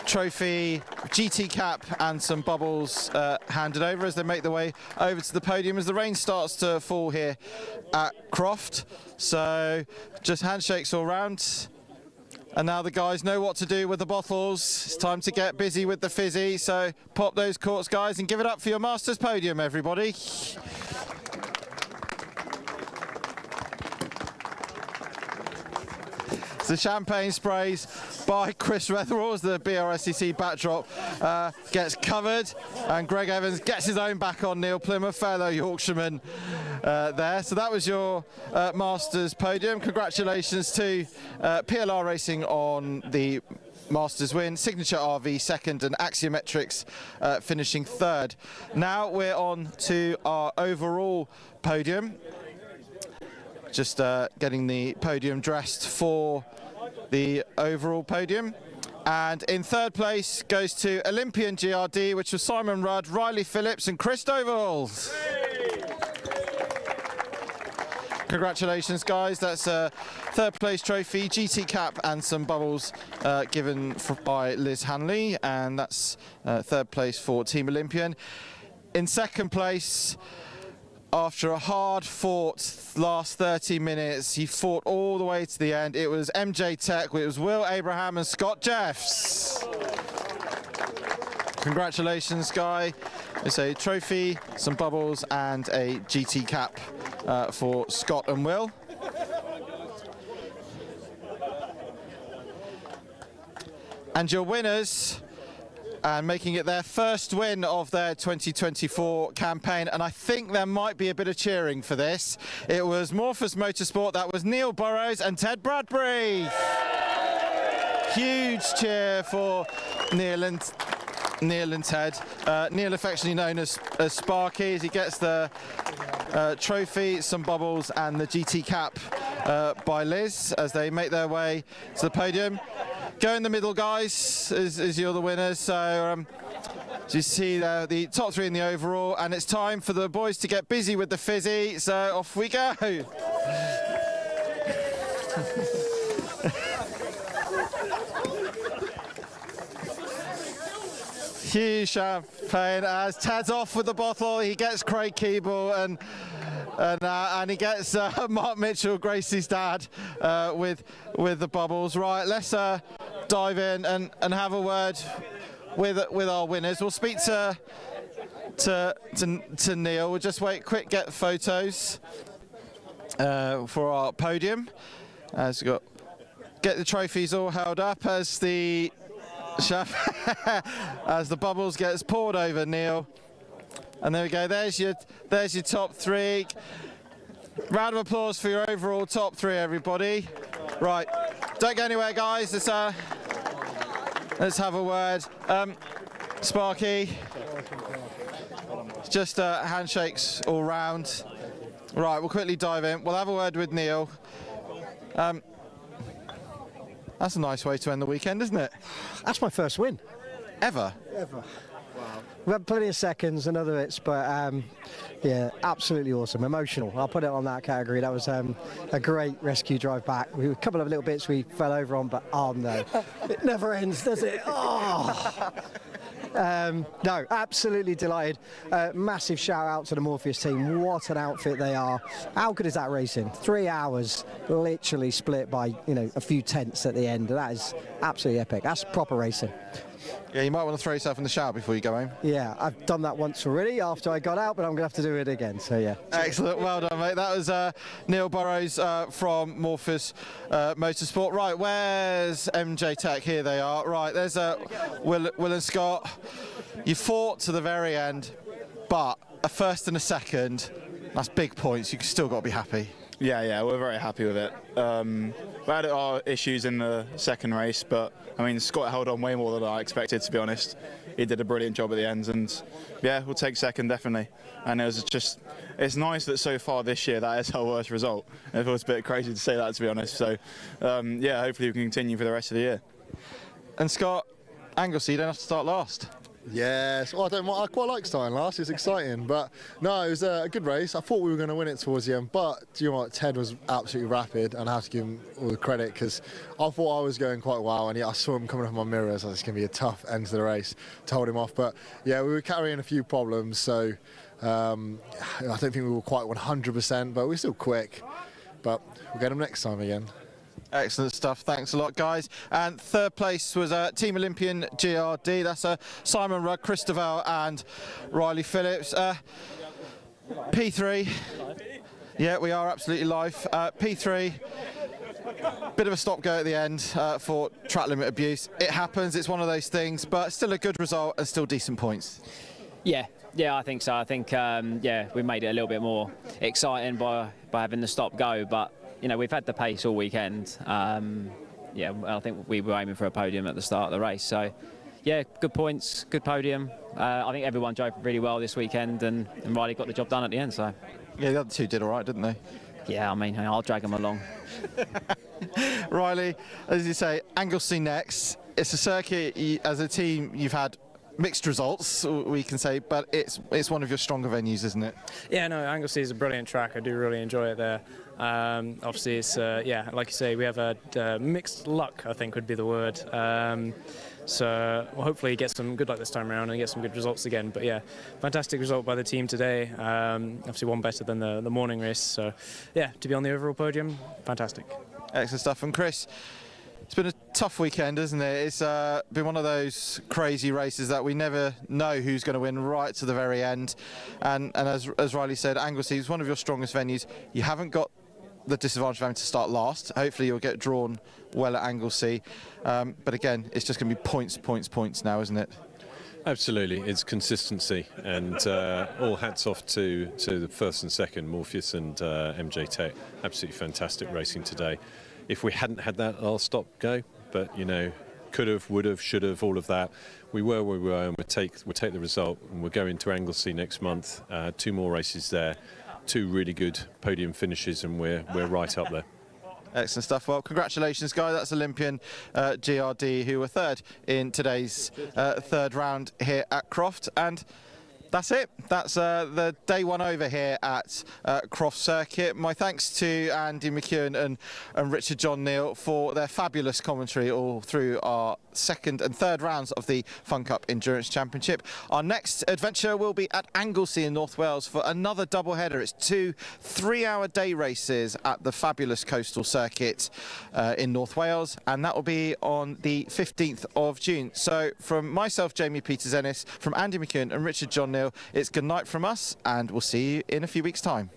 Trophy, GT cap and some bubbles handed over as they make their way over to the podium as the rain starts to fall here at Croft. So just handshakes all round. And now the guys know what to do with the bottles. It's time to get busy with the fizzy. So pop those corks, guys, and give it up for your Masters podium, everybody. The champagne sprays by Chris Weatherall as the Brscc backdrop gets covered, and Greg Evans gets his own back on Neil Plymouth, fellow Yorkshireman there. So that was your Masters podium. Congratulations to PLR Racing on the Masters win, Signature RV second and Axiometrics finishing third. Now we're on to our overall podium. Just getting the podium dressed for the overall podium. And in third place goes to Olympian GRD, which was Simon Rudd, Riley Phillips and Chris Doval. Congratulations, guys. That's a third place trophy, GT cap and some bubbles given by Liz Hanley. And that's third place for Team Olympian. In second place, after a hard-fought last 30 minutes, he fought all the way to the end. It was MJ Tech, it was Will Abraham and Scott Jeffs. Congratulations, Guy. It's a trophy, some bubbles, and a GT cap for Scott and Will. And your winners, and making it their first win of their 2024 campaign, and I think there might be a bit of cheering for this. It was Morphus Motorsport. That was Neil Burrows and Ted Bradbury. Huge cheer for Neil and Ted. Neil, affectionately known as Sparky, as he gets the trophy, some bubbles, and the GT cap by Liz as they make their way to the podium. Go in the middle, guys, as you're the winners. So you see the top three in the overall, and it's time for the boys to get busy with the fizzy. So off we go. Huge champagne as Ted's off with the bottle. He gets Craig Keeble and he gets Mark Mitchell, Gracie's dad, with the bubbles. Right, let's dive in and have a word with our winners. We'll speak to Neil. We'll just wait quick, get photos for our podium. As we get the trophies all held up as the as the bubbles gets poured over Neil. And there we go, there's your top three. Round of applause for your overall top three, everybody. Right, don't go anywhere, guys. Let's have a word. Sparky, just handshakes all round. Right, we'll quickly dive in. We'll have a word with Neil. That's a nice way to end the weekend, isn't it? That's my first win. Ever? Ever. Wow. we had plenty of seconds and other bits, but yeah, absolutely awesome, emotional. I'll put it on that category. That was a great rescue drive back. A couple of little bits we fell over on, but oh no, it never ends, does it? Oh. No, absolutely delighted. Massive shout out to the Morpheus team. What an outfit they are. How good is that racing? 3 hours, literally split by a few tenths at the end. That is absolutely epic. That's proper racing. Yeah, you might want to throw yourself in the shower before you go home. Yeah, I've done that once already after I got out, but I'm going to have to do it again, so yeah. Excellent, well done, mate. That was Neil Burrows from Morpheus Motorsport. Right, where's MJ Tech? Here they are. Right, there's Will and Scott. You fought to the very end, but a first and a second, that's big points. You've still got to be happy. Yeah, we're very happy with it. We had our issues in the second race, but I mean, Scott held on way more than I expected, to be honest. He did a brilliant job at the end, and yeah, we'll take second definitely. And it's nice that so far this year that is our worst result. It feels a bit crazy to say that, to be honest. So yeah, hopefully we can continue for the rest of the year. And Scott, Anglesey, you don't have to start last. Yes, well, I quite like starting last. It's exciting, but no, it was a good race. I thought we were going to win it towards the end, but do you know what? Ted was absolutely rapid, and I have to give him all the credit because I thought I was going quite well, and yeah, I saw him coming off my mirror, so it's going to be a tough end to the race to hold him off. But yeah, we were carrying a few problems, so I don't think we were quite 100%, but we're still quick. But we'll get him next time again. Excellent stuff. Thanks a lot, guys. And third place was Team Olympian GRD. That's Simon Rugg, Christopher and Riley Phillips. P3. Yeah, we are absolutely live. P3. Bit of a stop-go at the end for track limit abuse. It happens. It's one of those things, but still a good result and still decent points. Yeah, I think so. I think yeah, we made it a little bit more exciting by having the stop-go, but we've had the pace all weekend. Yeah, I think we were aiming for a podium at the start of the race. So, yeah, good points, good podium. I think everyone drove really well this weekend, and Riley got the job done at the end. So, yeah, the other two did all right, didn't they? Yeah, I mean, I'll drag them along. Riley, as you say, Anglesey next. It's a circuit, as a team, you've had mixed results, we can say, but it's one of your stronger venues, isn't it? Yeah, no, Anglesey is a brilliant track. I do really enjoy it there. Obviously, it's yeah, like you say, we have a mixed luck, I think would be the word. So we'll hopefully get some good luck this time around and get some good results again. But yeah, fantastic result by the team today. Obviously, one better than the morning race. So yeah, to be on the overall podium, fantastic. Excellent stuff. And Chris, it's been a tough weekend, isn't it? It's been one of those crazy races that we never know who's going to win right to the very end. And as Riley said, Anglesey is one of your strongest venues. You haven't got the disadvantage of having to start last. Hopefully you'll get drawn well at Anglesey. But again, it's just going to be points now, isn't it? Absolutely, it's consistency, and all hats off to the first and second, Morpheus and MJ Tech. Absolutely fantastic racing today. If we hadn't had that, I'll stop go. But could have, would have, should have, all of that. We were where we were, and we'll take the result. And we'll go into Anglesey next month. 2 more races there, 2 really good podium finishes, and we're right up there. Excellent stuff. Well, congratulations, guys. That's Olympian GRD, who were third in today's third round here at Croft. And that's it. That's the day one over here at Croft Circuit. My thanks to Andy McEwen and Richard John Neal for their fabulous commentary all through our second and third rounds of the Fun Cup Endurance Championship. Our next adventure will be at Anglesey in North Wales for another double-header. It's 2 3-hour day races at the fabulous coastal circuit in North Wales, and that will be on the 15th of June. So from myself, Jamie Peters-Ennis, from Andy McEwen and Richard John Neal, it's good night from us, and we'll see you in a few weeks' time.